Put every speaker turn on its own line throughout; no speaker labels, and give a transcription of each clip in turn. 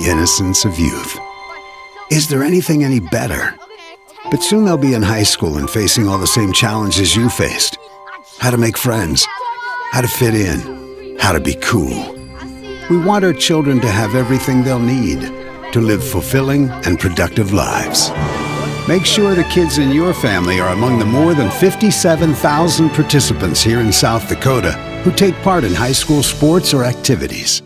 the innocence of youth. Is there anything any better? But soon they'll be in high school and facing all the same challenges you faced. How to make friends, how to fit in, how to be cool. We want our children to have everything they'll need to live fulfilling and productive lives. Make sure the kids in your family are among the more than 57,000 participants here in South Dakota who take part in high school sports or activities.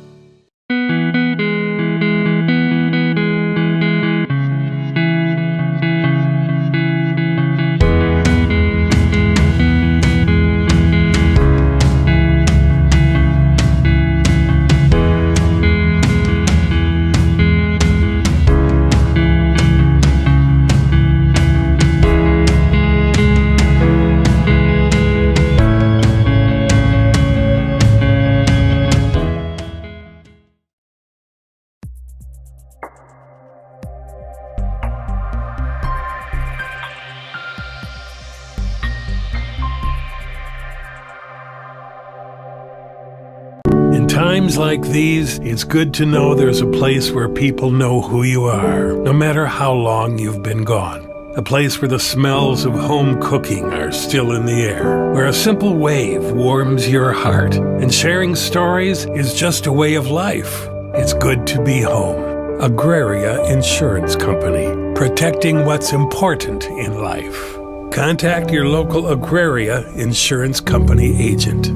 In times like these, it's good to know there's a place where people know who you are, no matter how long you've been gone. A place where the smells of home cooking are still in the air, where a simple wave warms your heart, and sharing stories is just a way of life. It's good to be home. Agraria Insurance Company, protecting what's important in life. Contact your local Agraria Insurance Company agent.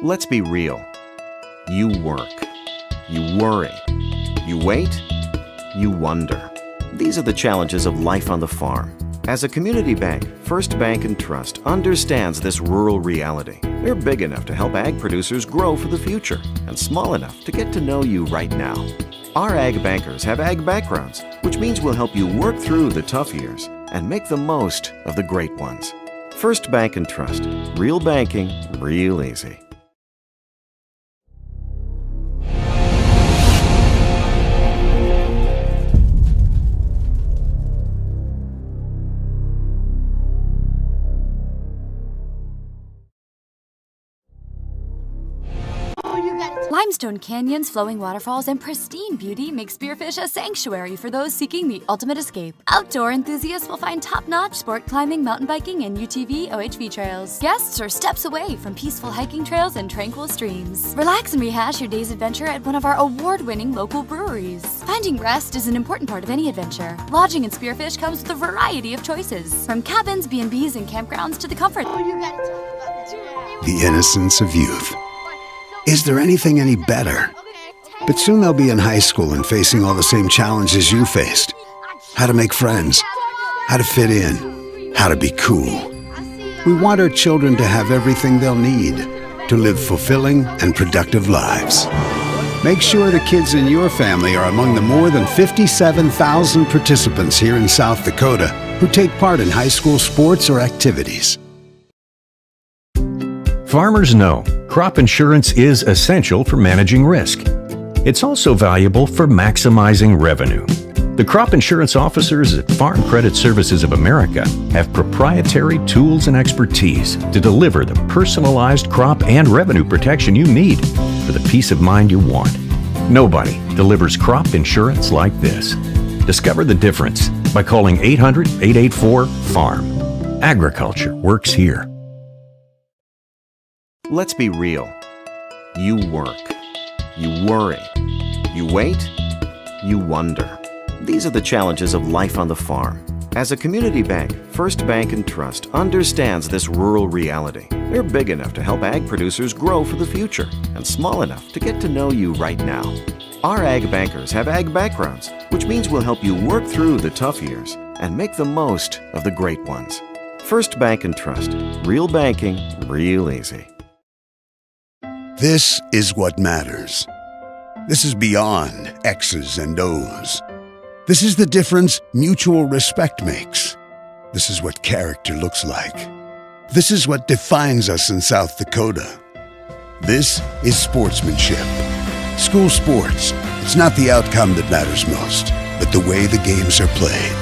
Let's be real. You work. You worry. You wait. You wonder. These are the challenges of life on the farm. As a community bank, First Bank & Trust understands this rural reality. They're big enough to help ag producers grow for the future and small enough to get to know you right now. Our ag bankers have ag backgrounds, which means we'll help you work through the tough years and make the most of the great ones. First Bank & Trust. Real banking, real easy.
Limestone canyons, flowing waterfalls, and pristine beauty make Spearfish a sanctuary for those seeking the ultimate escape. Outdoor enthusiasts will find top-notch sport climbing, mountain biking, and UTV OHV trails. Guests are steps away from peaceful hiking trails and tranquil streams. Relax and rehash your day's adventure at one of our award-winning local breweries. Finding rest is an important part of any adventure. Lodging in Spearfish comes with a variety of choices, from cabins, B&Bs, and campgrounds to the comfort.
The innocence of youth. Is there anything any better? But soon they'll be in high school and facing all the same challenges you faced. How to make friends, how to fit in, how to be cool. We want our children to have everything they'll need to live fulfilling and productive lives. Make sure the kids in your family are among the more than 57,000 participants here in South Dakota who take part in high school sports or activities.
Farmers know crop insurance is essential for managing risk. It's also valuable for maximizing revenue. The crop insurance officers at Farm Credit Services of America have proprietary tools and expertise to deliver the personalized crop and revenue protection you need for the peace of mind you want. Nobody delivers crop insurance like this. Discover the difference by calling 800-884-FARM. Agriculture works here.
Let's be real. You work. You worry. You wait. You wonder. These are the challenges of life on the farm. As a community bank, First Bank & Trust understands this rural reality. They're big enough to help ag producers grow for the future and small enough to get to know you right now. Our ag bankers have ag backgrounds, which means we'll help you work through the tough years and make the most of the great ones. First Bank & Trust. Real banking, real easy.
This is what matters. This is beyond X's and O's. This is the difference mutual respect makes. This is what character looks like. This is what defines us in South Dakota. This is sportsmanship. School sports. It's not the outcome that matters most, but the way the games are played.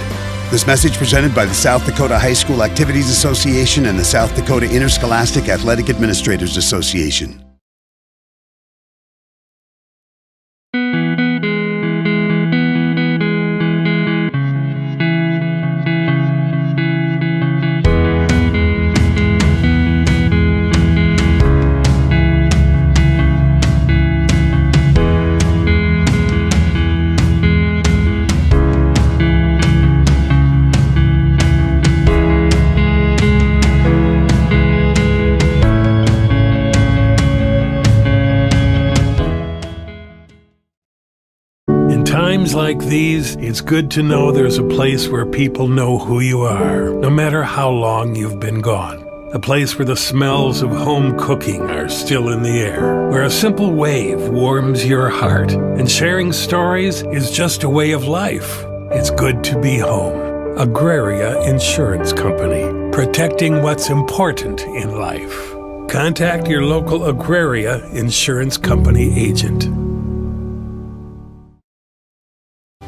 This message presented by the South Dakota High School Activities Association and the South Dakota Interscholastic Athletic Administrators Association.
In times like these, it's good to know there's a place where people know who you are, no matter how long you've been gone. A place where the smells of home cooking are still in the air, where a simple wave warms your heart, and sharing stories is just a way of life. It's good to be home. Agraria Insurance Company, protecting what's important in life. Contact your local Agraria Insurance Company agent.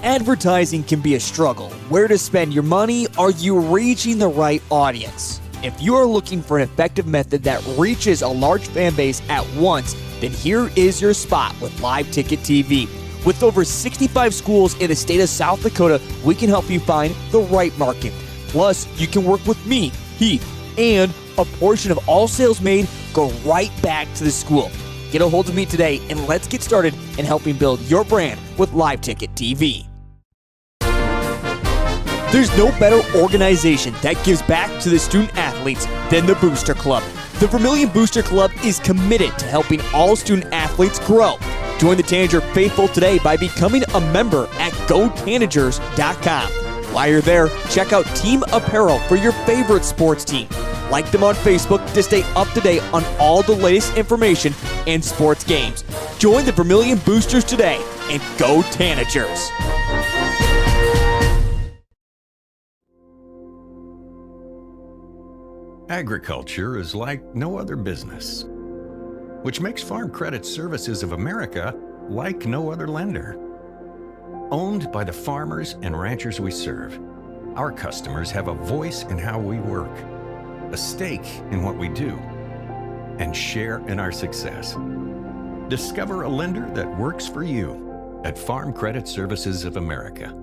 Advertising can be a struggle. Where to spend your money? Are you reaching the right audience? If you are looking for an effective method that reaches a large fan base at once, then here is your spot with Live Ticket TV. With over 65 schools in the state of South Dakota, we can help you find the right market. Plus, you can work with me, Heath, and a portion of all sales made go right back to the school. Get a hold of me today and let's get started in helping build your brand with Live Ticket TV. There's no better organization that gives back to the student athletes than the Booster Club. The Vermillion Booster Club is committed to helping all student athletes grow. Join the Tanager faithful today by becoming a member at GoTanagers.com. While you're there, check out team apparel for your favorite sports team. Like them on Facebook to stay up to date on all the latest information and sports games. Join the Vermillion Boosters today and go Tanagers!
Agriculture is like no other business, which makes Farm Credit Services of America like no other lender. Owned by the farmers and ranchers we serve, our customers have a voice in how we work, a stake in what we do, and share in our success. Discover a lender that works for you at Farm Credit Services of America.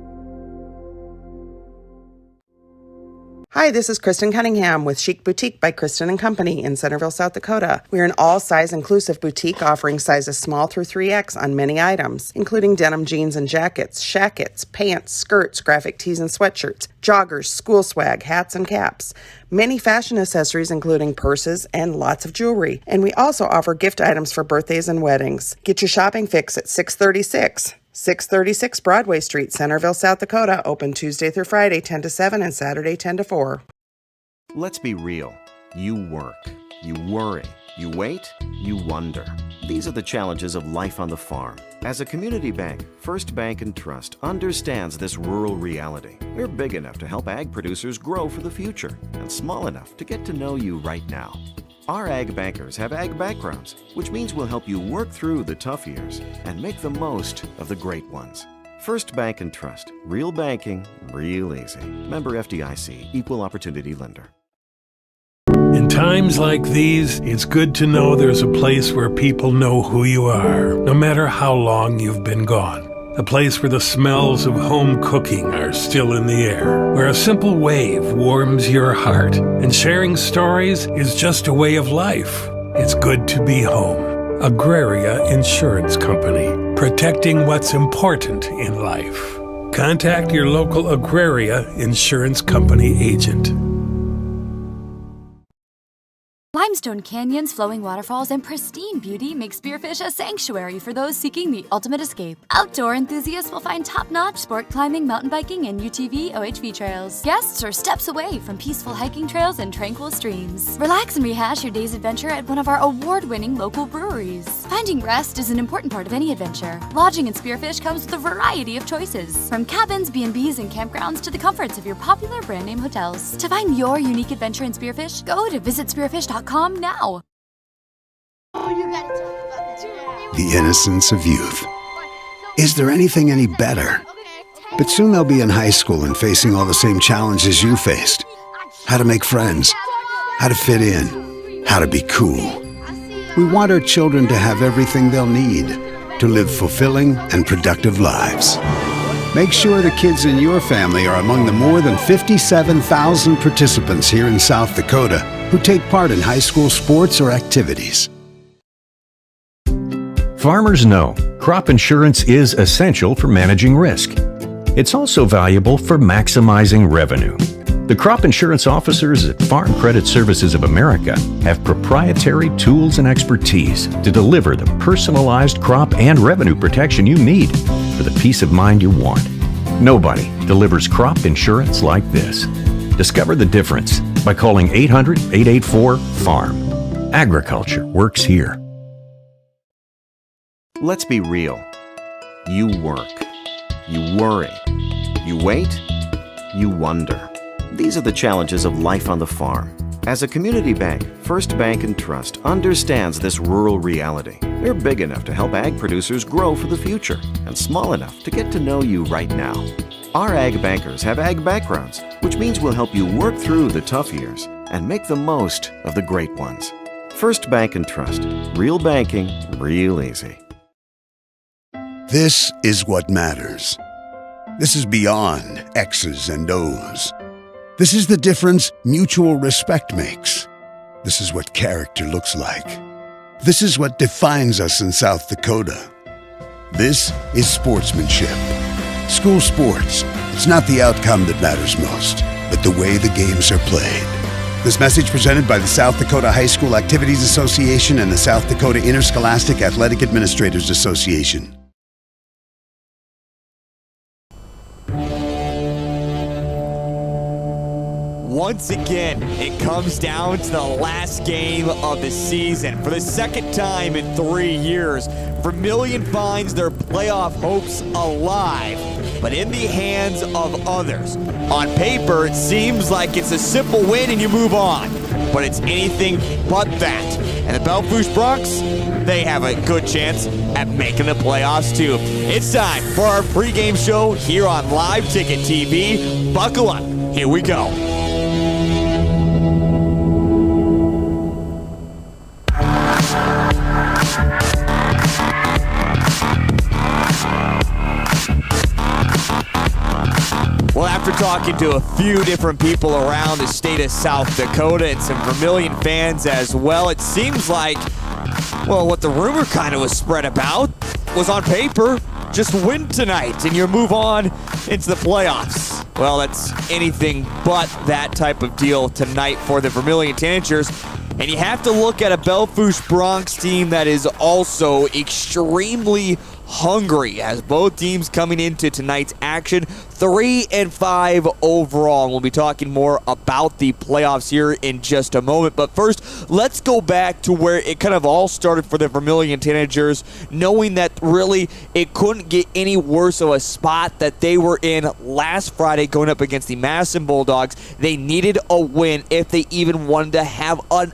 Hi, this is Kristen Cunningham with Chic Boutique by Kristen & Company in Centerville, South Dakota. We are an all-size inclusive boutique offering sizes small through 3X on many items, including denim jeans and jackets, shackets, pants, skirts, graphic tees and sweatshirts, joggers, school swag, hats and caps, many fashion accessories including purses and lots of jewelry. And we also offer gift items for birthdays and weddings. Get your shopping fix at 636 Broadway Street, Centerville, South Dakota. Open Tuesday through Friday, 10 to 7 and Saturday, 10 to 4.
Let's be real. You work, you worry, you wait, you wonder. These are the challenges of life on the farm. As a community bank, First Bank & Trust understands this rural reality. We're big enough to help ag producers grow for the future and small enough to get to know you right now. Our ag bankers have ag backgrounds, which means we'll help you work through the tough years and make the most of the great ones. First Bank & Trust. Real banking, real easy. Member FDIC, Equal Opportunity Lender.
In times like these, it's good to know there's a place where people know who you are, no matter how long you've been gone. A place where the smells of home cooking are still in the air, where a simple wave warms your heart, and sharing stories is just a way of life. It's good to be home. Agraria Insurance Company, protecting what's important in life. Contact your local Agraria Insurance Company agent.
Limestone canyons, flowing waterfalls, and pristine beauty make Spearfish a sanctuary for those seeking the ultimate escape. Outdoor enthusiasts will find top-notch sport climbing, mountain biking, and UTV OHV trails. Guests are steps away from peaceful hiking trails and tranquil streams. Relax and rehash your day's adventure at one of our award-winning local breweries. Finding rest is an important part of any adventure. Lodging in Spearfish comes with a variety of choices, from cabins, B&Bs, and campgrounds to the comforts of your popular brand-name hotels. To find your unique adventure in Spearfish, go to visitspearfish.com now.
The innocence of youth. Is there anything any better? But soon they'll be in high school and facing all the same challenges you faced. How to make friends, how to fit in, how to be cool. We want our children to have everything they'll need to live fulfilling and productive lives. Make sure the kids in your family are among the more than 57,000 participants here in South Dakota who take part in high school sports or activities.
Farmers know crop insurance is essential for managing risk. It's also valuable for maximizing revenue. The crop insurance officers at Farm Credit Services of America have proprietary tools and expertise to deliver the personalized crop and revenue protection you need for the peace of mind you want. Nobody delivers crop insurance like this. Discover the difference by calling 800-884-FARM. Agriculture works here.
Let's be real. You work. You worry. You wait. You wonder. These are the challenges of life on the farm. As a community bank, First Bank & Trust understands this rural reality. They're big enough to help ag producers grow for the future and small enough to get to know you right now. Our ag bankers have ag backgrounds, which means we'll help you work through the tough years and make the most of the great ones. First Bank & Trust. Real banking, real easy.
This is what matters. This is beyond X's and O's. This is the difference mutual respect makes. This is what character looks like. This is what defines us in South Dakota. This is sportsmanship. School sports, it's not the outcome that matters most, but the way the games are played. This message presented by the South Dakota High School Activities Association and the South Dakota Interscholastic Athletic Administrators Association.
Once again, it comes down to the last game of the season. For the second time in 3 years, Vermillion finds their playoff hopes alive, but in the hands of others. On paper, it seems like it's a simple win and you move on, but it's anything but that. And the Belle Fourche Broncs, they have a good chance at making the playoffs too. It's time for our pregame show here on Live Ticket TV. Buckle up, here we go. Well, after talking to a few different people around the state of South Dakota and some Vermillion fans as well, it seems like, well, what the rumor kind of was spread about was on paper, just win tonight and you move on into the playoffs. Well, that's anything but that type of deal tonight for the Vermillion Tanagers. And you have to look at a Belle Fourche Broncs team that is also extremely hungry, as both teams coming into tonight's action 3-5 overall. We'll be talking more about the playoffs here in just a moment, but first let's go back to where it kind of all started for the Vermillion Tanagers, knowing that really it couldn't get any worse of a spot that they were in last Friday going up against the Madison Bulldogs. They needed a win if they even wanted to have a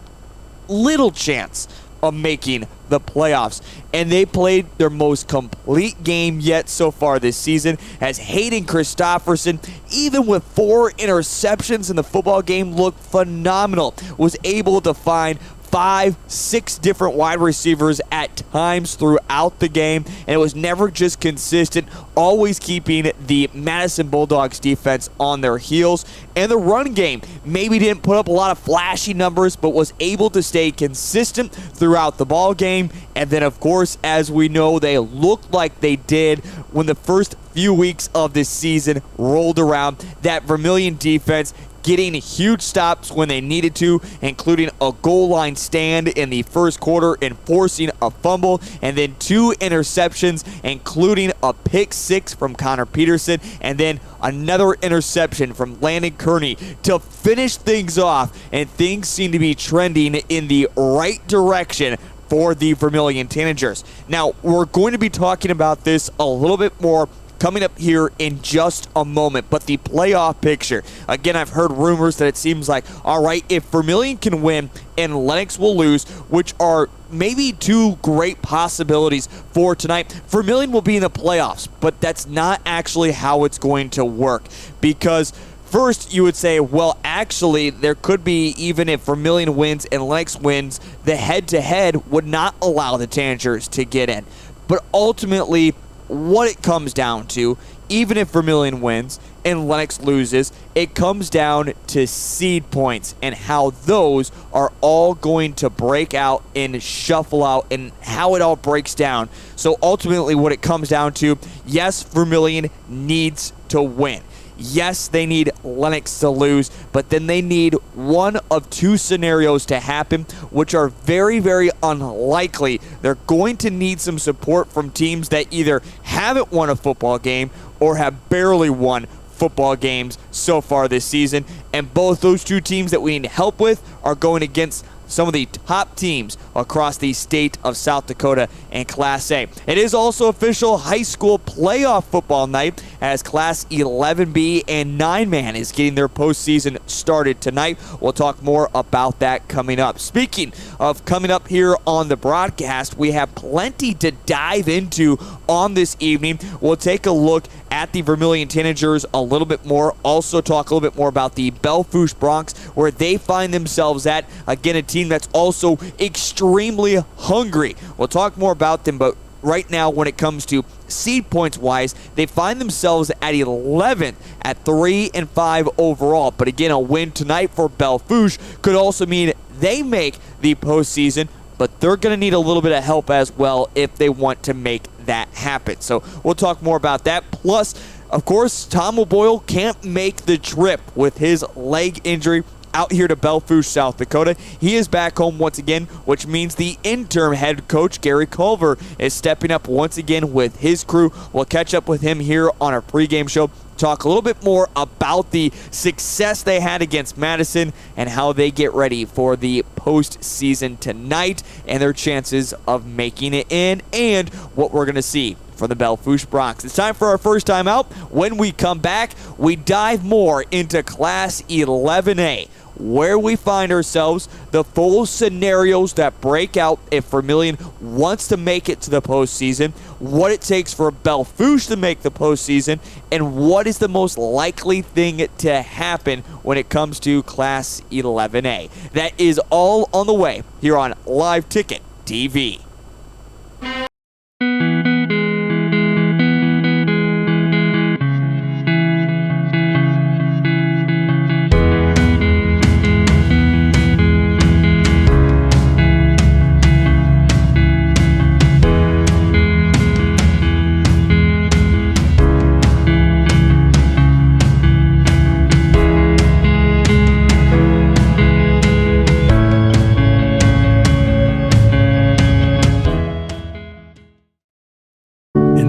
little chance of making the playoffs, and they played their most complete game yet so far this season, as Hayden Christopherson, even with 4 interceptions in the football game, looked phenomenal, was able to find 5-6 different wide receivers at times throughout the game, and it was never just consistent, always keeping the Madison Bulldogs defense on their heels. And the run game maybe didn't put up a lot of flashy numbers, but was able to stay consistent throughout the ball game. And then, of course, as we know, they looked like they did when the first few weeks of this season rolled around. That Vermillion defense getting huge stops when they needed to, including a goal line stand in the first quarter and forcing a fumble, and then 2 interceptions, including a pick 6 from Connor Peterson, and then another interception from Landon Kearney to finish things off, and things seem to be trending in the right direction for the Vermillion Tanagers. Now, we're going to be talking about this a little bit more coming up here in just a moment, but the playoff picture, again, I've heard rumors that it seems like, all right, if Vermillion can win and Lennox will lose, which are maybe 2 great possibilities for tonight, Vermillion will be in the playoffs, but that's not actually how it's going to work, because first, you would say, well, actually, there could be, even if Vermillion wins and Lennox wins, the head-to-head would not allow the Tanagers to get in. But ultimately, what it comes down to, even if Vermillion wins and Lennox loses, it comes down to seed points and how those are all going to break out and shuffle out and how it all breaks down. So ultimately what it comes down to, yes, Vermillion needs to win. Yes, they need Lennox to lose, but then they need one of two scenarios to happen, which are very, very unlikely. They're going to need some support from teams that either haven't won a football game or have barely won football games so far this season. And both those two teams that we need help with are going against some of the top teams across the state of South Dakota in Class A. It is also official high school playoff football night as Class 11B and 9-man is getting their postseason started tonight. We'll talk more about that coming up. Speaking of coming up here on the broadcast, we have plenty to dive into on this evening. We'll take a look at the Vermillion Tanagers a little bit more. Also talk a little bit more about the Belle Fourche Broncs, where they find themselves at. Again, a team that's also extremely hungry. We'll talk more about them, but right now when it comes to seed points wise, they find themselves at 11th at 3-5 overall. But again, a win tonight for Belle Fourche could also mean they make the postseason, but they're going to need a little bit of help as well if they want to make that happen. So we'll talk more about that. Plus, of course, Tom O'Boyle can't make the trip with his leg injury out here to Belle Fourche, South Dakota. He is back home once again, which means the interim head coach, Gary Culver, is stepping up once again with his crew. We'll catch up with him here on our pregame show, talk a little bit more about the success they had against Madison and how they get ready for the postseason tonight and their chances of making it in, and what we're going to see for the Belle Fourche Broncs. It's time for our first time out. When we come back, we dive more into Class 11A, where we find ourselves, the full scenarios that break out if Vermillion wants to make it to the postseason, what it takes for Belle Fourche to make the postseason, and what is the most likely thing to happen when it comes to Class 11A. That is all on the way here on Live Ticket TV.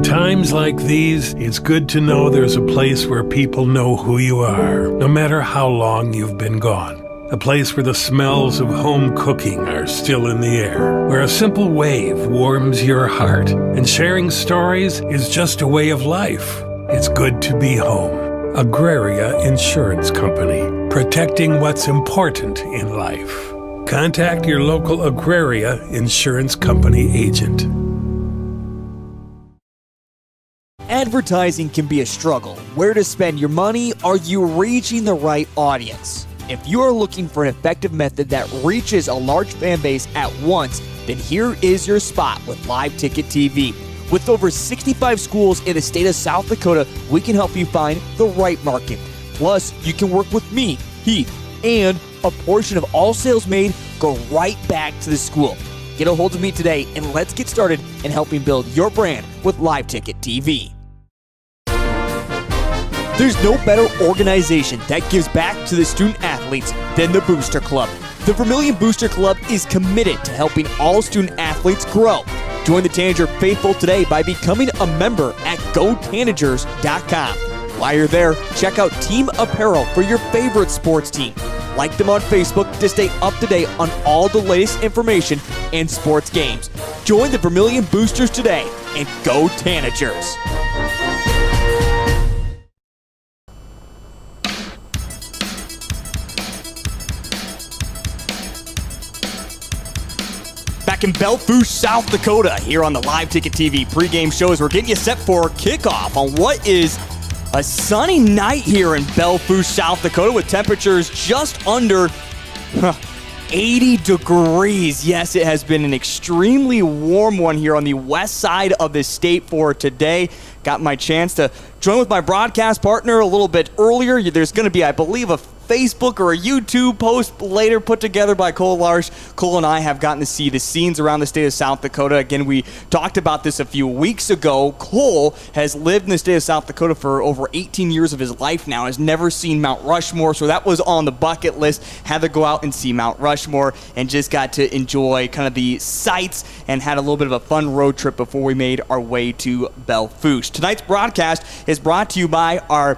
Times like these, it's good to know there's a place where people know who you are, no matter how long you've been gone. A place where the smells of home cooking are still in the air, where a simple wave warms your heart, and sharing stories is just a way of life. It's good to be home. Agraria Insurance Company, protecting what's important in life. Contact your local Agraria Insurance Company agent.
Advertising can be a struggle. Where to spend your money? Are you reaching the right audience? If you are looking for an effective method that reaches a large fan base at once, then here is your spot with Live Ticket TV. With over 65 schools in the state of South Dakota, we can help you find the right market. Plus, you can work with me, Heath, and a portion of all sales made go right back to the school. Get a hold of me today and let's get started in helping build your brand with Live Ticket TV. There's no better organization that gives back to the student athletes than the Booster Club. The Vermillion Booster Club is committed to helping all student athletes grow. Join the Tanager faithful today by becoming a member at GoTanagers.com. While you're there, check out team apparel for your favorite sports team. Like them on Facebook to stay up to date on all the latest information and sports games. Join the Vermillion Boosters today and go Tanagers! Back in Belle Fourche, South Dakota, here on the Live Ticket TV pregame show as we're getting you set for kickoff on what is a sunny night here in Belle Fourche, South Dakota, with temperatures just under 80 degrees. Yes, it has been an extremely warm one here on the west side of the state for today. Got my chance to join with my broadcast partner a little bit earlier. There's going to be, I believe, a Facebook or a YouTube post later put together by Cole Larsch. Cole and I have gotten to see the scenes around the state of South Dakota. Again, we talked about this a few weeks ago. Cole has lived in the state of South Dakota for over 18 years of his life now, has never seen Mount Rushmore, so that was on the bucket list. Had to go out and see Mount Rushmore and just got to enjoy kind of the sights and had a little bit of a fun road trip before we made our way to Belle Fourche. Tonight's broadcast is brought to you by our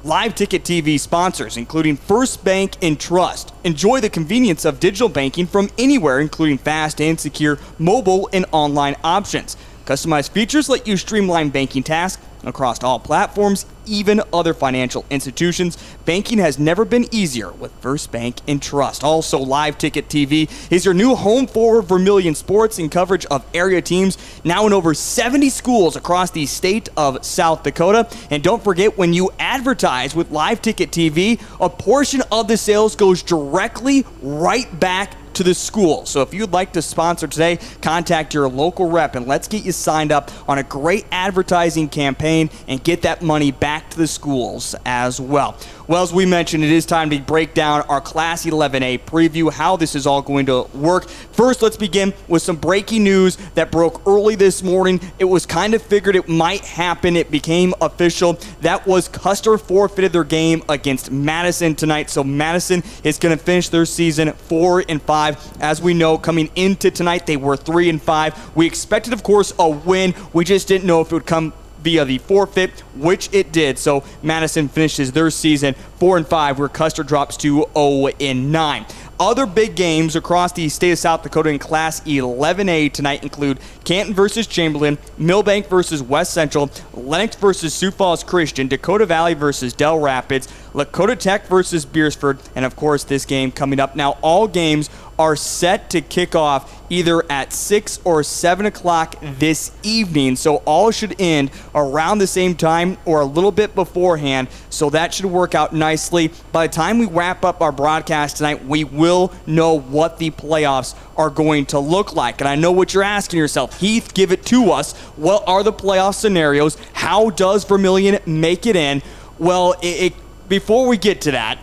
live ticket TV sponsors, including First Bank and Trust. Enjoy the convenience of digital banking from anywhere, including fast and secure mobile and online options. Customized features let you streamline banking tasks across all platforms, even other financial institutions. Banking has never been easier with First Bank and Trust. Also, Live Ticket TV is your new home for Vermillion sports and coverage of area teams, now in over 70 schools across the state of South Dakota. And don't forget, when you advertise with Live Ticket TV, a portion of the sales goes directly right back to the school. So if you'd like to sponsor today, contact your local rep and let's get you signed up on a great advertising campaign and get that money back to the schools as well. Well, as we mentioned, it is time to break down our Class 11A preview, how this is all going to work. First, let's begin with some breaking news that broke early this morning. It was kind of figured it might happen. It became official. That was Custer forfeited their game against Madison tonight. So Madison is going to finish their season 4-5. As we know, coming into tonight, they were 3-5. We expected, of course, a win. We just didn't know if it would come via the forfeit, which it did. So Madison finishes their season 4-5, where Custer drops to 0-9. Other big games across the state of South Dakota in Class 11A tonight include Canton versus Chamberlain, Millbank versus West Central, Lennox versus Sioux Falls Christian, Dakota Valley versus Del Rapids, Lakota Tech versus Beersford, and of course this game coming up. Now all games are set to kick off either at 6 or 7 o'clock this evening, so all should end around the same time or a little bit beforehand, so that should work out nicely. By the time we wrap up our broadcast tonight, we will know what the playoffs are going to look like. And I know what you're asking yourself. Heath, give it to us. What are the playoff scenarios? How does Vermillion make it in? Well, before we get to that,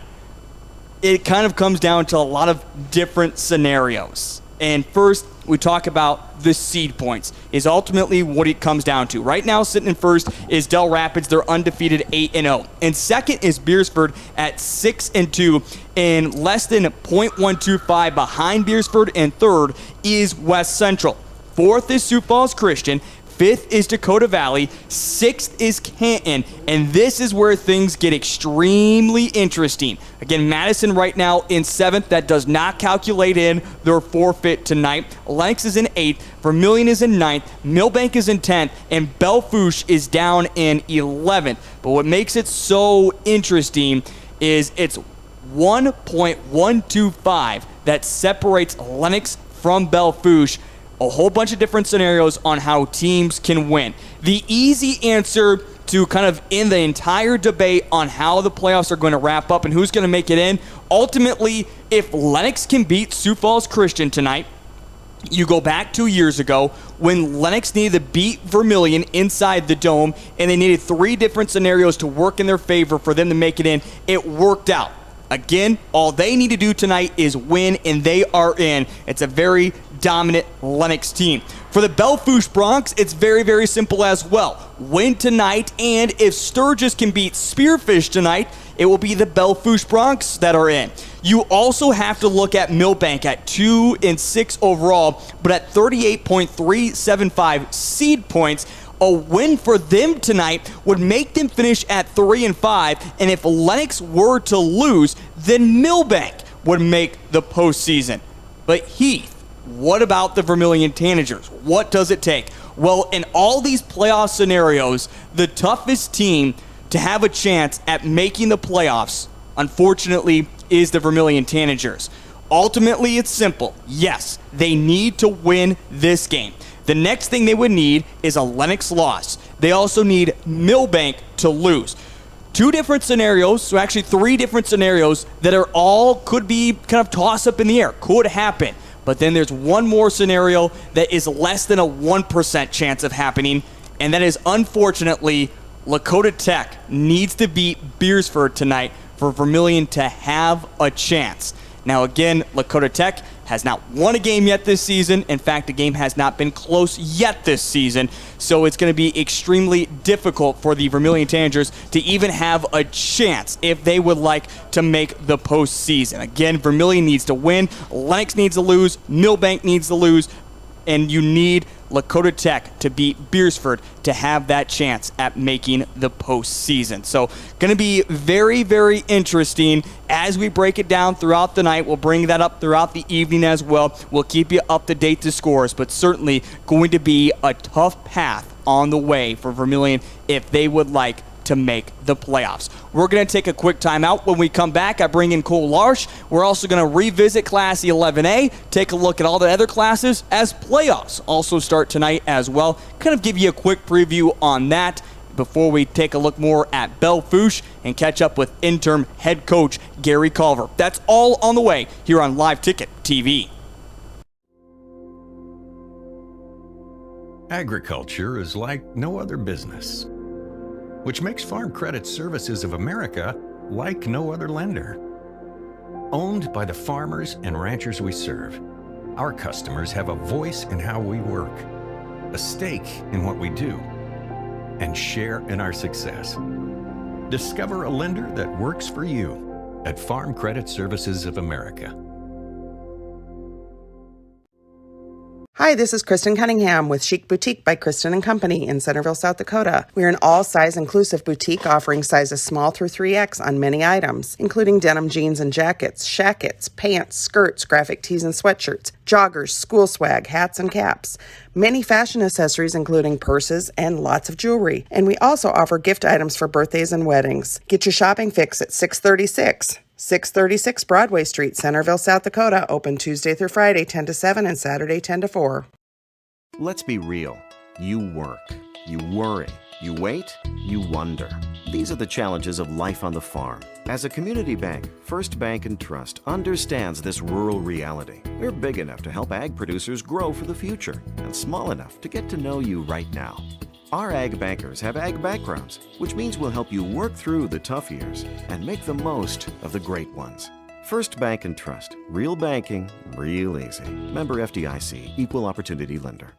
it kind of comes down to a lot of different scenarios. And first, we talk about the seed points, is ultimately what it comes down to. Right now, sitting in first is Del Rapids. They're undefeated 8-0. And second is Beersford at 6-2 and less than 0.125 behind Beersford. And third is West Central. Fourth is Sioux Falls Christian. Fifth is Dakota Valley. Sixth is Canton. And this is where things get extremely interesting. Again, Madison right now in 7th. That does not calculate in their forfeit tonight. Lennox is in 8th. Vermillion is in 9th. Millbank is in 10th. And Belle Fourche is down in 11th. But what makes it so interesting is it's 1.125 that separates Lennox from Belle Fourche. A whole bunch of different scenarios on how teams can win. The easy answer to kind of end the entire debate on how the playoffs are going to wrap up and who's going to make it in, ultimately, if Lennox can beat Sioux Falls Christian tonight, you go back 2 years ago when Lennox needed to beat Vermillion inside the dome, and they needed 3 different scenarios to work in their favor for them to make it in. It worked out. Again, all they need to do tonight is win, and they are in. It's a very dominant Lennox team. For the Belle Fourche Broncs, it's very, very simple as well. Win tonight, and if Sturgis can beat Spearfish tonight, it will be the Belle Fourche Broncs that are in. You also have to look at Millbank at 2-6 overall, but at 38.375 seed points. A win for them tonight would make them finish at 3-5, and if Lennox were to lose, then Millbank would make the postseason. But Heath, what about the Vermillion Tanagers? What does it take? Well, in all these playoff scenarios, the toughest team to have a chance at making the playoffs, unfortunately, is the Vermillion Tanagers. Ultimately, it's simple. Yes, they need to win this game. The next thing they would need is a Lennox loss. They also need Millbank to lose. 2 different scenarios, so actually 3 different scenarios that are all could be kind of toss up in the air, could happen. But then there's one more scenario that is less than a 1% chance of happening, and that is, unfortunately, Lakota Tech needs to beat Beersford tonight for Vermillion to have a chance. Now again, Lakota Tech has not won a game yet this season. In fact, the game has not been close yet this season. So it's going to be extremely difficult for the Vermillion Tanagers to even have a chance if they would like to make the postseason. Again, Vermillion needs to win, Lennox needs to lose, Millbank needs to lose, and you need Lakota Tech to beat Beersford to have that chance at making the postseason. So going to be very, very interesting as we break it down throughout the night. We'll bring that up throughout the evening as well. We'll keep you up to date to scores, but certainly going to be a tough path on the way for Vermillion if they would like to make the playoffs. We're going to take a quick timeout. When we come back, I bring in Cole Larsch. We're also going to revisit Class 11A, take a look at all the other classes as playoffs also start tonight as well. Kind of give you a quick preview on that before we take a look more at Belle Fourche and catch up with interim head coach Gary Culver. That's all on the way here on Live Ticket TV.
Agriculture is like no other business, which makes Farm Credit Services of America like no other lender. Owned by the farmers and ranchers we serve, our customers have a voice in how we work, a stake in what we do, and share in our success. Discover a lender that works for you at Farm Credit Services of America.
Hi, this is Kristen Cunningham with Chic Boutique by Kristen & Company in Centerville, South Dakota. We are an all-size inclusive boutique offering sizes small through 3X on many items, including denim jeans and jackets, shackets, pants, skirts, graphic tees and sweatshirts, joggers, school swag, hats and caps, many fashion accessories including purses and lots of jewelry. And we also offer gift items for birthdays and weddings. Get your shopping fix at 636 Broadway Street, Centerville, South Dakota, open Tuesday through Friday 10 to 7 and Saturday 10 to 4.
Let's be real. You work, you worry, you wait, you wonder. These are the challenges of life on the farm. As a community bank, First Bank & Trust understands this rural reality. We're big enough to help ag producers grow for the future and small enough to get to know you right now. Our ag bankers have ag backgrounds, which means we'll help you work through the tough years and make the most of the great ones. First Bank & Trust. Real banking, real easy. Member FDIC. Equal Opportunity Lender.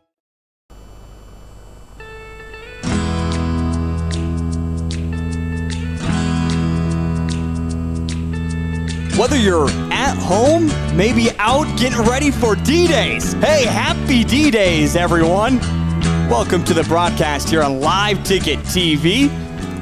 Whether you're at home, maybe out getting ready for D-Days. Hey, happy D-Days, everyone. Welcome to the broadcast here on Live Ticket TV.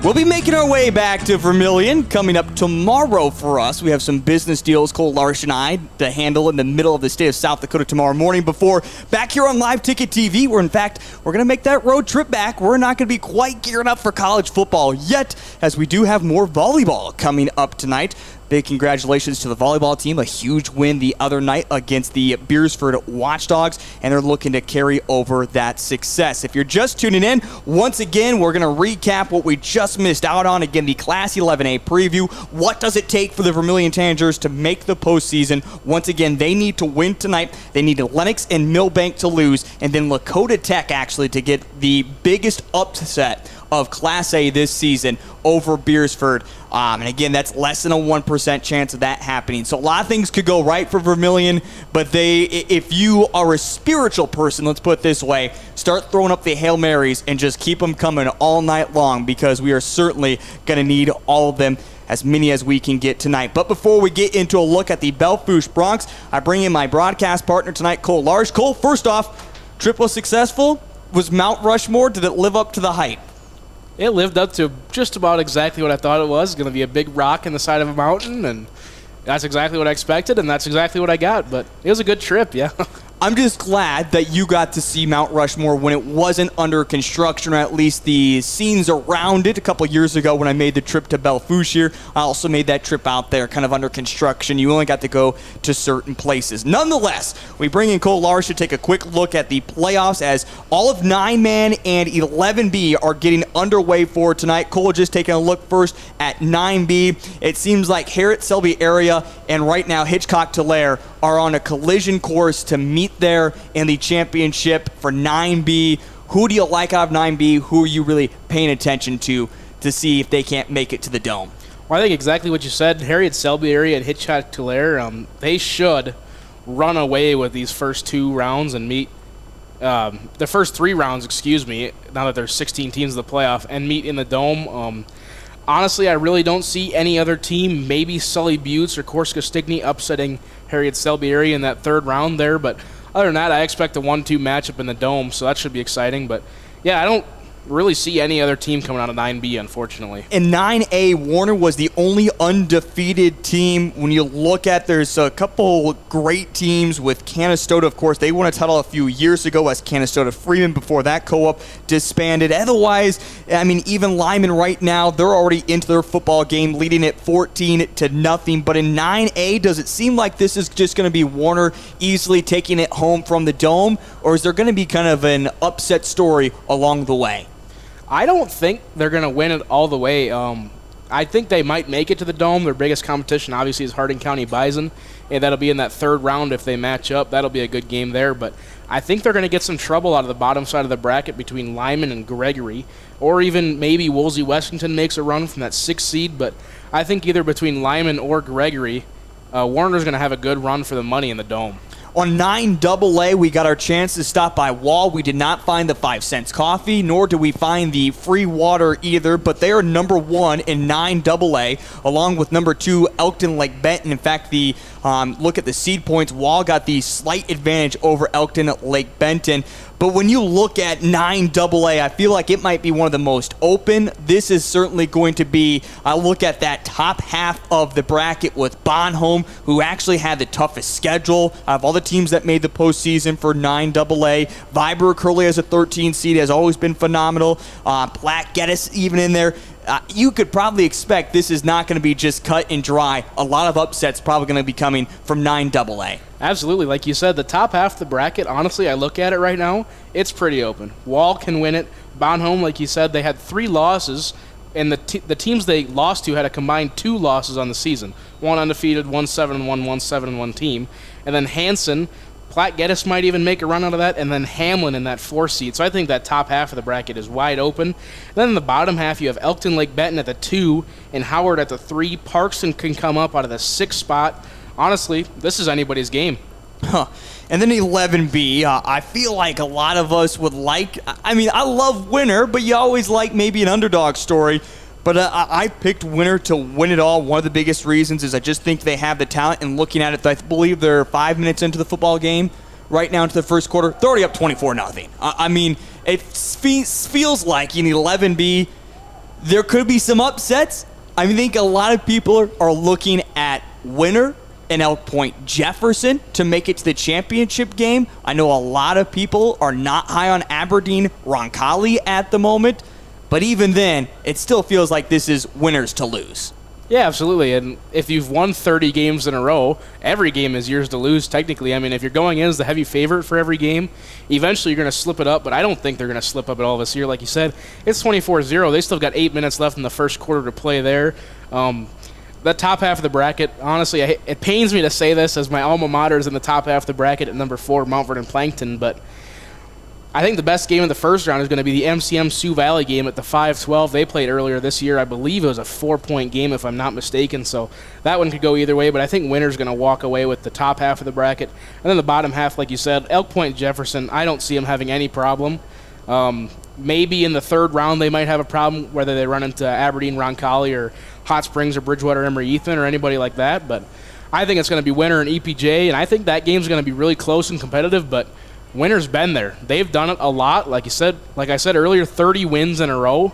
We'll be making our way back to Vermillion coming up tomorrow for us. We have some business deals, Cole Larsch and I, to handle in the middle of the state of South Dakota tomorrow morning before back here on Live Ticket TV, where in fact we're going to make that road trip back. We're not going to be quite gearing up for college football yet, as we do have more volleyball coming up tonight. Big congratulations to the volleyball team. A huge win the other night against the Beersford Watchdogs, and they're looking to carry over that success. If you're just tuning in, once again, we're going to recap what we just missed out on. Again, the Class 11A preview. What does it take for the Vermillion Tanagers to make the postseason? Once again, they need to win tonight. They need Lennox and Millbank to lose, and then Lakota Tech actually to get the biggest upset of Class A this season over Beersford. And again, that's less than a 1% chance of that happening. So a lot of things could go right for Vermillion, but if you are a spiritual person, let's put it this way, start throwing up the Hail Marys and just keep them coming all night long, because we are certainly going to need all of them, as many as we can get tonight. But before we get into a look at the Belle Fourche Bronx, I bring in my broadcast partner tonight, Cole Larsch. Cole, first off, trip was successful. Was Mount Rushmore, did it live up to the hype?
It lived up to just about exactly what I thought it was. Going to be a big rock in the side of a mountain, and that's exactly what I expected, and that's exactly what I got. But it was a good trip, yeah.
I'm just glad that you got to see Mount Rushmore when it wasn't under construction, or at least the scenes around it. A couple years ago when I made the trip to Belle Fourche here, I also made that trip out there kind of under construction. You only got to go to certain places. Nonetheless, we bring in Cole Larsch to take a quick look at the playoffs, as all of 9-man and 11B are getting underway for tonight. Cole, just taking a look first at 9B. It seems like Harriet, Selby area, and right now Hitchcock-Tulare are on a collision course to meet there in the championship for 9B. Who do you like out of 9B? Who are you really paying attention to see if they can't make it to the Dome?
Well, I think exactly what you said. Harriet Selby area and Hitchcock Tulare, they should run away with these first 2 rounds and meet the first 3 rounds, now that there's 16 teams in the playoff, and meet in the Dome. Honestly, I really don't see any other team, maybe Sully Buttes or Corsica Stickney, upsetting Harriet Selby area in that 3rd round there. But other than that, I expect a 1-2 matchup in the Dome, so that should be exciting. But, yeah, I don't really see any other team coming out of 9B, unfortunately.
In 9A, Warner was the only undefeated team. When you look at, there's a couple great teams with Canastota, of course. They won a title a few years ago as Canastota Freeman before that co-op disbanded. Otherwise, I mean, even Lyman right now, they're already into their football game, leading it 14-0. But in 9A, does it seem like this is just going to be Warner easily taking it home from the Dome, or is there going to be kind of an upset story along the way?
I don't think they're going to win it all the way. I think they might make it to the Dome. Their biggest competition, obviously, is Hardin County Bison, and that'll be in that 3rd round if they match up. That'll be a good game there, but I think they're going to get some trouble out of the bottom side of the bracket between Lyman and Gregory, or even maybe Woolsey Washington makes a run from that 6th seed, but I think either between Lyman or Gregory, Warner's going to have a good run for the money in the Dome.
On 9AA, we got our chance to stop by Wall. We did not find the 5 cents coffee, nor do we find the free water either, but they are number 1 in 9AA, along with number 2, Elkton Lake Benton. In fact, the look at the seed points, Wall got the slight advantage over Elkton Lake Benton. But when you look at 9AA, I feel like it might be one of the most open. This is certainly going to be, I look at that top half of the bracket with Bonhomme, who actually had the toughest schedule out of all the teams that made the postseason for 9AA. Viber Curley as a 13 seed has always been phenomenal. Platte Geddes even in there. You could probably expect this is not going to be just cut and dry. A lot of upsets probably going to be coming from 9AA.
Absolutely. Like you said, the top half of the bracket, honestly, I look at it right now, it's pretty open. Wall can win it. Bonhomme, like you said, they had 3 losses, and the teams they lost to had a combined 2 losses on the season. 1 undefeated, 1 7-1, 1 7-1 team. And then Hanson, Platte Geddes might even make a run out of that, and then Hamlin in that 4 seed. So I think that top half of the bracket is wide open. And then in the bottom half, you have Elkton Lake Benton at the 2 and Howard at the 3. Parkson can come up out of the 6th spot. Honestly, this is anybody's game.
And then 11B, I feel like a lot of us would like, I mean, I love Winner, but you always like maybe an underdog story. But I picked Winner to win it all. One of the biggest reasons is I just think they have the talent, and looking at it, I believe they're 5 minutes into the football game right now into the first quarter. They're already up 24-0. I mean, it feels like in 11B, there could be some upsets. I think a lot of people are looking at Winner and Elk Point Jefferson to make it to the championship game. I know a lot of people are not high on Aberdeen Roncalli at the moment, but even then, it still feels like this is winners to lose.
Yeah, absolutely. And if you've won 30 games in a row, every game is yours to lose, technically. I mean, if you're going in as the heavy favorite for every game, eventually you're going to slip it up, but I don't think they're going to slip up at all this year. Like you said, it's 24-0. They still got 8 minutes left in the first quarter to play there. The top half of the bracket, honestly, it pains me to say this as my alma mater is in the top half of the bracket at number 4, Mount Vernon Plankton, but I think the best game in the first round is going to be the MCM Sioux Valley game at the 5-12. They played earlier this year. I believe it was a 4-point game, if I'm not mistaken, so that one could go either way, but I think Winner's going to walk away with the top half of the bracket. And then the bottom half, like you said, Elk Point Jefferson, I don't see them having any problem. Maybe in the 3rd round they might have a problem, whether they run into Aberdeen Roncalli or Hot Springs or Bridgewater Emory Ethan or anybody like that, but I think it's going to be Winner and EPJ, and I think that game's going to be really close and competitive, but Winner's been there. They've done it a lot. Like I said earlier, 30 wins in a row.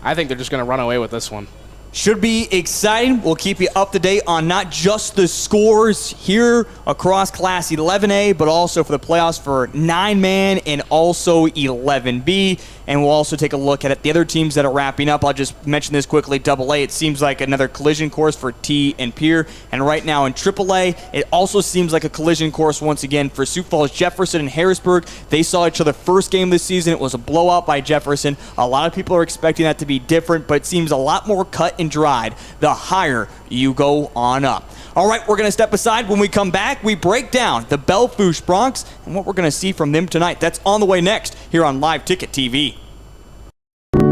I think they're just going to run away with this one.
Should be exciting. We'll keep you up to date on not just the scores here across Class 11A, but also for the playoffs for 9-man and also 11B. And we'll also take a look at it. The other teams that are wrapping up, I'll just mention this quickly. AA, it seems like another collision course for T and Pier. And right now in AAA, it also seems like a collision course once again for Sioux Falls, Jefferson, and Harrisburg. They saw each other first game this season. It was a blowout by Jefferson. A lot of people are expecting that to be different, but it seems a lot more cut and dried the higher you go on up. All right, we're going to step aside. When we come back, we break down the Belle Fourche Broncs and what we're going to see from them tonight. That's on the way next here on Live Ticket TV.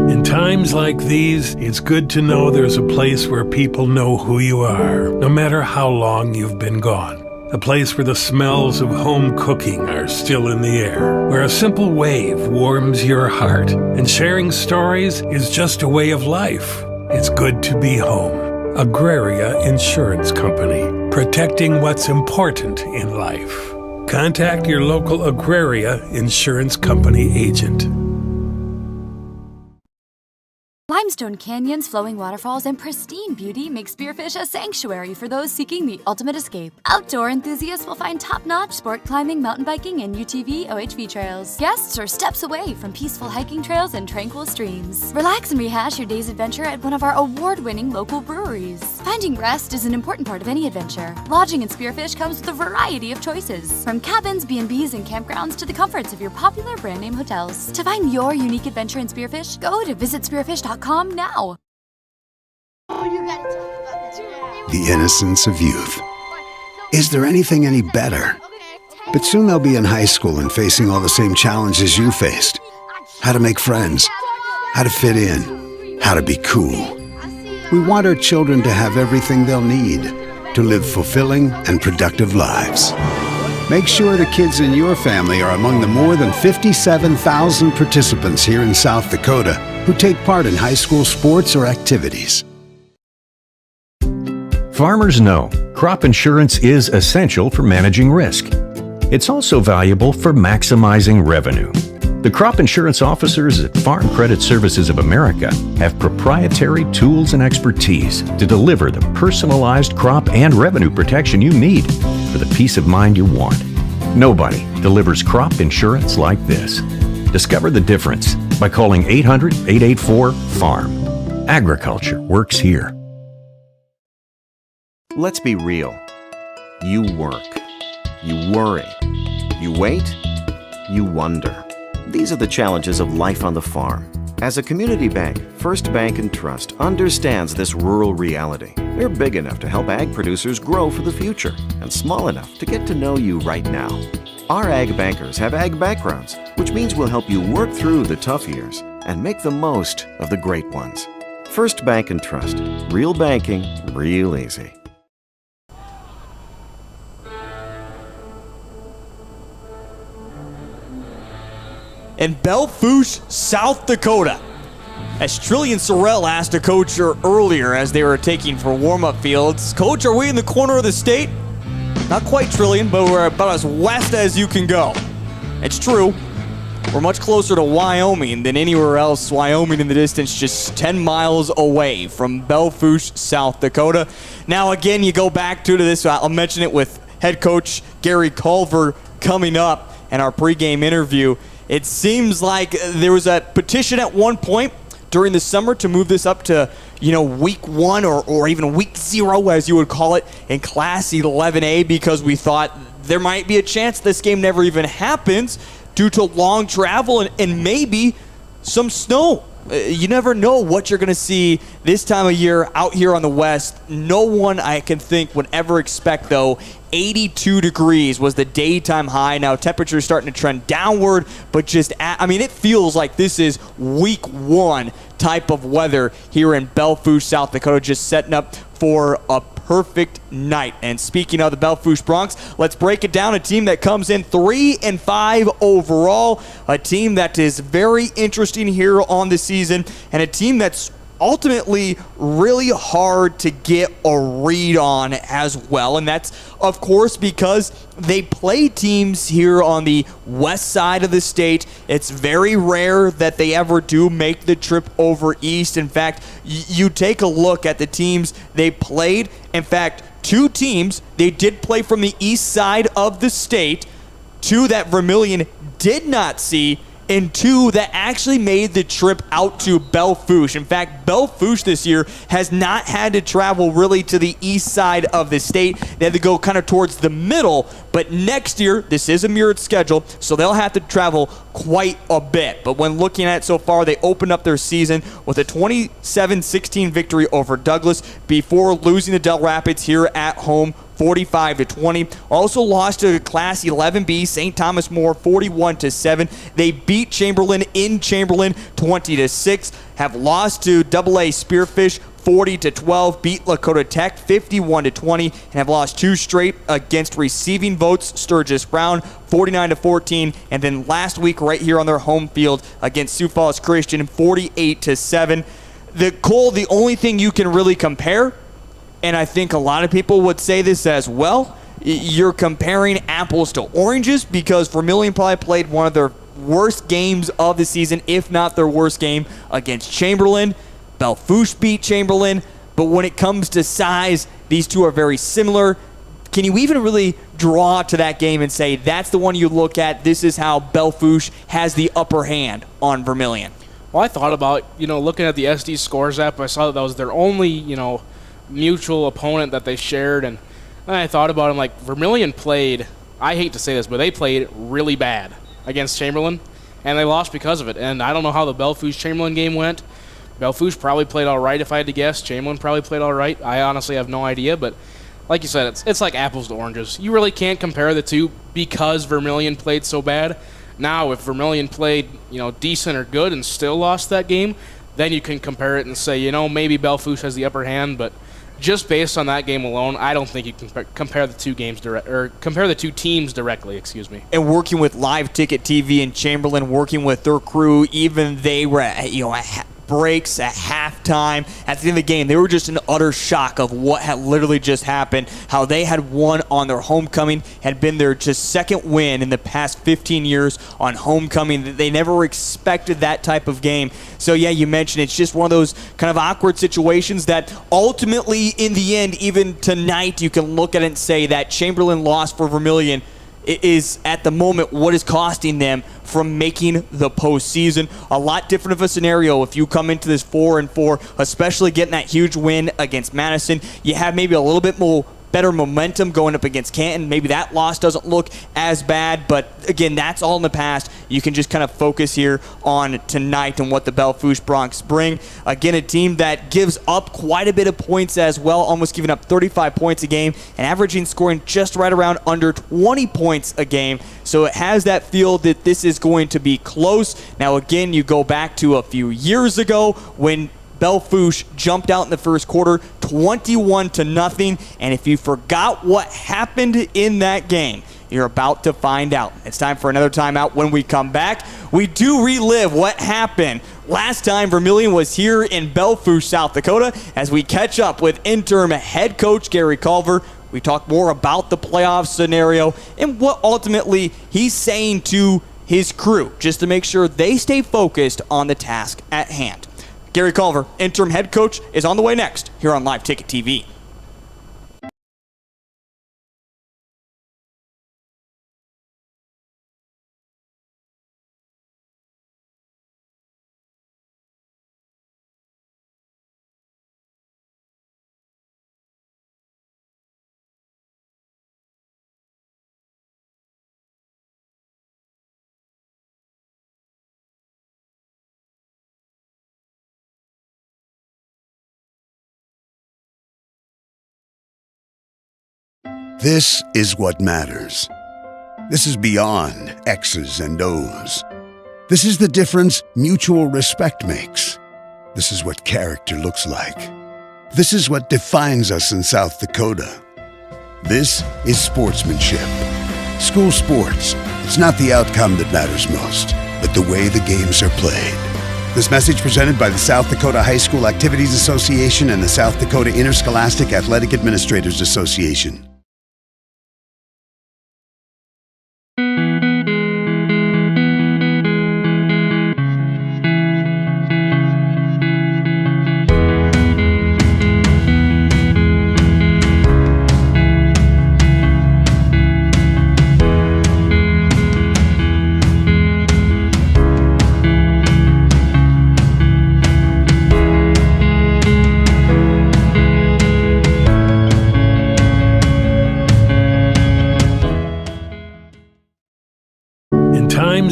In times like these, it's good to know there's a place where people know who you are, no matter how long you've been gone. A place where the smells of home cooking are still in the air, where a simple wave warms your heart, and sharing stories is just a way of life. It's good to be home. Agraria Insurance Company, protecting what's important in life. Contact your local Agraria Insurance Company agent.
Limestone canyons, flowing waterfalls, and pristine beauty make Spearfish a sanctuary for those seeking the ultimate escape. Outdoor enthusiasts will find top-notch sport climbing, mountain biking, and UTV OHV trails. Guests are steps away from peaceful hiking trails and tranquil streams. Relax and rehash your day's adventure at one of our award-winning local breweries. Finding rest is an important part of any adventure. Lodging in Spearfish comes with a variety of choices, from cabins, B&Bs, and campgrounds to the comforts of your popular brand-name hotels. To find your unique adventure in Spearfish, go to visitspearfish.com now.
The innocence of youth. Is there anything any better? But soon they'll be in high school and facing all the same challenges you faced. How to make friends, how to fit in, how to be cool. We want our children to have everything they'll need to live fulfilling and productive lives. Make sure the kids in your family are among the more than 57,000 participants here in South Dakota who take part in high school sports or activities.
Farmers know crop insurance is essential for managing risk. It's also valuable for maximizing revenue. The crop insurance officers at Farm Credit Services of America have proprietary tools and expertise to deliver the personalized crop and revenue protection you need for the peace of mind you want. Nobody delivers crop insurance like this. Discover the difference by calling 800-884-FARM. Agriculture works here.
Let's be real. You work. You worry. You wait. You wonder. These are the challenges of life on the farm. As a community bank, First Bank & Trust understands this rural reality. They're big enough to help ag producers grow for the future and small enough to get to know you right now. Our ag bankers have ag backgrounds, which means we'll help you work through the tough years and make the most of the great ones. First Bank & Trust. Real banking, real easy.
In Belle Fourche, South Dakota, as Trillian Sorrell asked a coach earlier as they were taking for warm-up fields, "Coach, are we in the corner of the state?" Not quite, Trillian, but we're about as west as you can go. It's true. We're much closer to Wyoming than anywhere else. Wyoming in the distance, just 10 miles away from Belle Fourche, South Dakota. Now, again, you go back to this. I'll mention it with head coach Gary Culver coming up in our pregame interview. It seems like there was a petition at one point during the summer to move this up to, week 1 or even week 0, as you would call it, in Class 11A, because we thought there might be a chance this game never even happens due to long travel and maybe some snow. You never know what you're going to see this time of year out here on the West. No one I can think would ever expect, though. 82 degrees was the daytime high. Now temperatures starting to trend downward, but it feels like this is week 1 type of weather here in Belle Fourche, South Dakota, just setting up for a perfect night. And speaking of the Belle Fourche Broncs, let's break it down. A team that comes in 3-5 overall, a team that is very interesting here on the season, and a team that's ultimately really hard to get a read on as well. And that's, of course, because they play teams here on the west side of the state. It's very rare that they ever do make the trip over east. In fact, you take a look at the teams they played. In fact, 2 teams they did play from the east side of the state, 2 that Vermillion did not see, and 2 that actually made the trip out to Belle Fourche. In fact, Belle Fourche this year has not had to travel really to the east side of the state. They had to go kind of towards the middle, but next year, this is a mirrored schedule, so they'll have to travel quite a bit. But when looking at it so far, they opened up their season with a 27-16 victory over Douglas before losing to Del Rapids here at home 45-20. Also lost to Class 11B St. Thomas More 41-7. They beat Chamberlain in Chamberlain 20-6. Have lost to AA Spearfish 40-12, beat Lakota Tech 51-20, and have lost 2 straight against receiving votes. Sturgis Brown 49-14, and then last week right here on their home field against Sioux Falls Christian 48-7. The only thing you can really compare, and I think a lot of people would say this as well, you're comparing apples to oranges, because Vermillion probably played one of their worst games of the season, if not their worst game, against Chamberlain. Belle Fourche beat Chamberlain, but when it comes to size, these two are very similar. Can you even really draw to that game and say that's the one you look at, this is how Belle Fourche has the upper hand on Vermillion?
Well, I thought about, looking at the SD Scores app, I saw that was their only, mutual opponent that they shared, and then I thought about them, like, Vermillion played, I hate to say this, but they played really bad against Chamberlain, and they lost because of it. And I don't know how the Belle Fourche-Chamberlain game went. Belle Fourche probably played all right, if I had to guess. Chamberlain probably played all right. I honestly have no idea, but like you said, it's like apples to oranges. You really can't compare the two because Vermillion played so bad. Now, if Vermillion played, decent or good and still lost that game, then you can compare it and say, maybe Belle Fourche has the upper hand, but just based on that game alone, I don't think you can compare the two games compare the two teams directly. Excuse me.
And working with Live Ticket TV and Chamberlain, working with their crew, even they were at breaks at halftime. At the end of the game, they were just in utter shock of what had literally just happened, how they had won on their homecoming, had been their just second win in the past 15 years on homecoming. They never expected that type of game. So yeah, you mentioned it's just one of those kind of awkward situations that ultimately, in the end, even tonight, you can look at it and say that Chamberlain loss for Vermillion is at the moment what is costing them from making the postseason. A lot different of a scenario if you come into this 4-4, especially getting that huge win against Madison. You have maybe a little bit more better momentum going up against Canton. Maybe that loss doesn't look as bad, but again, that's all in the past. You can just kind of focus here on tonight and what the Belle Fourche Broncs bring. Again, a team that gives up quite a bit of points as well, almost giving up 35 points a game and averaging scoring just right around under 20 points a game. So it has that feel that this is going to be close. Now again, you go back to a few years ago when Belle Fourche jumped out in the first quarter 21-0, and if you forgot what happened in that game, you're about to find out. It's time for another timeout. When we come back, we do relive what happened last time Vermillion was here in Belle Fourche, South Dakota, as we catch up with interim head coach Gary Culver. We talk more about the playoff scenario and what ultimately he's saying to his crew, just to make sure they stay focused on the task at hand. Gary Culver, interim head coach, is on the way next here on Live Ticket TV.
This is what matters. This is beyond X's and O's. This is the difference mutual respect makes. This is what character looks like. This is what defines us in South Dakota. This is sportsmanship. School sports, it's not the outcome that matters most, but the way the games are played. This message presented by the South Dakota High School Activities Association and the South Dakota Interscholastic Athletic Administrators Association.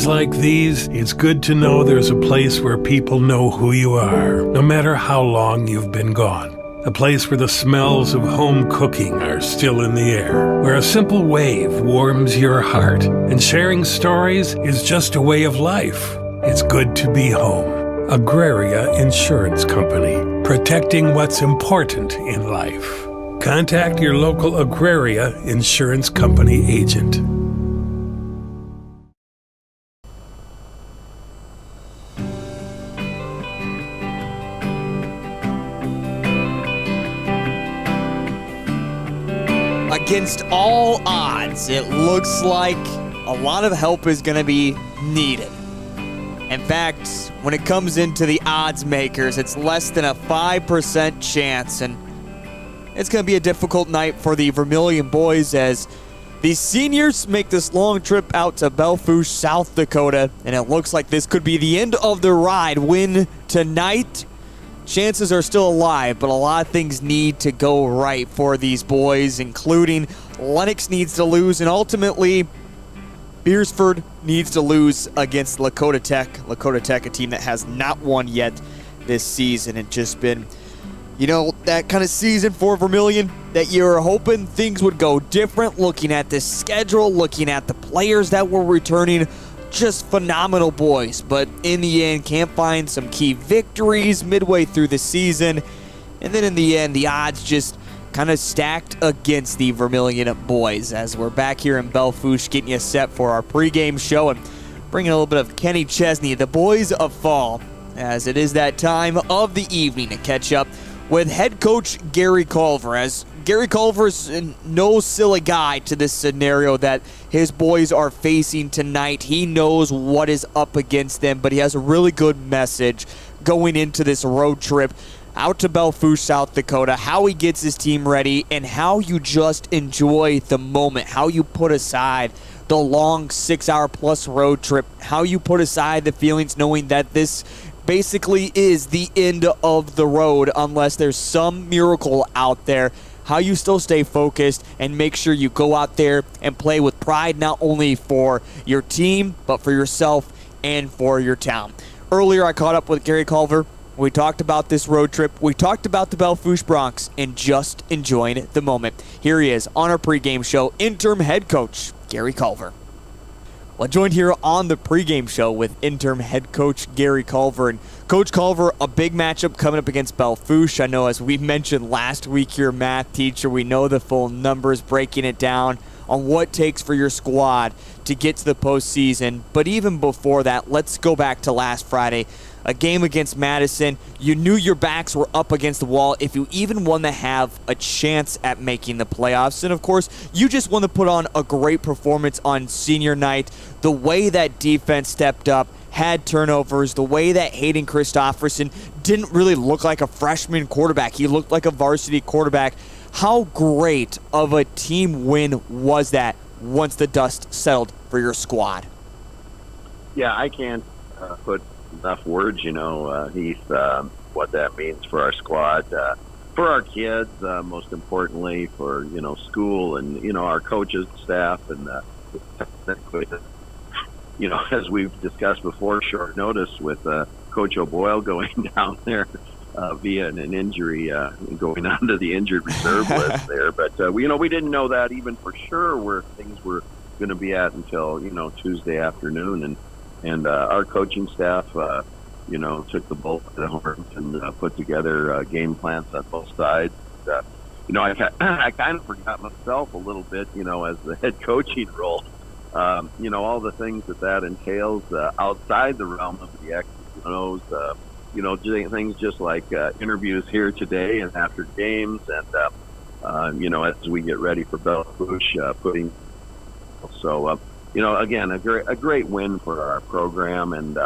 Like these, it's good to know there's a place where people know who you are, no matter how long you've been gone. A place where the smells of home cooking are still in the air, where a simple wave warms your heart, and sharing stories is just a way of life. It's good to be home. Agraria Insurance Company, protecting what's important in life. Contact your local Agraria Insurance Company agent.
Against all odds, it looks like a lot of help is going to be needed. In fact, when it comes into the odds makers, it's less than a 5% chance, and it's going to be a difficult night for the Vermillion boys as the seniors make this long trip out to Belle Fourche, South Dakota, and it looks like this could be the end of the ride. Win tonight. Chances are still alive, but a lot of things need to go right for these boys, including Lennox needs to lose, and ultimately Beersford needs to lose against Lakota Tech. Lakota Tech, a team that has not won yet this season. It's just been, that kind of season for Vermillion that you were hoping things would go different, looking at the schedule, looking at the players that were returning. Just phenomenal boys, but in the end can't find some key victories midway through the season, and then in the end the odds just kind of stacked against the Vermillion boys as we're back here in Belle Fourche getting you set for our pregame show and bringing a little bit of Kenny Chesney, the boys of fall, as it is that time of the evening to catch up with head coach Gary Culver, as Gary Culver's no silly guy to this scenario that his boys are facing tonight. He knows what is up against them, but he has a really good message going into this road trip out to Belle Fourche, South Dakota, how he gets his team ready and how you just enjoy the moment, how you put aside the long 6-hour-plus road trip, how you put aside the feelings knowing that this basically is the end of the road unless there's some miracle out there. How you still stay focused and make sure you go out there and play with pride, not only for your team, but for yourself and for your town. Earlier, I caught up with Gary Culver. We talked about this road trip. We talked about the Belle Fourche Broncs and just enjoying the moment. Here he is on our pregame show, interim head coach Gary Culver. Well, joined here on the pregame show with interim head coach Gary Culver. And Coach Culver, a big matchup coming up against Belle Fourche. I know, as we mentioned last week, your math teacher, we know the full numbers, breaking it down on what it takes for your squad to get to the postseason. But even before that, let's go back to last Friday. A game against Madison. You knew your backs were up against the wall if you even want to have a chance at making the playoffs. And of course, you just want to put on a great performance on senior night. The way that defense stepped up, had turnovers, the way that Hayden Christofferson didn't really look like a freshman quarterback. He looked like a varsity quarterback. How great of a team win was that once the dust settled for your squad?
Yeah, I can't put enough words, Heath, what that means for our squad, for our kids, most importantly, for, school and, our coaches, staff, and, as we've discussed before, short notice with Coach O'Boyle going down there via an injury, going onto the injured reserve list there. But, we didn't know that even for sure where things were going to be at until, Tuesday afternoon. And our coaching staff, took the bull by the horns and put together game plans on both sides. I kind of forgot myself a little bit, as the head coaching role. All the things that entails outside the realm of the X's and O's. Things just like interviews here today and after games, and as we get ready for Belle Fourche, putting so. Again, a great win for our program, and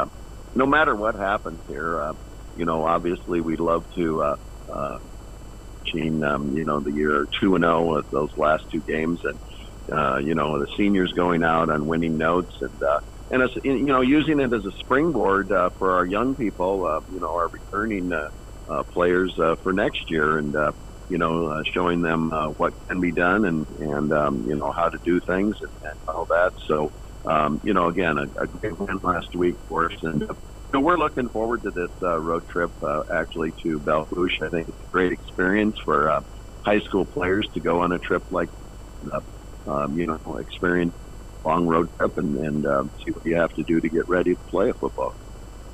no matter what happens here, obviously we'd love to, the year 2-0 with those last two games, and the seniors going out on winning notes, and us, using it as a springboard for our young people, our returning players for next year, and showing them what can be done and how to do things and all that. So, again, a great win last week for us, and So we're looking forward to this road trip, actually, to Belle Fourche. I think it's a great experience for high school players to go on a trip like, experience a long road trip and see what you have to do to get ready to play a football.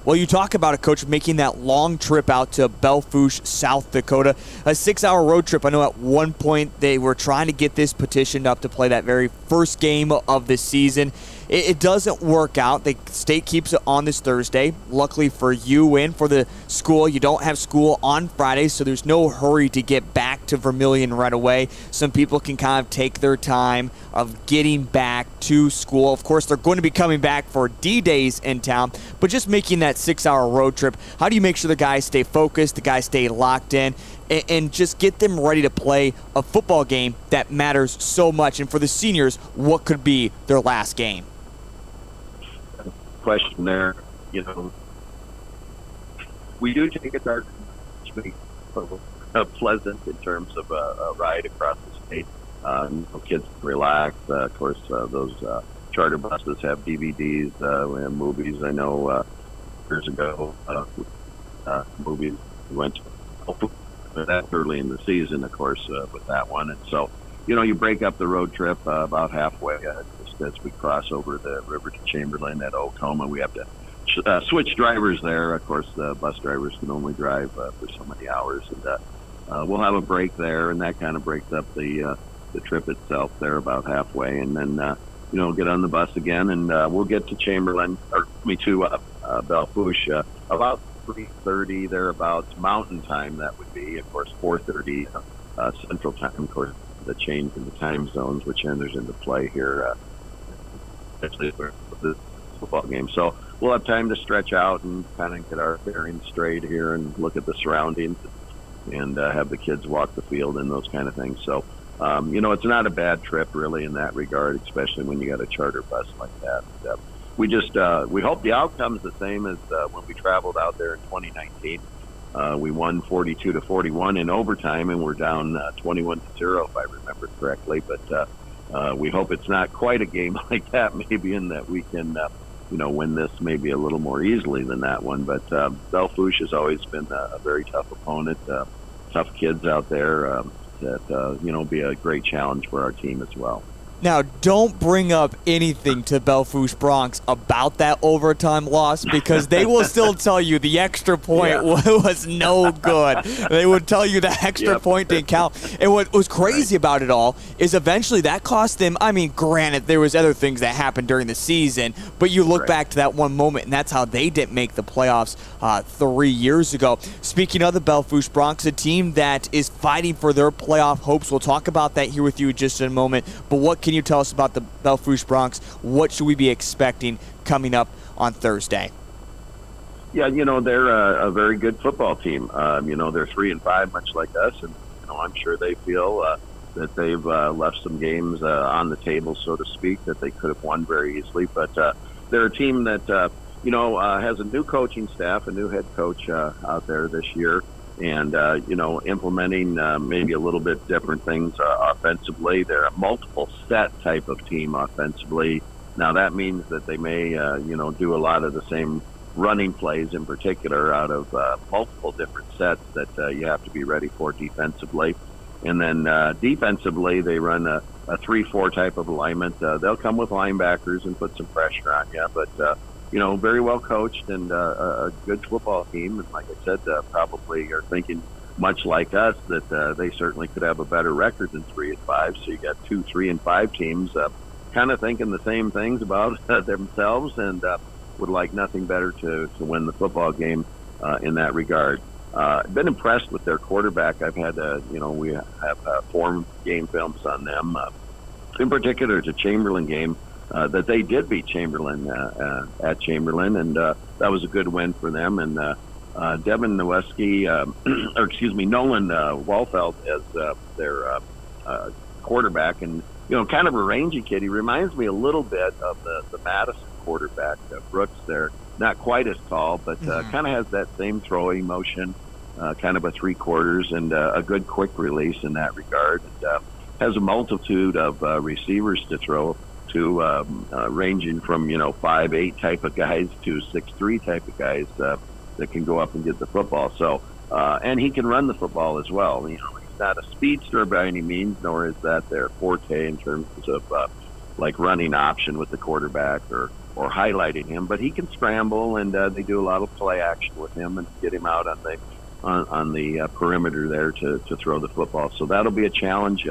Well, you talk about it, Coach, making that long trip out to Belle Fourche, South Dakota, a 6-hour road trip. I know at one point they were trying to get this petitioned up to play that very first game of the season. It doesn't work out. The state keeps it on this Thursday. Luckily for you and for the school, you don't have school on Friday, so there's no hurry to get back to Vermillion right away. Some people can kind of take their time of getting back to school. Of course, they're going to be coming back for D-Days in town, but just making that 6-hour road trip, how do you make sure the guys stay focused, the guys stay locked in, and just get them ready to play a football game that matters so much? And for the seniors, what could be their last game?
Question there, we do take it to pleasant in terms of a ride across the state. Kids can relax. Of course, those charter buses have DVDs, we have movies. I know years ago, movies we went to. That's early in the season, of course, with that one. And so, you break up the road trip about halfway just as we cross over the river to Chamberlain at Oklahoma. We have to switch drivers there. Of course, the bus drivers can only drive for so many hours. And we'll have a break there, and that kind of breaks up the trip itself there about halfway. And then, get on the bus again, and we'll get to Chamberlain, to Belle Fourche about 3:30 thereabouts Mountain Time. That would be, of course, 4:30 Central Time. Of course, the change in the time zones, which enters into play here, especially for this football game. So we'll have time to stretch out and kind of get our bearings straight here and look at the surroundings and have the kids walk the field and those kind of things. So, it's not a bad trip really in that regard, especially when you got a charter bus like that. We just we hope the outcome's the same as when we traveled out there in 2019. We won 42-41 in overtime, and we're down 21-0 if I remember correctly. But we hope it's not quite a game like that, maybe in that we can win this maybe a little more easily than that one. But Belle Fourche has always been a very tough opponent, tough kids out there that be a great challenge for our team as well.
Now, don't bring up anything to Belle Fourche Bronx about that overtime loss, because they will still tell you the extra point was no good. They would tell you the extra point didn't count. And what was crazy about it all is eventually that cost them, granted, there was other things that happened during the season, but you look back to that one moment, and that's how they didn't make the playoffs 3 years ago. Speaking of the Belle Fourche Bronx, a team that is fighting for their playoff hopes, we'll talk about that here with you in just a moment, but what can you tell us about the Belle Fourche Bronx? What should we be expecting coming up on Thursday?
Yeah, they're a very good football team. They're 3-5, much like us, and I'm sure they feel that they've left some games on the table, so to speak, that they could have won very easily. But they're a team that has a new coaching staff, a new head coach out there this year. And, implementing maybe a little bit different things offensively. They're a multiple set type of team offensively. Now, that means that they may, do a lot of the same running plays in particular out of multiple different sets that you have to be ready for defensively. And then defensively, they run a 3-4 type of alignment. They'll come with linebackers and put some pressure on you, but very well coached and a good football team. And like I said, probably are thinking much like us that they certainly could have a better record than 3-5. So you got 2 3-5 teams kind of thinking the same things about themselves and would like nothing better to win the football game in that regard. I've been impressed with their quarterback. I've had, we have 4 game films on them. In particular, it's a Chamberlain game. That they did beat Chamberlain at Chamberlain, and that was a good win for them. And Devin Noweski, Nolan Walfeld as their quarterback, and kind of a rangy kid. He reminds me a little bit of the Madison quarterback, Brooks. There, not quite as tall, but kind of has that same throwing motion, kind of a 3/4, and a good quick release in that regard. And, has a multitude of receivers to throw. ranging from 5'8" type of guys to 6'3" type of guys that can go up and get the football. So and he can run the football as well. He's not a speedster by any means, nor is that their forte in terms of like running option with the quarterback or highlighting him. But he can scramble, and they do a lot of play action with him and get him out on the perimeter there to throw the football. So that'll be a challenge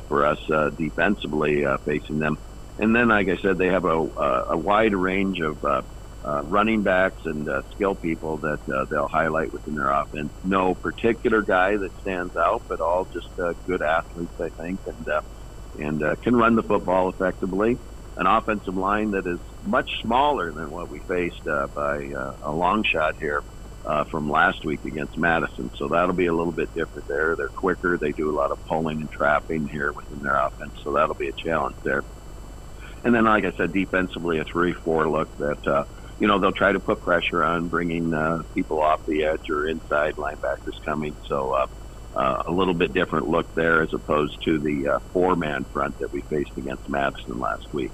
for us defensively facing them. And then, like I said, they have a wide range of running backs and skill people that they'll highlight within their offense. No particular guy that stands out, but all just good athletes, I think, and can run the football effectively. An offensive line that is much smaller than what we faced by a long shot here from last week against Madison. So that'll be a little bit different there. They're quicker. They do a lot of pulling and trapping here within their offense. So that'll be a challenge there. And then, like I said, defensively, a 3-4 look that, they'll try to put pressure on, bringing people off the edge or inside linebackers coming. So a little bit different look there as opposed to the 4-man front that we faced against Madison last week.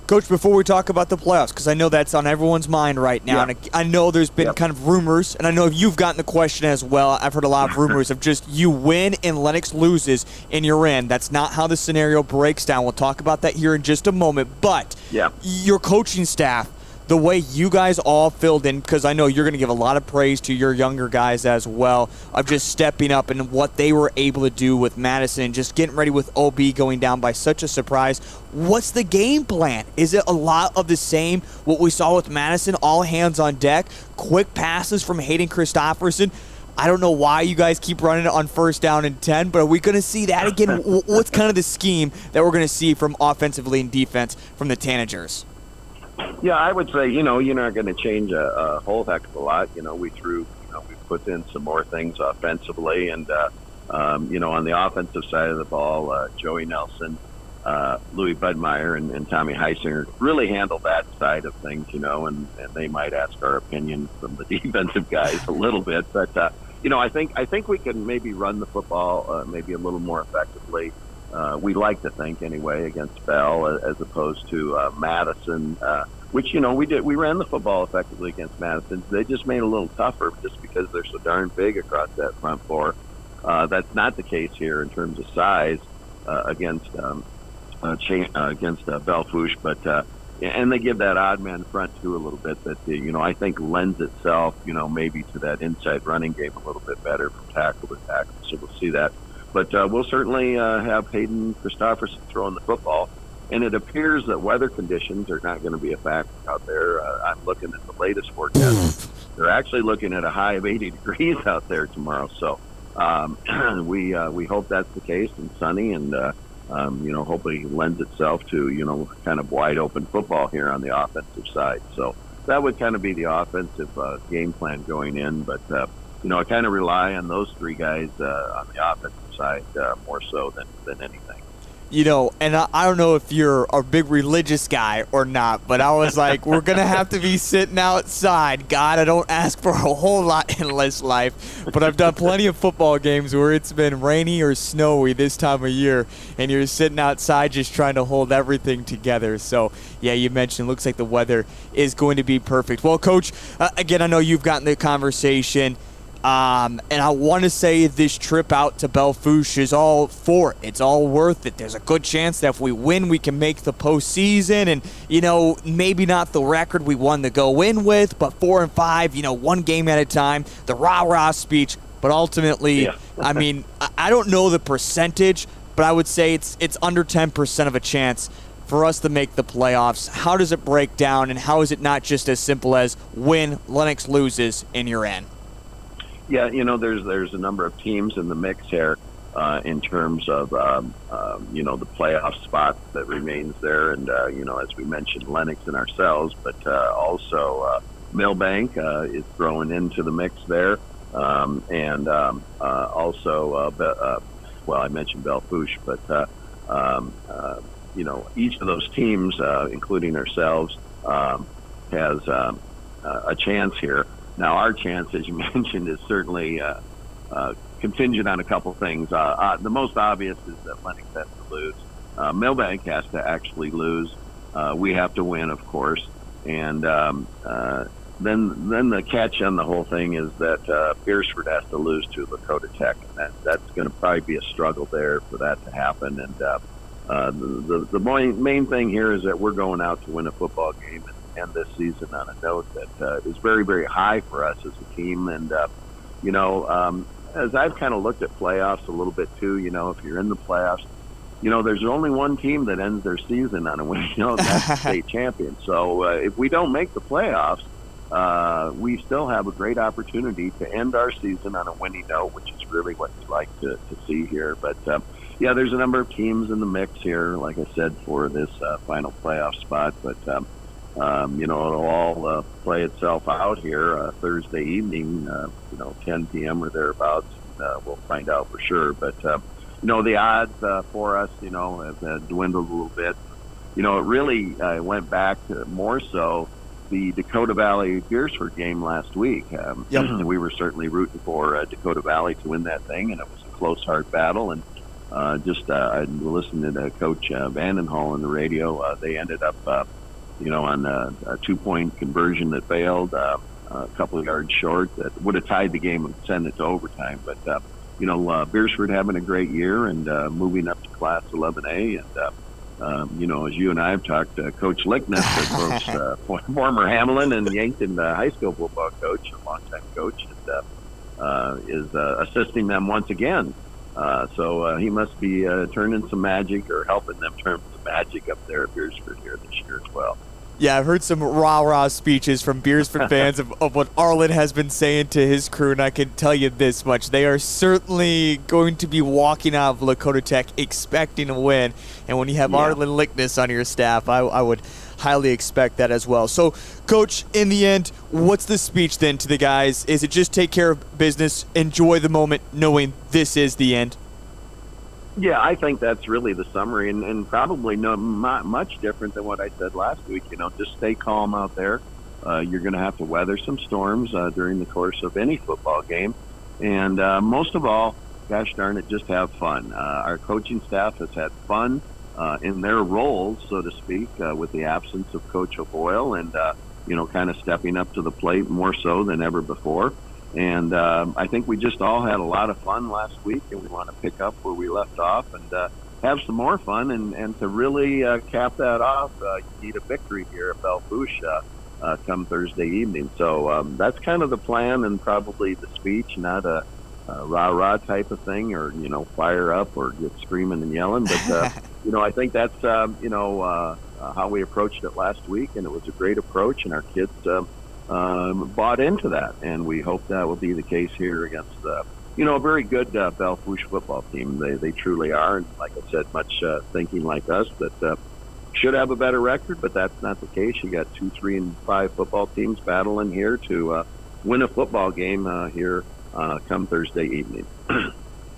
Coach, before we talk about the playoffs, because I know that's on everyone's mind right now, and I know there's been kind of rumors, and I know you've gotten the question as well. I've heard a lot of rumors of just you win and Lennox loses and you're in. That's not how the scenario breaks down. We'll talk about that here in just a moment. But your coaching staff, the way you guys all filled in, because I know you're going to give a lot of praise to your younger guys as well, of just stepping up and what they were able to do with Madison and just getting ready with OB going down by such a surprise. What's the game plan? Is it a lot of the same, what we saw with Madison, all hands on deck, quick passes from Hayden Christopherson? I don't know why you guys keep running it on 1st down and 10, but are we going to see that again? What's kind of the scheme that we're going to see from offensively and defense from the Tanagers?
Yeah, I would say, you're not going to change a whole heck of a lot. We put in some more things offensively. And, on the offensive side of the ball, Joey Nelson, Louis Budmeyer, and Tommy Heisinger really handle that side of things, and they might ask our opinion from the defensive guys a little bit. But, I think we can maybe run the football maybe a little more effectively. We like to think anyway against Belle as opposed to Madison, which we ran the football effectively against Madison. They just made it a little tougher just because they're so darn big across that front four. That's not the case here in terms of size against Belle Fourche, but and they give that odd man front too a little bit that I think lends itself maybe to that inside running game a little bit better from tackle to tackle. So we'll see that. But we'll certainly have Hayden Christopherson throwing the football. And it appears that weather conditions are not going to be a factor out there. I'm looking at the latest forecast. They're actually looking at a high of 80 degrees out there tomorrow. So we hope that's the case and sunny and, hopefully lends itself to, kind of wide open football here on the offensive side. So that would kind of be the offensive game plan going in. But, I kind of rely on those 3 guys on the offensive side more so than anything.
And I don't know if you're a big religious guy or not, but I was like, we're going to have to be sitting outside. God, I don't ask for a whole lot in this life, but I've done plenty of football games where it's been rainy or snowy this time of year, and you're sitting outside just trying to hold everything together. So, yeah, you mentioned it looks like the weather is going to be perfect. Well, Coach, again, I know you've gotten the conversation. And I want to say this trip out to Belle Fourche is all for it. It's all worth it. There's a good chance that if we win, we can make the postseason. And, maybe not the record we won to go in with, but 4-5, one game at a time, the rah-rah speech. But ultimately, I mean, I don't know the percentage, but I would say it's under 10% of a chance for us to make the playoffs. How does it break down, and how is it not just as simple as win, Lennox loses, and you're in?
Yeah, there's a number of teams in the mix here in terms of, the playoff spot that remains there. And, as we mentioned, Lennox and ourselves, but also Millbank is thrown into the mix there. And also, I mentioned Belle Fourche, but, each of those teams, including ourselves, has a chance here. Now, our chance, as you mentioned, is certainly contingent on a couple things. The most obvious is that Lennox has to lose. Millbank has to actually lose. We have to win, of course. And then the catch on the whole thing is that Beersford has to lose to Lakota Tech, and that's going to probably be a struggle there for that to happen. And the main thing here is that we're going out to win a football game and end this season on a note that is very, very high for us as a team. And as I've kind of looked at playoffs a little bit too, if you're in the playoffs, there's only one team that ends their season on a win. That's the state champion. So if we don't make the playoffs, we still have a great opportunity to end our season on a winning note, which is really what we like to see here. But there's a number of teams in the mix here, like I said, for this final playoff spot. But it'll all play itself out here Thursday evening, 10 p.m. or thereabouts. We'll find out for sure. But the odds for us, have dwindled a little bit. It really went back to more so the Dakota Valley Beersford game last week. We were certainly rooting for Dakota Valley to win that thing, and it was a close, hard battle. And I listened to Coach Vandenhall on the radio. They ended up, on a 2-point conversion that failed, a couple of yards short that would have tied the game and sent it to overtime. But Beersford having a great year and moving up to Class 11A. And, as you and I have talked, Coach Lickness, of course, former Hamlin and Yankton high school football coach, a longtime coach, and, is assisting them once again. So he must be turning some magic or helping them turn some magic up there at Beersford here this year as well.
Yeah, I've heard some rah-rah speeches from Beersford fans of what Arlen has been saying to his crew, and I can tell you this much. They are certainly going to be walking out of Lakota Tech expecting a win, and when you have Arlen Lickness on your staff, I would highly expect that as well. So, Coach, in the end, what's the speech then to the guys? Is it just take care of business, enjoy the moment, knowing this is the end?
Yeah, I think that's really the summary, and probably not much different than what I said last week. Just stay calm out there. You're going to have to weather some storms during the course of any football game. And most of all, gosh darn it, just have fun. Our coaching staff has had fun in their roles, so to speak, with the absence of Coach O'Boyle and, kind of stepping up to the plate more so than ever before. And I think we just all had a lot of fun last week, and we want to pick up where we left off and have some more fun. And to really cap that off, you need a victory here at Belle Fourche come Thursday evening. So that's kind of the plan and probably the speech, not a rah-rah type of thing or, fire up or get screaming and yelling. But, I think that's, how we approached it last week, and it was a great approach, and our kids bought into that, and we hope that will be the case here against a very good Belle Fourche football team. They truly are, and like I said, much thinking like us that should have a better record, but that's not the case. You got 2, 3, and 5 football teams battling here to win a football game here come Thursday evening.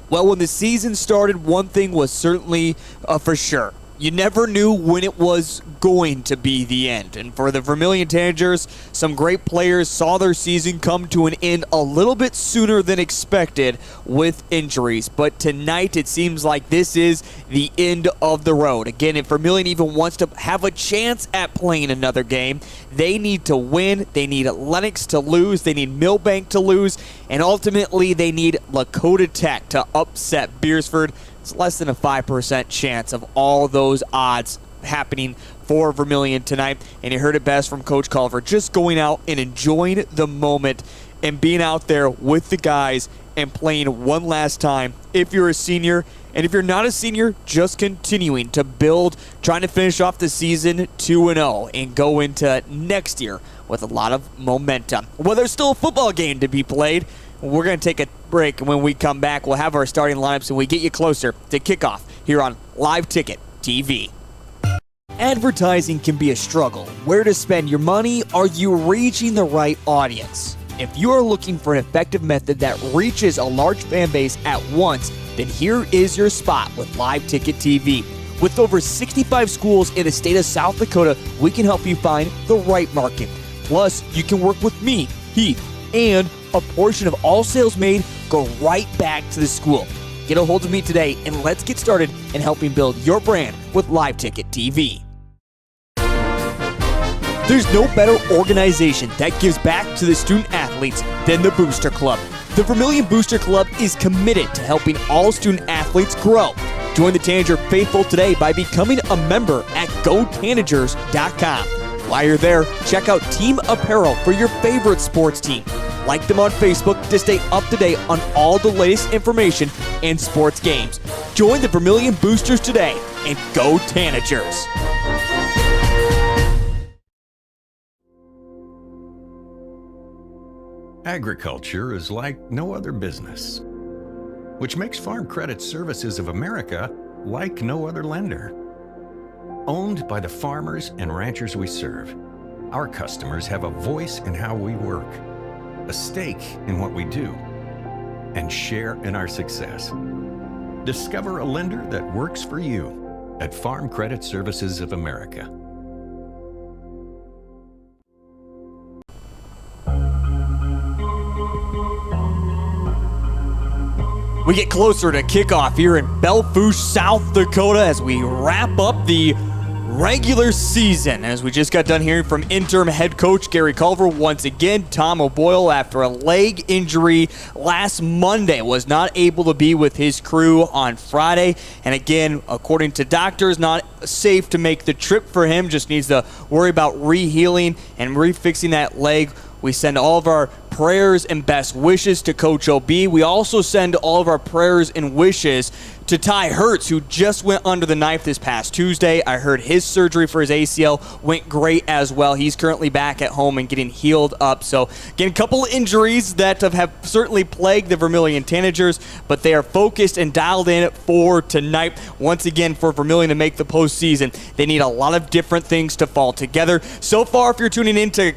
Well, when the season started, one thing was certainly for sure. You never knew when it was going to be the end. And for the Vermillion Tanagers, some great players saw their season come to an end a little bit sooner than expected with injuries. But tonight, it seems like this is the end of the road. Again, if Vermillion even wants to have a chance at playing another game, they need to win. They need Lennox to lose. They need Millbank to lose. And ultimately, they need Lakota Tech to upset Beersford. It's less than a 5% chance of all those odds happening for Vermillion tonight. And you heard it best from Coach Culver, just going out and enjoying the moment and being out there with the guys and playing one last time if you're a senior. And if you're not a senior, just continuing to build, trying to finish off the season 2-0 and go into next year with a lot of momentum. Well, there's still a football game to be played. We're going to take a break, and when we come back, we'll have our starting lineups, and we get you closer to kickoff here on Live Ticket TV. Advertising can be a struggle. Where to spend your money? Are you reaching the right audience? If you are looking for an effective method that reaches a large fan base at once, then here is your spot with Live Ticket TV. With over 65 schools in the state of South Dakota, we can help you find the right market. Plus, you can work with me, Heath, and a portion of all sales made go right back to the school. Get a hold of me today and let's get started in helping build your brand with Live Ticket TV. There's no better organization that gives back to the student athletes than the Booster Club. The Vermillion Booster Club is committed to helping all student athletes grow. Join the Tanager faithful today by becoming a member at GoTanagers.com. While you're there, check out team apparel for your favorite sports team. Like them on Facebook to stay up to date on all the latest information and sports games. Join the Vermillion Boosters today and go Tanagers!
Agriculture is like no other business, which makes Farm Credit Services of America like no other lender. Owned by the farmers and ranchers we serve, our customers have a voice in how we work, a stake in what we do, and share in our success. Discover a lender that works for you at Farm Credit Services of America.
We get closer to kickoff here in Belle Fourche, South Dakota as we wrap up the regular season. As we just got done hearing from interim head coach Gary Culver, once again, Tom O'Boyle, after a leg injury last Monday, was not able to be with his crew on Friday. And again, according to doctors, not safe to make the trip for him, just needs to worry about re-healing and refixing that leg. We send all of our prayers and best wishes to Coach OB. We also send all of our prayers and wishes to Ty Hertz, who just went under the knife this past Tuesday. I heard his surgery for his ACL went great as well. He's currently back at home and getting healed up. So, again, a couple of injuries that have certainly plagued the Vermillion Tanagers, but they are focused and dialed in for tonight. Once again, for Vermillion to make the postseason, they need a lot of different things to fall together. So far, if you're tuning into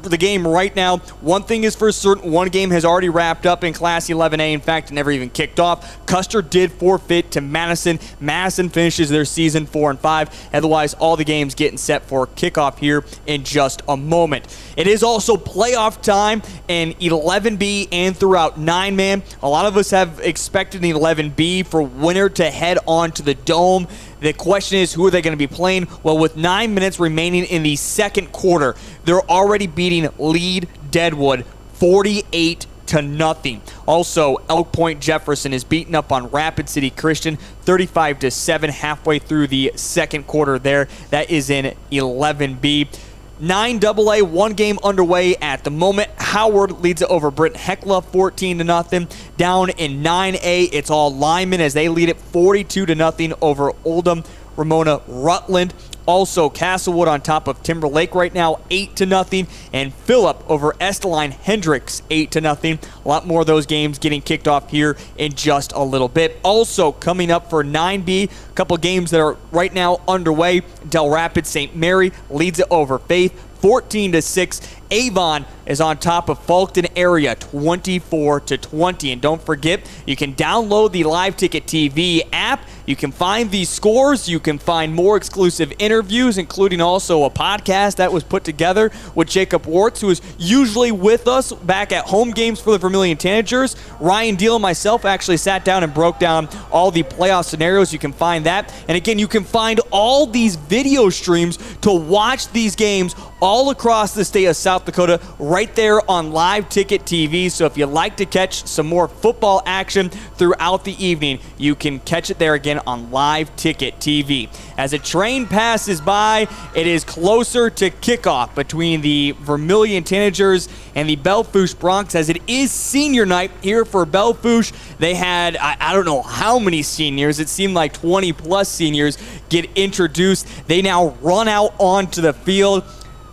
the game right now, one thing is for certain: one game has already wrapped up in Class 11A. In fact, it never even kicked off. Custer did forfeit to Madison. Madison finishes their season 4-5. Otherwise, all the games getting set for kickoff here in just a moment. It is also playoff time in 11B and throughout 9-man. A lot of us have expected in 11B for winner to head on to the Dome. The question is, who are they going to be playing? Well, with 9 minutes remaining in the second quarter, they're already beating Lead Deadwood 48-0. Also, Elk Point Jefferson is beaten up on Rapid City Christian 35-7 halfway through the second quarter there. That is in 11B. 9AA, one game underway at the moment. Howard leads it over Brent Heckla 14-0. Down in 9A, it's all Lyman as they lead it 42-0 over Oldham. Ramona Rutland. Also, Castlewood on top of Timberlake right now, 8-0. And Phillip over Esteline Hendricks, 8-0. A lot more of those games getting kicked off here in just a little bit. Also, coming up for 9B, a couple games that are right now underway. Del Rapids St. Mary leads it over Faith, 14-6. Avon is on top of Fulton area, 24-20. And don't forget, you can download the Live Ticket TV app. You can find these scores. You can find more exclusive interviews, including also a podcast that was put together with Jacob Wartz, who is usually with us back at home games for the Vermillion Tanagers. Ryan Deal and myself actually sat down and broke down all the playoff scenarios. You can find that. And again, you can find all these video streams to watch these games all across the state of South Dakota right there on Live Ticket TV. So if you like to catch some more football action throughout the evening, you can catch it there again on Live Ticket TV. As a train passes by, it is closer to kickoff between the Vermillion Tanagers and the Belle Fourche Broncs, as it is senior night here for Belle Fourche. They had, I don't know how many seniors, it seemed like 20 plus seniors get introduced. They now run out onto the field.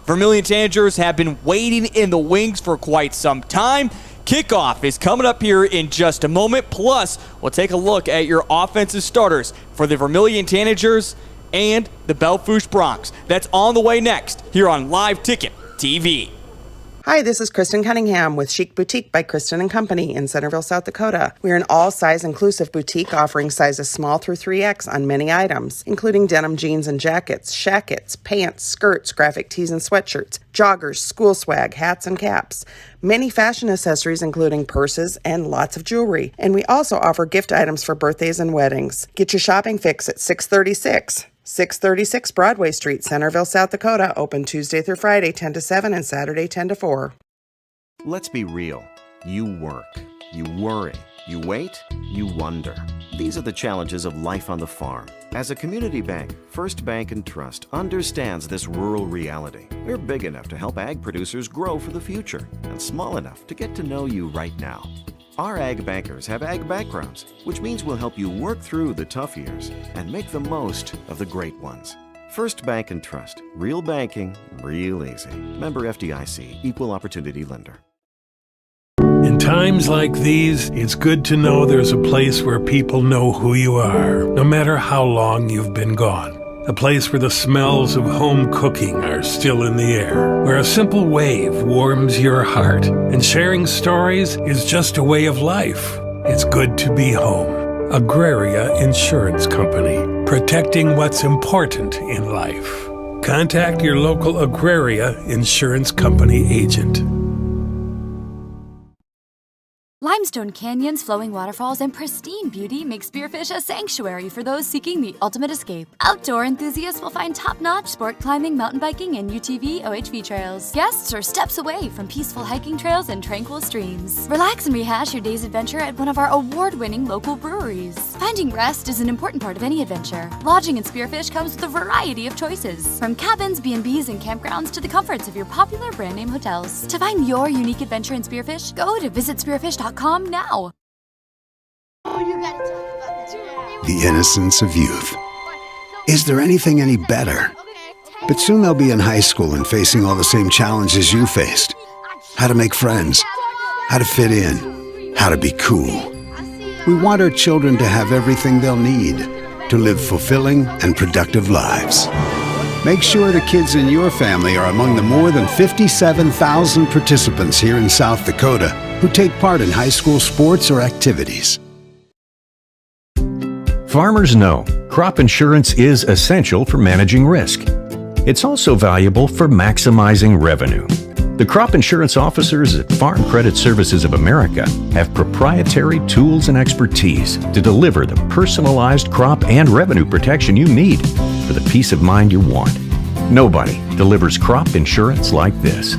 Vermillion Tanagers have been waiting in the wings for quite some time. Kickoff is coming up here in just a moment. Plus, we'll take a look at your offensive starters for the Vermillion Tanagers and the Belle Fourche Broncs. That's on the way next here on Live Ticket TV.
Hi, this is Kristen Cunningham with Chic Boutique by Kristen & Company in Centerville, South Dakota. We are an all-size inclusive boutique offering sizes small through 3X on many items, including denim jeans and jackets, shackets, pants, skirts, graphic tees and sweatshirts, joggers, school swag, hats and caps, many fashion accessories including purses and lots of jewelry. And we also offer gift items for birthdays and weddings. Get your shopping fix at 636 Broadway Street, Centerville, South Dakota, open Tuesday through Friday 10 to 7 and Saturday 10 to 4.
Let's be real. You work, you worry, you wait, you wonder. These are the challenges of life on the farm. As a community bank, First Bank & Trust understands this rural reality. We're big enough to help ag producers grow for the future and small enough to get to know you right now. Our ag bankers have ag backgrounds, which means we'll help you work through the tough years and make the most of the great ones. First Bank & Trust. Real banking, real easy. Member FDIC, Equal Opportunity Lender.
In times like these, it's good to know there's a place where people know who you are, no matter how long you've been gone. A place where the smells of home cooking are still in the air, where a simple wave warms your heart, and sharing stories is just a way of life. It's good to be home. Agraria Insurance Company, protecting what's important in life. Contact your local Agraria Insurance Company agent.
Limestone canyons, flowing waterfalls, and pristine beauty make Spearfish a sanctuary for those seeking the ultimate escape. Outdoor enthusiasts will find top-notch sport climbing, mountain biking, and UTV OHV trails. Guests are steps away from peaceful hiking trails and tranquil streams. Relax and rehash your day's adventure at one of our award-winning local breweries. Finding rest is an important part of any adventure. Lodging in Spearfish comes with a variety of choices, from cabins, B&Bs, and campgrounds to the comforts of your popular brand-name hotels. To find your unique adventure in Spearfish, go to visitspearfish.com now.
The innocence of youth. Is there anything any better? But soon they'll be in high school and facing all the same challenges you faced. How to make friends, how to fit in, how to be cool. We want our children to have everything they'll need to live fulfilling and productive lives. Make sure the kids in your family are among the more than 57,000 participants here in South Dakota who take part in high school sports or activities.
Farmers know crop insurance is essential for managing risk. It's also valuable for maximizing revenue. The crop insurance officers at Farm Credit Services of America have proprietary tools and expertise to deliver the personalized crop and revenue protection you need for the peace of mind you want. Nobody delivers crop insurance like this.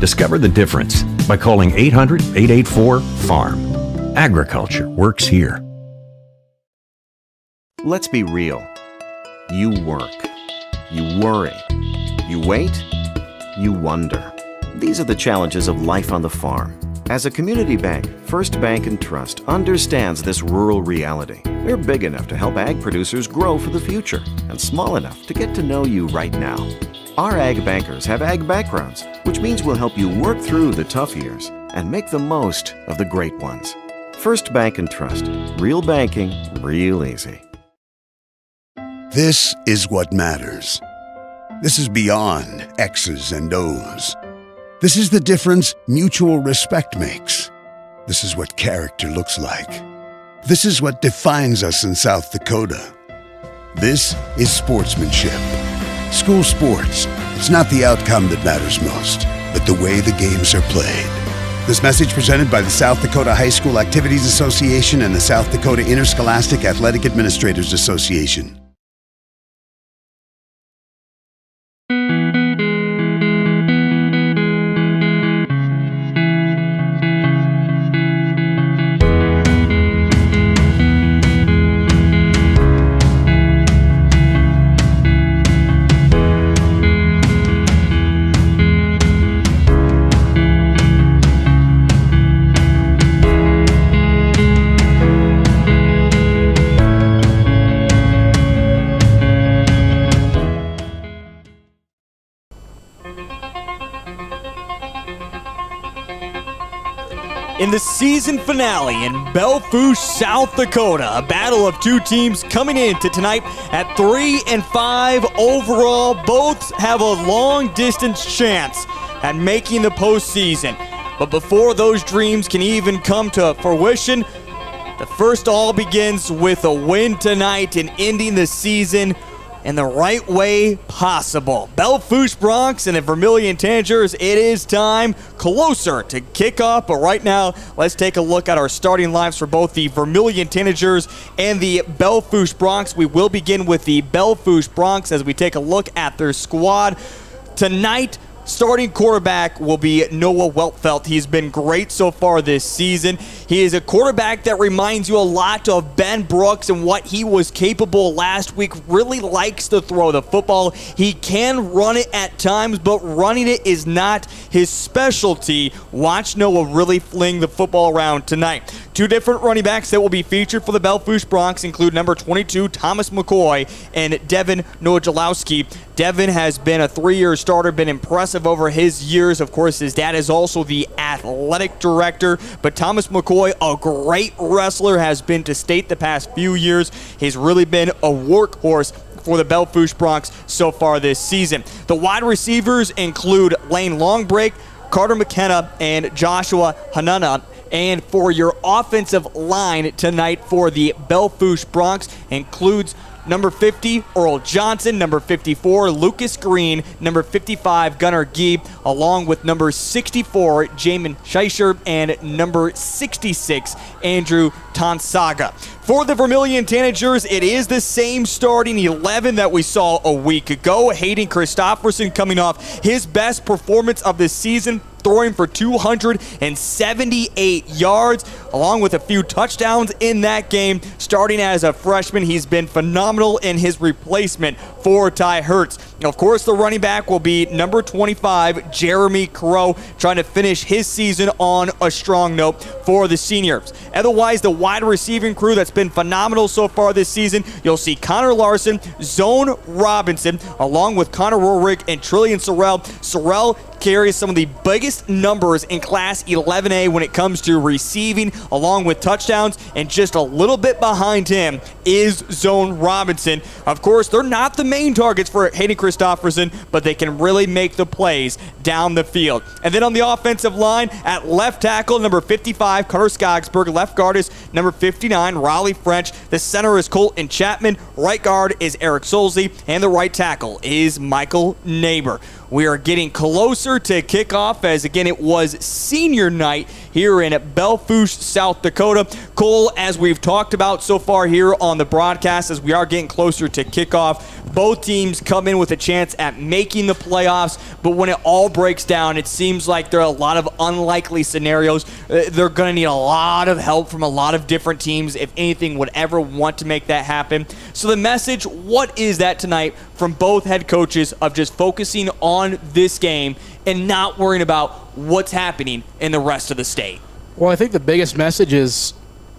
Discover the difference by calling 800-884-FARM. Agriculture works here.
Let's be real. You work, you worry, you wait, you wonder. These are the challenges of life on the farm. As a community bank, First Bank & Trust understands this rural reality. We're big enough to help ag producers grow for the future and small enough to get to know you right now. Our ag bankers have ag backgrounds, which means we'll help you work through the tough years and make the most of the great ones. First Bank & Trust. Real banking, real easy.
This is what matters. This is beyond X's and O's. This is the difference mutual respect makes. This is what character looks like. This is what defines us in South Dakota. This is sportsmanship. School sports, it's not the outcome that matters most, but the way the games are played. This message presented by the South Dakota High School Activities Association and the South Dakota Interscholastic Athletic Administrators Association.
In the season finale in Belle Fourche, South Dakota, a battle of two teams coming into tonight at 3-5 overall. Both have a long-distance chance at making the postseason. But before those dreams can even come to fruition, the first all begins with a win tonight and ending the season in the right way possible. Belle Fourche Bronx and the Vermillion Tanagers, it is time closer to kickoff. But right now, let's take a look at our starting lineups for both the Vermillion Tanagers and the Belle Fourche Bronx. We will begin with the Belle Fourche Bronx as we take a look at their squad. Tonight, starting quarterback will be Noah Weltfelt. He's been great so far this season. He is a quarterback that reminds you a lot of Ben Brooks and what he was capable last week. Really likes to throw the football. He can run it at times, but running it is not his specialty. Watch Noah really fling the football around tonight. Two different running backs that will be featured for the Belle Fourche Bronx include number 22, Thomas McCoy, and Devin Nojalowski. Devin has been a 3-year starter, been impressive over his years. Of course, his dad is also the athletic director, but Thomas McCoy, a great wrestler, has been to state the past few years. He's really been a workhorse for the Belle Fourche Bronx so far this season. The wide receivers include Lane Longbreak, Carter McKenna, and Joshua Hanana. And for your offensive line tonight for the Belle Fourche Bronx includes number 50, Earl Johnson, number 54, Lucas Green, number 55, Gunnar Gieb, along with number 64, Jamin Scheischer, and number 66, Andrew Tonsaga. For the Vermillion Tanagers, it is the same starting 11 that we saw a week ago. Hayden Christopherson coming off his best performance of the season, throwing for 278 yards, along with a few touchdowns in that game. Starting as a freshman, he's been phenomenal in his replacement for Ty Hertz. Of course, the running back will be number 25, Jeremy Crow, trying to finish his season on a strong note for the seniors. Otherwise, the wide receiving crew that's been phenomenal so far this season, you'll see Connor Larson, Zone Robinson, along with Connor Rorick and Trillian Sorrell. Sorrell carries some of the biggest numbers in Class 11A when it comes to receiving, along with touchdowns, and just a little bit behind him is Zone Robinson. Of course, they're not the main targets for Hayden Christopherson, but they can really make the plays down the field. And then on the offensive line, at left tackle, number 55, Carter Skogsberg. Left guard is number 59, Raleigh French. The center is Colton Chapman. Right guard is Eric Solzy. And the right tackle is Michael Neighbor. We are getting closer to kickoff as, again, it was senior night here in Belle Fourche, South Dakota. Cole, as we've talked about so far here on the broadcast, as we are getting closer to kickoff, both teams come in with a chance at making the playoffs, but when it all breaks down, it seems like there are a lot of unlikely scenarios. They're going to need a lot of help from a lot of different teams if anything would ever want to make that happen. So the message, what is that tonight from both head coaches of just focusing on this game and not worrying about what's happening in the rest of the state?
Well, I think the biggest message is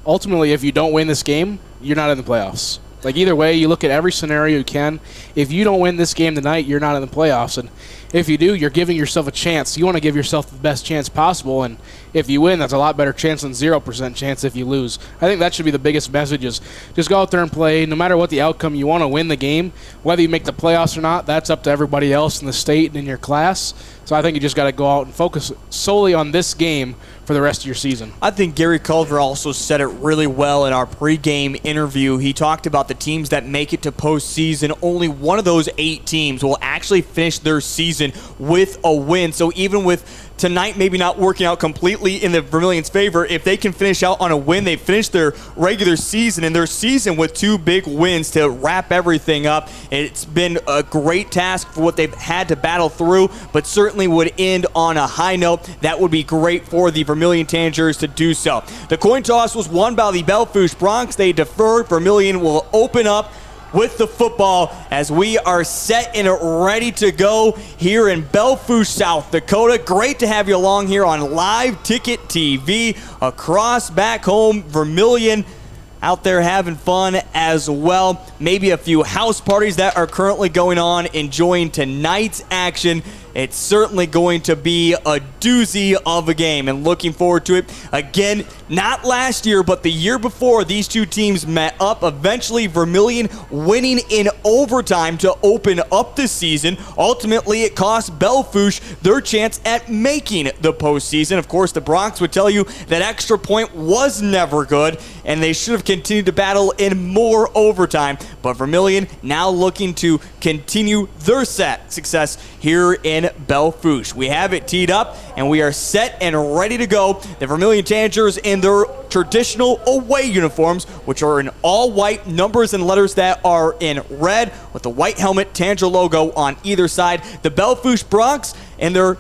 ultimately if you don't win this game, you're not in the playoffs. Like, either way, you look at every scenario you can. If you don't win this game tonight, you're not in the playoffs. And if you do, you're giving yourself a chance. You want to give yourself the best chance possible. And if you win, that's a lot better chance than 0% chance if you lose. I think that should be the biggest message is just go out there and play. No matter what the outcome, you want to win the game. Whether you make the playoffs or not, that's up to everybody else in the state and in your class. So I think you just got to go out and focus solely on this game for the rest of your season.
I think Gary Culver also said it really well in our pregame interview. He talked about the teams that make it to postseason. Only one of those 8 teams will actually finish their season with a win. So even with tonight maybe not working out completely in the Vermillion's favor, if they can finish out on a win, they finish their regular season and their season with 2 big wins to wrap everything up. It's been a great task for what they've had to battle through, but certainly would end on a high note. That would be great for the Vermillion Tanagers to do so. The coin toss was won by the Belle Fourche Bronx. They deferred. Vermillion will open up with the football as we are set and ready to go here in Belle Fourche, South Dakota. Great to have you along here on Live Ticket TV across back home. Vermillion out there having fun as well. Maybe a few house parties that are currently going on, enjoying tonight's action it's certainly going to be a doozy of a game, and looking forward to it. Again, not last year, but the year before, these two teams met up. Eventually, Vermillion winning in overtime to open up the season. Ultimately, it cost Belle Fourche their chance at making the postseason. Of course, the Bronx would tell you that extra point was never good, and they should have continued to battle in more overtime. But Vermillion now looking to continue their success here in Belle Fourche. We have it teed up, and we are set and ready to go. The Vermillion Tanagers in their traditional away uniforms, which are in all white, numbers and letters that are in red, with the white helmet Tanager logo on either side. The Belle Fourche Bronx in their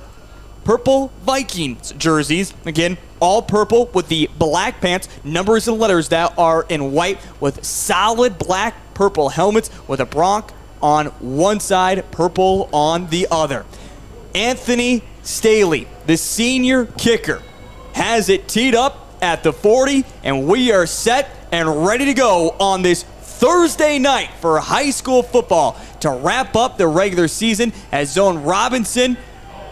purple Vikings jerseys, again, all purple with the black pants, numbers and letters that are in white, with solid black purple helmets with a Bronc on one side, purple on the other. Anthony Staley, the senior kicker, has it teed up at the 40, and we are set and ready to go on this Thursday night for high school football to wrap up the regular season, as Zone Robinson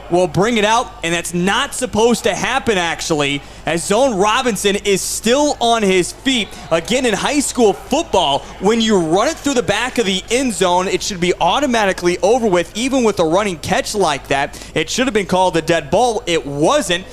will bring it out, and that's not supposed to happen, actually, as Zone Robinson is still on his feet. Again, in high school football, when you run it through the back of the end zone, it should be automatically over with, even with a running catch like that. It should have been called a dead ball. It wasn't.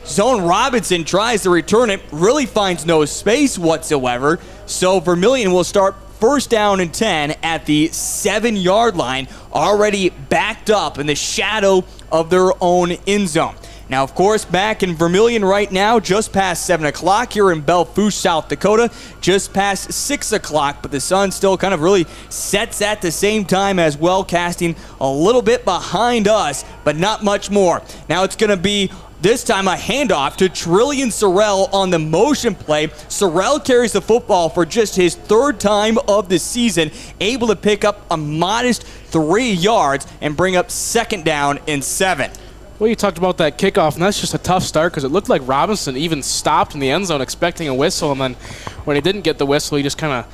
Zone Robinson tries to return it, really finds no space whatsoever, so Vermillion will start first down and 10 at the 7-yard line, already backed up in the shadow of their own end zone. Now, of course, back in Vermillion right now, just past 7 o'clock here in Belle Fourche, South Dakota, just past 6 o'clock, but the sun still kind of really sets at the same time as well, casting a little bit behind us, but not much more. Now it's going to be this time a handoff to Trillian Sorrell on the motion play. Sorrell carries the football for just his third time of the season, able to pick up a modest 3 yards and bring up second down and 7.
Well, you talked about that kickoff, and that's just a tough start because it looked like Robinson even stopped in the end zone expecting a whistle, and then when he didn't get the whistle, he just kind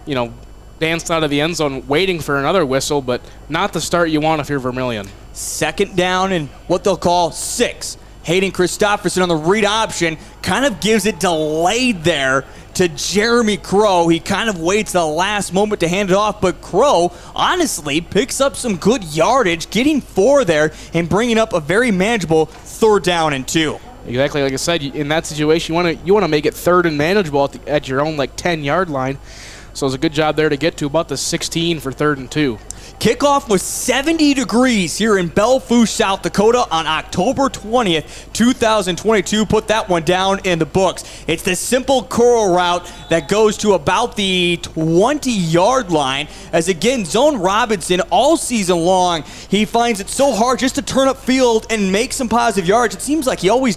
of, danced out of the end zone waiting for another whistle, but not the start you want if you're Vermillion.
Second down and what they'll call 6. Hayden Christopherson on the read option kind of gives it delayed there to Jeremy Crow. He kind of waits the last moment to hand it off, but Crow honestly picks up some good yardage, getting 4 there and bringing up a very manageable third down and 2.
Exactly, like I said, in that situation, you want to make it third and manageable at your own 10-yard line. So it's a good job there to get to about the 16 for third and 2.
Kickoff was 70 degrees here in Belle Fourche, South Dakota on October 20th, 2022. Put that one down in the books. It's the simple curl route that goes to about the 20-yard line. As again, Zone Robinson all season long, he finds it so hard just to turn up field and make some positive yards. It seems like he always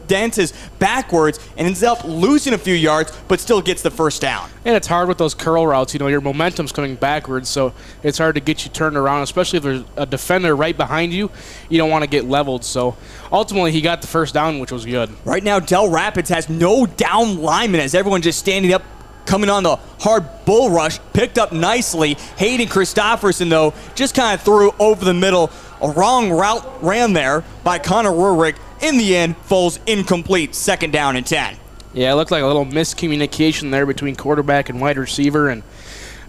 dances backwards and ends up losing a few yards, but still gets the first down.
And it's hard with those curl routes. Your momentum's coming backwards, so it's hard to get you turned around, especially if there's a defender right behind you. You don't want to get leveled. So ultimately, he got the first down, which was good.
Right now, Del Rapids has no down linemen as everyone just standing up, coming on the hard bull rush, picked up nicely. Hayden Christopherson, though, just kind of threw over the middle. A wrong route ran there by Connor Rurick. In the end, falls incomplete, second down and 10.
Yeah, it looked like a little miscommunication there between quarterback and wide receiver, and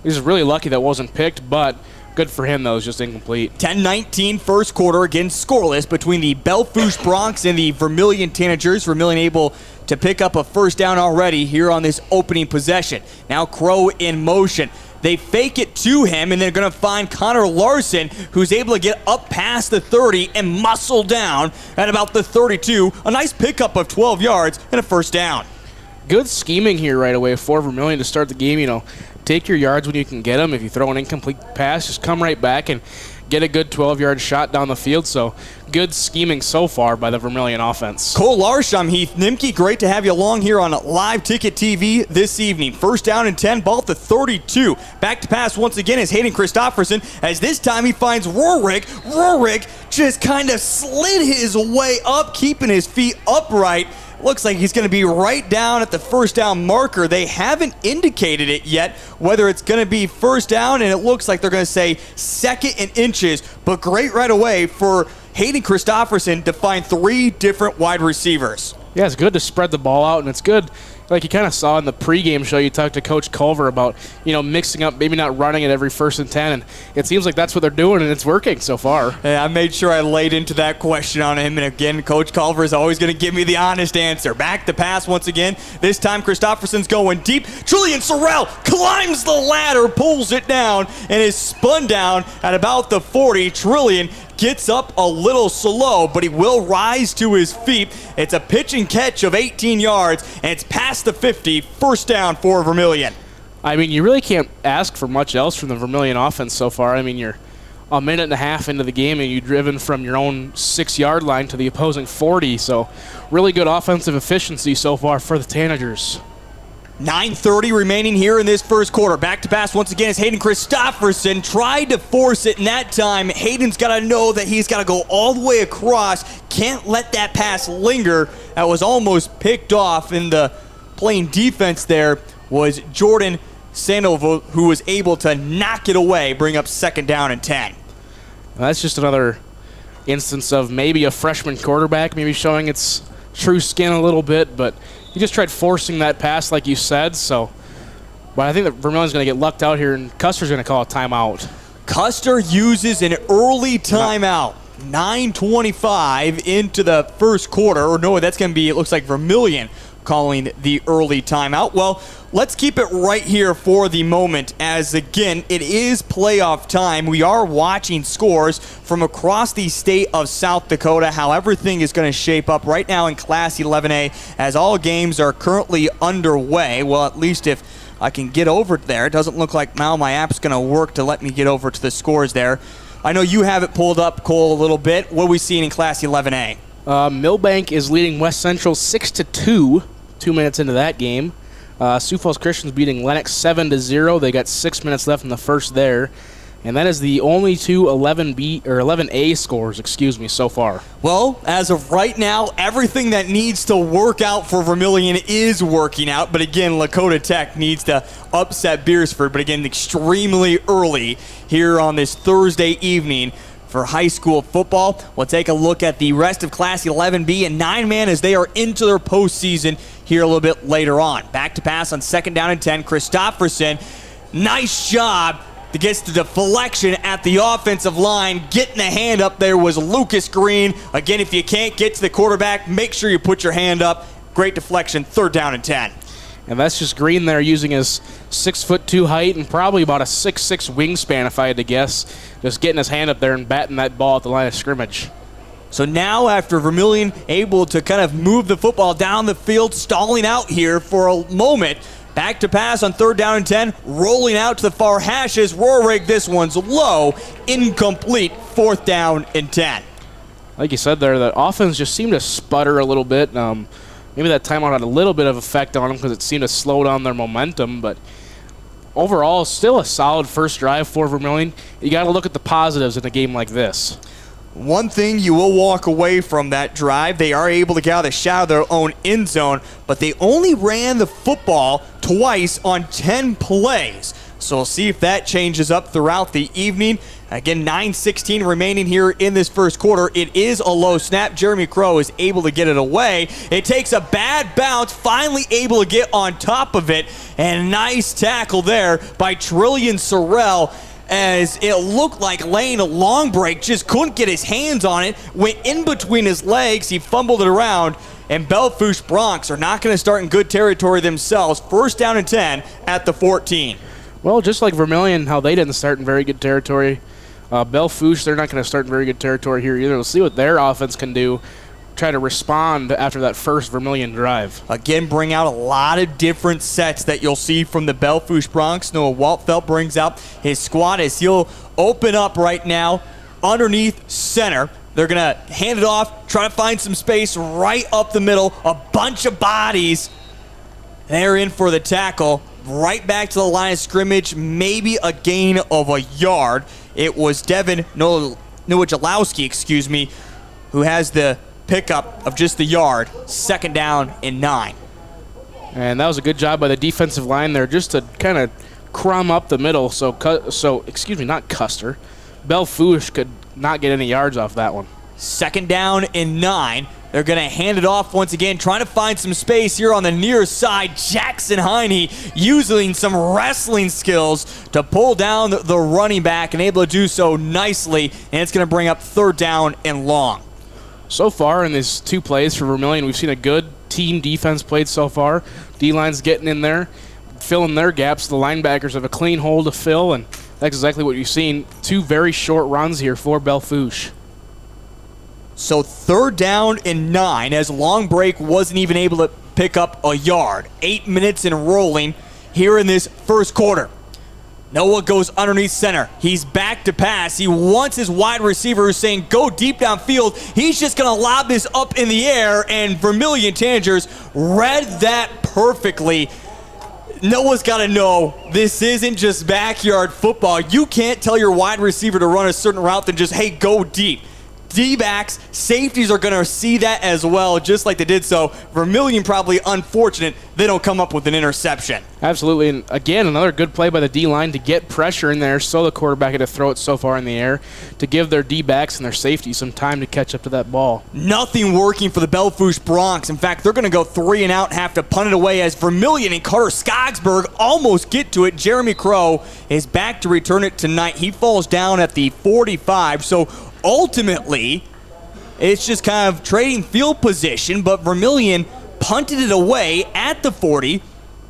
he's really lucky that wasn't picked, but good for him, though. It was just incomplete.
10-19 first quarter, again scoreless between the Belle Fourche Bronx and the Vermillion Tanagers. Vermillion able to pick up a first down already here on this opening possession. Now Crow in motion. They fake it to him, and they're going to find Connor Larson, who's able to get up past the 30 and muscle down at about the 32. A nice pickup of 12 yards and a first down.
Good scheming here right away for Vermillion to start the game. Take your yards when you can get them. If you throw an incomplete pass, just come right back and get a good 12-yard shot down the field. So good scheming so far by the Vermillion offense.
Cole Larsh, I'm Heath Nimke. Great to have you along here on Live Ticket TV this evening. First down and 10, ball at the 32. Back to pass once again is Hayden Christopherson, as this time he finds Rurick. Rurick just kind of slid his way up, keeping his feet upright. Looks like he's going to be right down at the first down marker. They haven't indicated it yet, whether it's going to be first down, and it looks like they're going to say second and inches, but great right away for Hayden Christopherson to find 3 different wide receivers.
Yeah, it's good to spread the ball out, and it's good, like you kind of saw in the pregame show, you talked to Coach Culver about, mixing up, maybe not running it every 1st and 10, and it seems like that's what they're doing, and it's working so far.
Yeah, I made sure I laid into that question on him, and again, Coach Culver is always going to give me the honest answer. Back to pass once again. This time, Christopherson's going deep. Trillian Sorrell climbs the ladder, pulls it down, and is spun down at about the 40. Trillian gets up a little slow, but he will rise to his feet. It's a pitch and catch of 18 yards, and it's past the 50. First down for Vermillion.
I mean, you really can't ask for much else from the Vermillion offense so far. I mean, you're a minute and a half into the game, and you've driven from your own 6-yard line to the opposing 40, so really good offensive efficiency so far for the Tanagers.
9:30 remaining here in this first quarter. Back to pass once again is Hayden Christopherson. Tried to force it, and that time Hayden's got to know that he's got to go all the way across. Can't let that pass linger. That was almost picked off, and the playing defense there was Jordan Sandoval, who was able to knock it away, bring up 2nd down and 10.
Well, that's just another instance of maybe a freshman quarterback maybe showing its true skin a little bit, but he just tried forcing that pass like you said, but I think that Vermillion's going to get lucked out here, and Custer's going to call a timeout.
Custer uses an early timeout. 9:25 into the first quarter. Or no, that's going to be, it looks like Vermillion calling the early timeout. Well, let's keep it right here for the moment, as again, it is playoff time. We are watching scores from across the state of South Dakota, how everything is going to shape up right now in Class 11A, as all games are currently underway. Well, at least if I can get over there. It doesn't look like now my app's going to work to let me get over to the scores there. I know you have it pulled up, Cole, a little bit. What are we seeing in Class 11A?
Millbank is leading West Central 6-2, 2 minutes into that game. Sioux Falls Christian's beating Lennox 7-0. They got 6 minutes left in the first there. And that is the only two 11A scores, so far.
Well, as of right now, everything that needs to work out for Vermillion is working out. But again, Lakota Tech needs to upset Beersford. But again, extremely early here on this Thursday evening for high school football. We'll take a look at the rest of Class 11B and 9-man as they are into their postseason here a little bit later on. Back to pass on 2nd down and 10. Christopherson, nice job to get the deflection at the offensive line. Getting the hand up there was Lucas Green. Again, if you can't get to the quarterback, make sure you put your hand up. Great deflection, 3rd down and 10.
And that's just Green there using his 6'2" height and probably about a 6'6" wingspan, if I had to guess. Just getting his hand up there and batting that ball at the line of scrimmage.
So now after Vermillion able to kind of move the football down the field, stalling out here for a moment, back to pass on 3rd down and 10, rolling out to the far hashes. Roehrig, this one's low, incomplete, 4th down and 10.
Like you said there, the offense just seemed to sputter a little bit. Maybe that timeout had a little bit of effect on them because it seemed to slow down their momentum, but overall, still a solid first drive for Vermillion. You got to look at the positives in a game like this.
One thing you will walk away from that drive, they are able to get out of the shot of their own end zone, but they only ran the football twice on 10 plays. So we'll see if that changes up throughout the evening. Again, 9:16 remaining here in this first quarter. It is a low snap. Jeremy Crow is able to get it away. It takes a bad bounce, finally able to get on top of it. And nice tackle there by Trillian Sorrell, as it looked like Lane Long Break just couldn't get his hands on it. Went in between his legs. He fumbled it around. And Belle Fourche Bronx are not going to start in good territory themselves. 1st down and 10 at the 14.
Well, just like Vermillion, how they didn't start in very good territory. Belle Fourche, they're not going to start in very good territory here either. We'll see what their offense can do, try to respond after that first Vermillion drive.
Again, bring out a lot of different sets that you'll see from the Belle Fourche Bronx. Noah Waltfeld brings out his squad as he'll open up right now underneath center. They're going to hand it off, try to find some space right up the middle. A bunch of bodies. They're in for the tackle. Right back to the line of scrimmage, maybe a gain of a yard. It was Devin Nowichalowski, who has the pickup of just the yard. 2nd down and 9.
And that was a good job by the defensive line there just to kind of crumb up the middle not Custer. Belle Fourche could not get any yards off that one.
2nd down and 9. They're going to hand it off once again, trying to find some space here on the near side. Jackson Heine using some wrestling skills to pull down the running back and able to do so nicely, and it's going to bring up 3rd down and long.
So far in these 2 plays for Vermillion, we've seen a good team defense played so far. D-line's getting in there, filling their gaps. The linebackers have a clean hole to fill, and that's exactly what you've seen. 2 very short runs here for Belle Fourche.
So 3rd down and 9, as long break wasn't even able to pick up a yard. 8 minutes and rolling here in this first quarter. Noah goes underneath center. He's back to pass. He wants his wide receiver who's saying go deep downfield. He's just going to lob this up in the air, and Vermillion Tanagers read that perfectly. Noah's got to know this isn't just backyard football. You can't tell your wide receiver to run a certain route than just, hey, go deep. D-backs, safeties are going to see that as well, just like they did so. Vermillion probably unfortunate they don't come up with an interception.
Absolutely, and again, another good play by the D-line to get pressure in there so the quarterback had to throw it so far in the air to give their D-backs and their safeties some time to catch up to that ball.
Nothing working for the Belle Fourche Broncs. In fact, they're going to go 3 and out, have to punt it away as Vermillion and Carter Skogsberg almost get to it. Jeremy Crow is back to return it tonight. He falls down at the 45, so ultimately, it's just kind of trading field position, but Vermillion punted it away at the 40.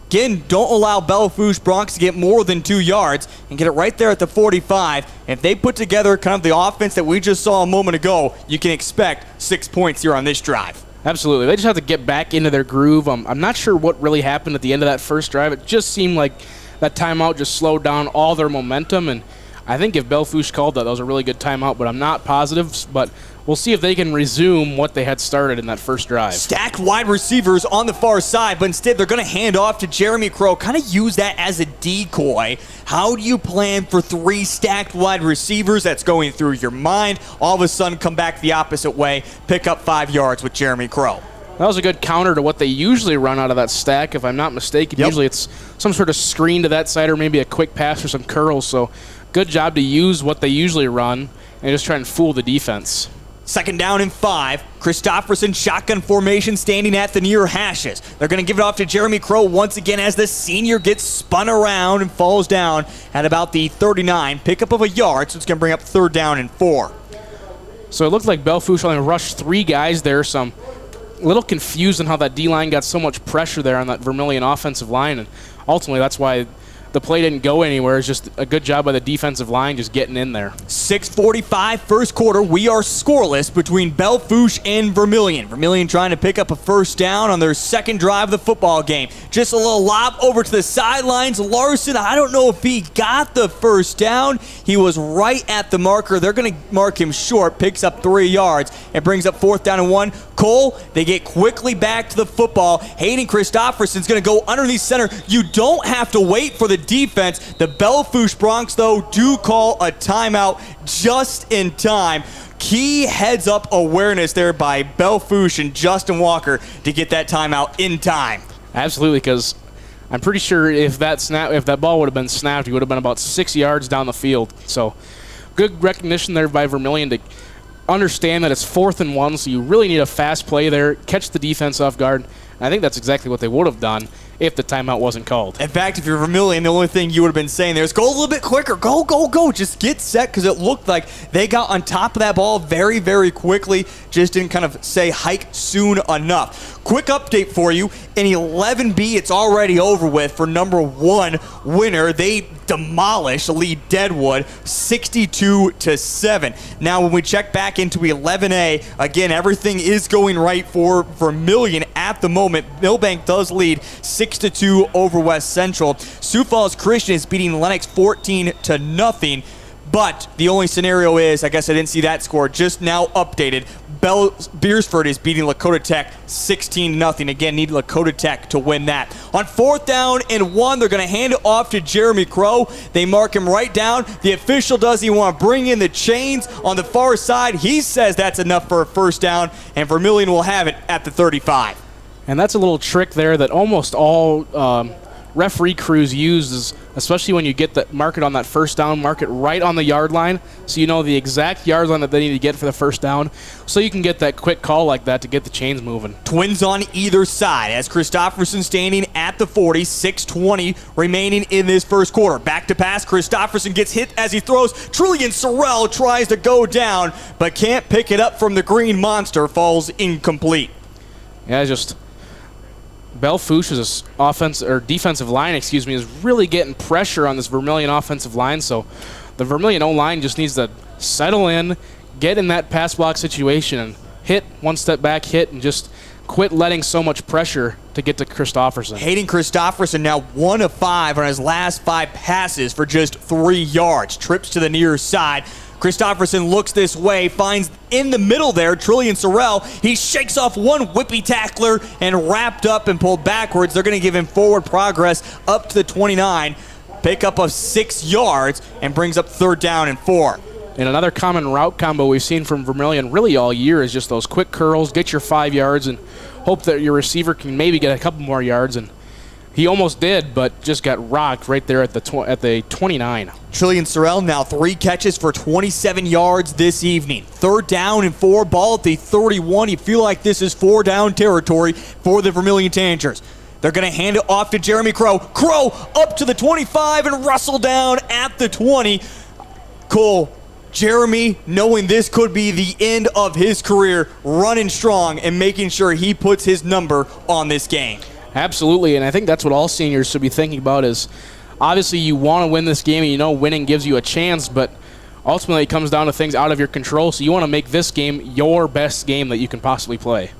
Again, don't allow Belle Fourche Broncs to get more than 2 yards and get it right there at the 45. If they put together kind of the offense that we just saw a moment ago, you can expect 6 points here on this drive.
Absolutely. They just have to get back into their groove. I'm not sure what really happened at the end of that first drive. It just seemed like that timeout just slowed down all their momentum, and I think if Belle Fourche called that was a really good timeout, but I'm not positive. But we'll see if they can resume what they had started in that first drive.
Stacked wide receivers on the far side, but instead they're going to hand off to Jeremy Crow, kind of use that as a decoy. How do you plan for 3 stacked wide receivers? That's going through your mind. All of a sudden come back the opposite way, pick up 5 yards with Jeremy Crow.
That was a good counter to what they usually run out of that stack, if I'm not mistaken.
Yep.
Usually it's some sort of screen to that side or maybe a quick pass or some curls. So good job to use what they usually run and just try and fool the defense.
2nd down and 5. Christofferson shotgun formation standing at the near hashes. They're going to give it off to Jeremy Crow once again as the senior gets spun around and falls down at about the 39. Pickup of a yard, so it's going to bring up 3rd down and 4.
So it looked like Belle Fourche only rushed 3 guys there, so I'm a little confused on how that D-line got so much pressure there on that Vermillion offensive line, and ultimately that's why the play didn't go anywhere. It's just a good job by the defensive line just getting in there.
6:45 first quarter. We are scoreless between Belle Fourche and Vermillion. Vermillion trying to pick up a 1st down on their 2nd drive of the football game. Just a little lob over to the sidelines. Larson, I don't know if he got the 1st down. He was right at the marker. They're going to mark him short. Picks up 3 yards. It brings up 4th down and 1. Cole, they get quickly back to the football. Hayden Christofferson's going to go underneath center. You don't have to wait for the defense. The Belle Fourche Broncs, though, do call a timeout just in time. Key heads-up awareness there by Belle Fourche and Justin Walker to get that timeout in time.
Absolutely, because I'm pretty sure if that ball would have been snapped, he would have been about 6 yards down the field. So good recognition there by Vermillion to understand that it's 4th and 1, so you really need a fast play there, catch the defense off guard. And I think that's exactly what they would have done if the timeout wasn't called.
In fact, if you're Vermillion, the only thing you would have been saying there is go a little bit quicker. Go, go, go. Just get set, because it looked like they got on top of that ball very, very quickly. Just didn't kind of say hike soon enough. Quick update for you. In 11B, it's already over with for number 1 winner. They demolished Lee Deadwood 62-7. Now, when we check back into 11A, again, everything is going right for Vermillion at the moment. Millbank does lead 6-2 over West Central. Sioux Falls Christian is beating Lennox 14-0. But the only scenario is, I guess I didn't see that score, just now updated. Beersford is beating Lakota Tech 16-0. Again, need Lakota Tech to win that. On 4th down and 1, they're going to hand it off to Jeremy Crow. They mark him right down. The official doesn't want to bring in the chains on the far side. He says that's enough for a 1st down, and Vermillion will have it at the 35.
And that's a little trick there that almost all referee crews use is, especially when you get the market on that first down, mark it right on the yard line so you know the exact yard line that they need to get for the first down so you can get that quick call like that to get the chains moving.
Twins on either side as Christopherson standing at the 40, 6:20 remaining in this first quarter. Back to pass, Christopherson gets hit as he throws. Trillian Sorrell tries to go down but can't pick it up from the green monster, falls incomplete.
Yeah, just Belle Fourche's defensive line, is really getting pressure on this Vermillion offensive line. So the Vermillion O-line just needs to settle in, get in that pass block situation, and hit one step back, hit, and just quit letting so much pressure to get to Christopherson.
Hayden Christopherson now 1 of 5 on his last 5 passes for just 3 yards. Trips to the near side. Christopherson looks this way, finds in the middle there Trillian Sorrell. He shakes off one whippy tackler and wrapped up and pulled backwards. They're going to give him forward progress up to the 29. Pickup of 6 yards and brings up 3rd down and 4.
And another common route combo we've seen from Vermillion really all year is just those quick curls, get your 5 yards, and hope that your receiver can maybe get a couple more yards. And he almost did, but just got rocked right there at the 29.
Trillian Sorrell now 3 catches for 27 yards this evening. 3rd down and 4, ball at the 31. You feel like this is 4-down territory for the Vermillion Tanagers. They're going to hand it off to Jeremy Crow. Crow up to the 25 and Russell down at the 20. Cole, Jeremy, knowing this could be the end of his career, running strong and making sure he puts his number on this game.
Absolutely, and I think that's what all seniors should be thinking about is obviously you want to win this game and you know winning gives you a chance, but ultimately it comes down to things out of your control, so you want to make this game your best game that you can possibly play.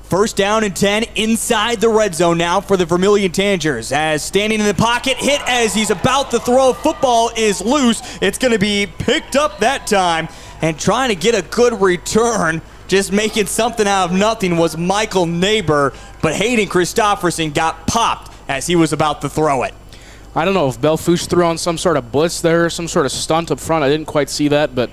1st down and 10 inside the red zone now for the Vermillion Tanagers as standing in the pocket, hit as he's about to throw. Football is loose. It's going to be picked up that time, and trying to get a good return, just making something out of nothing, was Michael Neighbor, but Hayden Christopherson got popped as he was about to throw it.
I don't know if Belle Fourche threw on some sort of blitz there, some sort of stunt up front. I didn't quite see that, but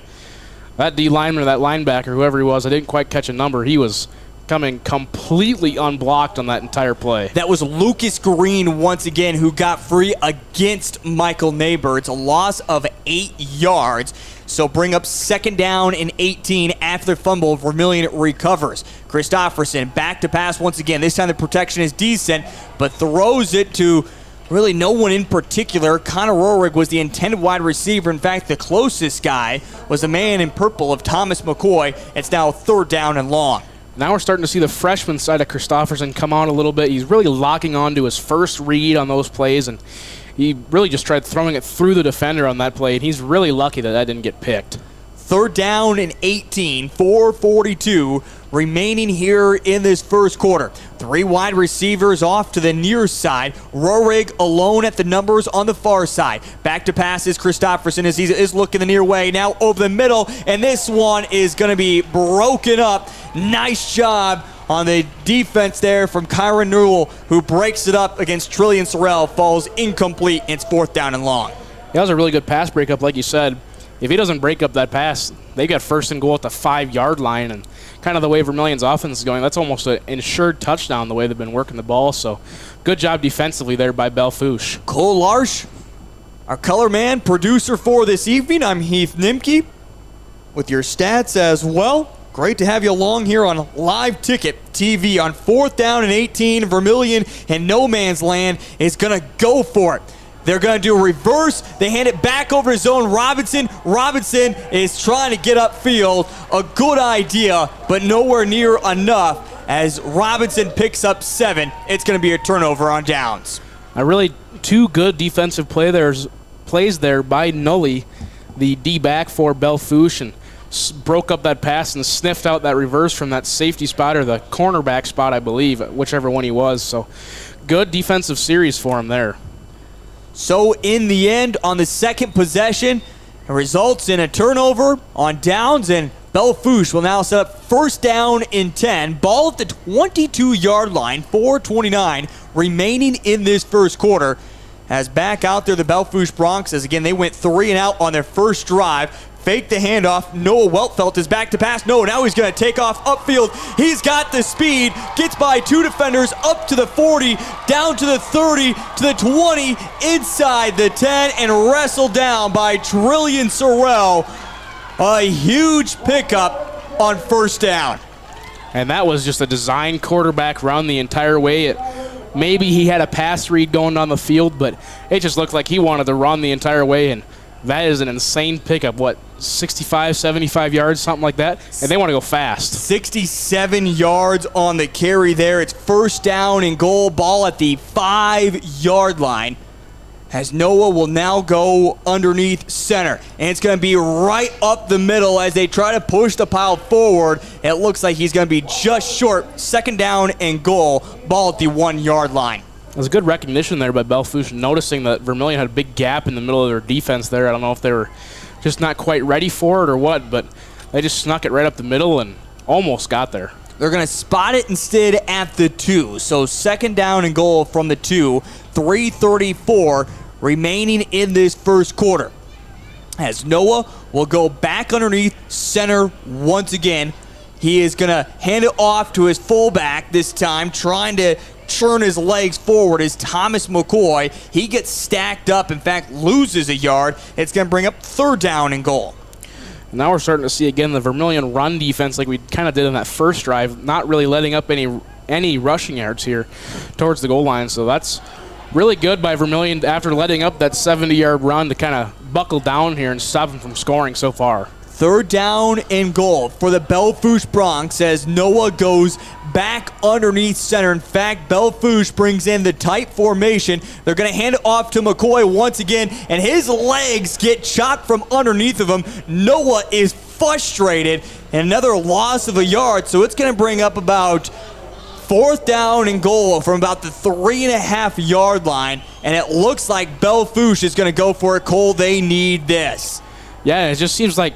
that D lineman or that linebacker, whoever he was, I didn't quite catch a number. He was coming completely unblocked on that entire play.
That was Lucas Green once again who got free against Michael Neighbor. It's a loss of 8 yards. So bring up 2nd down and 18 after the fumble. Vermillion recovers. Christopherson back to pass once again. This time the protection is decent, but throws it to really no one in particular. Connor Rohrig was the intended wide receiver. In fact, the closest guy was the man in purple of Thomas McCoy. It's now 3rd down and long.
Now we're starting to see the freshman side of Christopherson come on a little bit. He's really locking on to his first read on those plays, and he really just tried throwing it through the defender on that play, and he's really lucky that didn't get picked.
3rd down and 18, 4:42 remaining here in this first quarter. 3 wide receivers off to the near side. Rohrig alone at the numbers on the far side. Back to passes Christopherson as he is looking the near way. Now over the middle, and this one is going to be broken up. Nice job on the defense there from Kyron Newell, who breaks it up against Trillian Sorrell. Falls incomplete. It's 4th down and long.
That was a really good pass breakup, like you said. If he doesn't break up that pass, they got 1st and goal at the 5-yard line, and kind of the way Vermillion's offense is going, that's almost an insured touchdown the way they've been working the ball. So good job defensively there by Belle Fourche.
Cole Larsch, our color man, producer for this evening. I'm Heath Nimke with your stats as well. Great to have you along here on Live Ticket TV on 4th down and 18. Vermillion in no man's land is going to go for it. They're going to do a reverse. They hand it back over to zone Robinson. Robinson is trying to get upfield. A good idea, but nowhere near enough as Robinson picks up 7. It's going to be a turnover on downs.
Really 2 good defensive plays there by Nully, the D-back for Belle Fourche, and broke up that pass and sniffed out that reverse from that safety spot or the cornerback spot, I believe, whichever one he was. So good defensive series for him there.
So in the end, on the second possession, it results in a turnover on downs, and Belle Fourche will now set up 1st down and 10. Ball at the 22-yard line, 4:29 remaining in this first quarter. As back out there, the Belle Fourche Broncs, as again, they went 3 and out on their first drive. Fake the handoff. Noah Weltfelt is back to pass. No, now he's going to take off upfield. He's got the speed. Gets by 2 defenders up to the 40, down to the 30, to the 20, inside the 10, and wrestled down by Trillian Sorrell. A huge pickup on first down.
And that was just a design quarterback run the entire way. Maybe he had a pass read going down the field, but it just looked like he wanted to run the entire way, and that is an insane pickup. What, 65, 75 yards, something like that? And they want to go fast.
67 yards on the carry there. It's first down and goal, ball at the 5-yard line. As Noah will now go underneath center. And it's going to be right up the middle as they try to push the pile forward. It looks like he's going to be just short. Second down and goal, ball at the 1-yard line.
There's good recognition there by Belle Fourche, noticing that Vermillion had a big gap in the middle of their defense there. I don't know if they were just not quite ready for it or what, but they just snuck it right up the middle and almost got there.
They're going to spot it instead at the 2. So second down and goal from the 2. 3:34 remaining in this first quarter. As Noah will go back underneath center once again. He is going to hand it off to his fullback this time, trying to churn his legs forward is Thomas McCoy. He gets stacked up, in fact, loses a yard. It's going to bring up third down and goal.
Now we're starting to see, again, the Vermillion run defense like we kind of did in that first drive, not really letting up any rushing yards here towards the goal line. So that's really good by Vermillion after letting up that 70-yard run to kind of buckle down here and stop them from scoring so far.
Third down and goal for the Belle Fourche Broncs as Noah goes back underneath center. In fact, Belle Fourche brings in the tight formation. They're going to hand it off to McCoy once again, and his legs get chopped from underneath of him. Noah is frustrated, and another loss of a yard, so it's going to bring up about fourth down and goal from about the 3.5-yard line, and it looks like Belle Fourche is going to go for it. Cole, they need this.
Yeah, it just seems like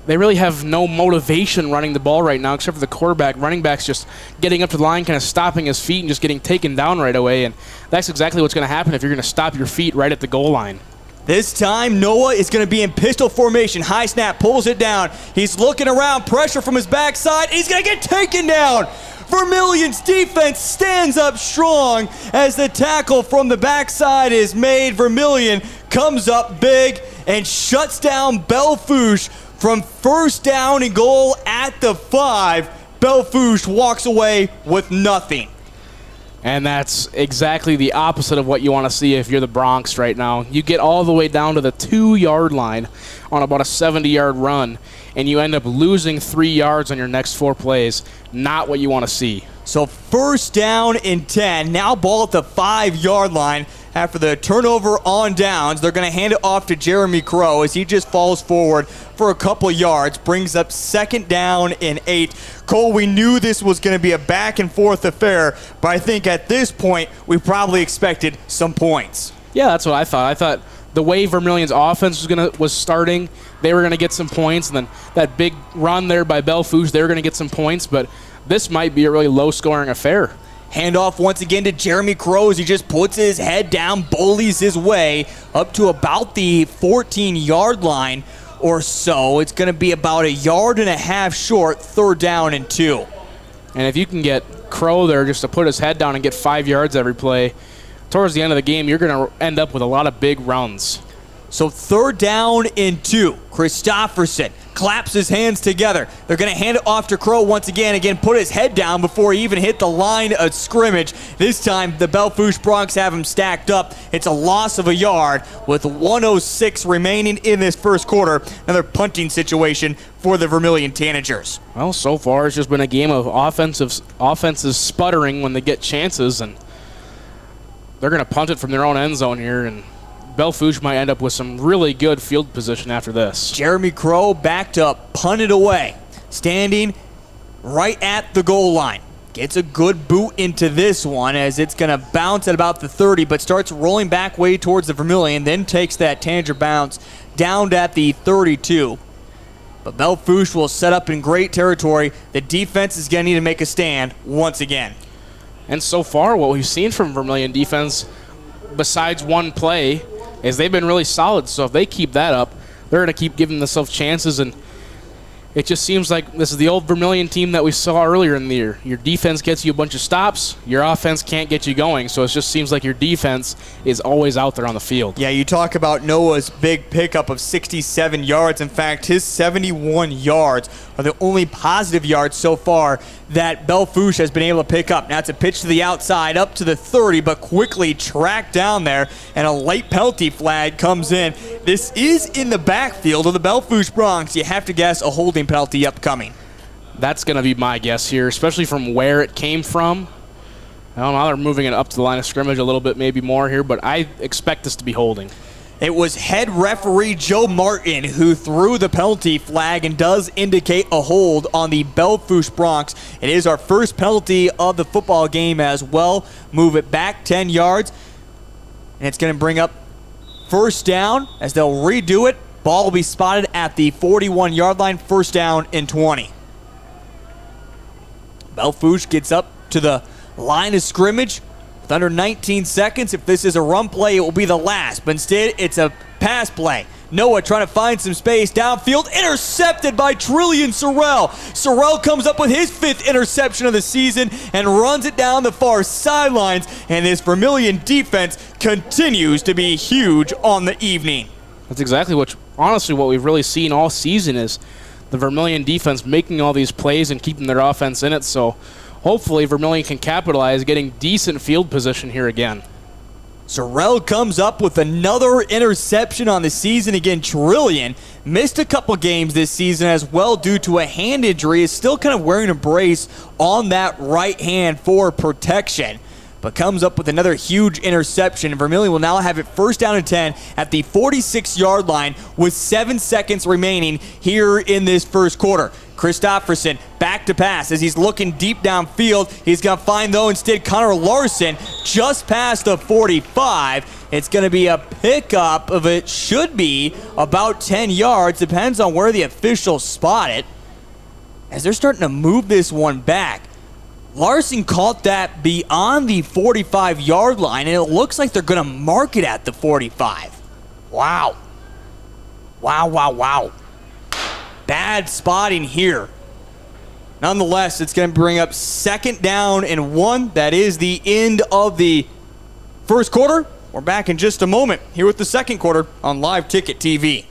they really have no motivation running the ball right now except for the quarterback. Running back's just getting up to the line, kind of stopping his feet and just getting taken down right away, and that's exactly what's going to happen if you're going to stop your feet right at the goal line.
This time, Noah is going to be in pistol formation. High snap, pulls it down. He's looking around, pressure from his backside. He's going to get taken down. Vermillion's defense stands up strong as the tackle from the backside is made. Vermillion comes up big and shuts down Belle Fourche from first down and goal at the 5. Belle Fourche walks away with nothing.
And that's exactly the opposite of what you want to see if you're the Broncs right now. You get all the way down to the 2-yard line on about a 70-yard run, and you end up losing 3 yards on your next 4 plays. Not what you want to see.
So first down and 10. Now ball at the 5-yard line. After the turnover on downs, they're going to hand it off to Jeremy Crow as he just falls forward for a couple yards, brings up second down and 8. Cole, we knew this was going to be a back-and-forth affair, but I think at this point we probably expected some points.
Yeah, that's what I thought. I thought the way Vermillion's offense was starting, they were going to get some points, and then that big run there by Belle Fourche, they were going to get some points, but this might be a really low-scoring affair.
Handoff once again to Jeremy Crow as he just puts his head down, bullies his way up to about the 14-yard line or so. It's going to be about 1.5 yards short, third down and 2.
And if you can get Crow there just to put his head down and get 5 yards every play, towards the end of the game, you're going to end up with a lot of big runs.
So third down and 2. Christofferson claps his hands together. They're going to hand it off to Crow once again. Again, put his head down before he even hit the line of scrimmage. This time, the Belle Fourche Broncs have him stacked up. It's a loss of a yard with 1:06 remaining in this first quarter. Another punting situation for the Vermillion Tanagers.
Well, so far, it's just been a game of offenses sputtering when they get chances, and they're going to punt it from their own end zone here, and Belle Fourche might end up with some really good field position after this.
Jeremy Crow back to punt it away. Standing right at the goal line. Gets a good boot into this one as it's going to bounce at about the 30, but starts rolling back way towards the Vermillion, then takes that Tanager bounce down at the 32. But Belle Fourche will set up in great territory. The defense is going to need to make a stand once again.
And so far, what we've seen from Vermillion defense, besides one play, is they've been really solid. So if they keep that up, they're going to keep giving themselves chances, and it just seems like this is the old Vermillion team that we saw earlier in the year. Your defense gets you a bunch of stops. Your offense can't get you going, so it just seems like your defense is always out there on the field.
Yeah, you talk about Noah's big pickup of 67 yards. In fact, his 71 yards are the only positive yards so far that Belle Fourche has been able to pick up. Now it's a pitch to the outside, up to the 30, but quickly tracked down there, and a late penalty flag comes in. This is in the backfield of the Belle Fourche Broncs. You have to guess a holding penalty upcoming.
That's going to be my guess here, especially from where it came from. I don't know, they're moving it up to the line of scrimmage a little bit, maybe more here, but I expect this to be holding.
It was head referee Joe Martin who threw the penalty flag and does indicate a hold on the Belle Fourche Broncs. It is our first penalty of the football game as well. Move it back 10 yards, and it's going to bring up first down as they'll redo it. Ball will be spotted at the 41-yard line, first down and 20. Belle Fourche gets up to the line of scrimmage with under 19 seconds. If this is a run play, it will be the last, but instead it's a pass play. Noah trying to find some space downfield, intercepted by Trillian Sorrell. Sorrell comes up with his 5th interception of the season and runs it down the far sidelines, and this Vermillion defense continues to be huge on the evening.
That's exactly what we've really seen all season is the Vermillion defense making all these plays and keeping their offense in it, so hopefully Vermillion can capitalize, getting decent field position here again.
Sorrell comes up with another interception on the season. Again, Trillian missed a couple games this season as well due to a hand injury. Is still kind of wearing a brace on that right hand for protection, but comes up with another huge interception. Vermillion will now have it first down and 10 at the 46-yard line with 7 seconds remaining here in this first quarter. Christofferson back to pass as he's looking deep downfield. He's going to find, though, instead Connor Larson just past the 45. It's going to be a pickup of it should be about 10 yards. Depends on where the officials spot it. As they're starting to move this one back, Larson caught that beyond the 45-yard line, and it looks like they're going to mark it at the 45. Wow. Wow. Bad spotting here. Nonetheless, it's going to bring up second down and 1. That is the end of the first quarter. We're back in just a moment here with the second quarter on Live Ticket TV.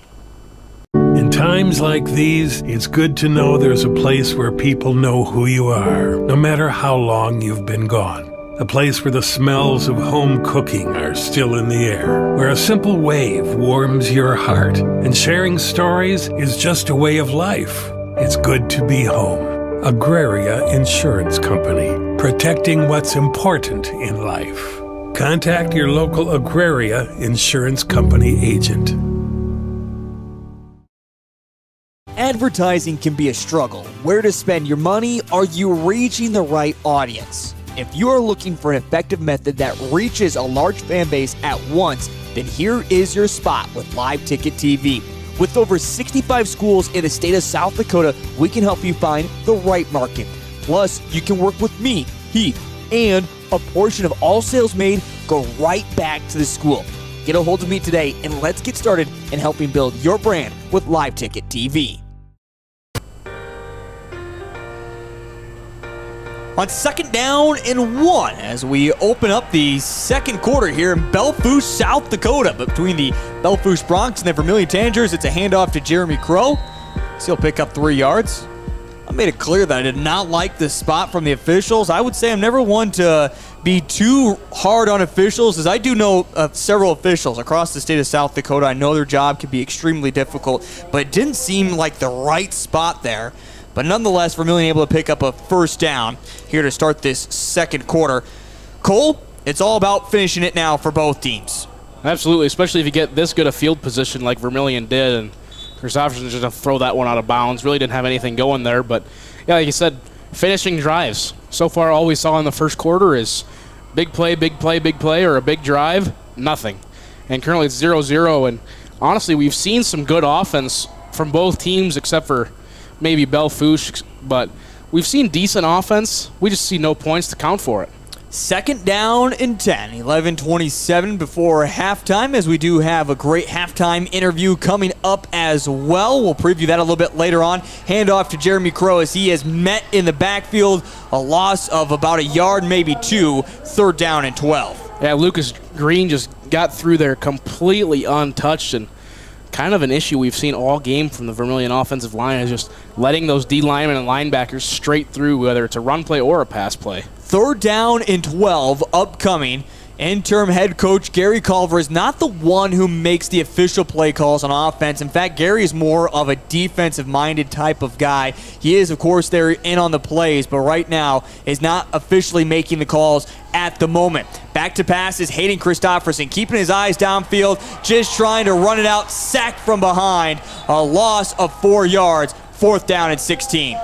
In times like these, it's good to know there's a place where people know who you are, no matter how long you've been gone. A place where the smells of home cooking are still in the air, where a simple wave warms your heart, and sharing stories is just a way of life. It's good to be home. Agraria Insurance Company, protecting what's important in life. Contact your local Agraria Insurance Company agent.
Advertising can be a struggle. Where to spend your money? Are you reaching the right audience? If you are looking for an effective method that reaches a large fan base at once, then here is your spot with Live Ticket TV. With over 65 schools in the state of South Dakota, we can help you find the right market. Plus, you can work with me, Heath, and a portion of all sales made go right back to the school. Get a hold of me today, and let's get started in helping build your brand with Live Ticket TV. On second down and 1 as we open up the second quarter here in Belle Fourche, South Dakota. But between the Belle Fourche Broncs and the Vermillion Tanagers, it's a handoff to Jeremy Crow. He'll pick up 3 yards. I made it clear that I did not like the spot from the officials. I would say I'm never one to be too hard on officials, as I do know several officials across the state of South Dakota. I know their job can be extremely difficult, but it didn't seem like the right spot there. But nonetheless, Vermillion able to pick up a first down here to start this second quarter. Cole, it's all about finishing it now for both teams.
Absolutely, especially if you get this good a field position like Vermillion did, and Christofferson just going to throw that one out of bounds. Really didn't have anything going there, but yeah, like you said, finishing drives. So far, all we saw in the first quarter is big play, or a big drive, nothing. And currently it's 0-0, and honestly, we've seen some good offense from both teams except for maybe Belle Fourche, but we've seen decent offense. We just see no points to count for it.
Second down and 10, 11:27 before halftime, as we do have a great halftime interview coming up as well. We'll preview that a little bit later on. Hand off to Jeremy Crow as he has met in the backfield. A loss of about a yard, maybe two, third down and 12.
Yeah, Lucas Green just got through there completely untouched, and kind of an issue we've seen all game from the Vermillion offensive line is just letting those D linemen and linebackers straight through, whether it's a run play or a pass play.
Third down and 12 upcoming. Interim head coach Gary Culver is not the one who makes the official play calls on offense. In fact, Gary is more of a defensive-minded type of guy. He is, of course, there in on the plays, but right now is not officially making the calls at the moment. Back to pass is Hayden Christopherson, keeping his eyes downfield, just trying to run it out, sacked from behind. A loss of 4 yards, fourth down and 16.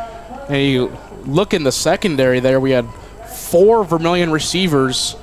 And you look in the secondary there, we had 4 Vermillion receivers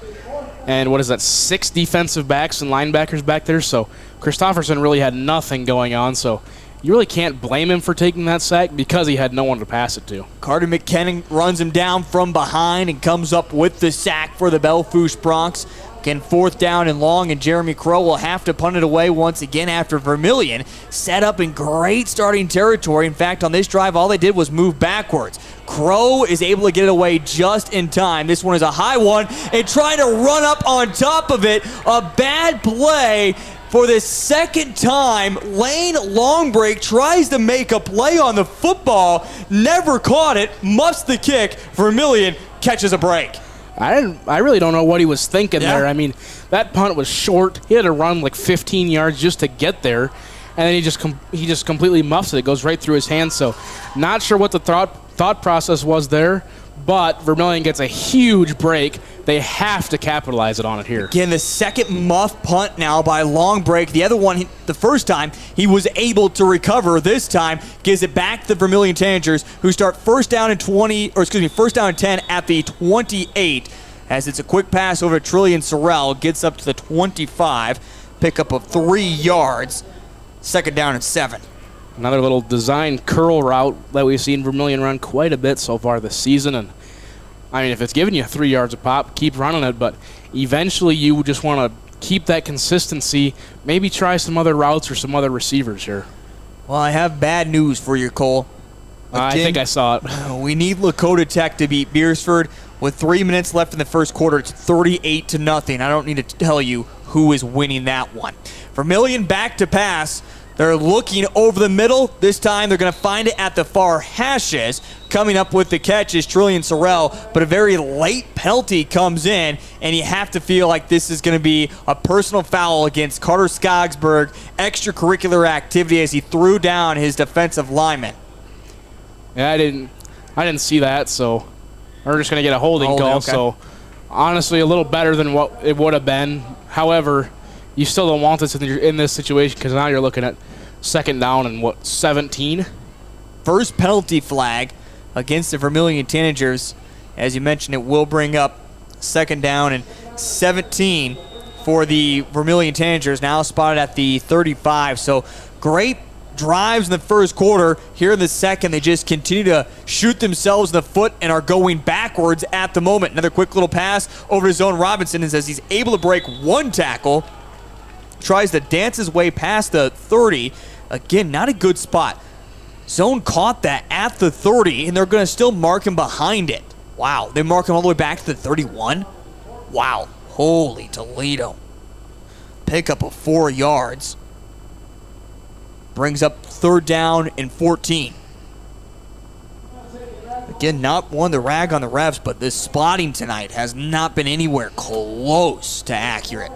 and 6 defensive backs and linebackers back there. So Christopherson really had nothing going on. So you really can't blame him for taking that sack because he had no one to pass it to.
Carter McKinnon runs him down from behind and comes up with the sack for the Belle Fourche Broncs. Again, fourth down and long, and Jeremy Crow will have to punt it away once again after Vermillion set up in great starting territory. In fact, on this drive, all they did was move backwards. Crow is able to get it away just in time. This one is a high one, and trying to run up on top of it. A bad play for the second time. Lane Longbreak tries to make a play on the football, never caught it, muffs the kick. Vermillion catches a break.
I really don't know what he was thinking there. I mean, that punt was short. He had to run like 15 yards just to get there, and then he just completely muffs it. It goes right through his hands. So, not sure what the thought process was there, but Vermillion gets a huge break. They have to capitalize on it here.
Again, the second muff punt now by Longbreak. The other one, the first time, he was able to recover. This time, gives it back to the Vermillion Tanagers, who start first down and 10 at the 28. As it's a quick pass over to Trillian Sorrell, gets up to the 25, pickup of 3 yards, second down and 7.
Another little design curl route that we've seen Vermillion run quite a bit so far this season. And I mean, if it's giving you 3 yards a pop, keep running it. But eventually you just want to keep that consistency. Maybe try some other routes or some other receivers here.
Well, I have bad news for you, Cole.
I think I saw it.
We need Lakota Tech to beat Beersford. With 3 minutes left in the first quarter, it's 38-0. I don't need to tell you who is winning that one. Vermillion back to pass. They're looking over the middle. This time they're going to find it at the far hashes. Coming up with the catch is Trillian Sorrell, but a very late penalty comes in, and you have to feel like this is going to be a personal foul against Carter Skogsberg, extracurricular activity as he threw down his defensive lineman.
Yeah, I didn't see that, so we're just going to get a holding call.
Okay.
So honestly, a little better than what it would have been. However, you still don't want this in this situation because now you're looking at second down and 17?
First penalty flag against the Vermillion Tanagers. As you mentioned, it will bring up second down and 17 for the Vermillion Tanagers, now spotted at the 35. So great drives in the first quarter. Here in the second, they just continue to shoot themselves in the foot and are going backwards at the moment. Another quick little pass over to Zone Robinson, and says he's able to break one tackle. Tries to dance his way past the 30. Again, not a good spot. Zone caught that at the 30, and they're going to still mark him behind it. Wow, they mark him all the way back to the 31? Wow, holy Toledo. Pickup of 4 yards. Brings up third down and 14. Again, not one to rag on the refs, but this spotting tonight has not been anywhere close to accurate.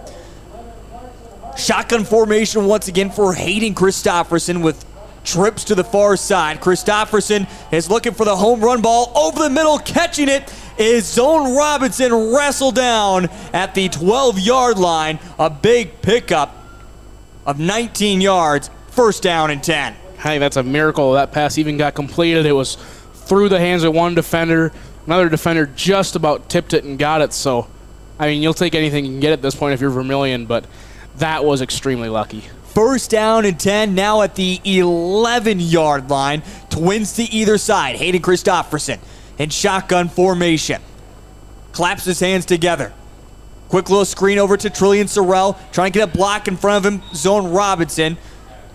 Shotgun formation once again for Hayden Christopherson with trips to the far side. Christopherson is looking for the home run ball over the middle. Catching it is Zone Robinson, wrestled down at the 12-yard line. A big pickup of 19 yards, first down and 10.
I think that's a miracle that pass even got completed. It was through the hands of one defender. Another defender just about tipped it and got it. So, I mean, you'll take anything you can get at this point if you're Vermillion, but that was extremely lucky.
First down and 10, now at the 11-yard line. Twins to either side. Hayden Christopherson in shotgun formation. claps his hands together. Quick little screen over to Trillian Sorrell, trying to get a block in front of him, zone Robinson.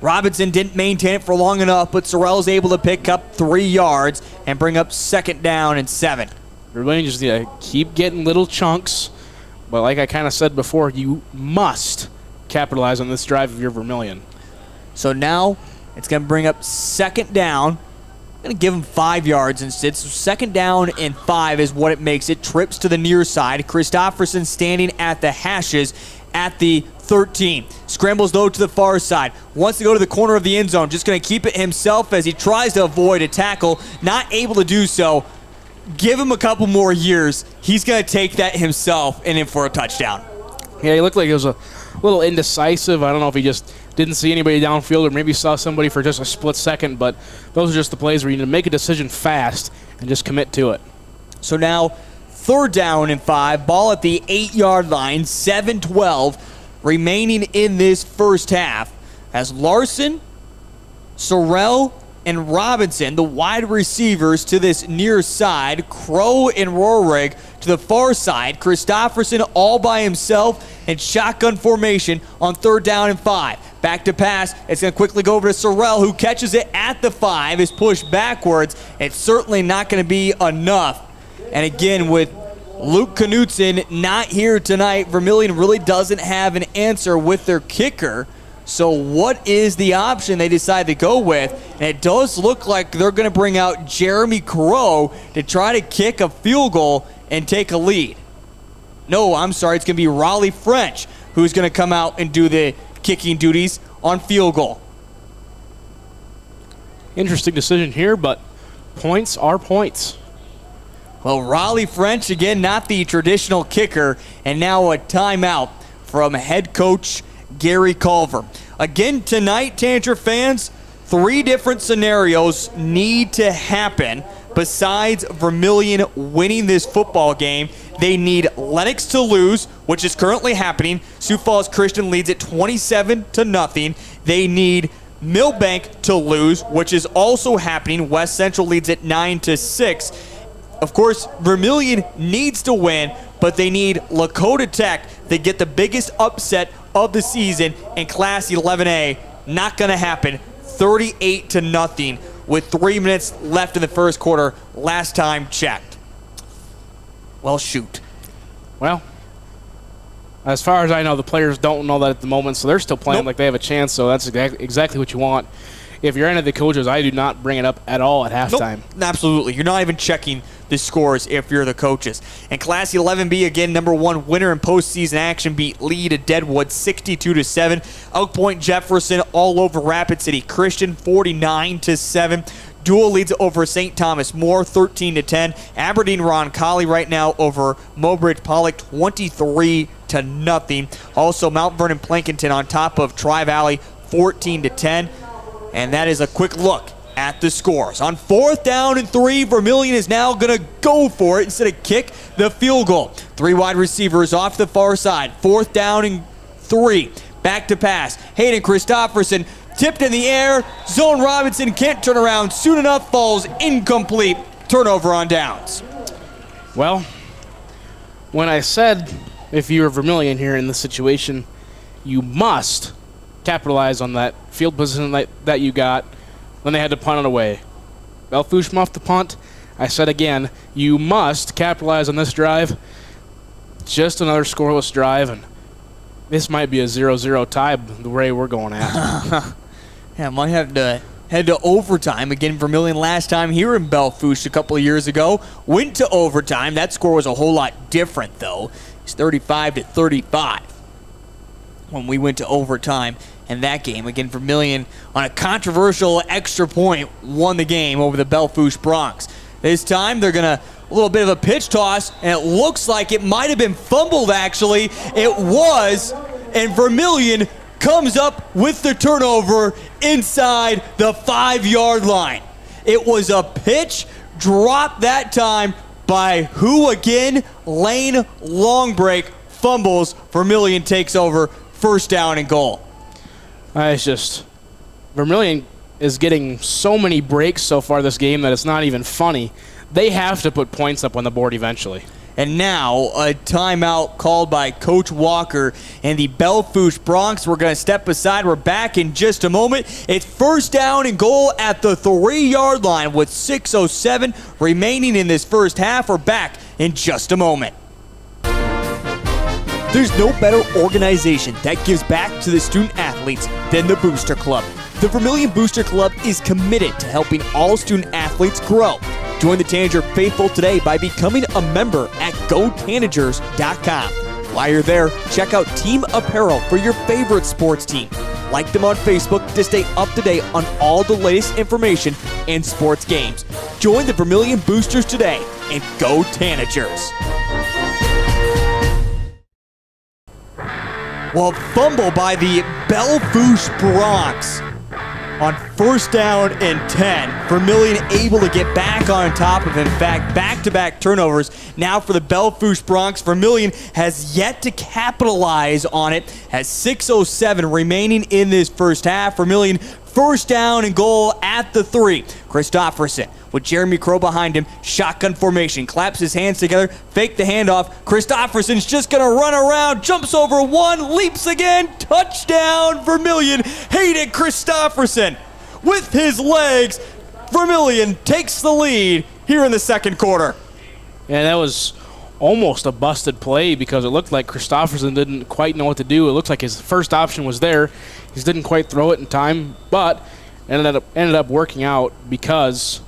Robinson didn't maintain it for long enough, but Sorrell is able to pick up 3 yards and bring up 2nd down and 7.
Vermillion just need to keep getting little chunks, but like I kind of said before, you must capitalize on this drive if you're Vermillion.
So now it's going to bring up 2nd down. I'm going to give him 5 yards instead. So 2nd down and 5 is what it makes it. Trips to the near side. Christofferson standing at the hashes at the 13. Scrambles though to the far side. Wants to go to the corner of the end zone. Just going to keep it himself as he tries to avoid a tackle. Not able to do so. Give him a couple more years. He's going to take that himself and in for a touchdown.
Yeah, he looked like he was a little indecisive. I don't know if he just didn't see anybody downfield or maybe saw somebody for just a split second, but those are just the plays where you need to make a decision fast and just commit to it.
So now 3rd down and 5. Ball at the 8-yard line. 7-12 remaining in this first half as Larson, Sorrell, and Robinson, the wide receivers, to this near side. Crow and Rohrig to the far side. Christofferson all by himself and shotgun formation on 3rd down and 5. Back to pass. It's going to quickly go over to Sorrell, who catches it at the 5, is pushed backwards. It's certainly not going to be enough. And again, with Luke Knutson not here tonight, Vermillion really doesn't have an answer with their kicker. So what is the option they decide to go with? And it does look like they're going to bring out Jeremy Crow to try to kick a field goal and take a lead. No, I'm sorry, it's going to be Raleigh French who's going to come out and do the kicking duties on field goal.
Interesting decision here, but points are points.
Well, Raleigh French, again, not the traditional kicker, and now a timeout from head coach Gary Culver. Again, tonight, Tanager fans, 3 different scenarios need to happen besides Vermillion winning this football game. They need Lennox to lose, which is currently happening. Sioux Falls Christian leads it 27-0. They need Millbank to lose, which is also happening. West Central leads it 9-6. Of course, Vermillion needs to win, but they need Lakota Tech to get the biggest upset of the season in Class 11A. Not going to happen. 38-0 with 3 minutes left in the first quarter, last time checked. Well, shoot.
Well, as far as I know, the players don't know that at the moment, so they're still playing like they have a chance, so that's exactly what you want. If you're any of the coaches, I do not bring it up at all at halftime.
Nope, absolutely. You're not even checking the scores if you're the coaches. And Class 11B, again, number 1 winner in postseason action, beat Lee to Deadwood 62-7. Oak Point Jefferson all over Rapid City Christian 49-7. Dual leads over St. Thomas More 13-10. Aberdeen Roncalli right now over Mobridge Pollock 23-0. Also Mount Vernon Plankinton on top of Tri-Valley 14-10. And that is a quick look at the scores. On 4th down and 3, Vermillion is now going to go for it instead of kick the field goal. 3 wide receivers off the far side. 4th down and 3. Back to pass. Hayden Christofferson tipped in the air. Zone Robinson can't turn around soon enough. Falls incomplete. Turnover on downs.
Well, when I said if you're Vermillion here in this situation, you must capitalize on that field position that you got when they had to punt it away. Belle Fourche muffed the punt. I said again, you must capitalize on this drive. Just another scoreless drive, and this might be a 0-0 tie the way we're going at.
Yeah, might have to head to overtime. Again, Vermillion last time here in Belle Fourche a couple of years ago went to overtime. That score was a whole lot different, though. It's 35-35 when we went to overtime. And that game, again, Vermillion on a controversial extra point won the game over the Belle Fourche Broncs. This time they're going to a little bit of a pitch toss, and it looks like it might have been fumbled, actually. It was, and Vermillion comes up with the turnover inside the 5-yard line. It was a pitch drop that time by who again? Lane Longbreak fumbles. Vermillion takes over, 1st down and goal.
It's just, Vermillion is getting so many breaks so far this game that it's not even funny. They have to put points up on the board eventually.
And now a timeout called by Coach Walker and the Belle Fourche Bronx. We're going to step aside. We're back in just a moment. It's first down and goal at the 3-yard line with 6:07 remaining in this first half. We're back in just a moment. There's no better organization that gives back to the student athletes than the Booster Club. The Vermillion Booster Club is committed to helping all student athletes grow. Join the Tanager faithful today by becoming a member at GoTanagers.com. While you're there, check out team apparel for your favorite sports team. Like them on Facebook to stay up to date on all the latest information and sports games. Join the Vermillion Boosters today and go Tanagers. Well, fumble by the Belle Fourche Bronx. On first down and 10, Vermillion able to get back on top of, in fact, back-to-back turnovers. Now for the Belle Fourche Bronx, Vermillion has yet to capitalize on it. Has 6:07 remaining in this first half. Vermillion first down and goal at the 3. Christopherson with Jeremy Crow behind him. Shotgun formation. Claps his hands together. Fake the handoff. Christopherson's just going to run around. Jumps over one. Leaps again. Touchdown, Vermillion. Hayden Christopherson with his legs. Vermillion takes the lead here in the second quarter.
Yeah, that was almost a busted play because it looked like Christopherson didn't quite know what to do. It looked like his first option was there. He just didn't quite throw it in time, but ended up working out because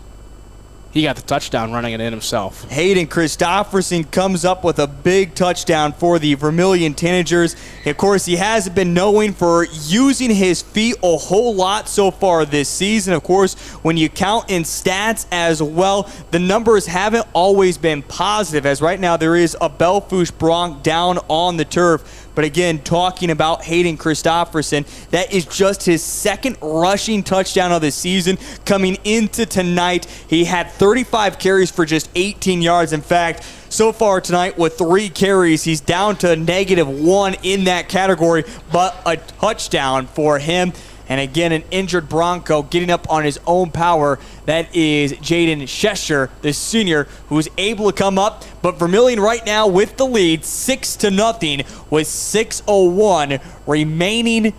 he got the touchdown running it in himself.
Hayden Christopherson comes up with a big touchdown for the Vermillion Tanagers. Of course, he hasn't been known for using his feet a whole lot so far this season. Of course, when you count in stats as well, the numbers haven't always been positive, as right now there is a Belle Fourche Bronx down on the turf. But again, talking about Hayden Christopherson, that is just his second rushing touchdown of the season. Coming into tonight, he had 35 carries for just 18 yards. In fact, so far tonight with 3 carries, he's down to -1 in that category, but a touchdown for him. And again, an injured Bronco getting up on his own power. That is Jaden Shesher, the senior, who was able to come up. But Vermillion right now with the lead, 6-0, with 6:01 remaining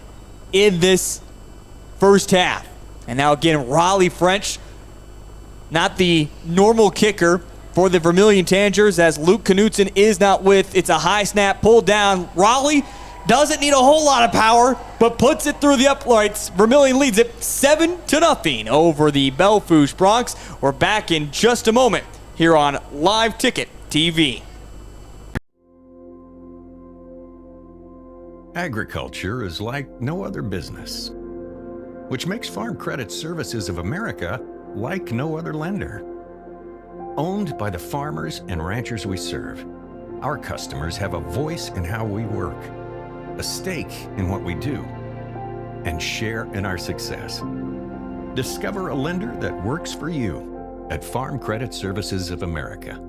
in this first half. And now again, Raleigh French, not the normal kicker for the Vermillion Tanagers, as Luke Knutson is not with. It's a high snap, pulled down. Raleigh doesn't need a whole lot of power, but puts it through the uprights. Vermillion leads it 7-0 over the Belle Fourche Bronx. We're back in just a moment here on Live Ticket TV.
Agriculture is like no other business, which makes Farm Credit Services of America like no other lender. Owned by the farmers and ranchers we serve, our customers have a voice in how we work, a stake in what we do, and share in our success. Discover a lender that works for you at Farm Credit Services of America.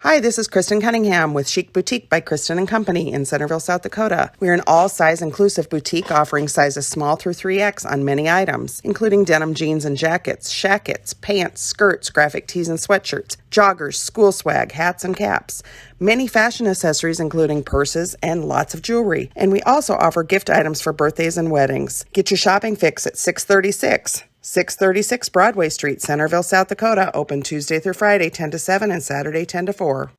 Hi, this is Kristen Cunningham with Chic Boutique by Kristen & Company in Centerville, South Dakota. We're an all-size inclusive boutique offering sizes small through 3X on many items, including denim jeans and jackets, shackets, pants, skirts, graphic tees and sweatshirts, joggers, school swag, hats and caps, many fashion accessories including purses and lots of jewelry. And we also offer gift items for birthdays and weddings. Get your shopping fix at 636 Broadway Street, Centerville, South Dakota. Open Tuesday through Friday, 10 to 7, and Saturday, 10 to 4.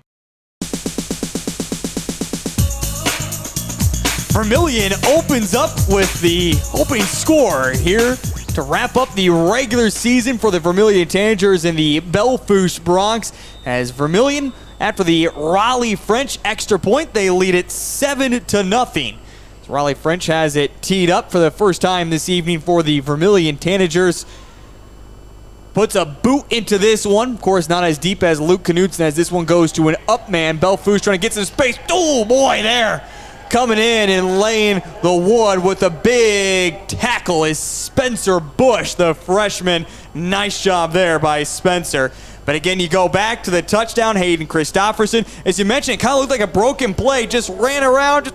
Vermillion opens up with the opening score here to wrap up the regular season for the Vermillion Tanagers in the Belle Fourche Bronx. As Vermillion, after the Raleigh French extra point, they lead it 7-0. Raleigh French has it teed up for the first time this evening for the Vermillion Tanagers. Puts a boot into this one. Of course, not as deep as Luke Knutson as this one goes to an up man. Belle Fourche trying to get some space. Oh, boy, there. Coming in and laying the wood with a big tackle is Spencer Bush, the freshman. Nice job there by Spencer. But again, you go back to the touchdown, Hayden Christopherson. As you mentioned, it kind of looked like a broken play. Just ran around.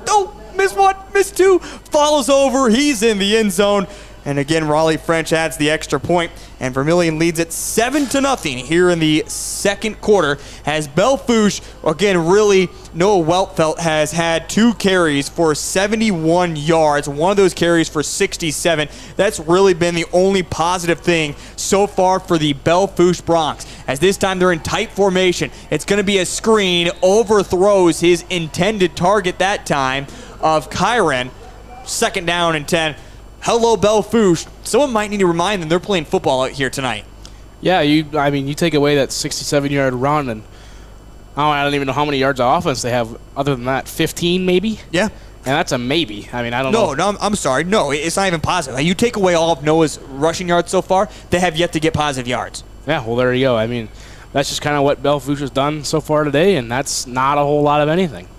Missed one, missed two, follows over. He's in the end zone. And again, Raleigh French adds the extra point, and Vermillion leads it 7-0 here in the second quarter. As Belle Fourche, again, really, Noah Weltfelt has had 2 carries for 71 yards, one of those carries for 67. That's really been the only positive thing so far for the Belle Fourche Broncs. As this time they're in tight formation, it's going to be a screen, overthrows his intended target that time of Kyron. 2nd down and 10. Hello, Belle Fourche. Someone might need to remind them they're playing football out here tonight.
Yeah, you take away that 67-yard run, and I don't even know how many yards of offense they have other than that. 15 maybe?
Yeah.
And that's a maybe. I don't know.
No, I'm sorry. No, it's not even positive. You take away all of Noah's rushing yards so far, they have yet to get positive yards.
Yeah, well, there you go. That's just kind of what Belle Fourche has done so far today, and that's not a whole lot of anything.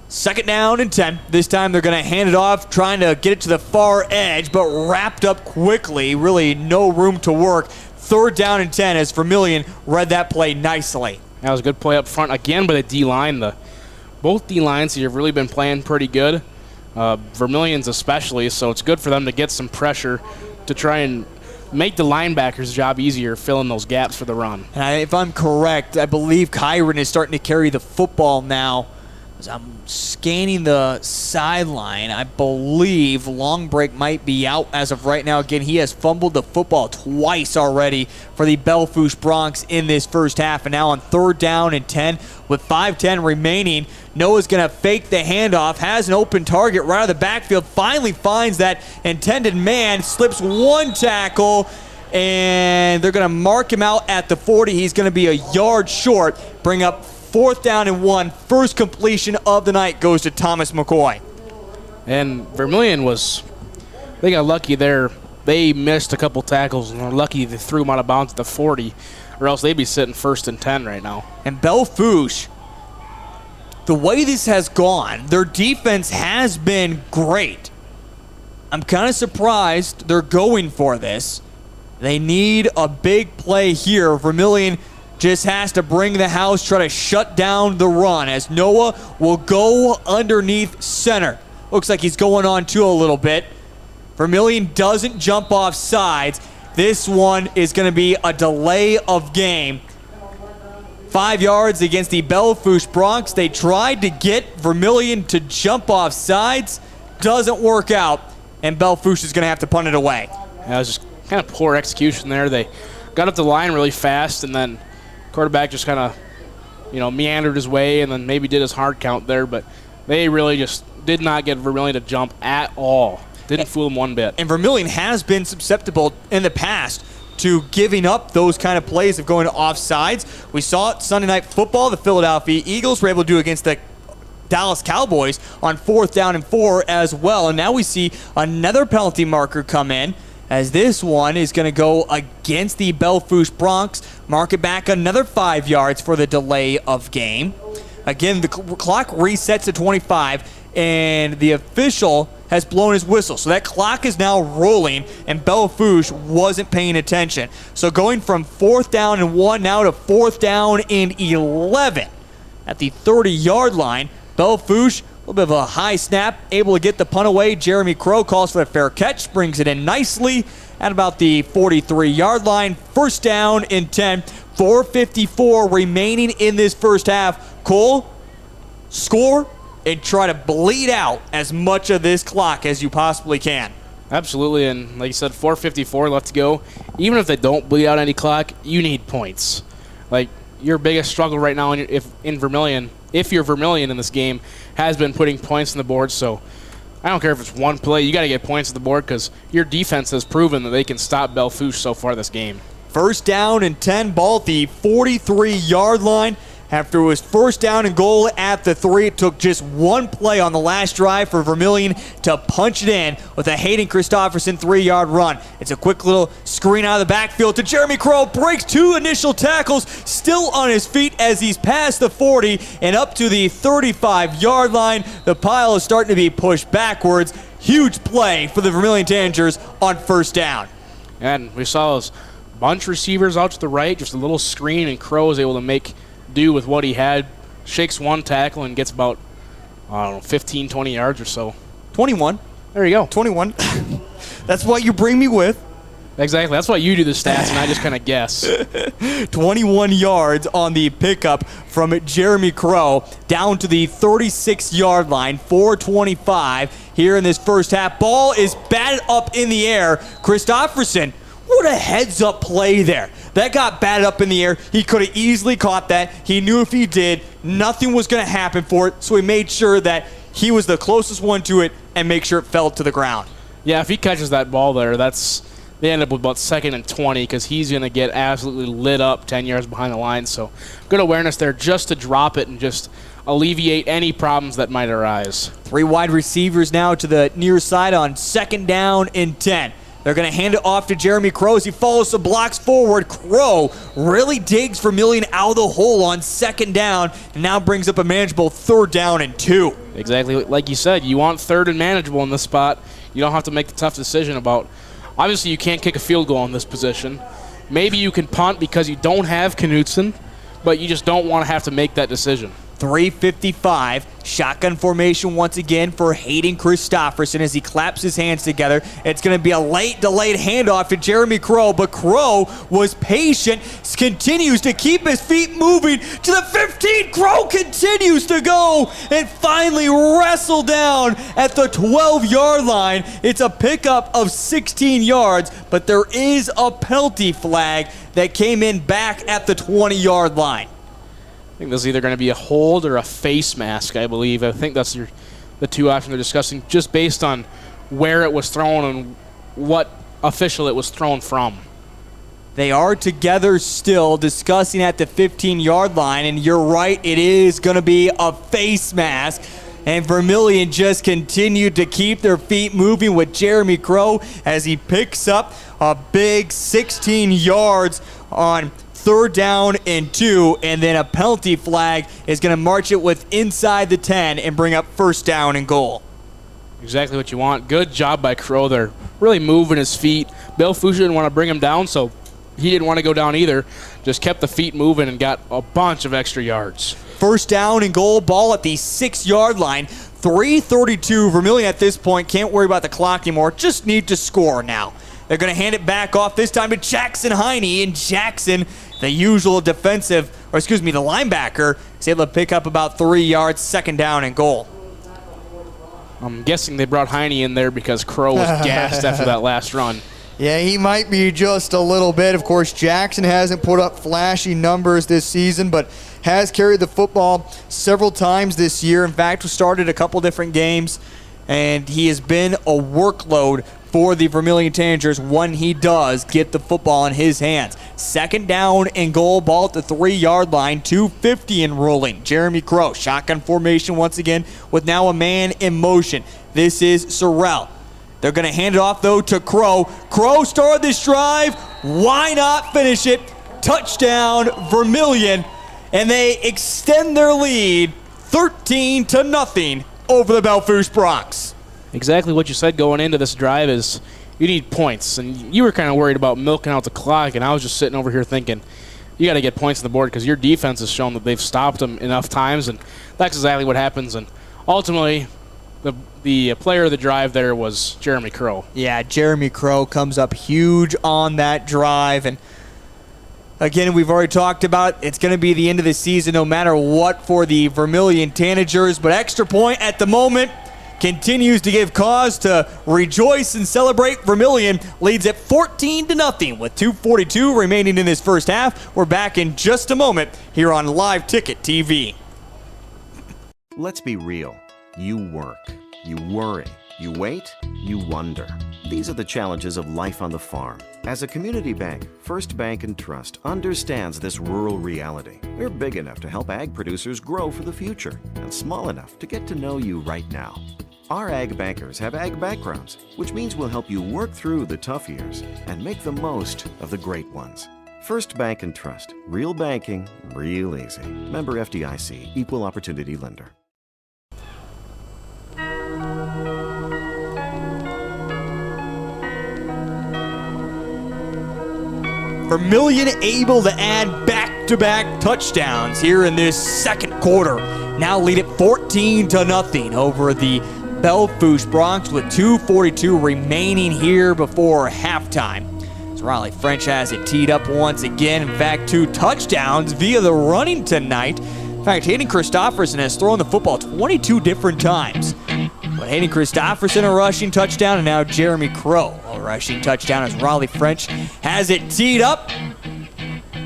2nd down and 10. This time they're going to hand it off, trying to get it to the far edge, but wrapped up quickly. Really no room to work. 3rd down and 10 as Vermillion read that play nicely.
That was a good play up front again by the D-line. Both D-lines here have really been playing pretty good. Vermillion's especially, so it's good for them to get some pressure to try and make the linebackers' job easier filling those gaps for the run.
And if I'm correct, I believe Kyron is starting to carry the football now. As I'm scanning the sideline, I believe Long Break might be out as of right now. Again, he has fumbled the football twice already for the Belle Fourche Broncs in this first half. And now on 3rd down and 10 with 5:10 remaining, Noah's going to fake the handoff, has an open target right out of the backfield, finally finds that intended man, slips 1 tackle, and they're going to mark him out at the 40. He's going to be a yard short, bring up 4th down and 1. First completion of the night goes to Thomas McCoy.
And Vermillion they got lucky there. They missed a couple tackles, and they're lucky they threw him out of bounds at the 40, or else they'd be sitting 1st and 10 right now.
And Belle Fourche, the way this has gone, their defense has been great. I'm kind of surprised they're going for this. They need a big play here. Vermillion just has to bring the house, try to shut down the run as Noah will go underneath center. Looks like he's going on too a little bit. Vermillion doesn't jump off sides. This one is going to be a delay of game. 5 yards against the Belle Fourche Broncs. They tried to get Vermillion to jump off sides. Doesn't work out, and Belle Fourche is going to have to punt it away.
Yeah, it was just kind of poor execution there. They got up the line really fast, and then quarterback just kind of, meandered his way and then maybe did his hard count there, but they really just did not get Vermillion to jump at all. Didn't fool him one bit.
And Vermillion has been susceptible in the past to giving up those kind of plays of going to offsides. We saw it Sunday Night Football. The Philadelphia Eagles were able to do against the Dallas Cowboys on 4th down and 4 as well. And now we see another penalty marker come in, as this one is going to go against the Belle Fourche Broncs. Mark it back another 5 yards for the delay of game. Again, the clock resets to 25, and the official has blown his whistle. So that clock is now rolling, and Belle Fourche wasn't paying attention. So going from 4th down and 1 now to 4th down and 11 at the 30-yard line. Belle Fourche, a little bit of a high snap, able to get the punt away. Jeremy Crow calls for the fair catch, brings it in nicely at about the 43-yard line. 1st down and 10. 4:54 remaining in this first half. Cole, score and try to bleed out as much of this clock as you possibly can.
Absolutely, and like you said, 4:54 left to go. Even if they don't bleed out any clock, you need points. Like, your biggest struggle right now if you're Vermillion in this game, has been putting points on the board. So I don't care if it's one play, you got to get points on the board because your defense has proven that they can stop Belle Fourche so far this game.
1st down and 10, ball at the 43-yard line. After it was 1st down and goal at the 3, it took just one play on the last drive for Vermillion to punch it in with a Hayden Christopherson 3-yard run. It's a quick little screen out of the backfield to Jeremy Crow. Breaks 2 initial tackles, still on his feet as he's past the 40 and up to the 35-yard line. The pile is starting to be pushed backwards. Huge play for the Vermillion Tanagers on 1st down.
And we saw those bunch receivers out to the right, just a little screen, and Crow was able to make do with what he had. Shakes one tackle and gets about, 15, 20 yards or so.
21.
There you go.
21. That's what you bring me with.
Exactly. That's why you do the stats, and I just kind of guess.
21 yards on the pickup from Jeremy Crow down to the 36-yard line, 4:25 here in this first half. Ball is batted up in the air. Christofferson, what a heads-up play there. That got batted up in the air. He could have easily caught that. He knew if he did, nothing was going to happen for it, so he made sure that he was the closest one to it and make sure it fell to the ground.
Yeah, if he catches that ball there, they end up with about 2nd and 20 because he's going to get absolutely lit up 10 yards behind the line. So good awareness there just to drop it and just alleviate any problems that might arise.
3 wide receivers now to the near side on 2nd down and 10. They're going to hand it off to Jeremy Crow as he follows some blocks forward. Crow really digs Vermillion out of the hole on 2nd down and now brings up a manageable 3rd down and 2.
Exactly like you said, you want 3rd and manageable in this spot. You don't have to make the tough decision about, obviously you can't kick a field goal in this position. Maybe you can punt because you don't have Knutson, but you just don't want to have to make that decision.
3:55, shotgun formation once again for Hayden Christofferson as he claps his hands together. It's going to be a late delayed handoff to Jeremy Crow, but Crow was patient, continues to keep his feet moving to the 15. Crow continues to go and finally wrestle down at the 12-yard line. It's a pickup of 16 yards, but there is a penalty flag that came in back at the 20-yard line.
I think this is either going to be a hold or a face mask, I believe. I think that's the 2 options they're discussing, just based on where it was thrown and what official it was thrown from.
They are together still discussing at the 15-yard line, and you're right, it is going to be a face mask. And Vermillion just continued to keep their feet moving with Jeremy Crow as he picks up a big 16 yards on 3rd down and 2, and then a penalty flag is going to march it with inside the 10 and bring up 1st down and goal.
Exactly what you want. Good job by Crow there. Really moving his feet. Belle Fourche didn't want to bring him down, so he didn't want to go down either. Just kept the feet moving and got a bunch of extra yards.
1st down and goal, ball at the 6-yard line. 3:32. Vermillion at this point can't worry about the clock anymore. Just need to score now. They're going to hand it back off this time to Jackson Heine, and Jackson, the usual the linebacker, is able to pick up about 3 yards, 2nd down and goal.
I'm guessing they brought Heine in there because Crow was gassed after that last run.
Yeah, he might be just a little bit. Of course, Jackson hasn't put up flashy numbers this season, but has carried the football several times this year. In fact, we started a couple different games, and he has been a workload for the Vermillion Tanagers when he does get the football in his hands. 2nd down and goal, ball at the 3-yard line, 2:50 and rolling. Jeremy Crow, shotgun formation once again with now a man in motion. This is Sorrell. They're going to hand it off, though, to Crow. Crow started this drive. Why not finish it? Touchdown, Vermillion. And they extend their lead 13-0 over the Belle Fourche Broncs.
Exactly what you said going into this drive is you need points. And you were kind of worried about milking out the clock, and I was just sitting over here thinking, you got to get points on the board because your defense has shown that they've stopped them enough times, and that's exactly what happens. And ultimately, the player of the drive there was Jeremy Crow.
Yeah, Jeremy Crow comes up huge on that drive. And again, we've already talked about it. It's going to be the end of the season no matter what for the Vermillion Tanagers. But extra point at the moment continues to give cause to rejoice and celebrate. Vermillion leads at 14-0 with 2:42 remaining in this first half. We're back in just a moment here on Live Ticket TV.
Let's be real. You work, you worry, you wait, you wonder. These are the challenges of life on the farm. As a community bank, First Bank & Trust understands this rural reality. We're big enough to help ag producers grow for the future and small enough to get to know you right now. Our ag bankers have ag backgrounds, which means we'll help you work through the tough years and make the most of the great ones. First Bank & Trust. Real banking, real easy. Member FDIC, Equal Opportunity Lender.
Vermillion able to add back-to-back touchdowns here in this second quarter. Now lead it 14-0 over the Belle Fourche Bronx with 2:42 remaining here before halftime. As Riley French has it teed up once again. In fact, 2 touchdowns via the running tonight. In fact, Hayden Christopherson has thrown the football 22 different times. But Hayden Christopherson a rushing touchdown, and now Jeremy Crow a rushing touchdown as Riley French has it teed up.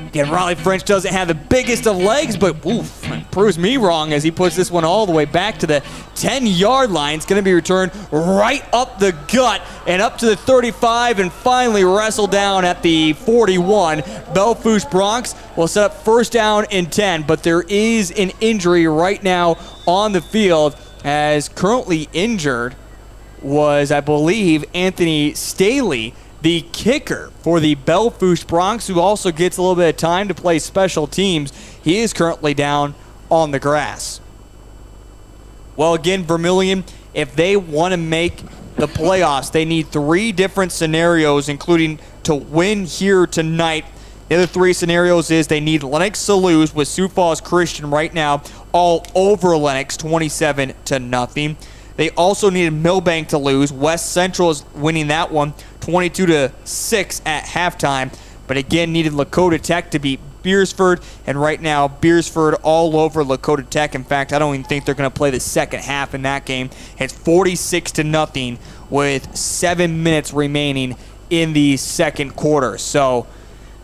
Again, Riley French doesn't have the biggest of legs, but oof, proves me wrong as he puts this one all the way back to the 10-yard line. It's going to be returned right up the gut and up to the 35 and finally wrestled down at the 41. Belle Fourche Bronx will set up first down and 10, but there is an injury right now on the field, as currently injured was, I believe, Anthony Staley, the kicker for the Belle Fourche Bronx, who also gets a little bit of time to play special teams. He is currently down on the grass. Well, again, Vermillion, if they want to make the playoffs, they need 3 different scenarios, including to win here tonight. The other 3 scenarios is they need Lennox to lose, with Sioux Falls Christian right now all over Lennox 27-0. They also needed Millbank to lose. West Central is winning that one 22-6 at halftime. But again, needed Lakota Tech to beat Beersford. And right now, Beersford all over Lakota Tech. In fact, I don't even think they're going to play the second half in that game. It's 46-0 with 7 minutes remaining in the second quarter. So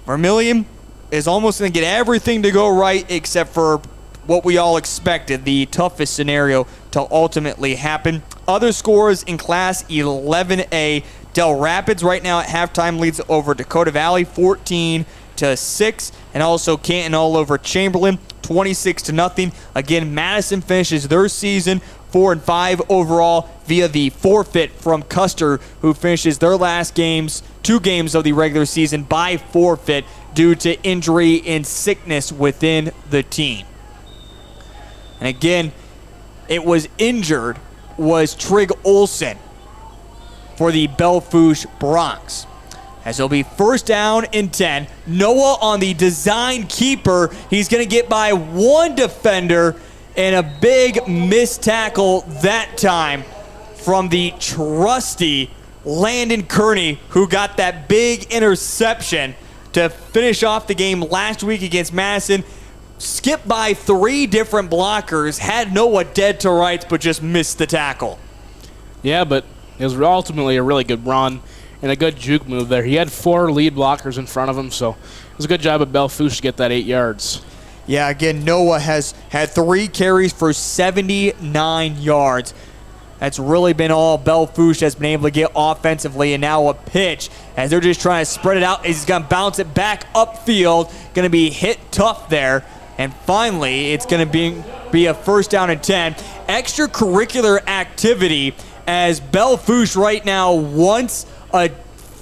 Vermillion is almost going to get everything to go right except for what we all expected, the toughest scenario to ultimately happen. Other scores in Class 11A, Del Rapids right now at halftime leads over Dakota Valley 14-6, and also Canton all over Chamberlain 26-0. Again, Madison finishes their season 4-5 overall via the forfeit from Custer, who finishes their last 2 games of the regular season by forfeit due to injury and sickness within the team. And again, it was injured was Trig Olsen for the Belle Fourche Bronx. As it'll be first down and 10. Noah on the design keeper. He's going to get by 1 defender, and a big missed tackle that time from the trusty Landon Kearney, who got that big interception to finish off the game last week against Madison. Skipped by 3 different blockers, had Noah dead to rights, but just missed the tackle.
Yeah, but it was ultimately a really good run and a good juke move there. He had 4 lead blockers in front of him, so it was a good job of Belle Fourche to get that 8 yards.
Yeah, again, Noah has had 3 carries for 79 yards. That's really been all Belle Fourche has been able to get offensively, and now a pitch as they're just trying to spread it out. He's going to bounce it back upfield, going to be hit tough there. And finally, it's going to be a first down and 10. Extracurricular activity as Belle Fourche right now wants a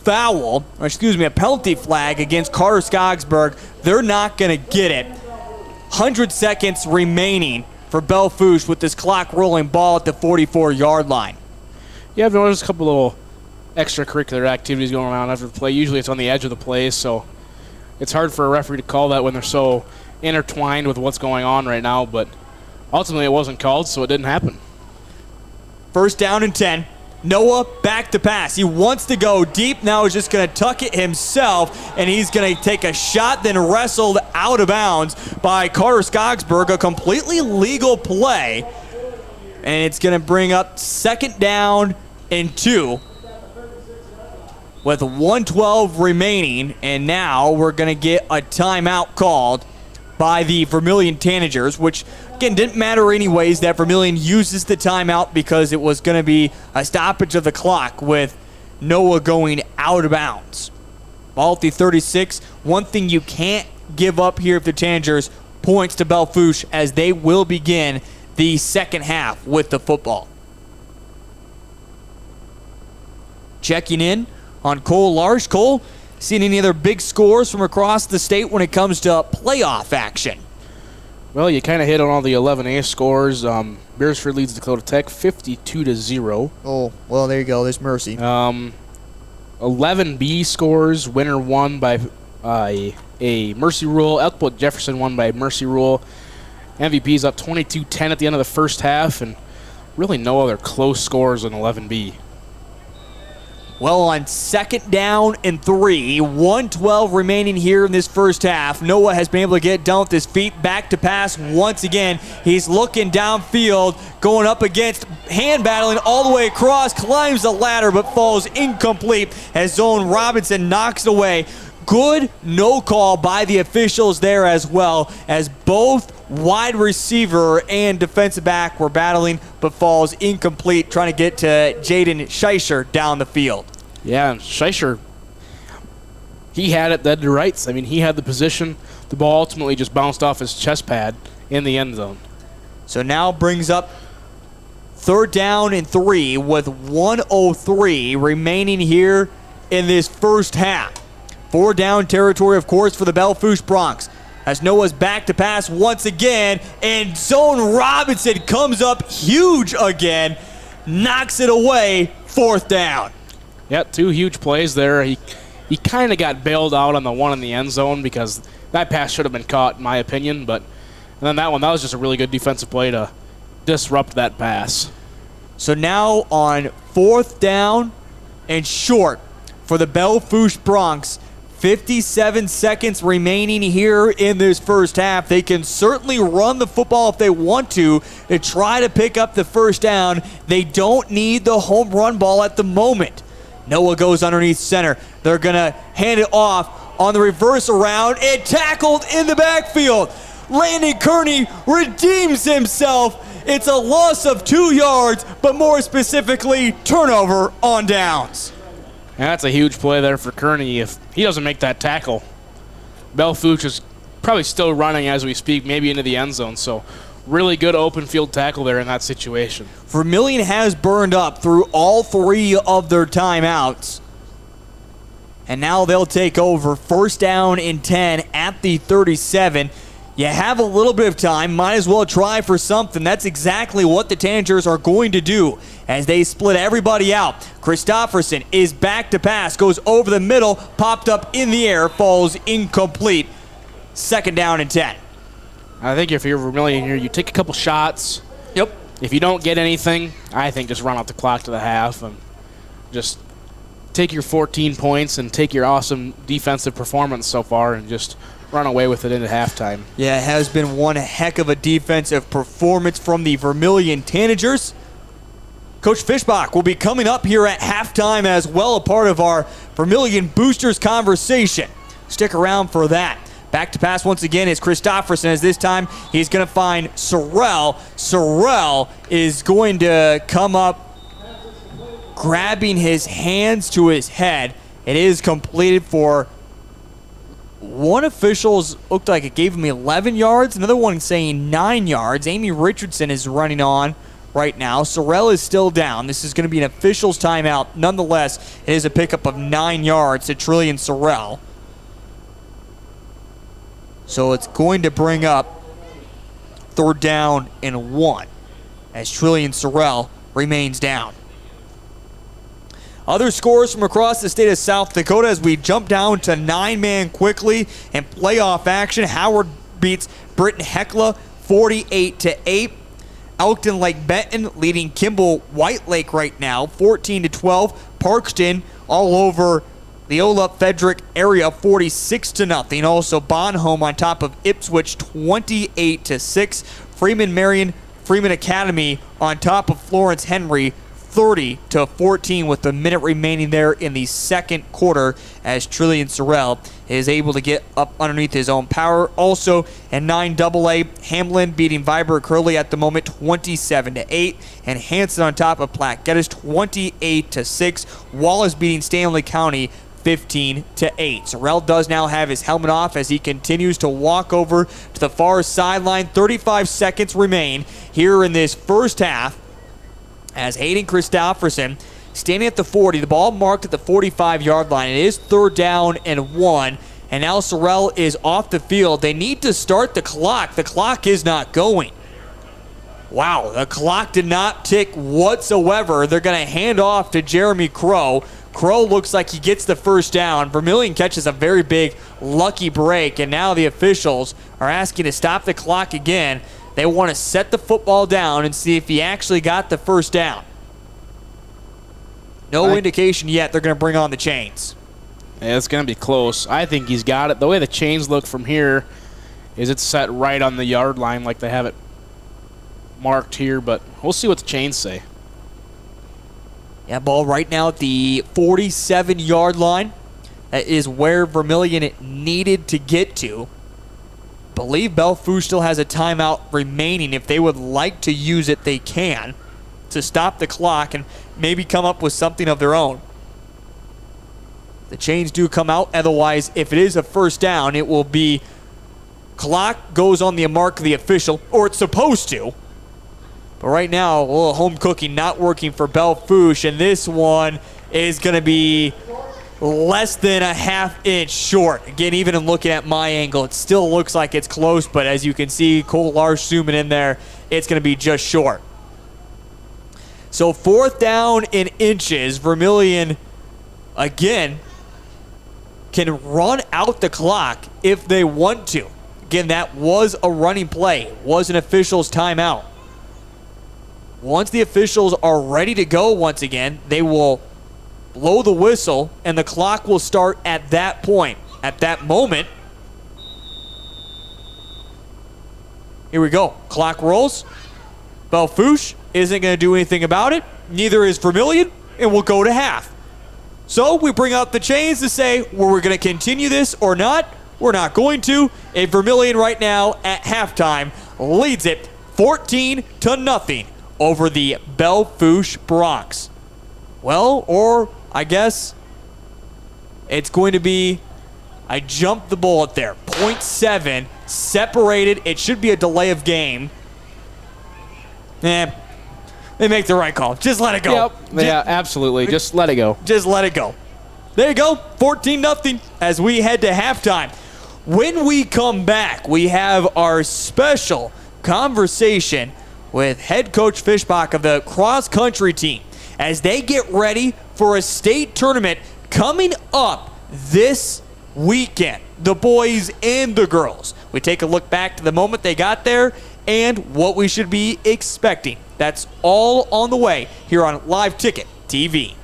penalty flag against Carter Skogsburg. They're not going to get it. 100 seconds remaining for Belle Fourche with this clock rolling ball at the 44-yard line.
Yeah, I've noticed a couple little extracurricular activities going around after the play. Usually it's on the edge of the play, so it's hard for a referee to call that when they're so intertwined with what's going on right now, but ultimately it wasn't called, so it didn't happen.
First down and 10. Noah back to pass. He wants to go deep. Now he's just going to tuck it himself, and he's going to take a shot, then wrestled out of bounds by Carter Skogsburg. A completely legal play, and it's going to bring up second down and 2 with 1:12 remaining, and now we're going to get a timeout called by the Vermillion Tanagers, which, again, didn't matter anyways. That Vermillion uses the timeout because it was going to be a stoppage of the clock with Noah going out of bounds. Ball at the 36. One thing you can't give up here if the Tanagers points to Belle Fourche, as they will begin the second half with the football. Checking in on Cole Larsh. Cole, seen any other big scores from across the state when it comes to playoff action?
Well, you kind of hit on all the 11A scores. Beersford leads Dakota Tech 52-0.
Oh, well, there you go. There's mercy.
11B scores. Winner won by a mercy rule. Elkwood Jefferson won by mercy rule. MVP's up 22-10 at the end of the first half, and really no other close scores in 11B.
Well, on 2nd down and 3, 1:12 remaining here in this first half. Noah has been able to get down with his feet, back to pass once again. He's looking downfield, going up against, hand battling all the way across, climbs the ladder but falls incomplete as Zone Robinson knocks it away. Good no call by the officials there as well, as both wide receiver and defensive back were battling but falls incomplete, trying to get to Jaden Scheischer down the field.
Yeah, Scheischer, he had it dead to rights. I mean, he had the position. The ball ultimately just bounced off his chest pad in the end zone.
So now brings up 3rd down and 3 with 1:03 remaining here in this first half. 4 down territory, of course, for the Belle Fourche Broncs. As Noah's back to pass once again, and Zone Robinson comes up huge again, knocks it away, 4th down.
Yeah, 2 huge plays there. He kind of got bailed out on the one in the end zone because that pass should have been caught, in my opinion. But and then that was just a really good defensive play to disrupt that pass.
So now on 4th down and short for the Belle Fourche Broncs. 57 seconds remaining here in this first half. They can certainly run the football if they want to try to pick up the first down. They don't need the home run ball at the moment. Noah goes underneath center. They're going to hand it off on the reverse around and tackled in the backfield. Landon Kearney redeems himself. It's a loss of 2 yards, but more specifically, turnover on downs.
And that's a huge play there for Kearney. If he doesn't make that tackle, Belle Fourche is probably still running as we speak, maybe into the end zone. So really good open field tackle there in that situation.
Vermillion has burned up through all 3 of their timeouts. And now they'll take over 1st down and 10 at the 37. You have a little bit of time, might as well try for something. That's exactly what the Tanagers are going to do as they split everybody out. Christofferson is back to pass, goes over the middle, popped up in the air, falls incomplete. 2nd down and 10.
I think if you're Vermillion here, you take a couple shots.
Yep.
If you don't get anything, I think just run out the clock to the half and just take your 14 points and take your awesome defensive performance so far and just run away with it into halftime.
Yeah, it has been one heck of a defensive performance from the Vermillion Tanagers. Coach Fischbach will be coming up here at halftime as well, a part of our Vermillion Boosters conversation. Stick around for that. Back to pass once again is Christofferson, as this time he's going to find Sorrell. Sorrell is going to come up grabbing his hands to his head. It is completed for one official's looked like it gave him 11 yards. Another one saying 9 yards. Amy Richardson is running on right now. Sorrell is still down. This is going to be an official's timeout. Nonetheless, it is a pickup of 9 yards to Trillian Sorrell. So it's going to bring up 3rd down and 1 as Trillian Sorrell remains down. Other scores from across the state of South Dakota as we jump down to 9-man quickly and playoff action. Howard beats Britton Hecla 48-8. Elkton Lake Benton leading Kimball White Lake right now 14-12. Parkston all over the Olaf Frederick area 46-0. Also Bonhomme on top of Ipswich 28-6. Freeman Marion Freeman Academy on top of Florence Henry 30-14 with a minute remaining there in the second quarter as Trillian Sorrell is able to get up underneath his own power. Also in 9AA, Hamlin beating Viber Curley at the moment 27-8, and Hanson on top of Platte Geddes 28-6. Wallace beating Stanley County 15-8. Sorrell does now have his helmet off as he continues to walk over to the far sideline. 35 seconds remain here in this first half as Hayden Christofferson standing at the 40. The ball marked at the 45-yard line. It is 3rd down and 1. And now Sorrell is off the field. They need to start the clock. The clock is not going. Wow, the clock did not tick whatsoever. They're going to hand off to Jeremy Crow. Crow looks like he gets the first down. Vermillion catches a very big lucky break, and now the officials are asking to stop the clock again. They want to set the football down and see if he actually got the first down. No indication yet they're going to bring on the chains.
Yeah, it's going to be close. I think he's got it. The way the chains look from here is it's set right on the yard line like they have it marked here, but we'll see what the chains say.
Yeah, ball right now at the 47-yard line. That is where Vermillion needed to get to. Believe Belle Fourche still has a timeout remaining. If they would like to use it, they can to stop the clock and maybe come up with something of their own. The chains do come out. Otherwise, if it is a first down, it will be clock goes on the mark of the official, or it's supposed to. But right now, a little home cooking not working for Belle Fourche, and this one is going to be less than a half-inch short. Again, even in looking at my angle, it still looks like it's close, but as you can see, Cole Larsh zooming in there, it's going to be just short. So 4th down in inches. Vermillion, again, can run out the clock if they want to. Again, that was a running play, was an official's timeout. Once the officials are ready to go once again, they will blow the whistle, and the clock will start at that point. At that moment, here we go. Clock rolls. Belle Fourche isn't going to do anything about it. Neither is Vermillion, and we'll go to half. So we bring out the chains to say, well, we're going to continue this or not. We're not going to. A Vermillion right now at halftime leads it 14-0 over the Belle Fourche Broncs. Well, or I guess it's going to be, I jumped the bullet there. 0.7 separated. It should be a delay of game. They make the right call. Just let it go.
Yep. Yeah, absolutely. Just let it go.
Just let it go. There you go. 14-0 as we head to halftime. When we come back, we have our special conversation with head coach Fishbach of the cross-country team as they get ready for a state tournament coming up this weekend. The boys and the girls. We take a look back to the moment they got there and what we should be expecting. That's all on the way here on Live Ticket TV.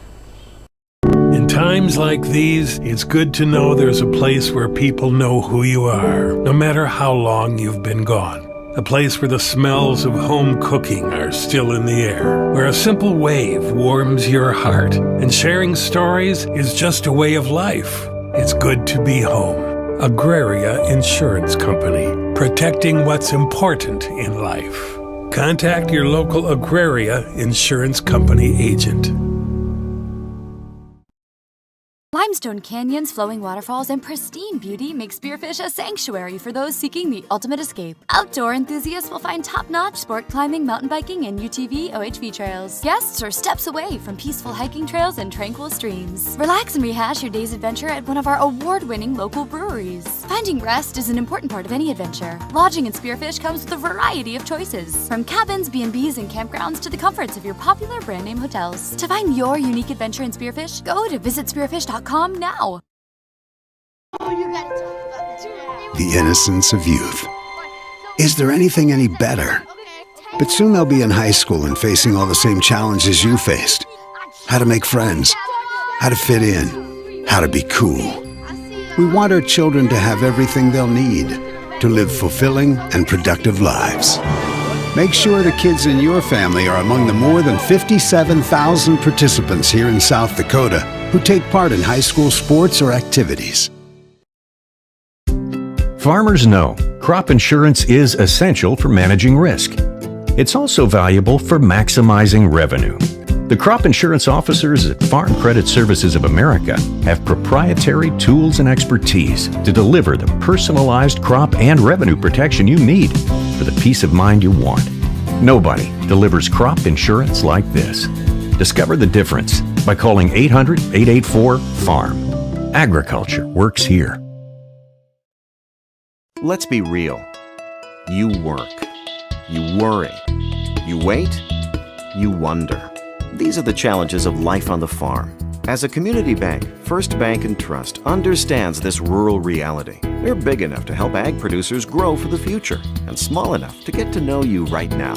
In times like these, it's good to know there's a place where people know who you are, no matter how long you've been gone. A place where the smells of home cooking are still in the air, where a simple wave warms your heart, and sharing stories is just a way of life. It's good to be home. Agraria Insurance Company, protecting what's important in life. Contact your local Agraria Insurance Company agent.
Limestone canyons, flowing waterfalls, and pristine beauty make Spearfish a sanctuary for those seeking the ultimate escape. Outdoor enthusiasts will find top-notch sport climbing, mountain biking, and UTV OHV trails. Guests are steps away from peaceful hiking trails and tranquil streams. Relax and rehash your day's adventure at one of our award-winning local breweries. Finding rest is an important part of any adventure. Lodging in Spearfish comes with a variety of choices, from cabins, B&Bs, and campgrounds to the comforts of your popular brand-name hotels. To find your unique adventure in Spearfish, go to visitspearfish.com now.
The innocence of youth. Is there anything any better? But soon they'll be in high school and facing all the same challenges you faced. How to make friends, how to fit in, how to be cool. We want our children to have everything they'll need to live fulfilling and productive lives. Make sure the kids in your family are among the more than 57,000 participants here in South Dakota who take part in high school sports or activities.
Farmers know crop insurance is essential for managing risk. It's also valuable for maximizing revenue. The crop insurance officers at Farm Credit Services of America have proprietary tools and expertise to deliver the personalized crop and revenue protection you need for the peace of mind you want. Nobody delivers crop insurance like this. Discover the difference by calling 800-884-FARM. Agriculture works here.
Let's be real. You work. You worry. You wait. You wonder. These are the challenges of life on the farm. As a community bank, First Bank and Trust understands this rural reality. They're big enough to help ag producers grow for the future and small enough to get to know you right now.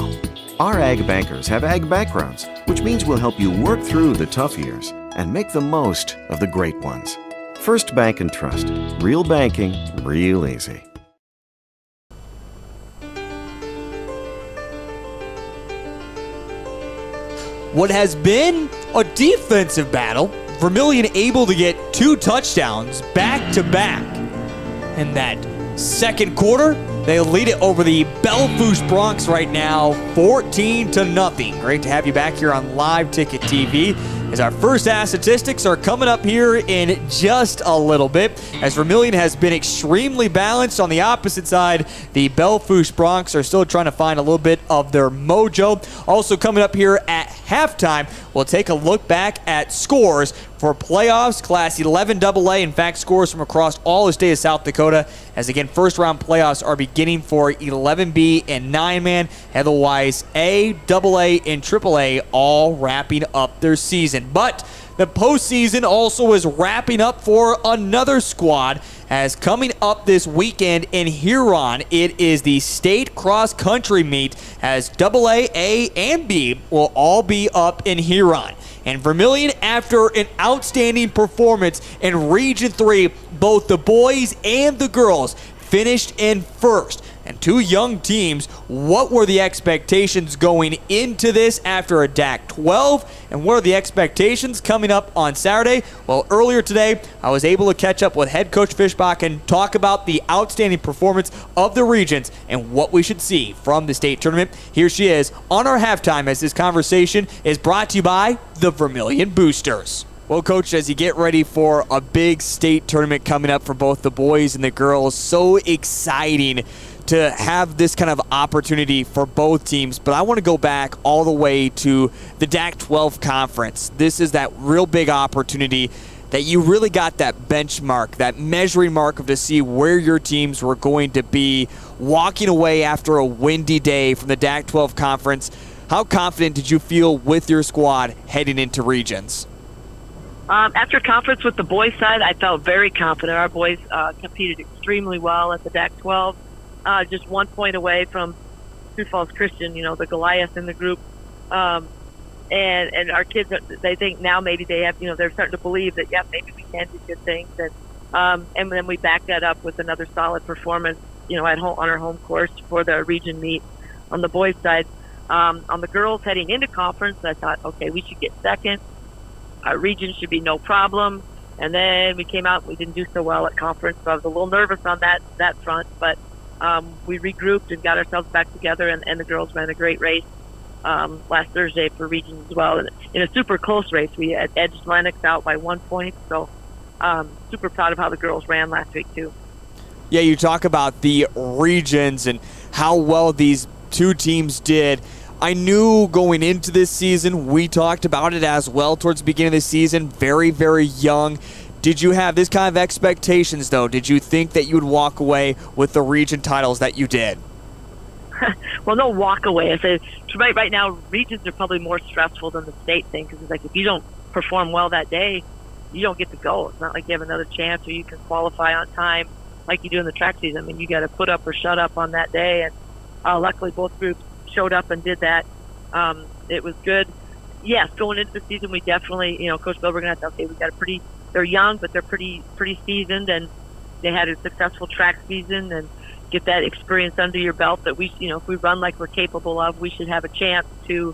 Our ag bankers have ag backgrounds, which means we'll help you work through the tough years and make the most of the great ones. First Bank and Trust. Real banking, real easy.
What has been a defensive battle, Vermillion able to get 2 touchdowns back to back. In that second quarter, they lead it over the Belle Fourche Broncs right now, 14-0. Great to have you back here on Live Ticket TV. As our first half statistics are coming up here in just a little bit. As Vermillion has been extremely balanced on the opposite side, the Belle Fourche Broncs are still trying to find a little bit of their mojo. Also coming up here at halftime, we'll take a look back at scores for playoffs, Class 11 AA. In fact, scores from across all the state of South Dakota. As again, first round playoffs are beginning for 11B and 9-man. Otherwise, A, AA, and AAA all wrapping up their season. But the postseason also is wrapping up for another squad, as coming up this weekend in Huron, it is the state cross-country meet, as AA, A, and B will all be up in Huron. And Vermillion, after an outstanding performance in Region 3, both the boys and the girls finished in first. And 2 young teams, what were the expectations going into this after a DAC 12? And what are the expectations coming up on Saturday? Well, earlier today, I was able to catch up with head coach Fishbach and talk about the outstanding performance of the regions and what we should see from the state tournament. Here she is on our halftime, as this conversation is brought to you by the Vermillion Boosters. Well, Coach, as you get ready for a big state tournament coming up for both the boys and the girls, so exciting to have this kind of opportunity for both teams. But I want to go back all the way to the DAC 12 conference. This is that real big opportunity that you really got that benchmark, that measuring mark of to see where your teams were going to be walking away after a windy day from the DAC 12 conference. How confident did you feel with your squad heading into regions?
After conference with the boys' side, I felt very confident. Our boys competed extremely well at the DAC 12. Just 1 point away from Sioux Falls Christian, the Goliath in the group. And our kids, they think now maybe they have, they're starting to believe that, yeah, maybe we can do good things. And then we back that up with another solid performance, at home, on our home course for the region meet on the boys' side. On the girls heading into conference, I thought, okay, we should get second. Our region should be no problem. And then we came out and we didn't do so well at conference, so I was a little nervous on that front. But we regrouped and got ourselves back together, and the girls ran a great race last Thursday for regions as well. And in a super close race, we had edged Lennox out by 1 point. So super proud of how the girls ran last week, too.
Yeah, you talk about the regions and how well these 2 teams did. I knew going into this season, we talked about it as well towards the beginning of the season, very, very young. Did you have this kind of expectations, though? Did you think that you would walk away with the region titles that you did?
Well, no walk away. I said, right now, regions are probably more stressful than the state thing, because it's like if you don't perform well that day, you don't get to go. It's not like you have another chance or you can qualify on time like you do in the track season. I mean, you got to put up or shut up on that day, and luckily both groups showed up and did that. It was good. Yes, going into the season, we definitely, Coach Bill, we're going to have to, we got they're young, but they're pretty seasoned, and they had a successful track season, and get that experience under your belt that we, if we run like we're capable of, we should have a chance to,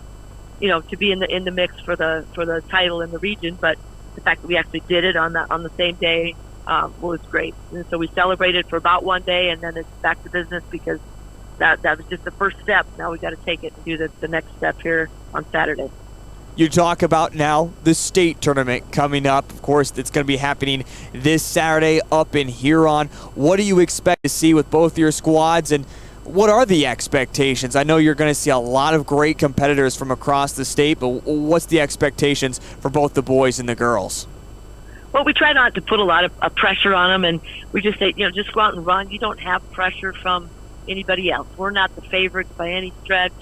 to be in the mix for the title in the region. But the fact that we actually did it on the same day was great. And so we celebrated for about 1 day, and then it's back to business, because that was just the first step. Now we got to take it and do the next step here on Saturday.
You talk about now the state tournament coming up. Of course, it's going to be happening this Saturday up in Huron. What do you expect to see with both your squads, and what are the expectations? I know you're going to see a lot of great competitors from across the state, but what's the expectations for both the boys and the girls?
Well, we try not to put a lot of pressure on them, and we just say, just go out and run. You don't have pressure from anybody else. We're not the favorites by any stretch.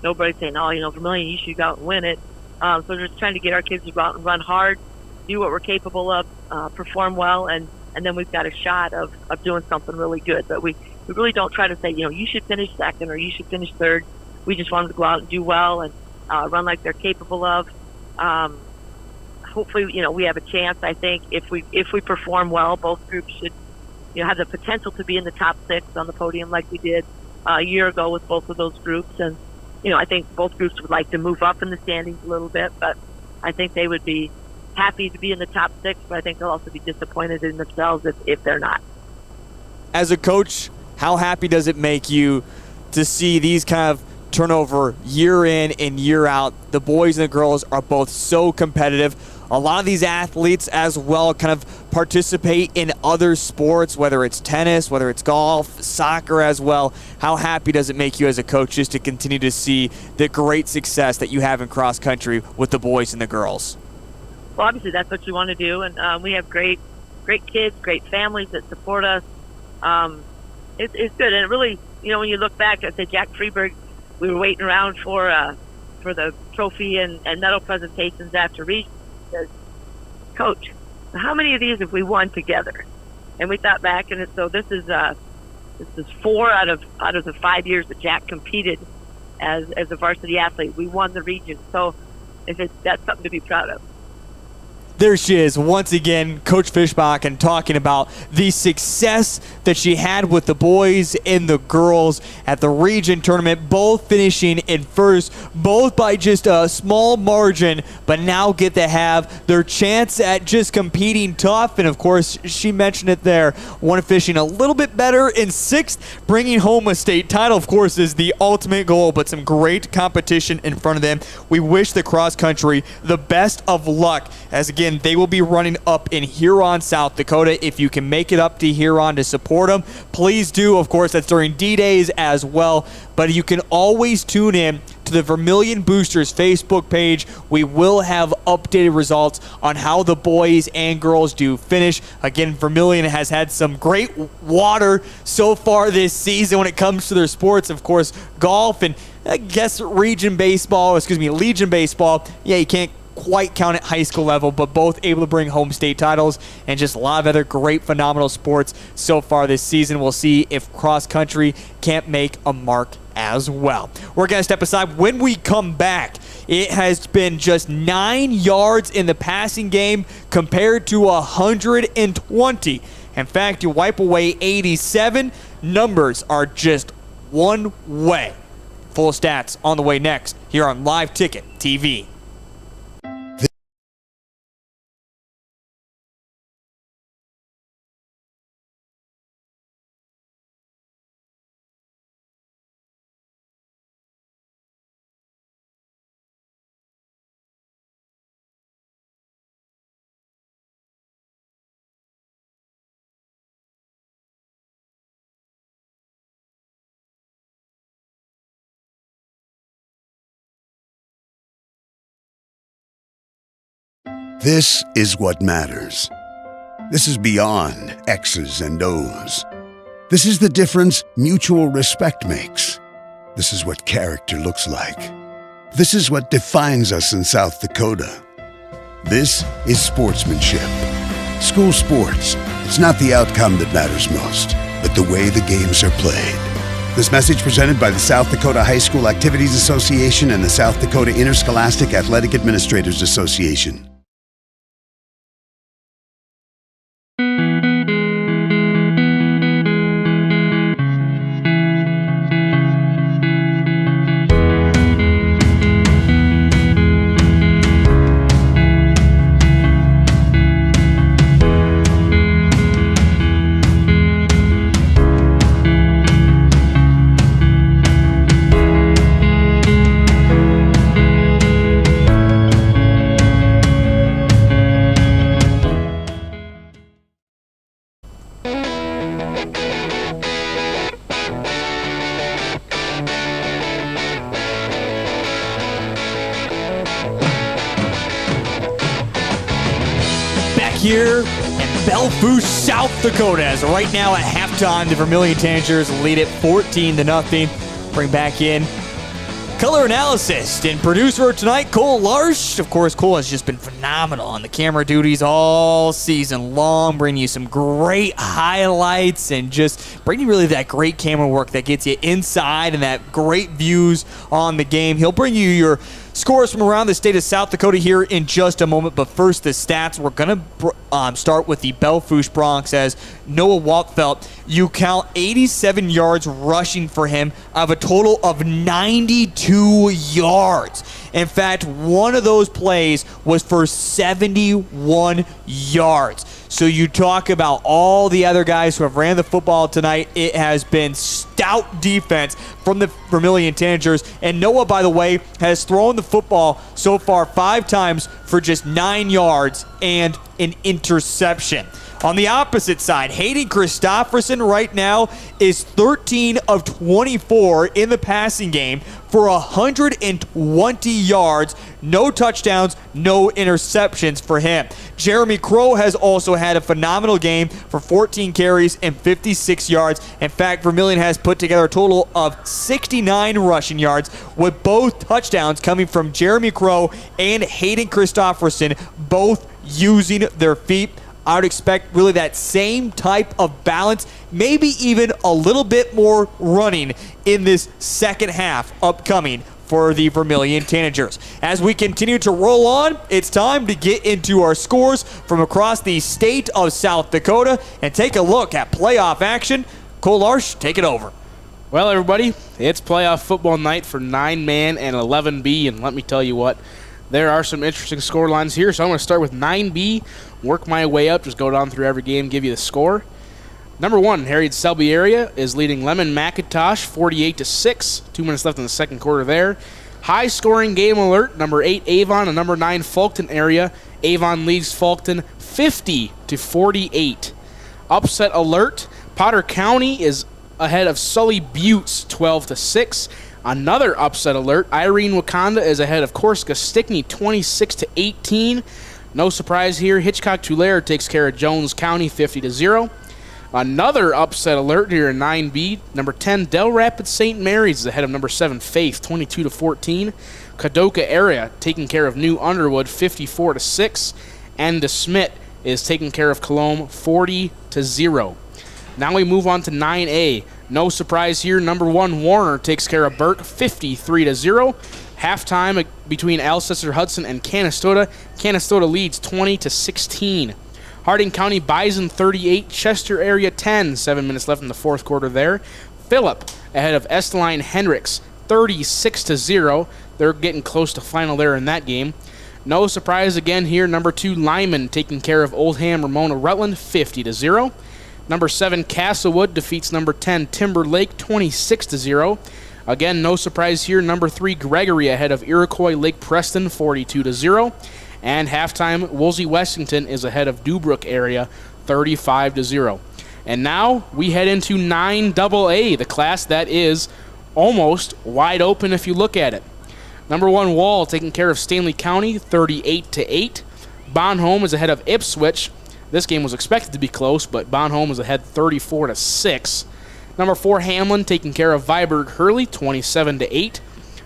Nobody's saying, Vermillion, you should go out and win it. So we're just trying to get our kids to go out and run hard, do what we're capable of, perform well, and then we've got a shot of doing something really good. But we really don't try to say, you should finish second or you should finish third. We just want them to go out and do well and run like they're capable of. Hopefully, we have a chance. I think if we perform well, both groups should, have the potential to be in the top 6 on the podium like we did a year ago with both of those groups. And I think both groups would like to move up in the standings a little bit, but I think they would be happy to be in the top 6. But I think they'll also be disappointed in themselves if they're not.
As a coach, how happy does it make you to see these kind of turnover year in and year out? The boys and the girls are both so competitive. A lot of these athletes as well kind of participate in other sports, whether it's tennis, whether it's golf, soccer as well. How happy does it make you as a coach just to continue to see the great success that you have in cross country with the boys and the girls?
Well, obviously that's what you want to do, and we have great kids, great families that support us. It's good, and it really, when you look back, I say Jack Freeberg, we were waiting around for the trophy and medal presentations after region. Says, Coach, how many of these have we won together? And we thought back, and so this is 4 out of the 5 years that Jack competed as a varsity athlete. We won the region, so that's something to be proud of.
There she is once again, Coach Fischbach, and talking about the success that she had with the boys and the girls at the region tournament, both finishing in first, both by just a small margin, but now get to have their chance at just competing tough. And of course, she mentioned it there, one finishing a little bit better in 6th, bringing home a state title, of course, is the ultimate goal, but some great competition in front of them. We wish the cross country the best of luck, as again, they will be running up in Huron, South Dakota. If you can make it up to Huron to support them, please do. Of course, that's during D-Days as well. But you can always tune in to the Vermillion Boosters Facebook page. We will have updated results on how the boys and girls do finish. Again, Vermillion has had some great water so far this season when it comes to their sports. Of course, golf and I guess Legion baseball. Yeah, you can't quite count at high school level, but both able to bring home state titles and just a lot of other great, phenomenal sports so far this season. We'll see if cross country can't make a mark as well. We're going to step aside. When we come back, it has been just 9 yards in the passing game compared to 120. In fact, you wipe away 87. Numbers are just one way. Full stats on the way next here on Live Ticket TV.
This is what matters. This is beyond X's and O's. This is the difference mutual respect makes. This is what character looks like. This is what defines us in South Dakota. This is sportsmanship. School sports, it's not the outcome that matters most, but the way the games are played. This message presented by the South Dakota High School Activities Association and the South Dakota Interscholastic Athletic Administrators Association.
Here in Belle Fourche, South Dakota, as right now at halftime, the Vermillion Tanagers lead it 14-0. Bring back in Color analysis and producer tonight, Cole Larsh. Of course, Cole has just been phenomenal on the camera duties all season long, bringing you some great highlights and just bringing really that great camera work that gets you inside and that great views on the game. He'll bring you your scores from around the state of South Dakota here in just a moment, but first the stats. We're going to start with the Belle Fourche Bronx as Noah Waltfelt. You count 87 yards rushing for him out of a total of 92 yards. In fact, one of those plays was for 71 yards. So you talk about all the other guys who have ran the football tonight. It has been stout defense from the Vermillion Tanagers. And Noah, by the way, has thrown the football so far 5 times for just 9 yards and an interception. On the opposite side, Hayden Christopherson right now is 13 of 24 in the passing game for 120 yards, no touchdowns, no interceptions for him. Jeremy Crow has also had a phenomenal game for 14 carries and 56 yards. In fact, Vermillion has put together a total of 69 rushing yards, with both touchdowns coming from Jeremy Crow and Hayden Christopherson, both using their feet. I would expect really that same type of balance, maybe even a little bit more running in this second half upcoming for the Vermillion Tanagers. As we continue to roll on, it's time to get into our scores from across the state of South Dakota and take a look at playoff action. Cole Larsh, take it over.
Well, everybody, it's playoff football night for 9-man and 11B, and let me tell you what, there are some interesting score lines here. So I'm going to start with 9B, work my way up, just go down through every game, give you the score. Number 1, Harriet Selby area is leading Lemon McIntosh 48-6. 2 minutes left in the second quarter there. High scoring game alert. Number 8, Avon, and number 9, Fulton area. Avon leads Fulton 50-48. Upset alert. Potter County is ahead of Sully Buttes 12-6. Another upset alert. Irene Wakanda is ahead of Corsica Stickney 26-18. No surprise here. Hitchcock Tulare takes care of Jones County 50-0. Another upset alert here in 9B. Number 10, Del Rapids St. Mary's is ahead of number 7, Faith 22-14. Kadoka area taking care of New Underwood 54-6. And DeSmit is taking care of Colombe 40-0. Now we move on to 9A. No surprise here. Number 1, Warner takes care of Burke 53-0. Halftime between Alcester Hudson and Canastota. Canastota leads 20-16. Harding County Bison 38, Chester area 10. 7 minutes left in the fourth quarter there. Phillip ahead of Esteline Hendricks 36-0. They're getting close to final there in that game. No surprise again here. Number 2, Lyman taking care of Oldham Ramona Rutland 50-0. Number 7, Castlewood defeats number 10, Timber Lake 26-0. Again, no surprise here. Number 3, Gregory ahead of Iroquois Lake Preston 42-0. And halftime, Woolsey Westington is ahead of Dubrook area 35-0. And now we head into 9AA, the class that is almost wide open if you look at it. Number 1, Wall taking care of Stanley County 38-8. Bonholm is ahead of Ipswich. This game was expected to be close, but Bonholm is ahead 34-6. Number 4, Hamlin taking care of Viborg Hurley 27-8.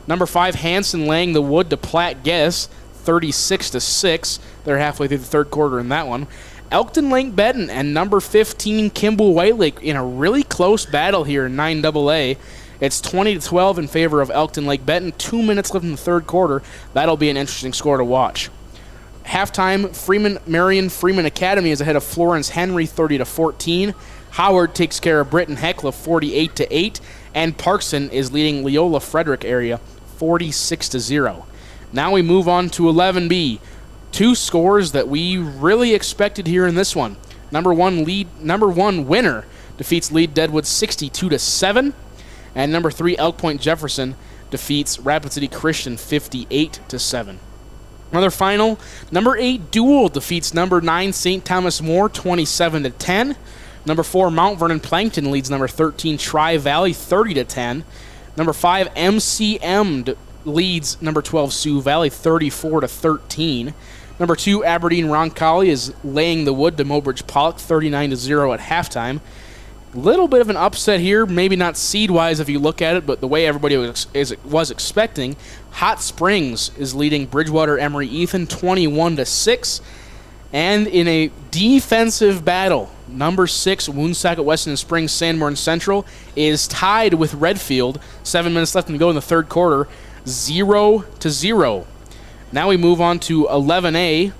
Number 5, Hanson laying the wood to Platte Guess 36-6. They're halfway through the third quarter in that one. Elkton Lake Benton and number 15, Kimball White Lake in a really close battle here in 9AA. It's 20-12 in favor of Elkton Lake Benton. 2 minutes left in the third quarter. That'll be an interesting score to watch. Halftime, Marion Freeman Academy is ahead of Florence Henry 30-14. Howard takes care of Britton Heckler 48-8. And Parkson is leading Leola Frederick area 46-0. Now we move on to 11B. 2 scores that we really expected here in this one. Number 1 Winner defeats Lead Deadwood 62-7. And number 3 Elk Point Jefferson defeats Rapid City Christian 58-7. Another final, number 8 Dual defeats number 9 St. Thomas More 27-10. Number 4 Mount Vernon Plankton leads number 13 Tri-Valley 30-10. Number 5 MCM leads number 12 Sioux Valley 34-13. Number 2 Aberdeen Roncalli is laying the wood to Mobridge Pollock 39-0 at halftime. Little bit of an upset here, maybe not seed-wise if you look at it, but the way everybody was expecting. Hot Springs is leading Bridgewater Emory Ethan 21-6. And in a defensive battle, number 6, Woonsocket Weston Springs Sanborn Central is tied with Redfield. 7 minutes left to go in the third quarter, 0-0. Now we move on to 11A.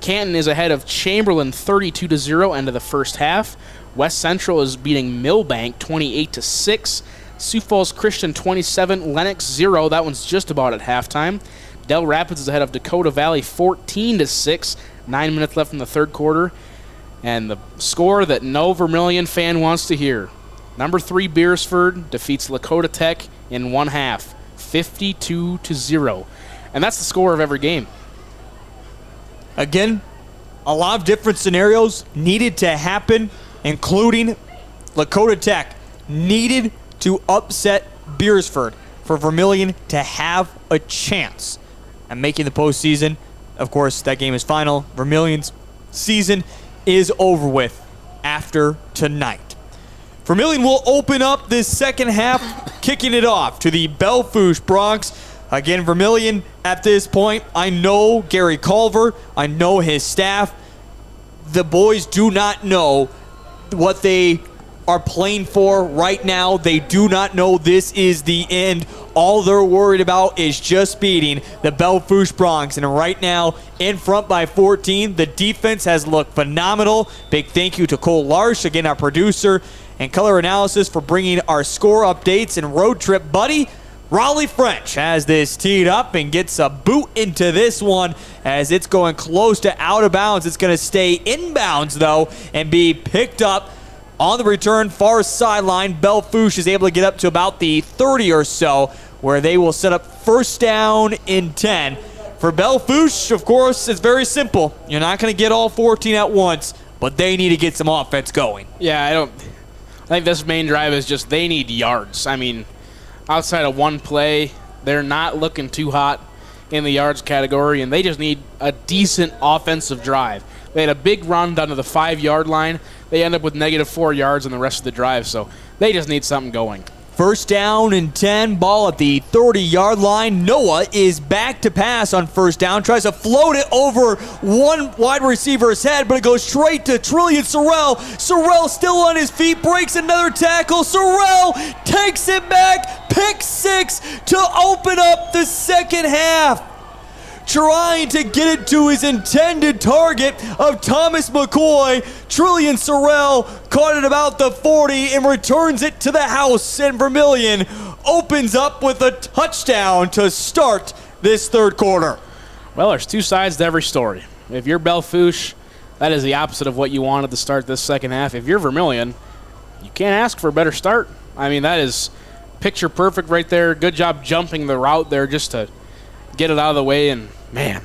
Canton is ahead of Chamberlain 32-0 end of the first half. West Central is beating Millbank 28-6. Sioux Falls Christian 27, Lennox 0. That one's just about at halftime. Del Rapids is ahead of Dakota Valley 14-6. 9 minutes left in the third quarter. And the score that no Vermillion fan wants to hear. Number 3 Beersford defeats Lakota Tech in one half, 52-0. And that's the score of every game.
Again, a lot of different scenarios needed to happen, including Lakota Tech needed to upset Beersford for Vermillion to have a chance at making the postseason. Of course, that game is final. Vermillion's season is over with after tonight. Vermillion will open up this second half, kicking it off to the Belle Fourche Broncs. Again, Vermillion at this point, I know Gary Culver, I know his staff. The boys do not know what they are playing for right now. They do not know this is the end. All they're worried about is just beating the Belle Fourche Broncs. And right now, in front by 14, the defense has looked phenomenal. Big thank you to Cole Larsch, again, our producer and color analysis, for bringing our score updates and road trip buddy. Raleigh French has this teed up and gets a boot into this one as it's going close to out of bounds. It's going to stay inbounds, though, and be picked up on the return far sideline. Belle Fourche is able to get up to about the 30 or so, where they will set up first down and 10. For Belle Fourche, of course, it's very simple. You're not going to get all 14 at once, but they need to get some offense going.
Yeah, I think this main drive is just they need yards. I mean, outside of one play, they're not looking too hot in the yards category, and they just need a decent offensive drive. They had a big run down to the 5-yard line. They end up with -4 yards on the rest of the drive, so they just need something going.
First down and 10, ball at the 30-yard line. Noah is back to pass on first down, tries to float it over one wide receiver's head, but it goes straight to Trillian Sorrell. Sorrell still on his feet, breaks another tackle. Sorrell takes it back, pick 6 to open up the second half. Trying to get it to his intended target of Thomas McCoy. Trillian Sorrell caught it about the 40 and returns it to the house, and Vermillion opens up with a touchdown to start this third quarter.
Well, there's two sides to every story. If you're Belle Fourche, that is the opposite of what you wanted to start this second half. If you're Vermillion, you can't ask for a better start. I mean, that is picture perfect right there. Good job jumping the route there just to get it out of the way, and man,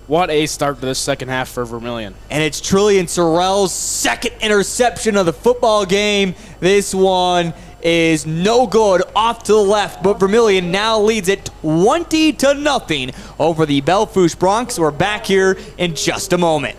what a start to this second half for Vermillion.
And it's Trillian Sorrell's second interception of the football game. This one is no good, off to the left, but Vermillion now leads it 20-0 over the Belle Fourche Broncs. We're back here in just a moment.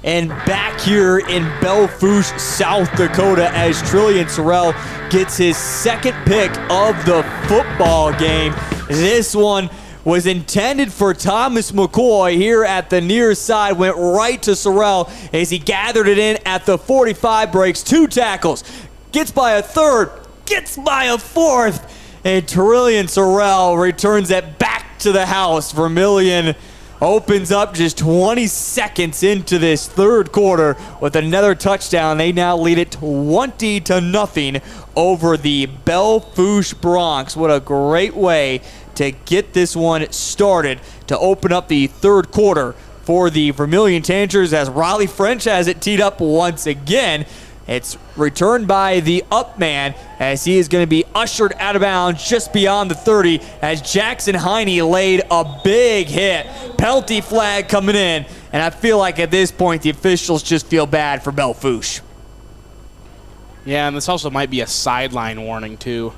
And back here in Belle Fourche, South Dakota, as Trillian Sorrell gets his second pick of the football game. This one was intended for Thomas McCoy here at the near side, went right to Sorrell as he gathered it in at the 45, breaks 2 tackles, gets by a third, gets by a fourth, and Trillian Sorrell returns it back to the house. Vermillion opens up just 20 seconds into this third quarter with another touchdown. They now lead it 20-0 over the Belle Fourche Broncs. What a great way to get this one started to open up the third quarter for the Vermillion Tanagers as Riley French has it teed up once again. It's returned by the up man as he is going to be ushered out of bounds just beyond the 30 as Jackson Heine laid a big hit. Penalty flag coming in, and I feel like at this point the officials just feel bad for Belle Fourche.
Yeah, and this also might be a sideline warning too.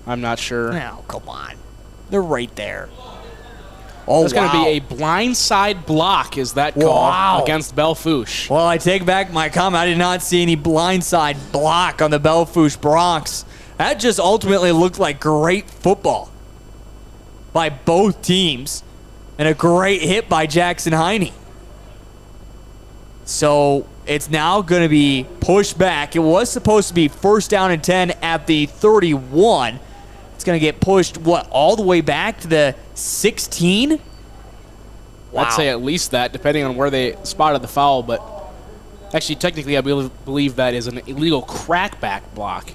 I'm not sure.
Now, come on. They're right there. Oh,
There's going to be a blindside block, is that call, against Belle Fourche.
Well, I take back my comment. I did not see any blindside block on the Belle Fourche Bronx. That just ultimately looked like great football by both teams and a great hit by Jackson Heine. So it's now going to be pushed back. It was supposed to be first down and 10 at the 31. It's going to get pushed, all the way back to the 16? Wow.
I'd say at least that, depending on where they spotted the foul. But actually, technically, I believe that is an illegal crackback block,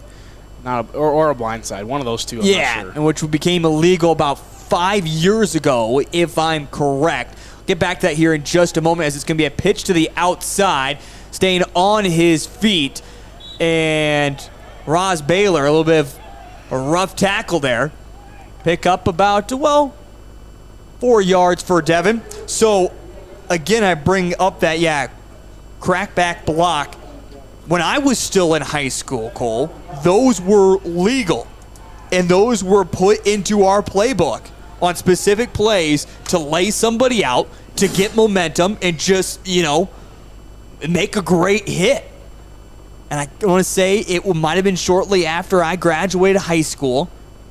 or a blindside. One of those two, I'm not sure.
And which became illegal about 5 years ago, if I'm correct. Get back to that here in just a moment as it's going to be a pitch to the outside, staying on his feet. And Ross Baylor, a little bit of a rough tackle there. Pick up about, 4 yards for Devin. So, again, I bring up that, crackback block. When I was still in high school, Cole, those were legal. And those were put into our playbook on specific plays to lay somebody out, to get momentum, and just, make a great hit. And I want to say it might have been shortly after I graduated high school,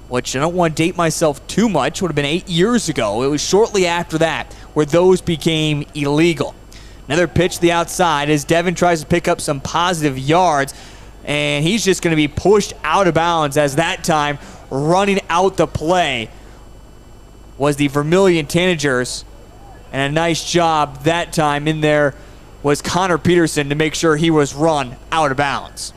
which I don't want to date myself too much. Would have been 8 years ago. It was shortly after that where those became illegal. Another pitch to the outside as Devin tries to pick up some positive yards, and he's just going to be pushed out of bounds as that time running out the play was the Vermillion Tanagers. And a nice job that time in there was Connor Peterson to make sure he was run out of bounds.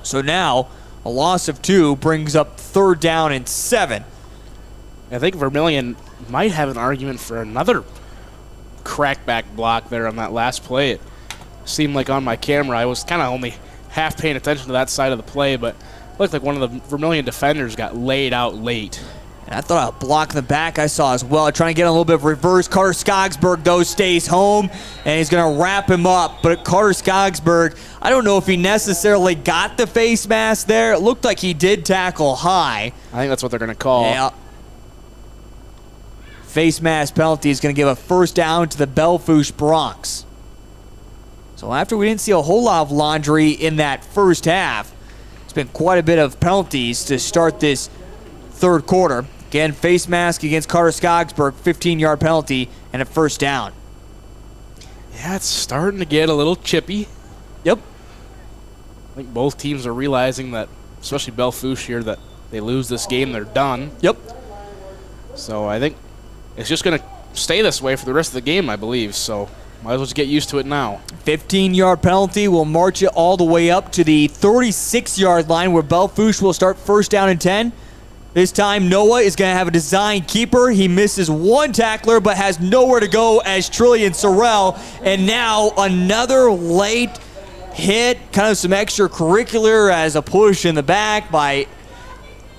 So now, a loss of 2 brings up third down and 7.
I think Vermillion might have an argument for another crackback block there on that last play. It seemed like on my camera I was kind of only half paying attention to that side of the play, but it looked like one of the Vermillion defenders got laid out late.
And I thought a block in the back I saw as well. Trying to get a little bit of reverse. Carter Skogsberg, though, stays home, and he's going to wrap him up. But Carter Skogsberg, I don't know if he necessarily got the face mask there. It looked like he did tackle high.
I think that's what they're going to call.
Yeah. Face mask penalty is going to give a first down to the Belle Fourche Bronx. So after we didn't see a whole lot of laundry in that first half, it's been quite a bit of penalties to start this third quarter. Again, face mask against Carter Skogsberg, 15-yard penalty, and a first down.
Yeah, it's starting to get a little chippy.
Yep.
I think both teams are realizing that, especially Belle Fourche here, that they lose this game, they're done.
Yep.
So I think it's just going to stay this way for the rest of the game, I believe. So might as well just get used to it now.
15-yard penalty will march it all the way up to the 36-yard line where Belle Fourche will start first down and 10. This time, Noah is going to have a design keeper. He misses one tackler, but has nowhere to go as Trillian Sorrell. And now another late hit, kind of some extracurricular as a push in the back by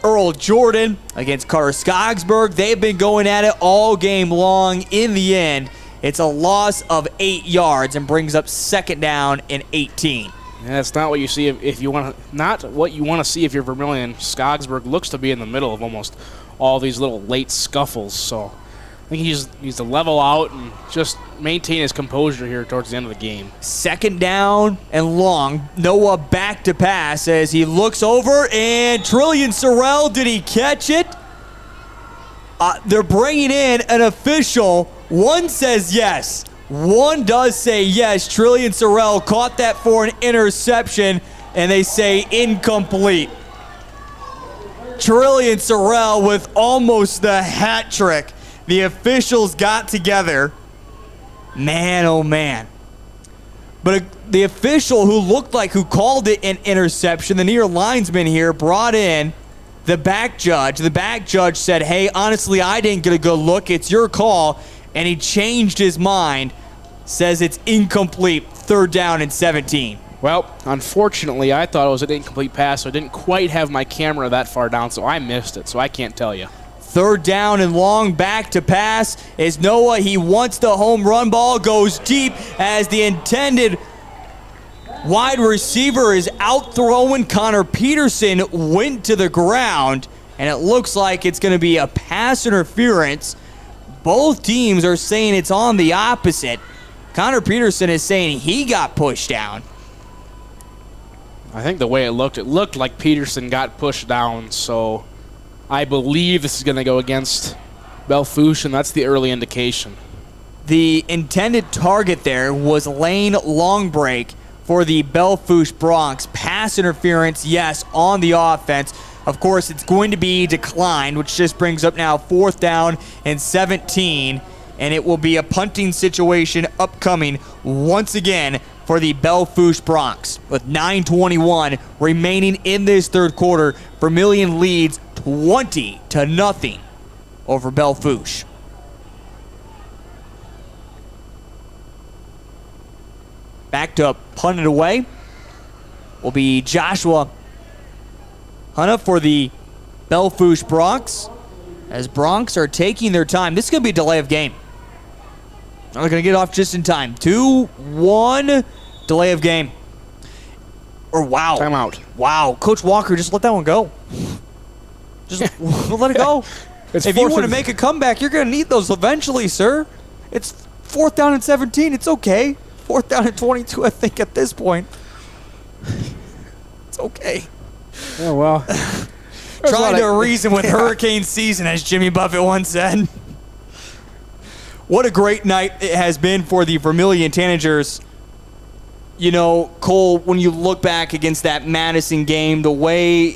Earl Jordan against Carter Skogsberg. They've been going at it all game long. In the end, it's a loss of 8 yards and brings up second down and 18.
Yeah, that's not what you see if you want to. Not what you want to see if you're Vermillion. Skogsberg looks to be in the middle of almost all these little late scuffles. So I think he just needs to level out and just maintain his composure here towards the end of the game.
Second down and long. Noah back to pass as he looks over, and Trillian Sorrell, did he catch it? They're bringing in an official. One says yes. One does say yes. Trillian Sorrell caught that for an interception, and they say incomplete. Trillian Sorrell with almost the hat trick. The officials got together. Man, oh man. But the official who looked like who called it an interception, the near linesman here, brought in the back judge said, hey, honestly, I didn't get a good look. It's your call. And he changed his mind, says it's incomplete, 3rd down and 17.
Well, unfortunately, I thought it was an incomplete pass, so I didn't quite have my camera that far down, so I missed it, so I can't tell you.
3rd down and long, back to pass is Noah. He wants the home run ball, goes deep as the intended wide receiver is out throwing. Connor Peterson went to the ground, and it looks like it's going to be a pass interference. Both teams are saying it's on the opposite. Connor Peterson is saying he got pushed down.
I think the way it looked like Peterson got pushed down, so I believe this is going to go against Belle Fourche, and that's the early indication.
The intended target there was Lane Longbreak for the Belle Fourche Broncs. Pass interference, yes, on the offense. Of course, it's going to be declined, which just brings up now 4th down and 17, and it will be a punting situation upcoming once again for the Belle Fourche Broncs. With 9:21 remaining in this 3rd quarter, Vermillion leads 20-0 over Belle Fourche. Back to punt it away will be Joshua Hanna for the Belle Fourche Broncs, as Broncs are taking their time. This is going to be a delay of game. They're going to get off just in time. 2-1 delay of game. Or wow.
Timeout.
Wow. Coach Walker, just let that one go. Just let it go. If you want to make a comeback, you're going to need those eventually, sir. It's 4th down and 17. It's okay. 4th down and 22, I think, at this point. It's okay.
Oh, well.
Trying to reason with hurricane season, as Jimmy Buffett once said. What a great night it has been for the Vermillion Tanagers. You know, Cole, when you look back against that Madison game, the way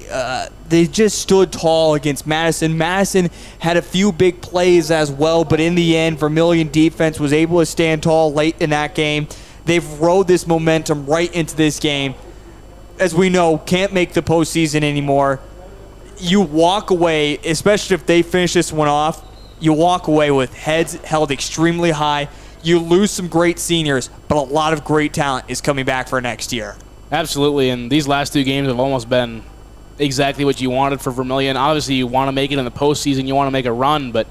they just stood tall against Madison. Madison had a few big plays as well, but in the end, Vermillion defense was able to stand tall late in that game. They've rode this momentum right into this game. As we know, can't make the postseason anymore. You walk away, especially if they finish this one off, you walk away with heads held extremely high. You lose some great seniors, but a lot of great talent is coming back for next year.
Absolutely, and these last 2 games have almost been exactly what you wanted for Vermillion. Obviously, you want to make it in the postseason, you want to make a run, but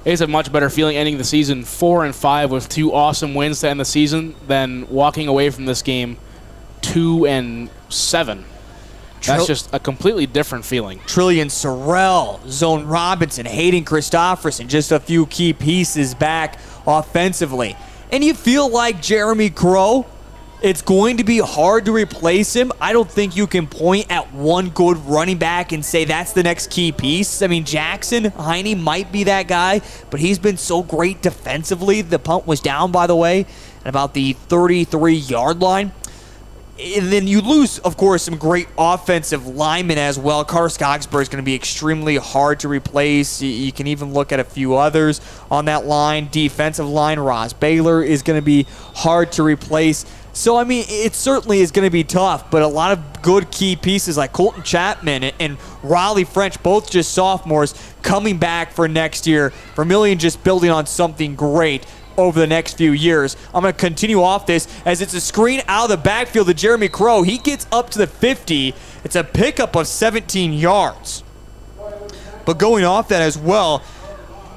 it's a much better feeling ending the season 4-5 with 2 awesome wins to end the season than walking away from this game 2-7. That's just a completely different feeling.
Trillian Sorrell, Zone Robinson, Hayden Christofferson, just a few key pieces back offensively. And you feel like Jeremy Crow, it's going to be hard to replace him. I don't think you can point at one good running back and say that's the next key piece. I mean, Jackson Heine might be that guy, but he's been so great defensively. The punt was down, by the way, at about the 33-yard line. And then you lose, of course, some great offensive linemen as well. Carter Skogsberg is going to be extremely hard to replace. You can even look at a few others on that line. Defensive line, Ross Baylor is going to be hard to replace. So, I mean, it certainly is going to be tough, but a lot of good key pieces like Colton Chapman and Riley French, both just sophomores, coming back for next year. Vermillion just building on something great over the next few years. I'm going to continue off this as it's a screen out of the backfield to Jeremy Crow. He gets up to the 50. It's a pickup of 17 yards. But going off that as well,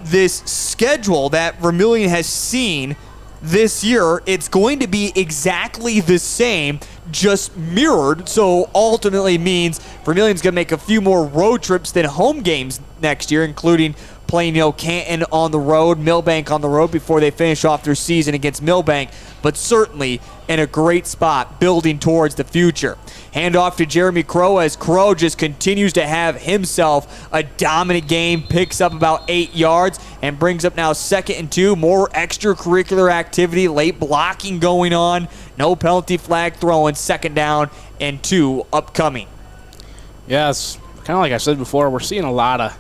this schedule that Vermillion has seen this year, it's going to be exactly the same, just mirrored. So ultimately means Vermillion's going to make a few more road trips than home games next year, including playing, Canton on the road, Millbank on the road before they finish off their season against Millbank, but certainly in a great spot building towards the future. Hand off to Jeremy Crow as Crow just continues to have himself a dominant game, picks up about 8 yards and brings up now 2nd and 2. More extracurricular activity, late blocking going on, no penalty flag throwing, 2nd down and 2 upcoming.
Yes, kind of like I said before, we're seeing a lot of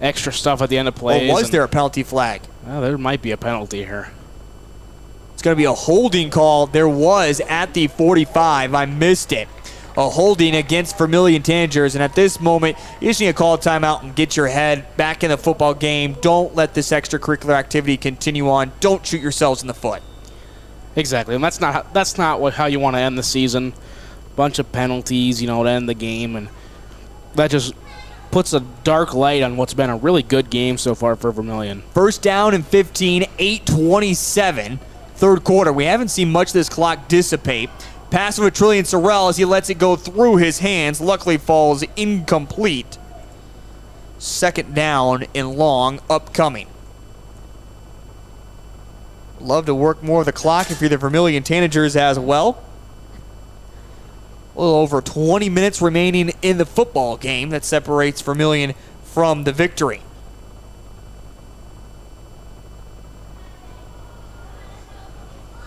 extra stuff at the end of plays.
Well, was there a penalty flag?
Well, there might be a penalty here.
It's going to be a holding call. There was at the 45. I missed it. a holding against Vermillion Tanagers, and at this moment, you just need to call a timeout and get your head back in the football game. Don't let this extracurricular activity continue on. Don't shoot yourselves in the foot.
Exactly, and that's not how you want to end the season. Bunch of penalties, to end the game, and that just puts a dark light on what's been a really good game so far for Vermillion.
First down and 15, 8:27, third quarter. We haven't seen much of this clock dissipate. Pass of Trillian Sorrell as he lets it go through his hands. Luckily falls incomplete. Second down and long upcoming. Love to work more of the clock if you're the Vermillion Tanagers as well. A little over 20 minutes remaining in the football game that separates Vermillion from the victory.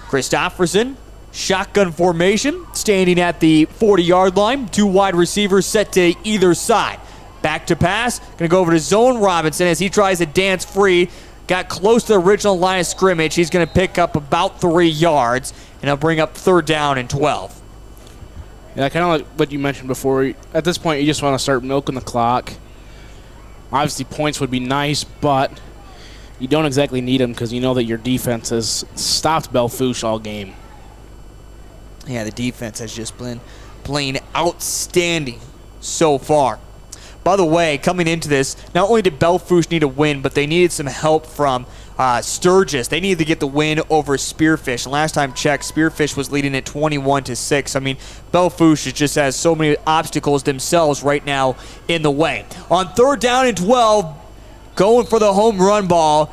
Christofferson, shotgun formation, standing at the 40-yard line. Two wide receivers set to either side. Back to pass, going to go over to Zone Robinson as he tries to dance free. Got close to the original line of scrimmage. He's going to pick up about 3 yards, and he'll bring up third down and 12.
Yeah, kind of like what you mentioned before. At this point, you just want to start milking the clock. Obviously, points would be nice, but you don't exactly need them because you know that your defense has stopped Belle Fourche all game.
Yeah, the defense has just been playing outstanding so far. By the way, coming into this, not only did Belle Fourche need a win, but they needed some help from Sturgis. They needed to get the win over Spearfish. Last time checked, Spearfish was leading at 21-6. I mean, Belle Fourche just has so many obstacles themselves right now in the way. On third down and 12, going for the home run ball,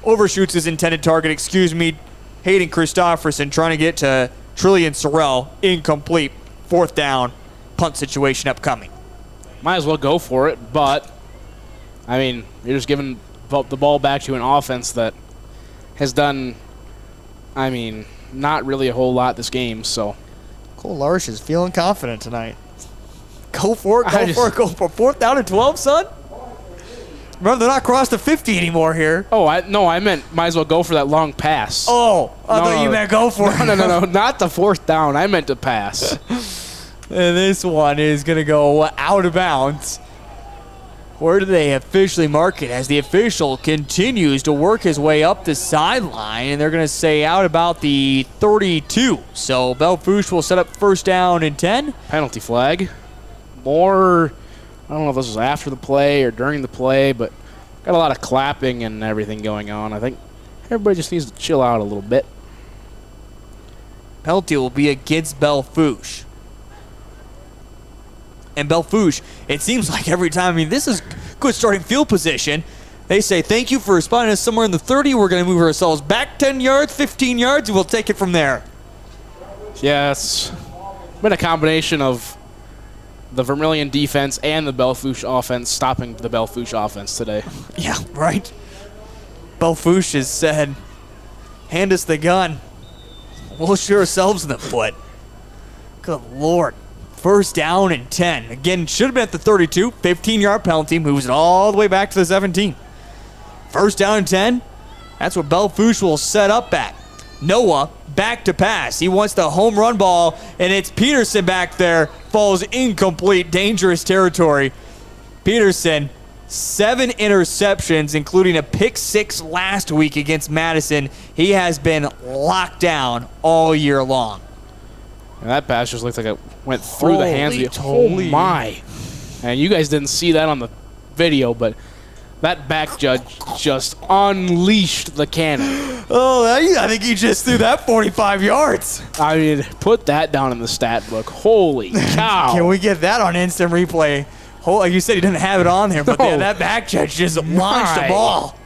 overshoots his intended target, Hayden Christofferson trying to get to Trillian Sorrell, incomplete. Fourth down, punt situation upcoming.
Might as well go for it, but, I mean, you're just giving the ball back to an offense that has done, not really a whole lot this game, so.
Cole Larsh is feeling confident tonight. Go for it. Go for it. Fourth down and 12, son? Remember, they're not crossed the 50 anymore here.
Oh, I meant might as well go for that long pass.
Oh, I thought you meant go for it.
No, not the fourth down. I meant to pass.
And this one is going to go out of bounds. Where do they officially mark it as the official continues to work his way up the sideline, and they're going to say out about the 32. So Belle Fourche will set up first down and 10.
Penalty flag. More, I don't know if this was after the play or during the play, but got a lot of clapping and everything going on. I think everybody just needs to chill out a little bit.
Penalty will be against Belle Fourche. And Belle Fourche, it seems like every time, this is good starting field position. They say, thank you for spotting us somewhere in the 30. We're going to move ourselves back 10 yards, 15 yards, and we'll take it from there.
Yeah, it's been a combination of the Vermillion defense and the Belle Fourche offense stopping the Belle Fourche offense today.
Yeah, right. Belle Fourche has said, hand us the gun. We'll shoot ourselves in the foot. Good Lord. First down and 10. Again, should have been at the 32. 15-yard penalty. Moves it all the way back to the 17. First down and 10. That's what Belle Fourche will set up at. Noah back to pass. He wants the home run ball, and it's Peterson back there. Falls incomplete. Dangerous territory. Peterson, 7 interceptions, including a pick 6 last week against Madison. He has been locked down all year long.
And that pass just looked like it went through the hands of the... Oh, my. And you guys didn't see that on the video, but that back judge just unleashed the cannon.
Oh, I think he just threw that 45 yards.
I mean, put that down in the stat book. Holy cow.
Can we get that on instant replay? Like you said, he didn't have it on there, but that back judge just launched the ball.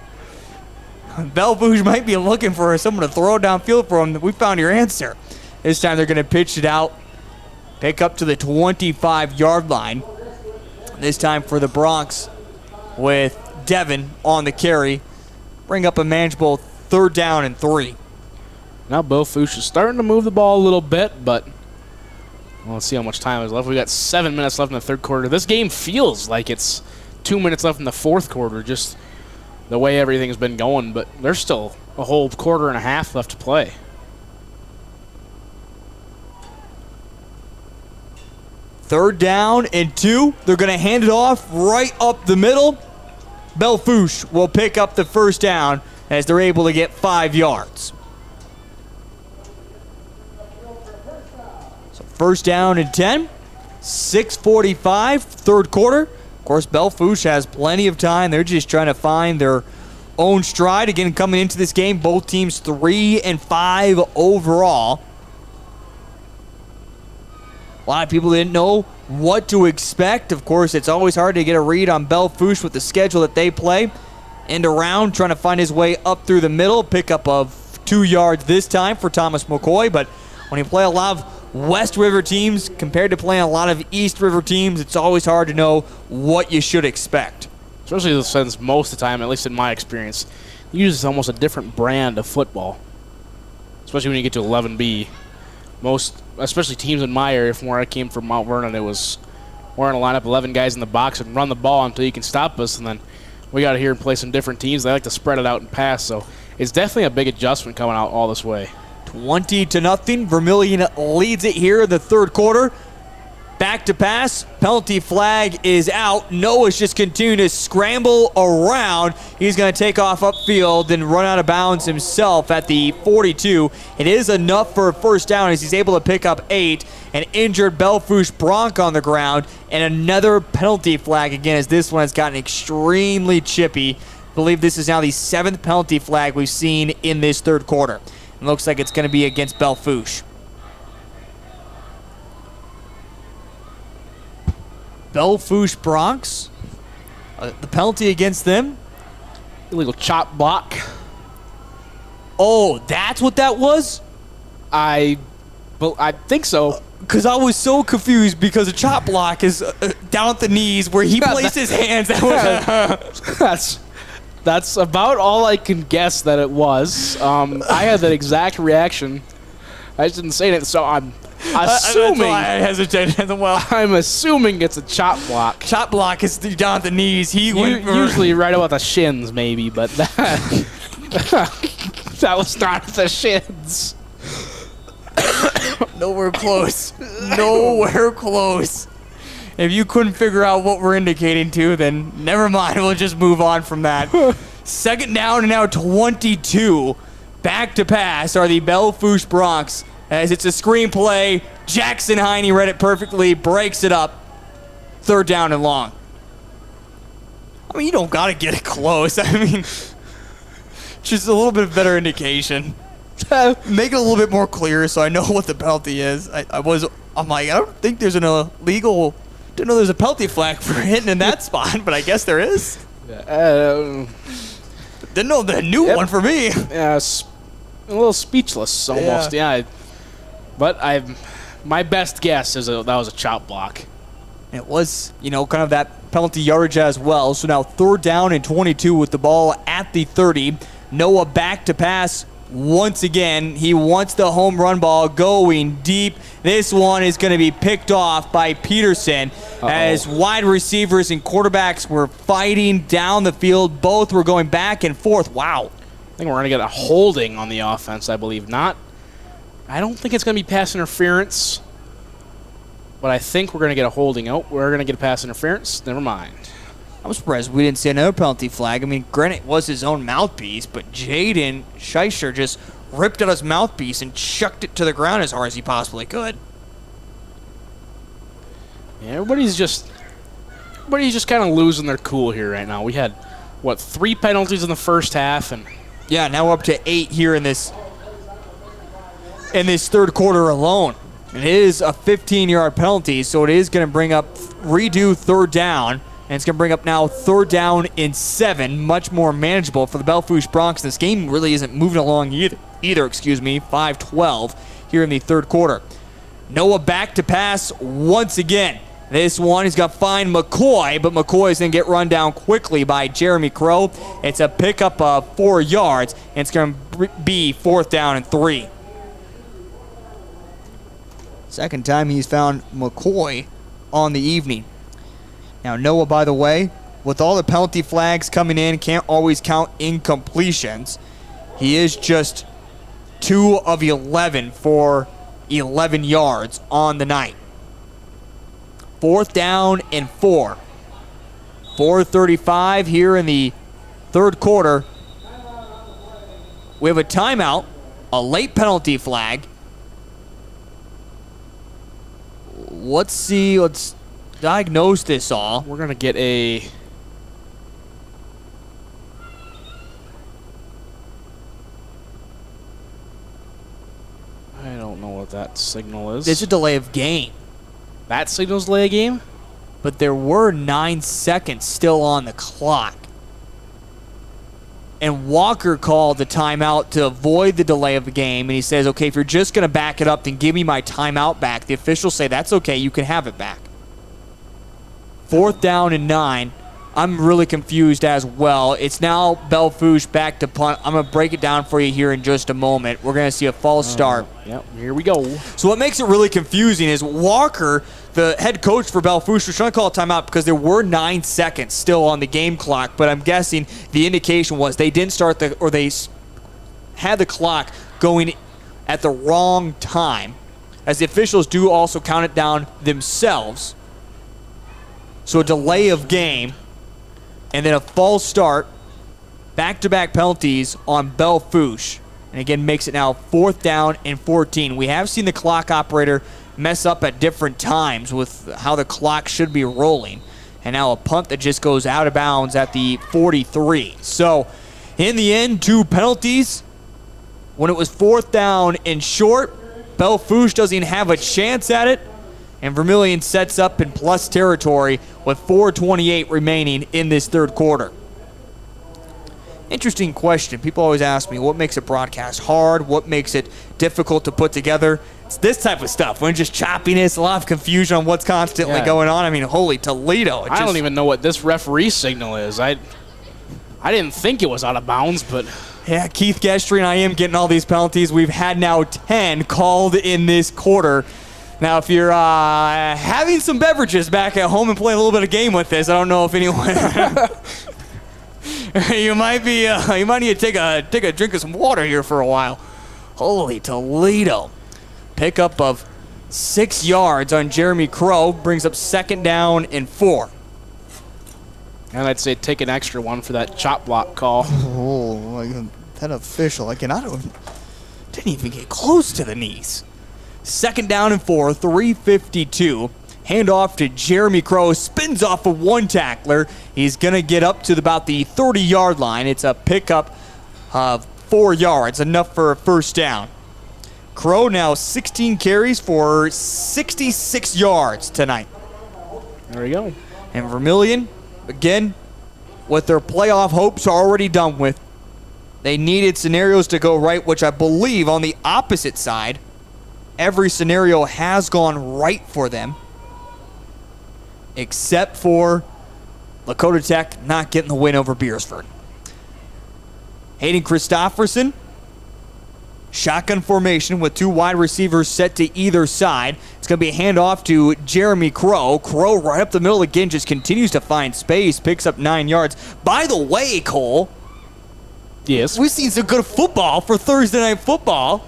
Belle Fourche might be looking for someone to throw downfield for him. We found your answer. This time they're going to pitch it out, pick up to the 25-yard line. This time for the Bronx with Devin on the carry. Bring up a manageable third down and 3.
Now Belle Fourche is starting to move the ball a little bit, but let's see how much time is left. We got 7 minutes left in the third quarter. This game feels like it's 2 minutes left in the fourth quarter, just the way everything's been going, but there's still a whole quarter and a half left to play.
3rd down and 2. They're going to hand it off right up the middle. Belle Fourche will pick up the 1st down as they're able to get 5 yards. So 1st down and 10. 6:45, 3rd quarter. Of course, Belle Fourche has plenty of time. They're just trying to find their own stride. Again, coming into this game, both teams 3-5 overall. A lot of people didn't know what to expect. Of course, it's always hard to get a read on Belle Fourche with the schedule that they play. End around, trying to find his way up through the middle. Pickup of 2 yards this time for Thomas McCoy. But when you play a lot of West River teams compared to playing a lot of East River teams, it's always hard to know what you should expect.
Especially since most of the time, at least in my experience, it uses almost a different brand of football. Especially when you get to 11B. Most, especially teams in my area, from where I came from, Mount Vernon, it was we're going to line up 11 guys in the box and run the ball until you can stop us, and then we got to here and play some different teams. They like to spread it out and pass, so it's definitely a big adjustment coming out all this way.
20-0. Vermillion leads it here in the 3rd quarter. Back to pass. Penalty flag is out. Noah's just continuing to scramble around. He's going to take off upfield and run out of bounds himself at the 42. It is enough for a 1st down as he's able to pick up 8. An injured Belle Fourche Bronc on the ground. And another penalty flag again as this one has gotten extremely chippy. I believe this is now the 7th penalty flag we've seen in this 3rd quarter. It looks like it's going to be against Belle Fourche. Belle Fourche Broncs. The penalty against them.
Illegal chop block.
Oh, that's what that was?
I think so.
Because I was so confused because a chop block is down at the knees where he placed his hands.
That's about all I can guess that it was. I had that exact reaction. I just didn't say it, so I'm assuming.
That's why I hesitated as well.
I'm assuming it's a chop block.
Chop block is down at the knees. He went
usually right about the shins, maybe, but that was not the shins.
Nowhere close. Nowhere close. If you couldn't figure out what we're indicating to, then never mind. We'll just move on from that. 2nd down and now 22. Back to pass are the Belle Fourche Broncs as it's a screen play. Jackson Heine read it perfectly, breaks it up. 3rd down and long. I mean, you don't got to get it close. I mean, just a little bit of better indication. Make it a little bit more clear so I know what the penalty is. I'm like, I don't think there's an illegal... Didn't know there's a penalty flag for hitting in that spot, but I guess there is. Didn't know the new one for me.
Yeah, a little speechless almost. Yeah. But my best guess is that was a chop block.
It was, kind of that penalty yardage as well. So now 3rd down and 22 with the ball at the 30. Noah back to pass. Once again, he wants the home run ball going deep. This one is going to be picked off by Peterson as wide receivers and quarterbacks were fighting down the field. Both were going back and forth. Wow.
I think we're going to get a holding on the offense, I believe. I don't think it's going to be pass interference, but I think we're going to get a holding. Oh, we're going to get a pass interference. Never mind.
I'm surprised we didn't see another penalty flag. I mean, granted, it was his own mouthpiece, but Jaden Scheischer just ripped out his mouthpiece and chucked it to the ground as hard as he possibly could.
Yeah, everybody's just kind of losing their cool here right now. We had, 3 penalties in the first half, and
yeah, now we're up to 8 here in this 3rd quarter alone. It is a 15-yard penalty, so it is going to bring up redo 3rd down. And it's going to bring up now 3rd down and 7, much more manageable for the Belle Fourche Broncs. This game really isn't moving along either. 5-12 here in the 3rd quarter. Noah back to pass once again. This one, he's got to find McCoy, but McCoy is going to get run down quickly by Jeremy Crow. It's a pickup of 4 yards, and it's going to be 4th down and 3. Second time he's found McCoy on the evening. Now, Noah, by the way, with all the penalty flags coming in, can't always count incompletions. He is just 2 of 11 for 11 yards on the night. 4th down and 4. 4:35 here in the third quarter. We have a timeout, a late penalty flag. Let's diagnose this all.
We're going to get a... I don't know what that signal is.
It's a delay of game.
That signal's delay of game?
But there were 9 seconds still on the clock. And Walker called the timeout to avoid the delay of the game. And he says, okay, if you're just going to back it up, then give me my timeout back. The officials say, that's okay, you can have it back. 4th down and 9. I'm really confused as well. It's now Belle Fourche back to punt. I'm going to break it down for you here in just a moment. We're going to see a false start.
Yep, here we go.
So what makes it really confusing is Walker, the head coach for Belle Fourche, was trying to call a timeout because there were 9 seconds still on the game clock, but I'm guessing the indication was they didn't start they had the clock going at the wrong time, as the officials do also count it down themselves. So a delay of game, and then a false start, back-to-back penalties on Belle Fourche. And again, makes it now 4th down and 14. We have seen the clock operator mess up at different times with how the clock should be rolling. And now a punt that just goes out of bounds at the 43. So, in the end, 2 penalties. When it was 4th down and short, Belle Fourche doesn't have a chance at it. And Vermillion sets up in plus territory with 4:28 remaining in this third quarter. Interesting question. People always ask me, what makes a broadcast hard? What makes it difficult to put together? It's this type of stuff. When just choppiness, a lot of confusion on what's constantly going on. I mean, holy Toledo.
I don't even know what this referee signal is. I didn't think it was out of bounds, but...
Yeah, Keith Gestry and I am getting all these penalties. We've had now 10 called in this quarter. Now, if you're having some beverages back at home and playing a little bit of game with this, I don't know if anyone... you might need to take a drink of some water here for a while. Holy Toledo. Pickup of 6 yards on Jeremy Crow brings up 2nd down and 4.
And I'd say take an extra one for that chop block call.
Oh, that official, didn't
even get close to the knees. 2nd down and 4, 3:52. Handoff to Jeremy Crow, spins off of one tackler. He's going to get up to about the 30-yard line. It's a pickup of 4 yards, enough for a first down. Crow now 16 carries for 66 yards tonight.
There we go.
And Vermillion, again, with their playoff hopes already done with, they needed scenarios to go right, which I believe on the opposite side, every scenario has gone right for them, except for Lakota Tech not getting the win over Beersford. Hayden Christofferson, shotgun formation with 2 wide receivers set to either side. It's going to be a handoff to Jeremy Crow. Crow right up the middle again, just continues to find space, picks up 9 yards. By the way, Cole.
Yes.
We've seen some good football for Thursday Night Football.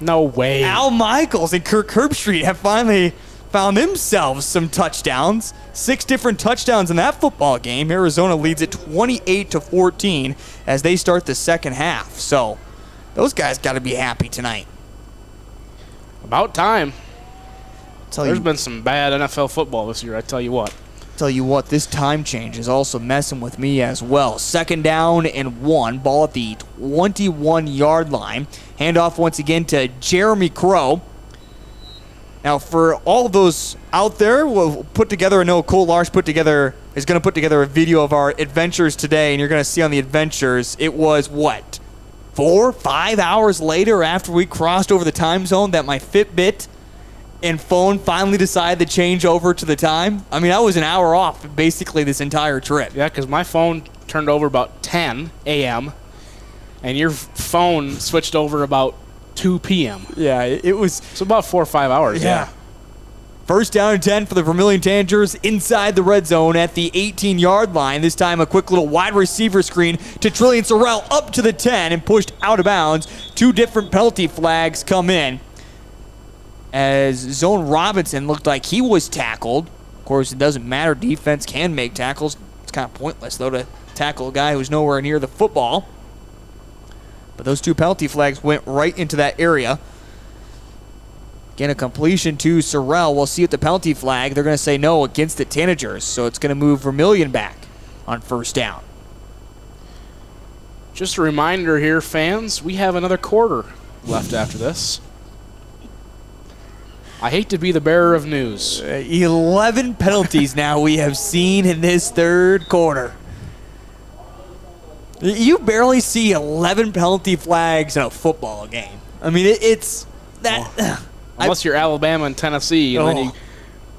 No way.
Al Michaels and Kirk Herbstreit have finally found themselves some touchdowns. 6 different touchdowns in that football game. Arizona leads it 28-14 as they start the second half. So those guys got to be happy tonight.
About time. There's been some bad NFL football this year, I tell you what.
Tell you what, this time change is also messing with me as well. 2nd down and 1, ball at the 21-yard line. Handoff once again to Jeremy Crow. Now, for all of those out there, we'll put together, I know Cole Larsh is going to put together a video of our adventures today, and you're going to see on the adventures, it was, 4-5 hours later after we crossed over the time zone that my Fitbit and phone finally decided to change over to the time. I mean, I was an hour off basically this entire trip.
Yeah, because my phone turned over about 10 a.m., and your phone switched over about 2 p.m.
Yeah, it was...
So about 4 or 5 hours, yeah.
First down and 10 for the Vermillion Tanagers inside the red zone at the 18-yard line. This time a quick little wide receiver screen to Trillian Sorrell up to the 10 and pushed out of bounds. 2 different penalty flags come in as Zone Robinson looked like he was tackled. Of course, it doesn't matter. Defense can make tackles. It's kind of pointless, though, to tackle a guy who's nowhere near the football. But those 2 penalty flags went right into that area. Again, a completion to Sorrell. We'll see at the penalty flag. They're going to say no against the Tanagers, so it's going to move Vermillion back on first down.
Just a reminder here, fans, we have another quarter left after this. I hate to be the bearer of news.
11 penalties now we have seen in this third quarter. You barely see 11 penalty flags in a football game. I mean, it's that.
Unless you're Alabama and Tennessee, and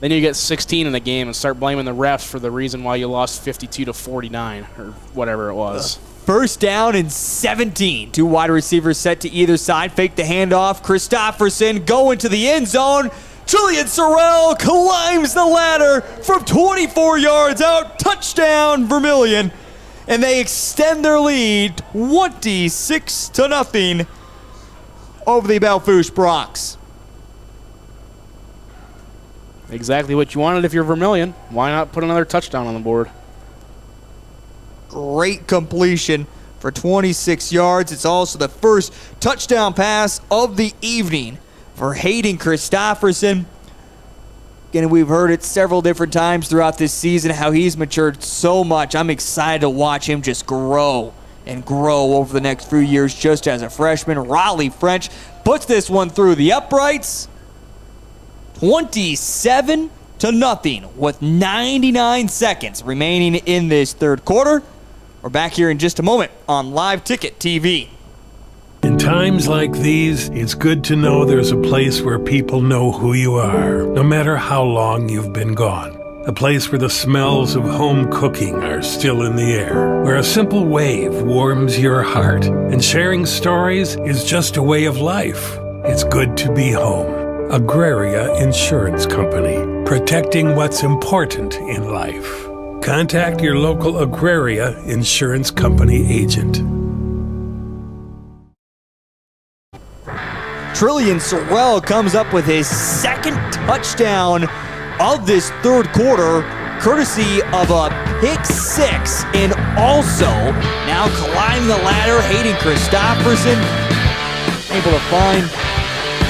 then you get 16 in the game and start blaming the refs for the reason why you lost 52-49 or whatever it was.
First down and 17. 2 wide receivers set to either side. Fake the handoff. Christopherson going to the end zone. Trillian Sorrell climbs the ladder from 24 yards out. Touchdown, Vermillion. And they extend their lead 26-0 over the Belle Fourche Broncos.
Exactly what you wanted if you're Vermillion. Why not put another touchdown on the board?
Great completion for 26 yards. It's also the first touchdown pass of the evening for Hayden Christopherson. Again, we've heard it several different times throughout this season how he's matured so much. I'm excited to watch him just grow and grow over the next few years just as a freshman. Raleigh French puts this one through the uprights. 27-0 with 99 seconds remaining in this third quarter. We're back here in just a moment on Live Ticket TV.
In times like these, it's good to know there's a place where people know who you are, no matter how long you've been gone. A place where the smells of home cooking are still in the air, where a simple wave warms your heart, and sharing stories is just a way of life. It's good to be home. Agraria Insurance Company, protecting what's important in life. Contact your local Agraria Insurance Company agent.
Trillian Sorrell comes up with his second touchdown of this third quarter, courtesy of a pick six, and also now climbing the ladder, Hayden Christopherson able to find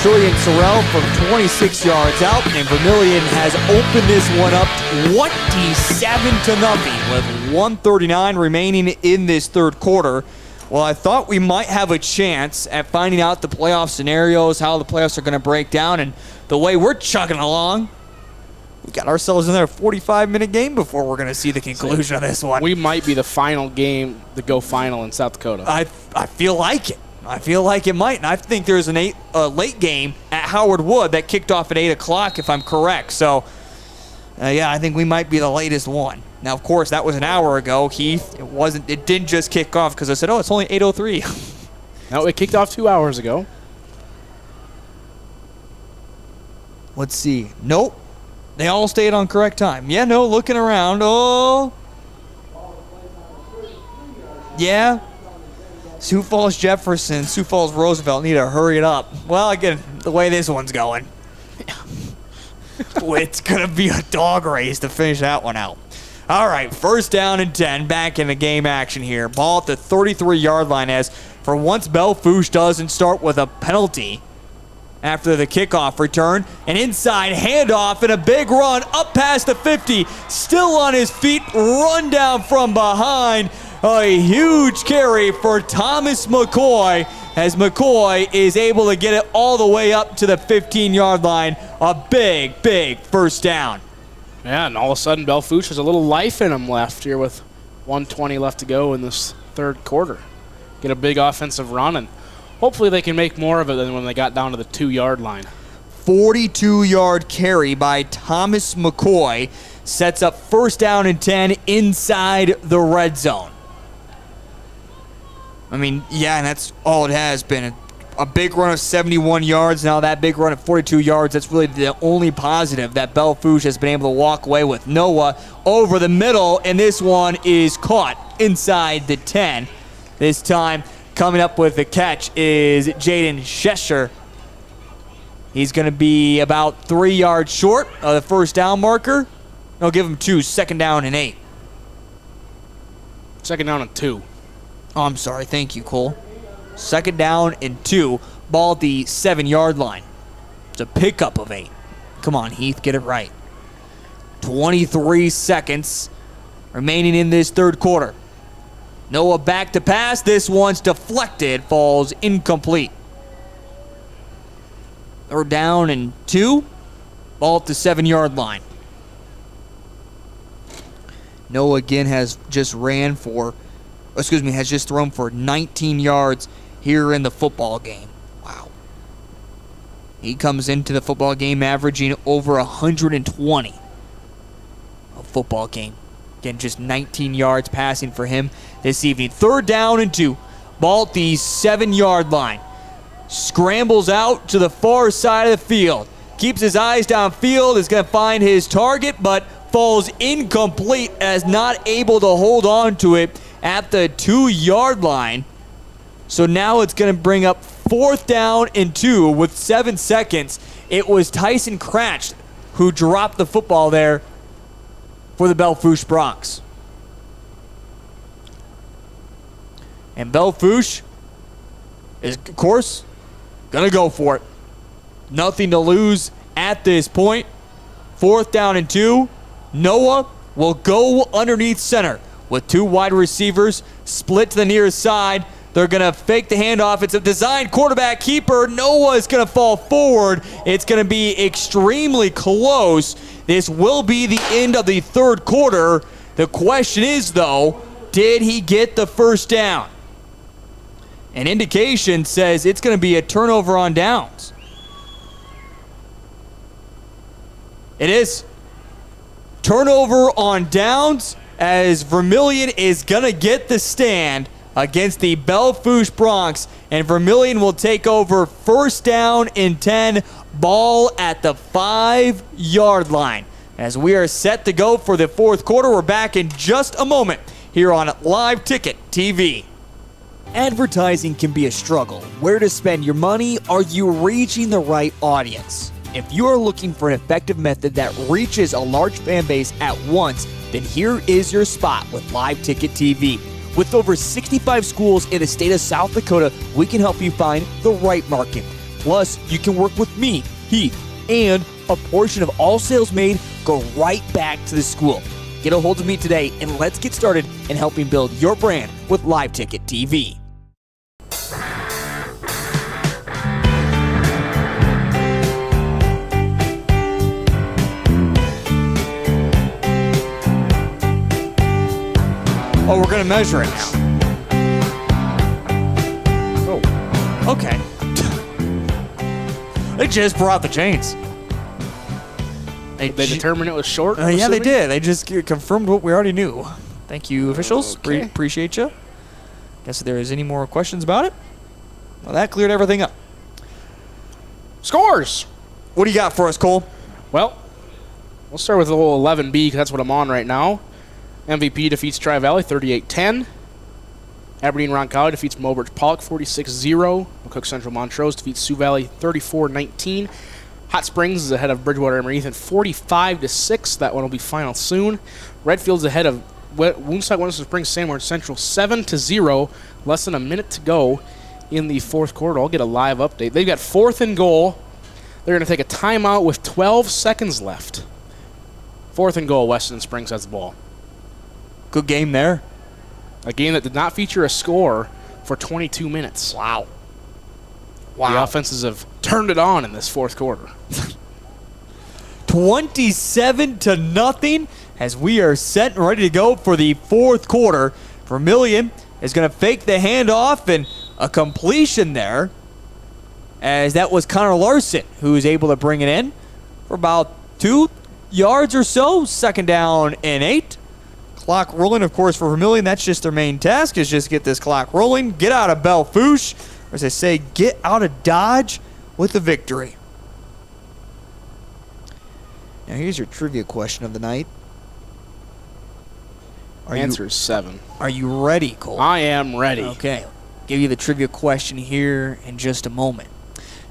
Trillian Sorrell from 26 yards out, and Vermillion has opened this one up 27-0 with 1:39 remaining in this third quarter. Well, I thought we might have a chance at finding out the playoff scenarios, how the playoffs are going to break down, and the way we're chugging along, we got ourselves another 45-minute game before we're going to see the conclusion of this one.
We might be the final game to go final in South Dakota.
I feel like it. I feel like it might, and I think there's a late game at Howard Wood that kicked off at 8 o'clock, if I'm correct. So, yeah, I think we might be the latest one. Now, of course, that was an hour ago, Heath. It didn't just kick off because I said, oh, it's only 8:03.
No, it kicked off 2 hours ago.
Let's see. Nope. They all stayed on correct time. Yeah, no, looking around. Oh. Yeah. Sioux Falls Jefferson, Sioux Falls Roosevelt need to hurry it up. Well, again, the way this one's going, it's going to be a dog race to finish that one out. All right, first down and 10, back in the game action here. Ball at the 33-yard line as for once Belle Fourche doesn't start with a penalty after the kickoff return. An inside handoff and a big run up past the 50. Still on his feet, run down from behind. A huge carry for Thomas McCoy as McCoy is able to get it all the way up to the 15-yard line. A big, big first down.
Yeah, and all of a sudden, Belle Fourche has a little life in him left here with 1:20 left to go in this third quarter. Get a big offensive run, and hopefully they can make more of it than when they got down to the 2-yard line.
42-yard carry by Thomas McCoy sets up first down and 10 inside the red zone. I mean, yeah, and that's all it has been. A big run of 71 yards. Now that big run of 42 yards, that's really the only positive that Belle Fourche has been able to walk away with. Noah over the middle, and this one is caught inside the 10. This time, coming up with the catch is Jaden Shesher. He's going to be about 3 yards short of the first down marker. No, give him 2. Second down and 8.
Second down and 2.
Oh, I'm sorry. Thank you, Cole. Second down and 2. Ball at the 7-yard line. It's a pickup of 8. Come on, Heath, get it right. 23 seconds remaining in this third quarter. Noah back to pass. This one's deflected. Falls incomplete. Third down and 2. Ball at the 7-yard line. Noah again has just thrown for 19 yards here in the football game. Wow. He comes into the football game averaging over 120 a football game. Again, just 19 yards passing for him this evening. Third down and 2. Ball at the 7-yard line. Scrambles out to the far side of the field. Keeps his eyes downfield. Is going to find his target, but falls incomplete as not able to hold on to it at the 2-yard line. So now it's going to bring up 4th down and 2 with 7 seconds. It was Tyson Cratch who dropped the football there for the Belle Fourche Broncs. And Belle Fourche is, of course, going to go for it. Nothing to lose at this point. 4th down and 2. Noah will go underneath center with 2 wide receivers split to the near side. They're going to fake the handoff. It's a designed quarterback keeper. Noah is going to fall forward. It's going to be extremely close. This will be the end of the third quarter. The question is, though, did he get the first down? An indication says it's going to be a turnover on downs. It is. Turnover on downs as Vermillion is going to get the stand against the Belle Fourche Broncs, and Vermillion will take over. First down and 10, ball at the 5-yard line. As we are set to go for the fourth quarter, we're back in just a moment here on Live Ticket TV. Advertising can be a struggle. Where to spend your money? Are you reaching the right audience? If you are looking for an effective method that reaches a large fan base at once, then here is your spot with Live Ticket TV. With over 65 schools in the state of South Dakota, we can help you find the right market. Plus, you can work with me, Heath, and a portion of all sales made go right back to the school. Get a hold of me today and let's get started in helping build your brand with Live Ticket TV. Oh, we're going to measure it now. Oh, okay. They just brought the chains.
They determined it was short?
Yeah, they did. They just confirmed what we already knew. Thank you, officials.
Okay.
Appreciate you. Guess if there is any more questions about it, well, that cleared everything up.
Scores!
What do you got for us, Cole?
Well, we'll start with a little 11B because that's what I'm on right now. MVP defeats Tri-Valley 38-10. Aberdeen Roncalli defeats Mobridge Pollock 46-0. McCook Central Montrose defeats Sioux Valley 34-19. Hot Springs is ahead of Bridgewater Emerson 45-6. That one will be final soon. Redfield's ahead of Woonsocket Winston Springs Sandwich Central 7-0. Less than a minute to go in the fourth quarter. I'll get a live update. They've got 4th and goal. They're going to take a timeout with 12 seconds left. 4th and goal. Weston Springs has the ball.
Good game there.
A game that did not feature a score for 22 minutes.
Wow.
The offenses have turned it on in this fourth quarter.
27-0 as we are set and ready to go for the fourth quarter. Vermillion is going to fake the handoff and a completion there, as that was Connor Larson who was able to bring it in for about 2 yards or so. Second down and 8. Clock rolling, of course, for Vermillion. That's just their main task, is just get this clock rolling, get out of Belle Fourche, or as they say, get out of Dodge with a victory. Now here's your trivia question of the night.
Answer is 7.
Are you ready, Cole?
I am ready.
Okay. Give you the trivia question here in just a moment.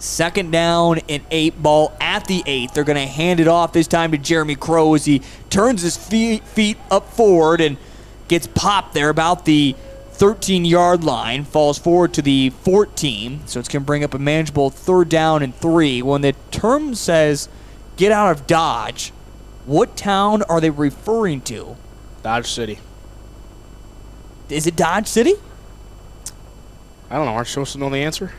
Second down and 8, ball at the 8. They're going to hand it off this time to Jeremy Crow as he turns his feet up forward and gets popped there about the 13-yard line, falls forward to the 14, so it's going to bring up a manageable 3rd down and 3. When the term says get out of Dodge, what town are they referring to?
Dodge City.
Is it Dodge City?
I don't know. Aren't you supposed to know the answer?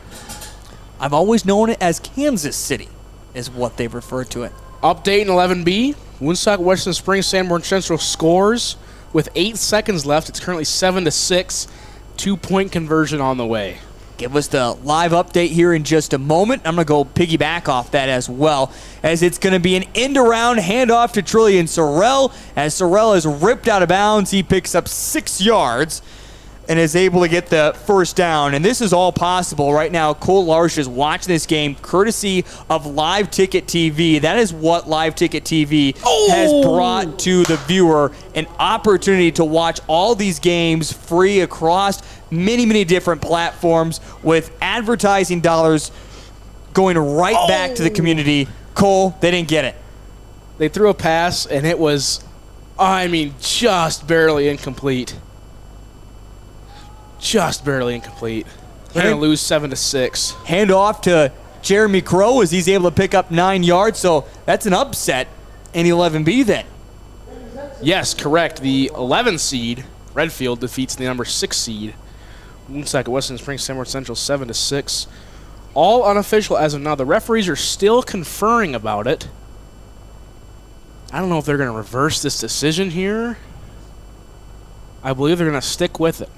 I've always known it as Kansas City, is what they refer to it.
Update in 11B. Woonsocket Western Springs Sanborn Central scores with 8 seconds left. It's currently 7-6. 2-point conversion on the way.
Give us the live update here in just a moment. I'm going to go piggyback off that as well, as it's going to be an end-around handoff to Trillian Sorrell. As Sorrell is ripped out of bounds, he picks up 6 yards and is able to get the first down. And this is all possible right now. Cole Larsh is watching this game courtesy of Live Ticket TV. That is what Live Ticket TV has brought to the viewer, an opportunity to watch all these games free across many, many different platforms with advertising dollars going right back to the community. Cole, they didn't get it.
They threw a pass, and it was, just barely incomplete. Just barely incomplete. They're going to lose 7-6.
Hand off to Jeremy Crow as he's able to pick up 9 yards, so that's an upset in 11B then.
Yes, correct. The 11 seed, Redfield, defeats the number 6 seed, Woonsocket Western Springs Sanborn Central 7-6. All unofficial as of now. The referees are still conferring about it. I don't know if they're going to reverse this decision here. I believe they're going to stick with it.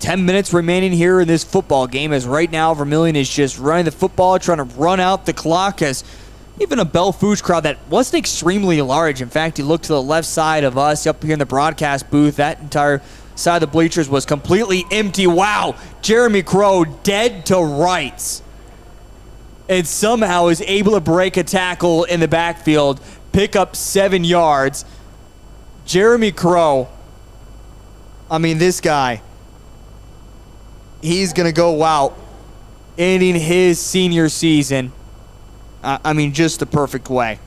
10 minutes remaining here in this football game, as right now Vermillion is just running the football, trying to run out the clock, as even a Belle Fourche crowd that wasn't extremely large. In fact, you look to the left side of us up here in the broadcast booth, that entire side of the bleachers was completely empty. Wow, Jeremy Crow dead to rights, and somehow is able to break a tackle in the backfield, pick up 7 yards. Jeremy Crow, this guy, he's going to go out, ending his senior season, just the perfect way.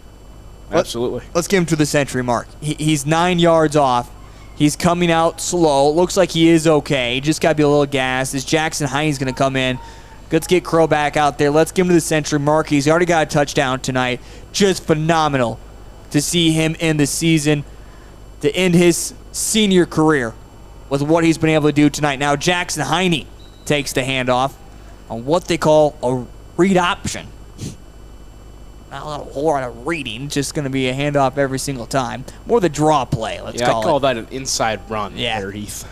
Absolutely.
Let's get him to the century mark. He's 9 yards off. He's coming out slow. Looks like he is okay. Just got to be a little gassed. As Jackson Heine's going to come in. Let's get Crow back out there. Let's get him to the century mark. He's already got a touchdown tonight. Just phenomenal to see him end the season, to end his senior career with what he's been able to do tonight. Now Jackson Heine takes the handoff on what they call a read option. Not a whole lot of reading, just going to be a handoff every single time. More the draw play, let's call it.
Yeah, I call that an inside run there, Heath.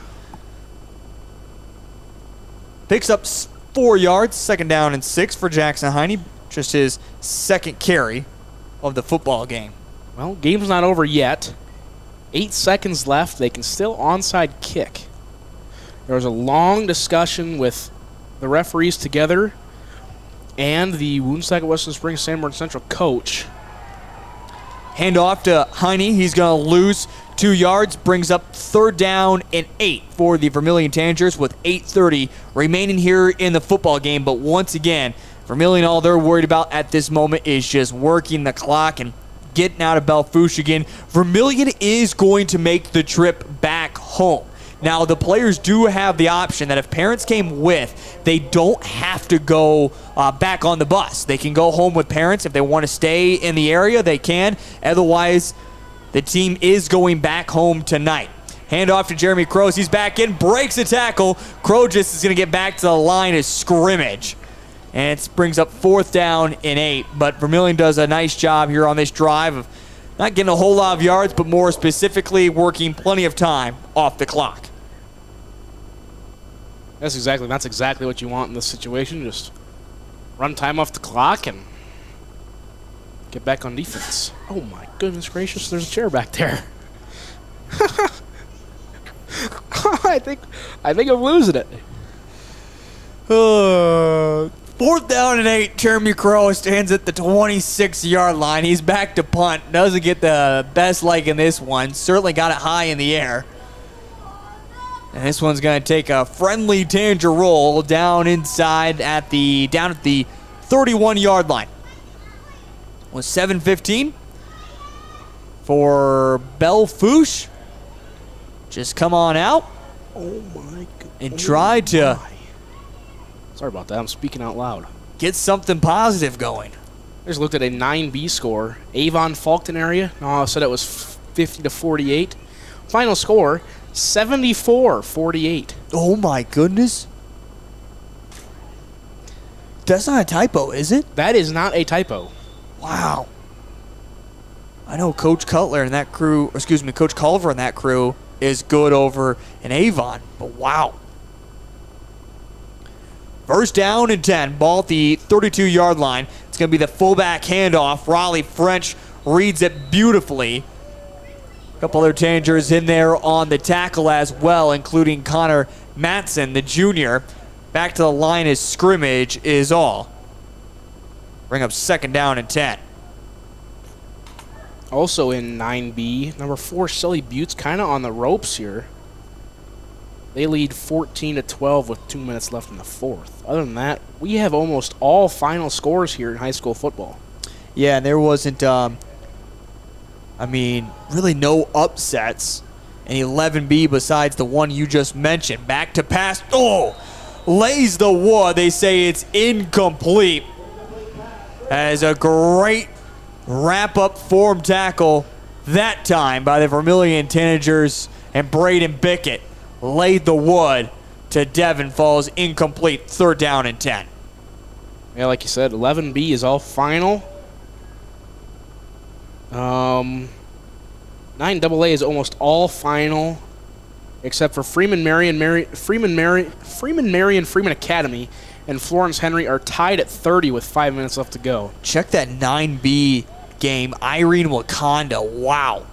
Picks up 4 yards, 2nd down and 6 for Jackson Heine. Just his 2nd carry of the football game.
Well, game's not over yet. 8 seconds left. They can still onside kick. There was a long discussion with the referees together and the Woonsocket Western Springs Sanborn Central coach.
Hand off to Heine. He's going to lose 2 yards. Brings up 3rd down and 8 for the Vermillion Tanagers with 8:30 remaining here in the football game. But once again, Vermillion, all they're worried about at this moment is just working the clock and getting out of Belle Fourche again. Vermillion is going to make the trip back home. Now, the players do have the option that if parents came with, they don't have to go back on the bus. They can go home with parents. If they want to stay in the area, they can. Otherwise, the team is going back home tonight. Hand off to Jeremy Crow. He's back in, breaks a tackle. Crow just is going to get back to the line of scrimmage. And it brings up 4th down and 8. But Vermillion does a nice job here on this drive of not getting a whole lot of yards, but more specifically working plenty of time off the clock.
That's exactly what you want in this situation. Just run time off the clock and get back on defense. Oh my goodness gracious, there's a chair back there. I think I'm losing it.
4th down and 8. Jeremy Crow stands at the 26-yard line. He's back to punt. Doesn't get the best leg in this one. Certainly got it high in the air. And this one's going to take a friendly Tanager roll down inside at the 30 31-yard line. With 7:15 for Belle Fourche. Just come on out.
Oh my God.
And try to...
Sorry about that. I'm speaking out loud.
Get something positive going.
I just looked at a 9B score. Avon Faulkton area. No, I said it was 50-48. Final score, 74-48.
Oh my goodness. That's not a typo, is it?
That is not a typo.
Wow. I know Coach Cutler and that crew, or excuse me, Coach Culver and that crew is good over in Avon, but wow. First down and 10, ball at the 32-yard line. It's going to be the fullback handoff. Raleigh French reads it beautifully. A couple other Tanagers in there on the tackle as well, including Connor Matson, the junior. Back to the line of scrimmage is all. Bring up second down and 10.
Also in 9B, number 4, Sully Butte's kind of on the ropes here. They lead 14-12 with 2 minutes left in the fourth. Other than that, we have almost all final scores here in high school football.
Yeah, and there wasn't, really no upsets in 11B besides the one you just mentioned. Back to pass. Oh! Lays the wood. They say it's incomplete. As a great wrap-up form tackle that time by the Vermillion Tanagers, and Braden Bickett laid the wood to Devin. Falls incomplete. Third down and 10.
Yeah, like you said, 11B is all final. 9AA is almost all final, except for Freeman Marion Academy and Florence Henry are tied at 30 with 5 minutes left to go.
Check that 9B game. Irene Wakanda. Wow.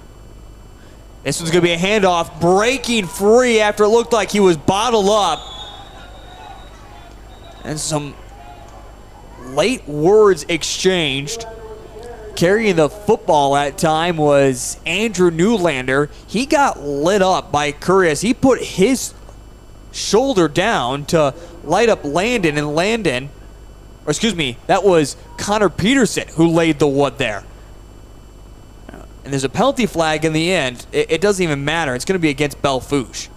This one's going to be a handoff. Breaking free after it looked like he was bottled up. And some late words exchanged. Carrying the football at time was Andrew Newlander. He got lit up by Curry as he put his shoulder down to light up Landon. And Landon, or excuse me, that was Connor Peterson who laid the wood there. And there's a penalty flag in the end. It doesn't even matter. It's going to be against Belle Fourche.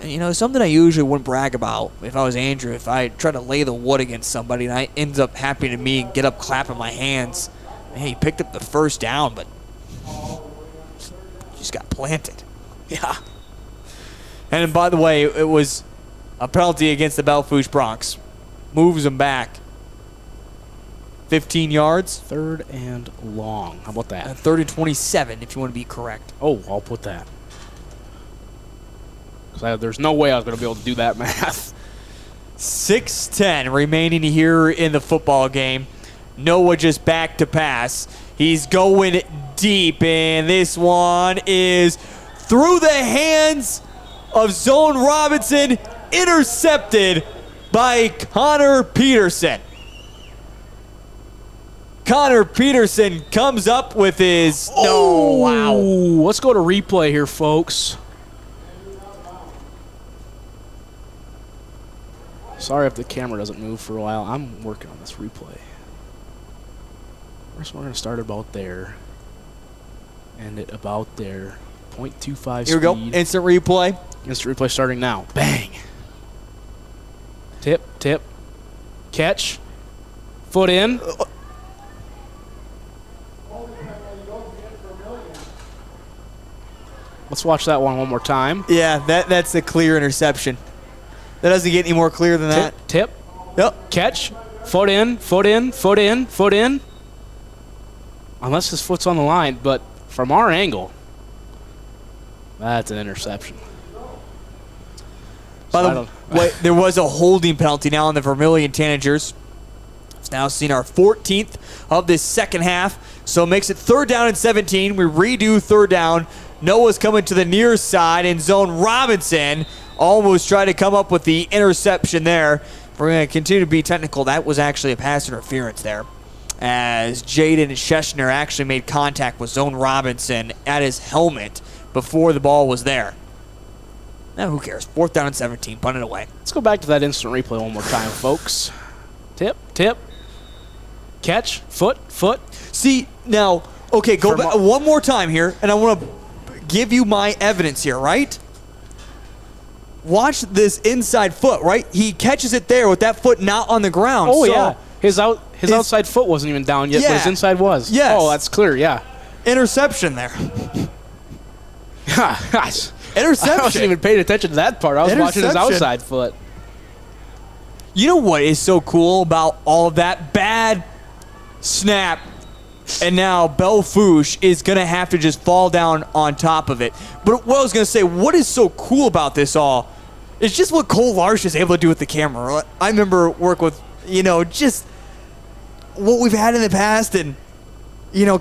You know, something I usually wouldn't brag about if I was Andrew, if I tried to lay the wood against somebody and I ends up happening to me and get up clapping my hands. Hey, he picked up the first down, but just got planted. Yeah. And by the way, it was a penalty against the Belle Fourche Bronx. Moves them back 15 yards.
Third and long. How about that?
Third and 27, if you want to be correct.
Oh, I'll put that. There's no way I was going to be able to do that math.
6:10 remaining here in the football game. Noah just back to pass. He's going deep, and this one is through the hands of Zone Robinson, intercepted by Connor Peterson. Connor Peterson comes up with his...
Oh, wow. Let's go to replay here, folks. Sorry if the camera doesn't move for a while. I'm working on this replay. First, we're going to start about there. End it about there. 0.25 speed.
Here we go. Instant replay.
Instant replay starting now. Bang. Tip, tip. Catch. Foot in. Let's watch that one more time.
Yeah, that's a clear interception. That doesn't get any more clear than that.
Tip.
Yep.
Catch. Foot in, foot in, foot in, foot in. Unless his foot's on the line, but from our angle, that's an interception.
By the way, there was a holding penalty now on the Vermillion Tanagers. It's now seen our 14th of this second half, so it makes it third down and 17. We redo third down. Noah's coming to the near side, and Zone Robinson almost tried to come up with the interception there. We're going to continue to be technical. That was actually a pass interference there, as Jaden Schechner actually made contact with Zone Robinson at his helmet before the ball was there. Now, who cares? Fourth down and 17, punt it away.
Let's go back to that instant replay one more time, folks. tip. Catch, foot.
See, now, okay, go back one more time here, and I want to give you my evidence here, right? Watch this inside foot, right? He catches it there with that foot not on the ground.
Oh,
so
yeah. His outside foot wasn't even down yet, but his inside was.
Yes.
Oh, that's clear, yeah.
Interception there.
Gosh.
Interception.
I wasn't even paying attention to that part. I was watching his outside foot.
You know what is so cool about all of that? Bad snap, and now Belle Fourche is going to have to just fall down on top of it. But what I was going to say, what is so cool about this all is just what Cole Larsh is able to do with the camera. I remember work with, just what we've had in the past, and,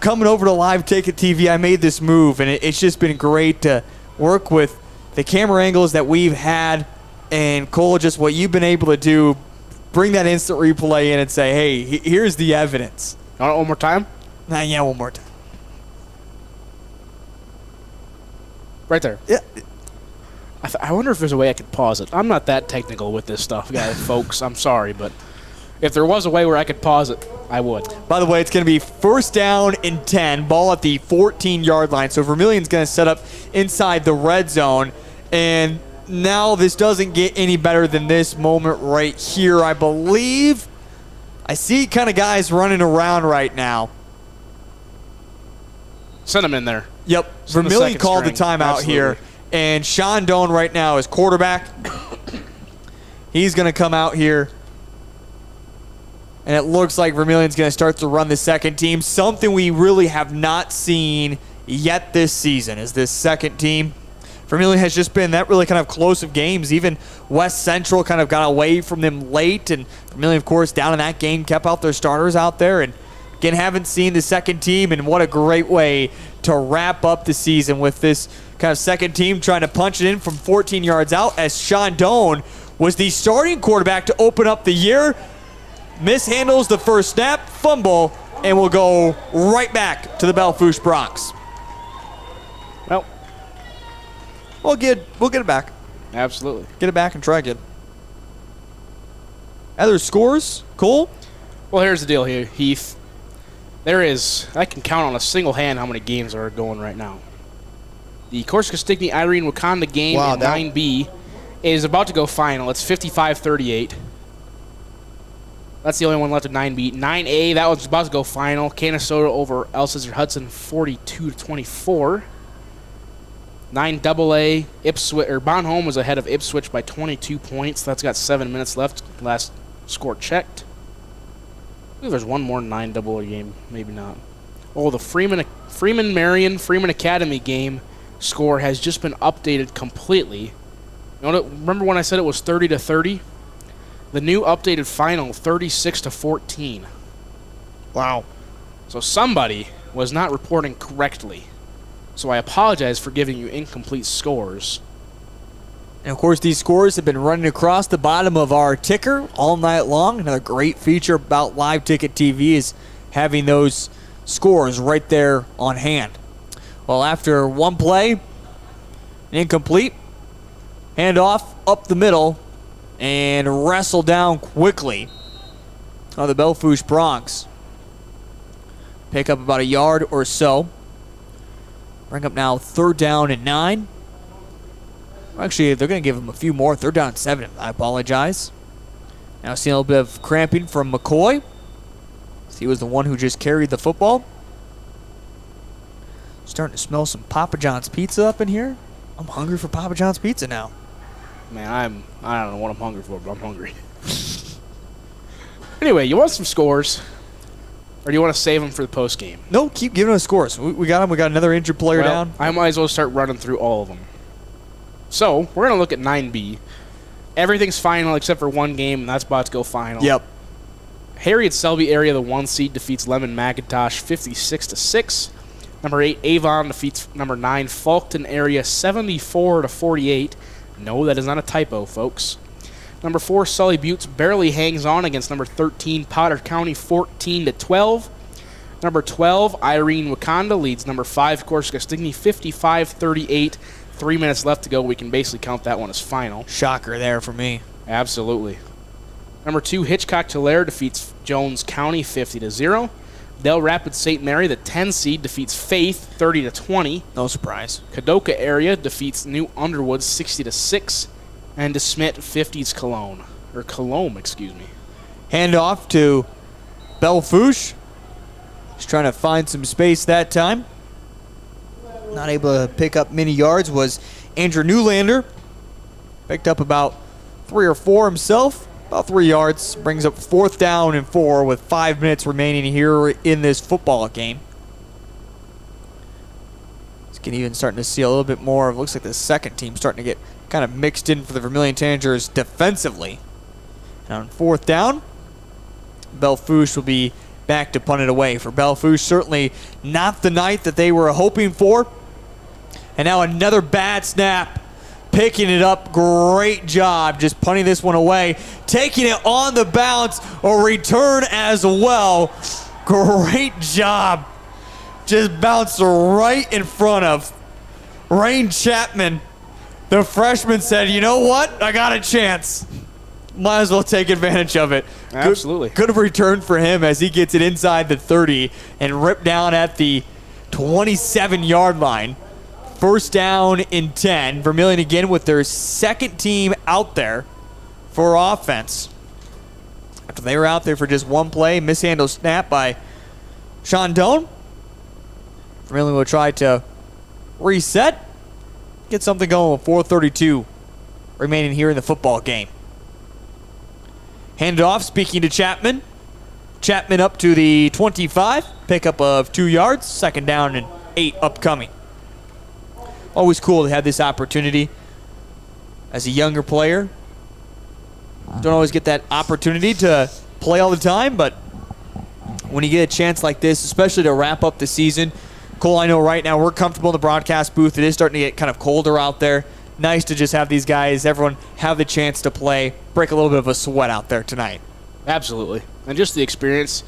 coming over to Live Ticket TV, I made this move, and it's just been great to work with the camera angles that we've had, and Cole, just what you've been able to do, bring that instant replay in and say, hey, here's the evidence.
You want it one more time?
Yeah, one more time.
Right there.
Yeah.
I wonder if there's a way I could pause it. I'm not that technical with this stuff, guys, folks. I'm sorry, but if there was a way where I could pause it, I would.
By the way, it's going to be first down and 10, ball at the 14-yard line. So Vermillion's going to set up inside the red zone. And now this doesn't get any better than this moment right here, I believe. I see kind of guys running around right now.
Send them in there.
Yep. Vermillion called the timeout here. And Sean Doan right now is quarterback. He's going to come out here. And it looks like Vermillion's going to start to run the second team. Something we really have not seen yet this season is this second team. Vermillion has just been that really kind of close of games. Even West Central kind of got away from them late. And Vermillion, of course, down in that game, kept out their starters out there. And again, haven't seen the second team. And what a great way to wrap up the season with this kind of second team trying to punch it in from 14 yards out, as Sean Doan was the starting quarterback to open up the year. Mishandles the first snap, fumble, and will go right back to the Belle Fourche Bronx.
Well,
we'll get it back.
Absolutely.
Get it back and try again. Other scores? Cool?
Well, here's the deal here, Heath. I can count on a single hand how many games are going right now. The Corsica-Stickney-Irene-Wakanda game in 9B is about to go final. It's 55-38. That's the only one left of 9B. 9A, that one's about to go final. Canastota over Elsizor-Hudson, 42-24. 9AA, Bonholm was ahead of Ipswich by 22 points. That's got 7 minutes left. Last score checked. I believe there's one more 9AA game. Maybe not. Oh, the Freeman Academy game score has just been updated completely. Remember when I said it was 30-30? The new updated final, 36-14.
Wow.
So somebody was not reporting correctly. So I apologize for giving you incomplete scores.
And of course, these scores have been running across the bottom of our ticker all night long. Another great feature about Live Ticket TV is having those scores right there on hand. Well, after one play, incomplete, handoff up the middle, and wrestle down quickly on the Belle Fourche Bronx. Pick up about a yard or so. Bring up now 3rd down and 9. Actually, they're going to give him a few more. 3rd down and 7. I apologize. Now seeing a little bit of cramping from McCoy. He was the one who just carried the football. Starting to smell some Papa John's pizza up in here. I'm hungry for Papa John's pizza now.
Man, I don't know what I'm hungry for, but I'm hungry. Anyway, you want some scores? Or do you want to save them for the post game?
No, keep giving us scores. We got them. We got another injured player down.
I might as well start running through all of them. So, we're going to look at 9B. Everything's final except for one game, and that's about to go final.
Yep.
Harriet Selby area, the 1 seed, defeats Lemon McIntosh 56-6. Number 8, Avon defeats number 9, Faulkton area 74-48. No, that is not a typo, folks. Number 4, Sully Buttes barely hangs on against number 13, Potter County 14-12. Number 12, Irene Wakanda leads number 5, Corsica Stickney 55-38. 3 minutes left to go. We can basically count that one as final.
Shocker there for me.
Absolutely. Number 2, Hitchcock-Tulare defeats Jones County 50-0. Dell Rapids St. Mary, the 10 seed, defeats Faith 30-20.
No surprise.
Kadoka area defeats New Underwood 60-6. And DeSmet 50s Cologne. Or Cologne, excuse me.
Hand off to Belle Fourche. Just trying to find some space that time. Not able to pick up many yards was Andrew Newlander. Picked up about 3 or 4 himself. About 3 yards. Brings up 4th down and 4 with 5 minutes remaining here in this football game. It's getting even starting to see a little bit more. It looks like the second team starting to get kind of mixed in for the Vermillion Tanagers defensively. And on 4th down, Belle Fourche will be back to punt it away. For Belle Fourche, certainly not the night that they were hoping for. And now another bad snap. Picking it up, great job just punting this one away. Taking it on the bounce, a return as well. Great job. Just bounced right in front of Rain Chapman. The freshman said, you know what? I got a chance. Might as well take advantage of it.
Absolutely.
Good return for him as he gets it inside the 30 and ripped down at the 27-yard line. 1st down and 10. Vermillion again with their second team out there for offense. After they were out there for just one play, mishandled snap by Sean Doan. Vermillion will try to reset. Get something going with 4:32 remaining here in the football game. Hand it off, speaking to Chapman. Chapman up to the 25. Pickup of 2 yards. 2nd down and 8 upcoming. Always cool to have this opportunity as a younger player. Don't always get that opportunity to play all the time, but when you get a chance like this, especially to wrap up the season, Cole, I know right now we're comfortable in the broadcast booth. It is starting to get kind of colder out there. Nice to just have these guys, everyone have the chance to play, break a little bit of a sweat out there tonight.
Absolutely. And just the experience,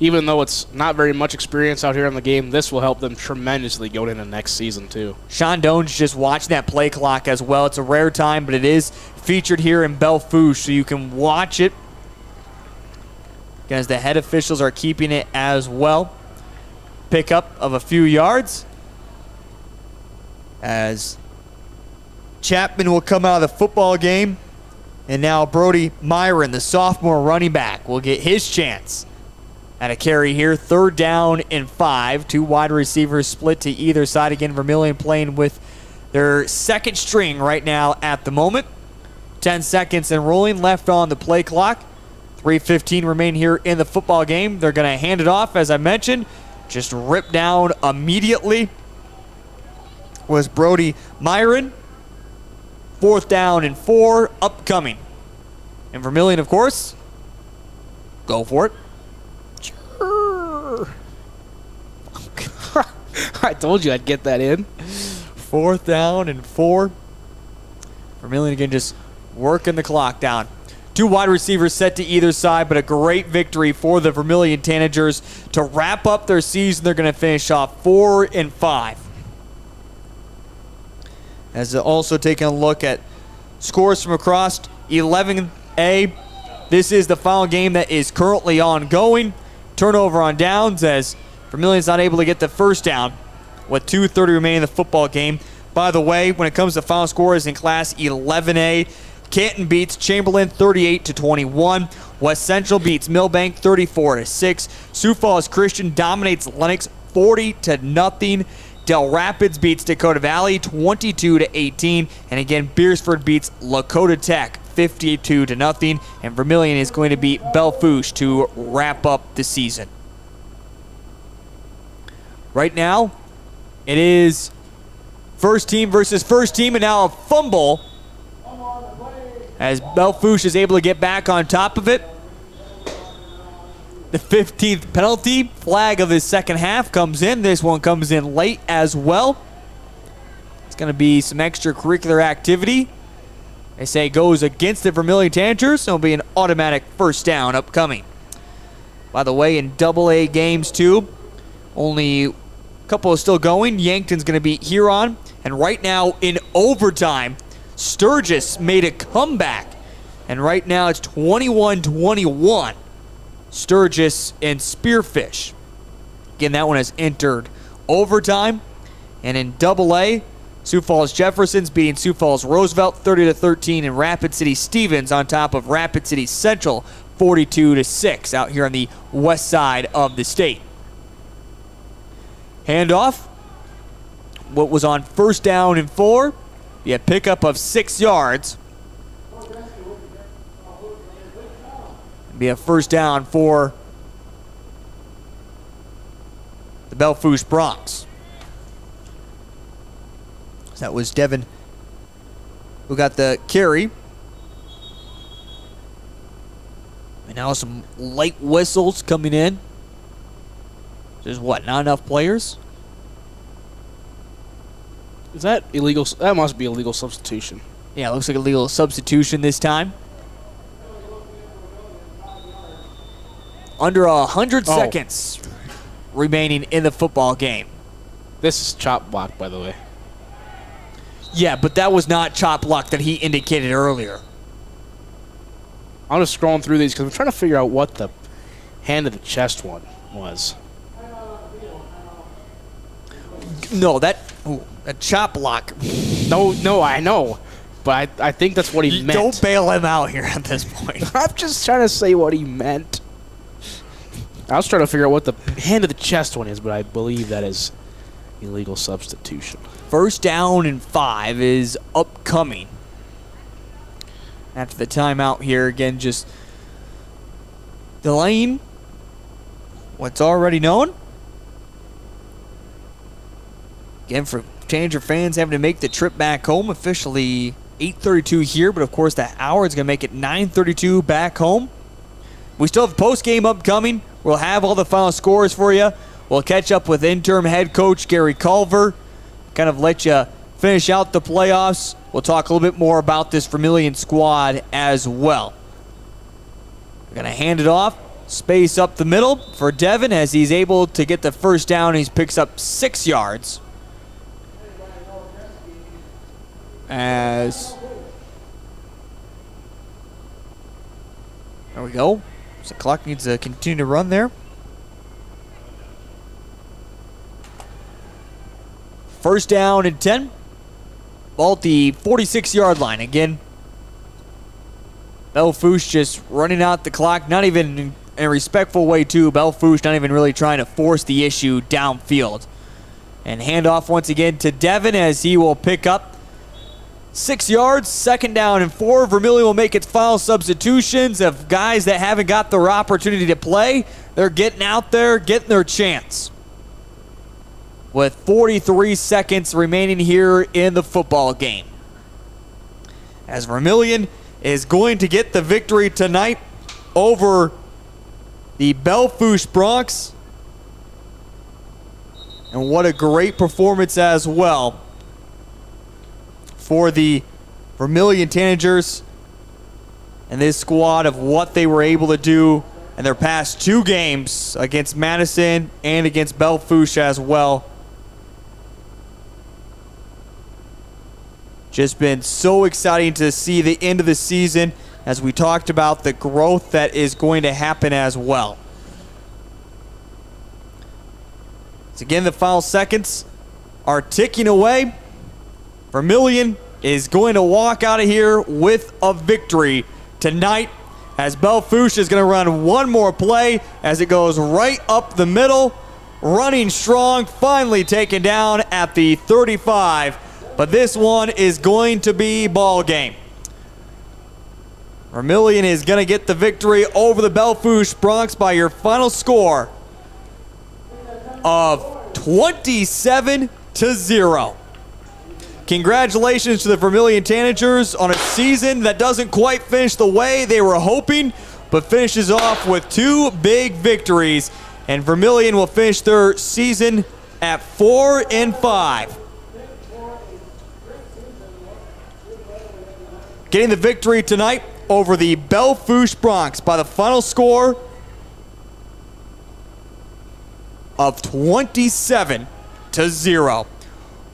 even though it's not very much experience out here on the game, this will help them tremendously going into next season too.
Sean Doan's just watching that play clock as well. It's a rare time, but it is featured here in Belle Fourche, so you can watch it. Again, as the head officials are keeping it as well. Pickup of a few yards as Chapman will come out of the football game. And now Brody Myron, the sophomore running back, will get his chance at a carry here. 3rd down and 5. 2 wide receivers split to either side. Again, Vermillion playing with their second string right now at the moment. 10 seconds and rolling left on the play clock. 3:15 remain here in the football game. They're going to hand it off, as I mentioned. Just ripped down immediately was Brody Myron. 4th down and 4 upcoming. And Vermillion, of course, go for it. Sure.
I told you I'd get that in.
4th down and 4. Vermillion again just working the clock down. 2 wide receivers set to either side, but a great victory for the Vermillion Tanagers to wrap up their season. They're going to finish off 4-5. As also taking a look at scores from across 11A. This is the final game that is currently ongoing. Turnover on downs as Vermillion's not able to get the 1st down with 2:30 remaining in the football game. By the way, when it comes to final scores in Class 11A, Canton beats Chamberlain 38-21. West Central beats Millbank 34-6. Sioux Falls Christian dominates Lennox 40-0. Del Rapids beats Dakota Valley 22-18. And again, Beersford beats Lakota Tech 52-0. And Vermillion is going to beat Belle Fourche to wrap up the season. Right now, it is first team versus first team, and now a fumble as Belle Fourche is able to get back on top of it. The 15th penalty flag of the second half comes in. This one comes in late as well. It's going to be some extracurricular activity. They say goes against the Vermillion Tanagers, so it'll be an automatic 1st down upcoming. By the way, in AA games too, only a couple are still going. Yankton's going to beat Huron. And right now in overtime, Sturgis made a comeback And right now it's 21-21. Sturgis and Spearfish. Again, that one has entered overtime. And in AA, Sioux Falls Jefferson's beating Sioux Falls Roosevelt 30-13, and Rapid City Stevens on top of Rapid City Central 42-6 out here on the west side of the state. Handoff. What was on 1st down and 4? A pickup of 6 yards. Be a 1st down for the Belle Fourche Broncs. So that was Devin who got the carry. And now some late whistles coming in. There's what, not enough players?
Is that illegal? That must be illegal substitution.
Yeah, it looks like a legal substitution this time. Under 100 seconds remaining in the football game.
This is chop block, by the way.
Yeah, but that was not chop block that he indicated earlier.
I'm just scrolling through these because I'm trying to figure out what the hand to the chest one was.
No, that chop block.
No, I know. But I think that's what he meant.
Don't bail him out here at this point.
I'm just trying to say what he meant. I was trying to figure out what the hand to the chest one is, but I believe that is illegal substitution.
1st down and 5 is upcoming. After the timeout here, again, just delaying what's already known. Again, for Tanager fans having to make the trip back home, officially 8:32 here, but of course that hour is going to make it 9:32 back home. We still have post-game upcoming. We'll have all the final scores for you. We'll catch up with interim head coach Gary Culver, kind of let you finish out the playoffs. We'll talk a little bit more about this Vermillion squad as well. We're going to hand it off. Space up the middle for Devin as he's able to get the 1st down. He picks up 6 yards. As there we go. So the clock needs to continue to run there. 1st down and 10. Ball at the 46-yard line. Again, Belle Fourche just running out the clock. Not even in a respectful way, too. Belle Fourche not even really trying to force the issue downfield. And handoff once again to Devin as he will pick up 6 yards. 2nd down and 4. Vermillion will make its final substitutions of guys that haven't got their opportunity to play. They're getting out there, getting their chance. With 43 seconds remaining here in the football game. As Vermillion is going to get the victory tonight over the Belle Fourche Broncs. And what a great performance as well for the Vermillion Tanagers and this squad of what they were able to do in their past 2 games against Madison and against Belle Fourche as well. Just been so exciting to see the end of the season as we talked about the growth that is going to happen as well. So again, the final seconds are ticking away. Vermillion is going to walk out of here with a victory tonight as Belle Fourche is going to run one more play as it goes right up the middle, running strong, finally taken down at the 35. But this one is going to be ball game. Vermillion is going to get the victory over the Belle Fourche Broncs by your final score of 27-0. Congratulations to the Vermillion Tanagers on a season that doesn't quite finish the way they were hoping, but finishes off with 2 big victories. And Vermillion will finish their season at 4-5. Getting the victory tonight over the Belle Fourche Broncs by the final score of 27-0.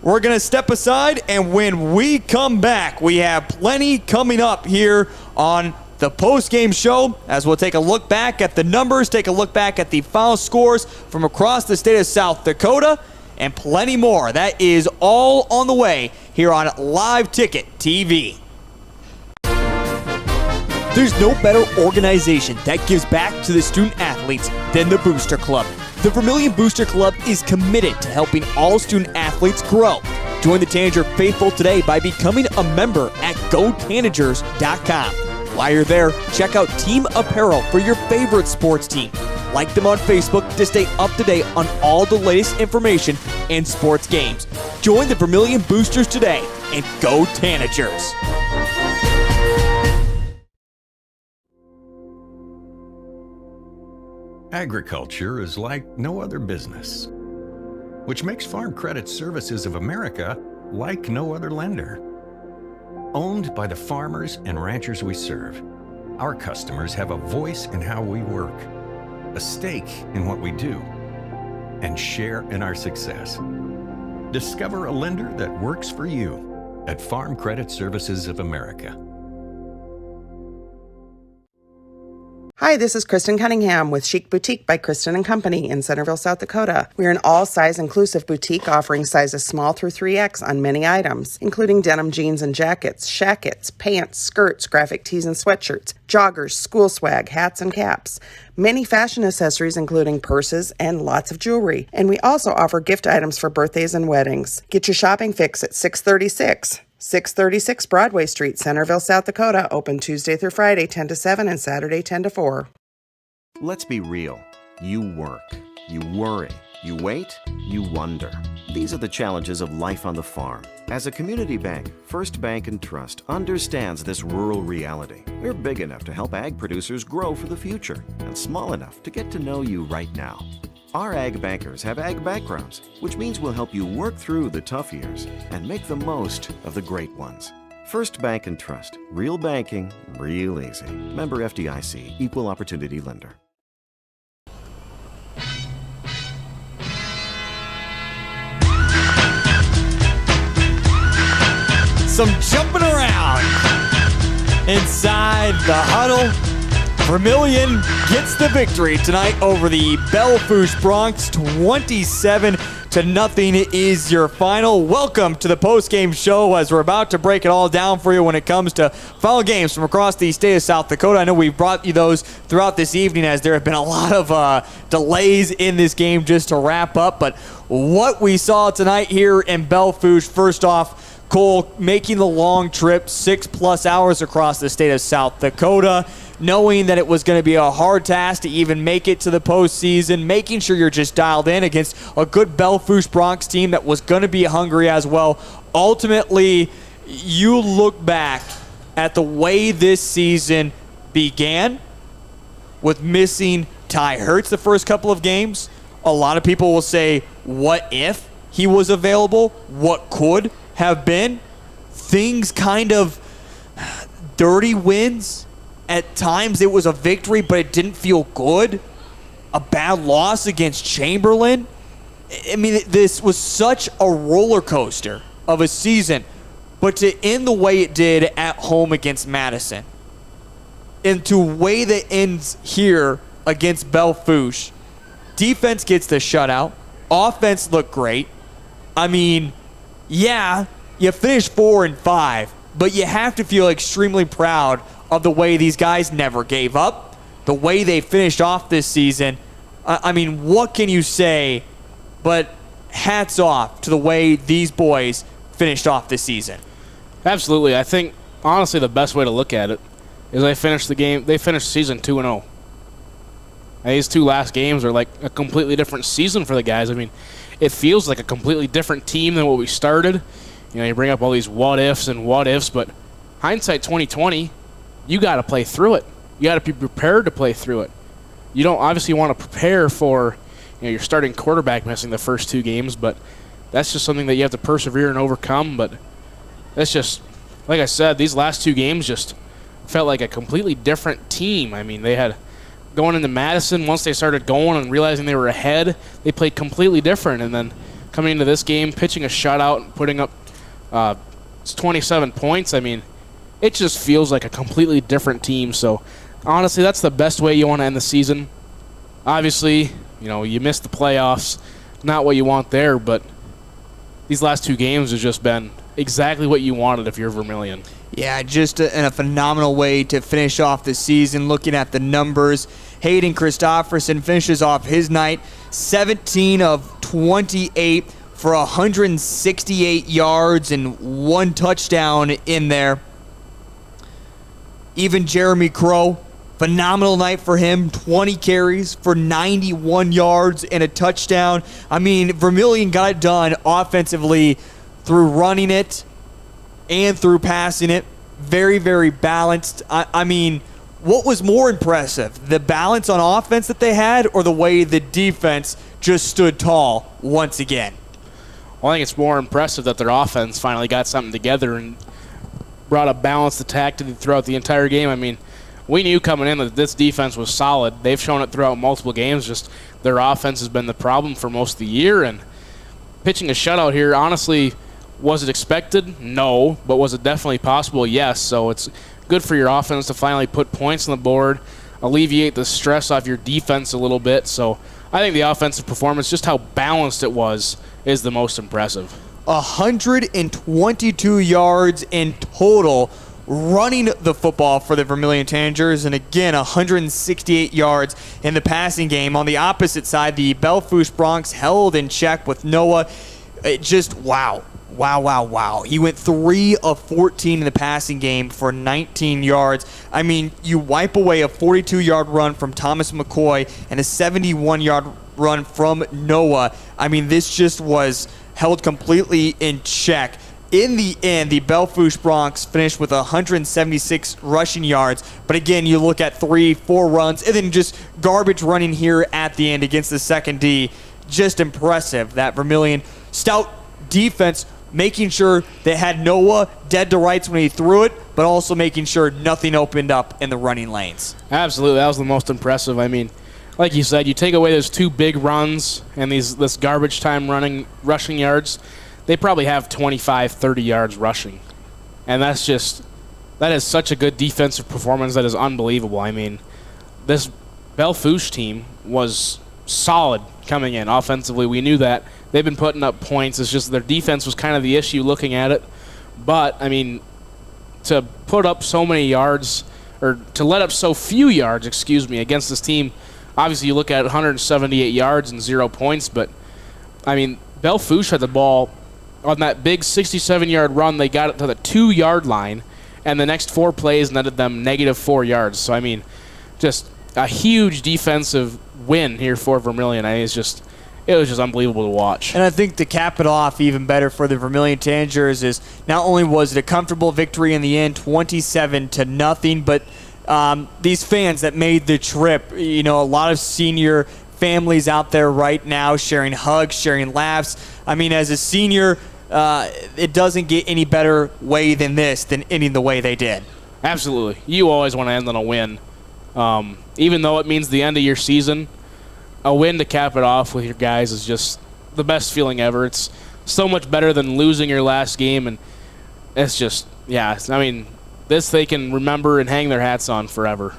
We're going to step aside, and when we come back, we have plenty coming up here on the post-game show, as we'll take a look back at the numbers, take a look back at the final scores from across the state of South Dakota, and plenty more. That is all on the way here on Live Ticket TV. There's no better organization that gives back to the student athletes than the Booster Club. The Vermillion Booster Club is committed to helping all student athletes grow. Join the Tanager faithful today by becoming a member at GoTanagers.com. While you're there, check out team apparel for your favorite sports team. Like them on Facebook to stay up to date on all the latest information and sports games. Join the Vermillion Boosters today and go Tanagers.
Agriculture is like no other business, which makes Farm Credit Services of America like no other lender. Owned by the farmers and ranchers we serve, our customers have a voice in how we work, a stake in what we do, and share in our success. Discover a lender that works for you at Farm Credit Services of America.
Hi, this is Kristen Cunningham with Chic Boutique by Kristen & Company in Centerville, South Dakota. We are an all-size inclusive boutique offering sizes small through 3X on many items, including denim jeans and jackets, shackets, pants, skirts, graphic tees and sweatshirts, joggers, school swag, hats and caps, many fashion accessories including purses and lots of jewelry. And we also offer gift items for birthdays and weddings. Get your shopping fix at 636 Broadway Street, Centerville, South Dakota. Open Tuesday through Friday, 10 to 7, and Saturday, 10 to 4.
Let's be real. You work, you worry, you wait, you wonder. These are the challenges of life on the farm. As a community bank, First Bank & Trust understands this rural reality. We're big enough to help ag producers grow for the future and small enough to get to know you right now. Our ag bankers have ag backgrounds, which means we'll help you work through the tough years and make the most of the great ones. First Bank & Trust. Real banking, real easy. Member FDIC. Equal Opportunity Lender.
Some jumping around inside the huddle. Vermillion gets the victory tonight over the Belle Fourche Broncs. 27-0 is your final. Welcome to the post-game show as we're about to break it all down for you when it comes to final games from across the state of South Dakota. I know we've brought you those throughout this evening as there have been a lot of delays in this game just to wrap up. But what we saw tonight here in Belle Fourche, first off, Cole making the long trip, 6+ hours across the state of South Dakota, knowing that it was going to be a hard task to even make it to the postseason, making sure you're just dialed in against a good Belle Fourche Broncs team that was going to be hungry as well. Ultimately, you look back at the way this season began with missing Ty Hertz the first couple of games. A lot of people will say, what if he was available? What could have been? Things kind of dirty wins. At times it was a victory, but it didn't feel good. A bad loss against Chamberlain. I mean, this was such a roller coaster of a season. But to end the way it did at home against Madison, and to way that ends here against Belle Fourche, defense gets the shutout. Offense looked great. I mean, yeah, you finished 4-5, but you have to feel extremely proud of the way these guys never gave up, the way they finished off this season. I mean, what can you say but hats off to the way these boys finished off this season?
Absolutely. I think, honestly, the best way to look at it is they finished the season 2-0. And these two last games are like a completely different season for the guys. I mean, it feels like a completely different team than what we started. You know, you bring up all these what-ifs and what-ifs, but hindsight 2020, you got to play through it. You got to be prepared to play through it. You don't obviously want to prepare for, you know, your starting quarterback missing the first two games, but that's just something that you have to persevere and overcome. But that's just, like I said, these last two games just felt like a completely different team. I mean, they had going into Madison, once they started going and realizing they were ahead, they played completely different. And then coming into this game, pitching a shutout and putting up 27 points, I mean, it just feels like a completely different team. So, honestly, that's the best way you want to end the season. Obviously, you missed the playoffs. Not what you want there, but these last 2 games have just been exactly what you wanted if you're Vermillion.
Yeah, just a phenomenal way to finish off the season. Looking at the numbers, Hayden Christofferson finishes off his night 17 of 28 for 168 yards and 1 touchdown in there. Even Jeremy Crow, phenomenal night for him. 20 carries for 91 yards and a touchdown. I mean, Vermillion got it done offensively through running it and through passing it. Very, very balanced. I mean, what was more impressive? The balance on offense that they had, or the way the defense just stood tall once again?
Well, I think it's more impressive that their offense finally got something together and brought a balanced attack throughout the entire game. I mean, we knew coming in that this defense was solid. They've shown it throughout multiple games. Just their offense has been the problem for most of the year. And pitching a shutout here, honestly, was it expected? No. But was it definitely possible? Yes. So it's good for your offense to finally put points on the board, alleviate the stress off your defense a little bit. So I think the offensive performance, just how balanced it was, is the most impressive.
122 yards in total running the football for the Vermillion Tanagers, and again 168 yards in the passing game. On the opposite side, the Belle Fourche Broncs held in check with Noah. It just wow. He went 3 of 14 in the passing game for 19 yards. I mean, you wipe away a 42-yard run from Thomas McCoy and a 71-yard run from Noah. I mean, this just was held completely in check. In the end, the Belle Fourche Broncs finished with 176 rushing yards. But again, you look at 3-4 runs, and then just garbage running here at the end against the second D. Just impressive that Vermillion stout defense, making sure they had Noah dead to rights when he threw it, but also making sure nothing opened up in the running lanes.
Absolutely, that was the most impressive. I mean, like you said, you take away those 2 big runs and this garbage time rushing yards, they probably have 25, 30 yards rushing. And that is such a good defensive performance that is unbelievable. I mean, this Belle Fourche team was solid coming in offensively. We knew that. They've been putting up points. It's just their defense was kind of the issue looking at it. But, I mean, to put up so many yards, or to let up so few yards, against this team, obviously you look at 178 yards and 0 points, but, I mean, Belle Fourche had the ball on that big 67-yard run. They got it to the 2-yard line, and the next 4 plays netted them -4 yards. So, I mean, just a huge defensive win here for Vermillion. I mean, it was just unbelievable to watch.
And I think to cap it off even better for the Vermillion Tanagers is not only was it a comfortable victory in the end, 27-0, but these fans that made the trip, a lot of senior families out there right now sharing hugs, sharing laughs. I mean, as a senior, it doesn't get any better way than ending the way they did.
Absolutely. You always want to end on a win. Even though it means the end of your season, a win to cap it off with your guys is just the best feeling ever. It's so much better than losing your last game, and it's just, this they can remember and hang their hats on forever.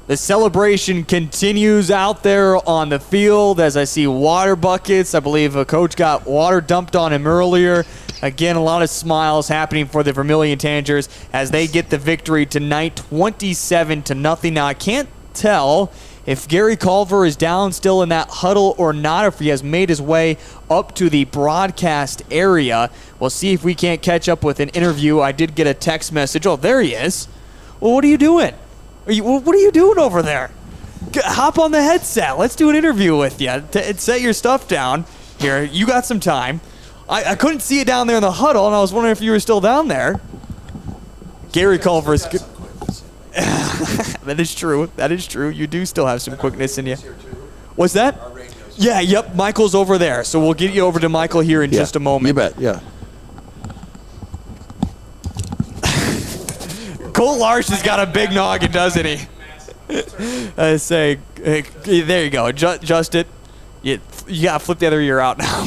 The celebration continues out there on the field as I see water buckets. I believe a coach got water dumped on him earlier. Again, a lot of smiles happening for the Vermillion Tanagers as they get the victory tonight, 27-0. Now, I can't tell if Gary Culver is down still in that huddle or not, or if he has made his way up to the broadcast area. We'll see if we can't catch up with an interview. I did get a text message. Oh, there he is. Well, what are you doing? What are you doing over there? Hop on the headset. Let's do an interview with you. Set your stuff down here. You got some time. I couldn't see it down there in the huddle, and I was wondering if you were still down there. Gary Culver's good. That is true. That is true. You do still have some quickness in you. What's that? Yeah, yep. Michael's over there. So we'll get you over to Michael here in just a moment.
You bet, yeah.
Cole Larson's got a big noggin, doesn't he? I say, there you go. Adjust it. You got to flip the other ear out now.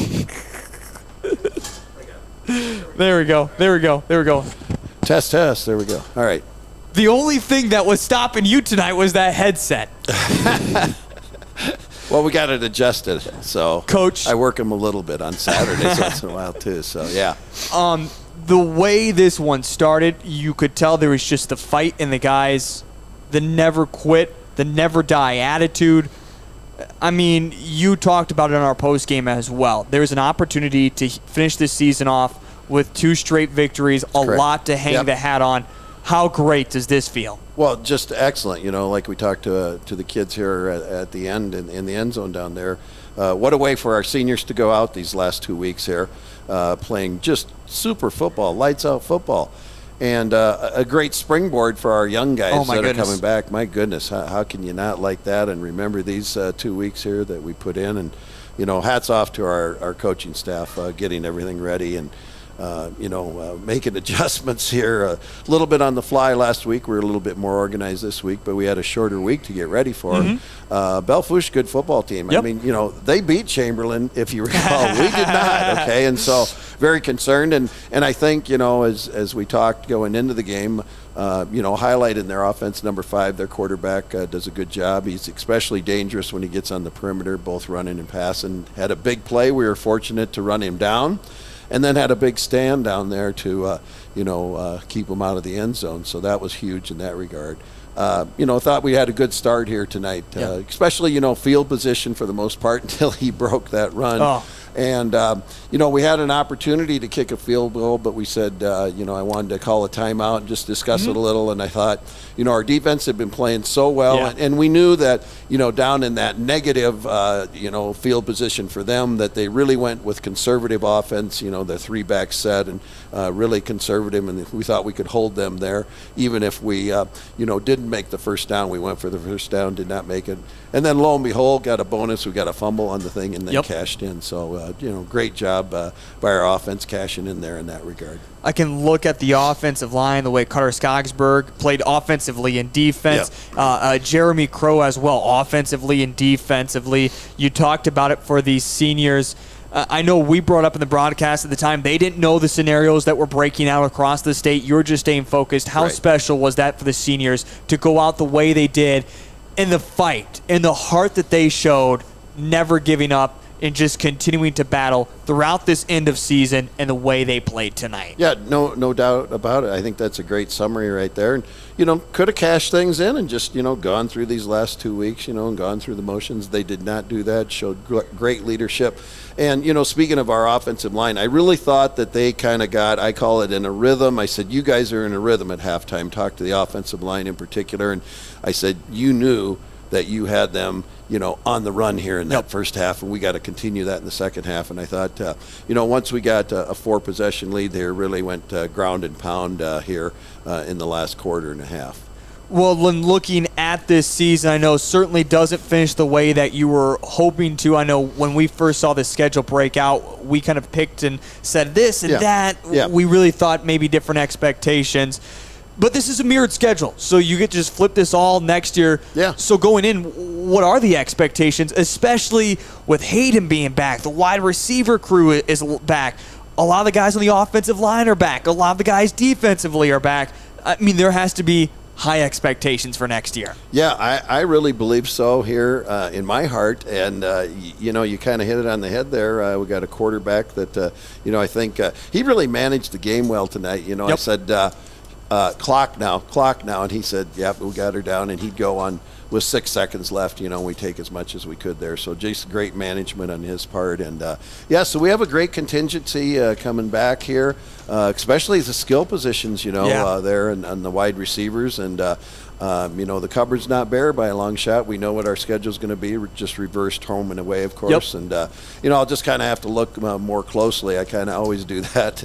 There we go.
Test. There we go. All right.
The only thing that was stopping you tonight was that headset.
Well, we got it adjusted, so
Coach,
I work them a little bit on Saturdays once in a while too. So yeah.
The way this one started, you could tell there was just the fight in the guys, the never quit, the never die attitude. I mean, you talked about it in our postgame as well. There's an opportunity to finish this season off with 2 straight victories, a lot to hang the hat on. How great does this feel?
Well, just excellent. Like we talked to the kids here at the end in the end zone down there. What a way for our seniors to go out these last 2 weeks here, playing just super football, lights out football, and a great springboard for our young guys that are coming back. My goodness, how can you not like that and remember these 2 weeks here that we put in? And hats off to our coaching staff getting everything ready and making adjustments here a little bit on the fly last week. We were a little bit more organized this week, but we had a shorter week to get ready for. Belle Fourche, good football team. I mean, they beat Chamberlain, if you recall. We did not, okay? And so very concerned. And I think, as we talked going into the game, highlighting their offense, number 5, their quarterback does a good job. He's especially dangerous when he gets on the perimeter, both running and passing. Had a big play. We were fortunate to run him down. And then had a big stand down there to, keep him out of the end zone. So that was huge in that regard. Thought we had a good start here tonight, especially, field position for the most part until he broke that run. And, we had an opportunity to kick a field goal, but we said, I wanted to call a timeout and just discuss it a little. And I thought, our defense had been playing so well. And we knew that, down in that negative, field position for them, that they really went with conservative offense, the 3-back set and really conservative. And we thought we could hold them there. Even if we, didn't make the first down, we went for the first down, did not make it. And then lo and behold, got a bonus. We got a fumble on the thing and then cashed in. So, great job by our offense cashing in there in that regard.
I can look at the offensive line, the way Carter Skogsberg played offensively and defense. Jeremy Crow as well, offensively and defensively. You talked about it for these seniors. I know we brought up in the broadcast at the time, they didn't know the scenarios that were breaking out across the state. You're just staying focused. How special was that for the seniors to go out the way they did in the fight, in the heart that they showed, never giving up, and just continuing to battle throughout this end of season and the way they played tonight?
Yeah, no doubt about it. I think that's a great summary right there. And, could have cashed things in and just, gone through these last 2 weeks, and gone through the motions. They did not do that, showed great leadership. And, speaking of our offensive line, I really thought that they kind of got, I call it in a rhythm. I said, you guys are in a rhythm at halftime. Talked to the offensive line in particular. And I said, you knew that you had them, on the run here in that first half, and we got to continue that in the second half. And I thought, once we got a 4-possession lead there, really went ground and pound here in the last quarter and a half.
Well, when looking at this season, I know certainly doesn't finish the way that you were hoping to. I know when we first saw the schedule break out, we kind of picked and said this and that. We really thought maybe different expectations. But this is a mirrored schedule, so you get to just flip this all next year. So going in, what are the expectations, especially with Hayden being back? The wide receiver crew is back. A lot of the guys on the offensive line are back. A lot of the guys defensively are back. I mean, there has to be high expectations for next year.
Yeah, I really believe so here in my heart. And, you kind of hit it on the head there. We got a quarterback that, I think he really managed the game well tonight. I said, clock now. And he said, yep, we got her down. And he'd go on with 6 seconds left, we take as much as we could there. So just great management on his part. And, so we have a great contingency coming back here, especially the skill positions, there and the wide receivers. And, the cupboard's not bare by a long shot. We know what our schedule's going to be, just reversed home and away, of course. And, I'll just kind of have to look more closely. I kind of always do that,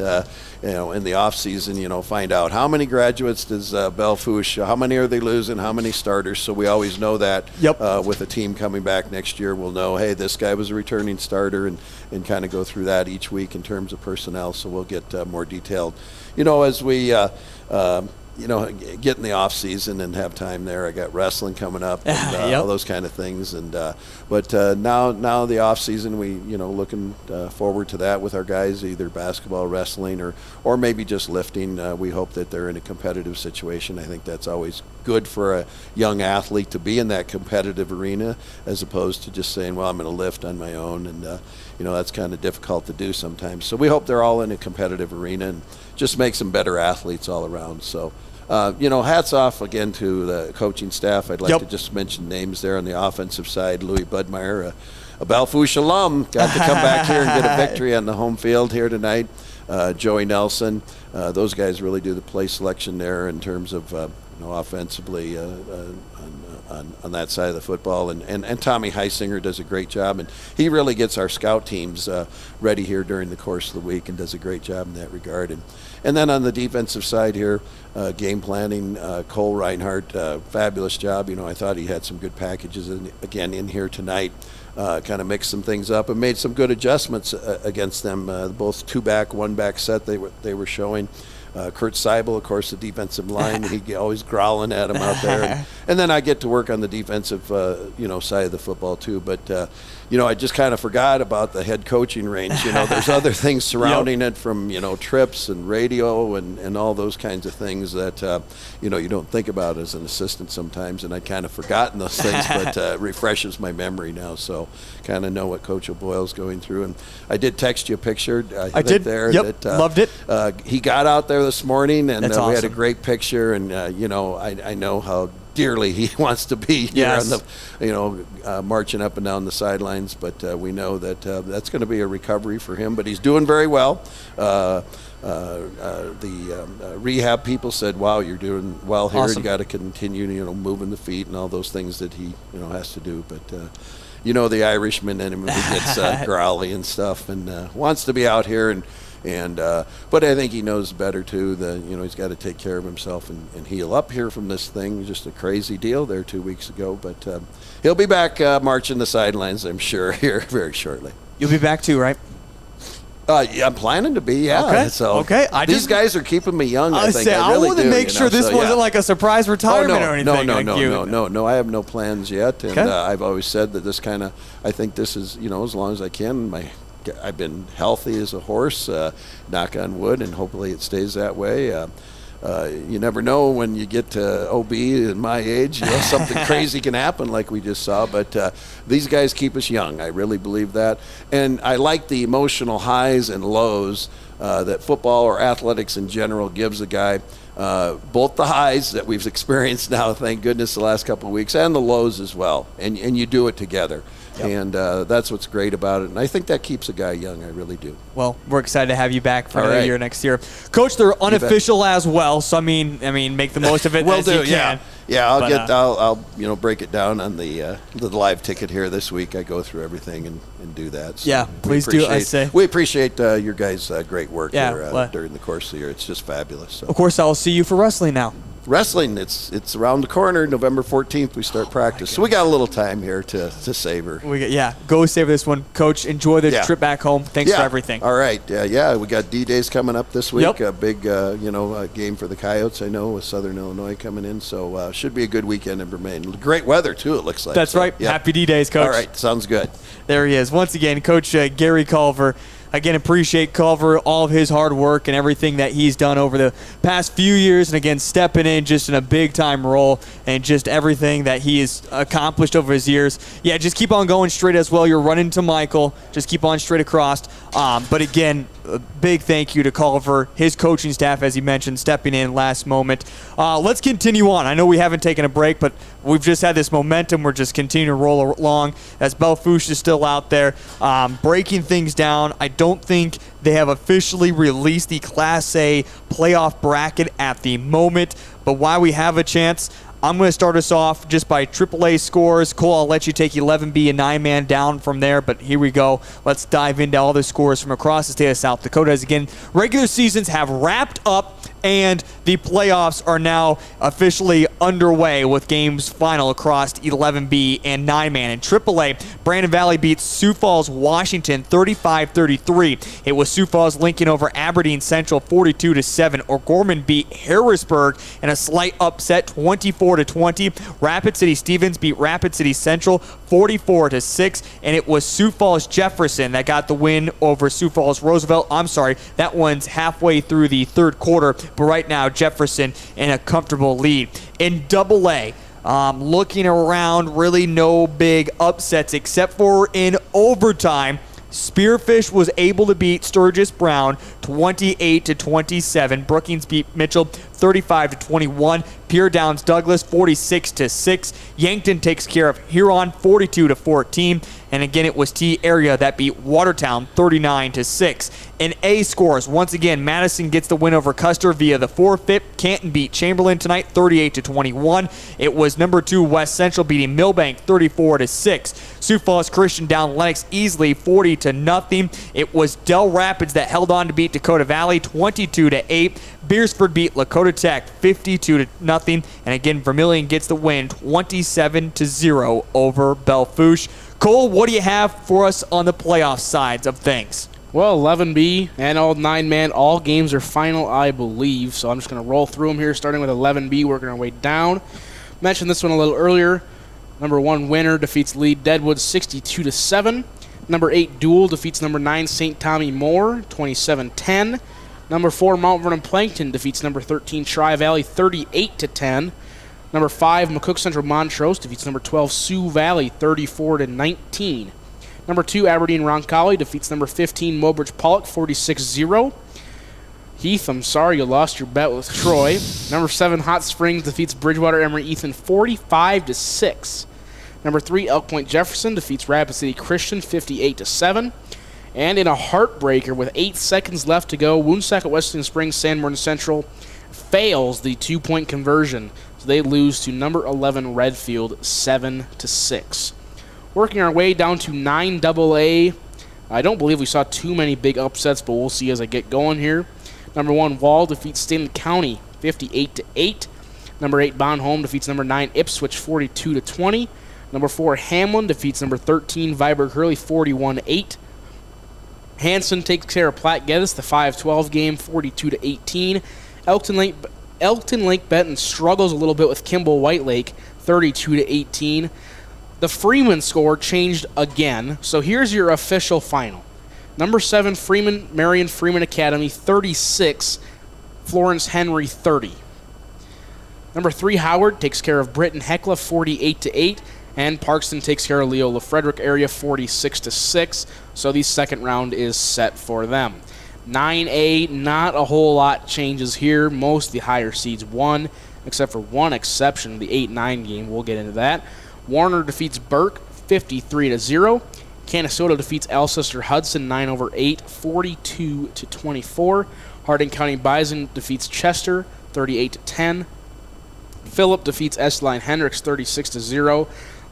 in the off season, find out how many graduates does Belle Fourche, how many are they losing, how many starters. So we always know that with a team coming back next year, we'll know, hey, this guy was a returning starter and kind of go through that each week in terms of personnel. So we'll get more detailed, as we get in the off season and have time there. I got wrestling coming up and all those kind of things. And but now the off season, we looking forward to that with our guys, either basketball, wrestling, or maybe just lifting. We hope that they're in a competitive situation. I think that's always good for a young athlete to be in that competitive arena, as opposed to just saying, well, I'm going to lift on my own, and that's kind of difficult to do sometimes. So we hope they're all in a competitive arena and just makes them better athletes all around. So hats off again to the coaching staff. I'd like to just mention names there on the offensive side. Louis Budmeyer, a Belle Fourche alum, got to come back here and get a victory on the home field here tonight. Joey Nelson, those guys really do the play selection there in terms of offensively on that side of the football, and Tommy Heisinger does a great job, and he really gets our scout teams ready here during the course of the week and does a great job in that regard. And then on the defensive side here, game planning, Cole Reinhardt, fabulous job. I thought he had some good packages in here tonight. Kind of mixed some things up and made some good adjustments against them. Both 2-back, 1-back set they were showing. Kurt Seibel, of course, the defensive line, he always growling at him out there. And then I get to work on the defensive, side of the football too. But, I just kind of forgot about the head coaching range. There's other things surrounding it from, trips and radio and all those kinds of things that, you don't think about as an assistant sometimes. And I'd kind of forgotten those things, but it refreshes my memory now. So kind of know what Coach O'Boyle's going through. And I did text you a picture. I did. There.
Yep,
that,
loved it.
He got out there this morning, and
That's
we had a
awesome.
great picture. And I know how dearly he wants to be here on the, marching up and down the sidelines. But we know that that's going to be a recovery for him. But he's doing very well. The rehab people said, "Wow, you're doing well here.
Awesome.
You got to continue, moving the feet and all those things that he, has to do." But the Irishman in him, he gets growly and stuff, and wants to be out here and but I think he knows better too. He's got to take care of himself and heal up here from this thing. Just a crazy deal there 2 weeks ago, but he'll be back marching the sidelines, I'm sure, here very shortly.
You'll be back too, right?
Yeah, I'm planning to be. Yeah.
Okay.
So these guys are keeping me young. I think I really
want to
do,
make sure this wasn't like a surprise retirement or anything.
No. I have no plans yet, and I've always said that this kind of. I think this is as long as I can. I've been healthy as a horse, knock on wood, and hopefully it stays that way. You never know when you get to OB at my age, something crazy can happen like we just saw. But these guys keep us young. I really believe that. And I like the emotional highs and lows that football or athletics in general gives a guy. Both the highs that we've experienced now, thank goodness, the last couple of weeks, and the lows as well. And you do it together. Yep. And that's what's great about it. And I think that keeps a guy young. I really do.
Well, we're excied to have you back for another year next year. Coach, they're unofficial as well. So, I mean, make the most of it as you can.
Yeah, I'll break it down on the live ticket here this week. I go through everything and do that. So
yeah, please do. I say
we appreciate your guys' great work here during the course of the year. It's just fabulous. So.
Of course, I'll see you for wrestling now.
Wrestling, it's around the corner. November 14th, we start practice. So we got a little time here to savor.
Go savor this one. Coach, enjoy the trip back home. Thanks for everything.
All right. We got D-Days coming up this week. Yep. A big, game for the Coyotes, I know, with Southern Illinois coming in. So should be a good weekend in Vermillion. Great weather, too, it looks like.
That's right. Yep. Happy D-Days, Coach.
All right. Sounds good.
There he is. Once again, Coach Gary Culver. Again, appreciate Culver, all of his hard work and everything that he's done over the past few years. And again, stepping in just in a big-time role and just everything that he has accomplished over his years. Yeah, just keep on going straight as well. You're running to Michael. Just keep on straight across. But again, a big thank you to Culver, his coaching staff, as he mentioned, stepping in last moment. Let's continue on. I know we haven't taken a break, but we've just had this momentum. We're just continuing to roll along as Belle Fourche is still out there breaking things down. I don't think they have officially released the Class A playoff bracket at the moment, but while we have a chance, I'm going to start us off just by AAA scores. Cole, I'll let you take 11B and 9-man down from there, but here we go. Let's dive into all the scores from across the state of South Dakota. As again, regular seasons have wrapped up And the playoffs are now officially underway with games final across 11B and 9-man. In AAA, Brandon Valley beats Sioux Falls, Washington 35-33. It was Sioux Falls Lincoln over Aberdeen Central 42-7. O'Gorman beat Harrisburg in a slight upset 24-20. Rapid City Stevens beat Rapid City Central 44-6. And it was Sioux Falls Jefferson that got the win over Sioux Falls Roosevelt. I'm sorry, that one's halfway through the third quarter, but right now Jefferson in a comfortable lead. In AA, looking around, really no big upsets except for in overtime. Spearfish was able to beat Sturgis Brown 28-27. Brookings beat Mitchell 35-21. Pierre Downs Douglas 46-6. Yankton takes care of Huron 42-14. And again, it was T Area that beat Watertown 39-6. In A scores, once again, Madison gets the win over Custer via the forfeit. Canton beat Chamberlain tonight 38-21. It was number 2 West Central beating Millbank 34-6. Sioux Falls Christian down Lennox easily 40-0. It was Del Rapids that held on to beat Dakota Valley 22-8. Beersford beat Lakota Tech 52-0. And again, Vermillion gets the win 27-0 over Belle Fourche. Cole, what do you have for us on the playoff sides of things?
Well, 11B and all 9-man, all games are final, I believe. So I'm just going to roll through them here, starting with 11B, working our way down. Mentioned this one a little earlier. Number 1 Winner defeats lead Deadwood 62-7. Number 8 Duel defeats number 9 St. Tommy Moore 27-10. Number 4 Mount Vernon Plankton defeats number 13 Tri-Valley 38-10. Number 5 McCook Central Montrose defeats number 12 Sioux Valley 34-19. Number 2 Aberdeen Roncalli defeats number 15 Mobridge Pollock 46-0. Heath, I'm sorry you lost your bet with Troy. Number 7 Hot Springs defeats Bridgewater Emory Ethan 45-6. Number 3 Elk Point Jefferson defeats Rapid City Christian 58-7. And in a heartbreaker with 8 seconds left to go, Woonsocket Western Springs Sanborn Central fails the 2-point conversion. So they lose to number 11 Redfield 7-6. Working our way down to 9AA. I don't believe we saw too many big upsets, but we'll see as I get going here. Number 1 Wall defeats Stanley County 58-8. Number 8 Bonholm defeats number 9 Ipswich 42-20. Number 4 Hamlin defeats number 13 Viborg Hurley 41-8. Hanson takes care of Platte Geddes, the 5-12 game, 42-18. Elkton Lake Benton struggles a little bit with Kimball White Lake, 32-18. The Freeman score changed again, so here's your official final. Number 7 Marion Freeman Academy, 36. Florence Henry, 30. Number 3 Howard takes care of Britton Hecla, 48-8. And Parkston takes care of Leola Frederick area 46-6. So the second round is set for them. 9A, not a whole lot changes here. Most of the higher seeds won, except for one exception, the 8-9 game. We'll get into that. Warner defeats Burke 53-0. Canastota defeats Alcester Hudson 9/8, 42-24. Harding County Bison defeats Chester 38-10. Phillip defeats Estline Hendricks 36-0.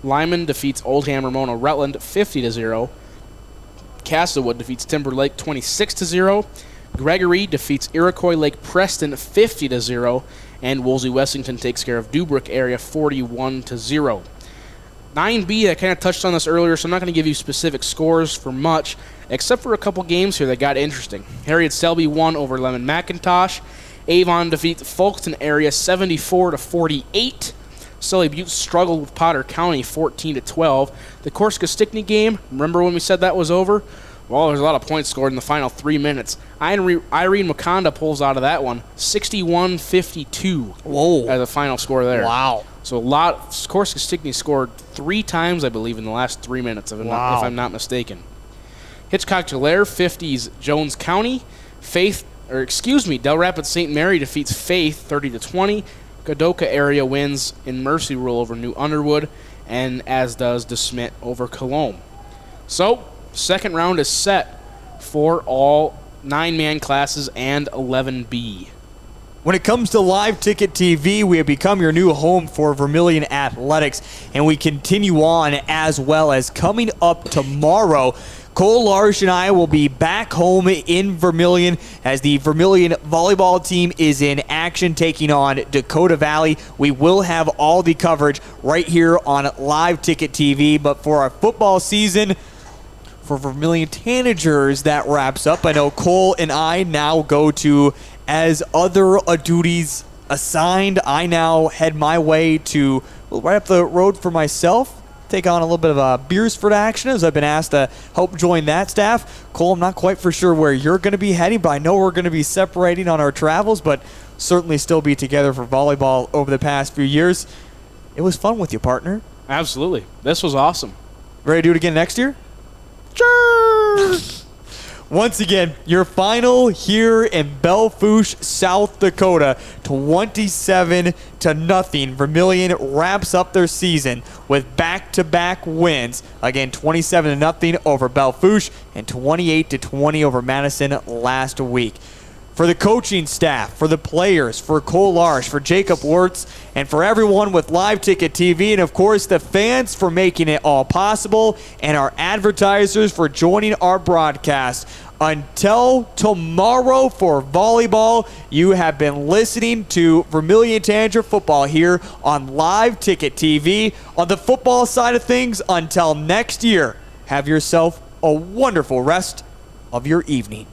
Lyman defeats Oldham Ramona Rutland 50-0. Castlewood defeats Timber Lake 26-0. Gregory defeats Iroquois Lake Preston 50-0. And Wolsey Wessington takes care of Dubrook area 41-0. 9B, I kind of touched on this earlier, so I'm not going to give you specific scores for much, except for a couple games here that got interesting. Harriet Selby won over Lemon McIntosh. Avon defeats Folkston area 74-48. Sully Butte struggled with Potter County 14-12. The Corsica Stickney game, remember when we said that was over? Well, there's a lot of points scored in the final 3 minutes. Irene Makonda pulls out of that one, 61-52.
Whoa.
As a final score there.
Wow.
So Corsica Stickney scored 3 times, I believe, in the last 3 minutes, if I'm not mistaken. Hitchcock Tulare 50s Jones County. Del Rapids St. Mary defeats Faith 30-20. Godoka area wins in Mercy Rule over New Underwood, and as does DeSmit over Cologne. So, second round is set for all 9-man classes and 11B.
When it comes to Live Ticket TV, we have become your new home for Vermillion Athletics, and we continue on as well as coming up tomorrow. Cole Larsh and I will be back home in Vermillion as the Vermillion volleyball team is in action taking on Dakota Valley. We will have all the coverage right here on Live Ticket TV, but for our football season, for Vermillion Tanagers, that wraps up. I know Cole and I now go to, as other duties assigned, I now head my way to right up the road for myself, take on a little bit of Beersford action as I've been asked to help join that staff. Cole, I'm not quite for sure where you're going to be heading, but I know we're going to be separating on our travels, but certainly still be together for volleyball over the past few years. It was fun with you, partner.
Absolutely. This was awesome.
Ready to do it again next year? Sure. Once again, your final here in Belle Fourche, South Dakota, 27-0. Vermillion wraps up their season with back-to-back wins. Again, 27-0 over Belle Fourche and 28-20 over Madison last week. For the coaching staff, for the players, for Cole Larsh, for Jacob Wirtz, and for everyone with Live Ticket TV, and of course the fans for making it all possible, and our advertisers for joining our broadcast. Until tomorrow for volleyball, you have been listening to Vermillion Tanager football here on Live Ticket TV. On the football side of things, until next year, have yourself a wonderful rest of your evening.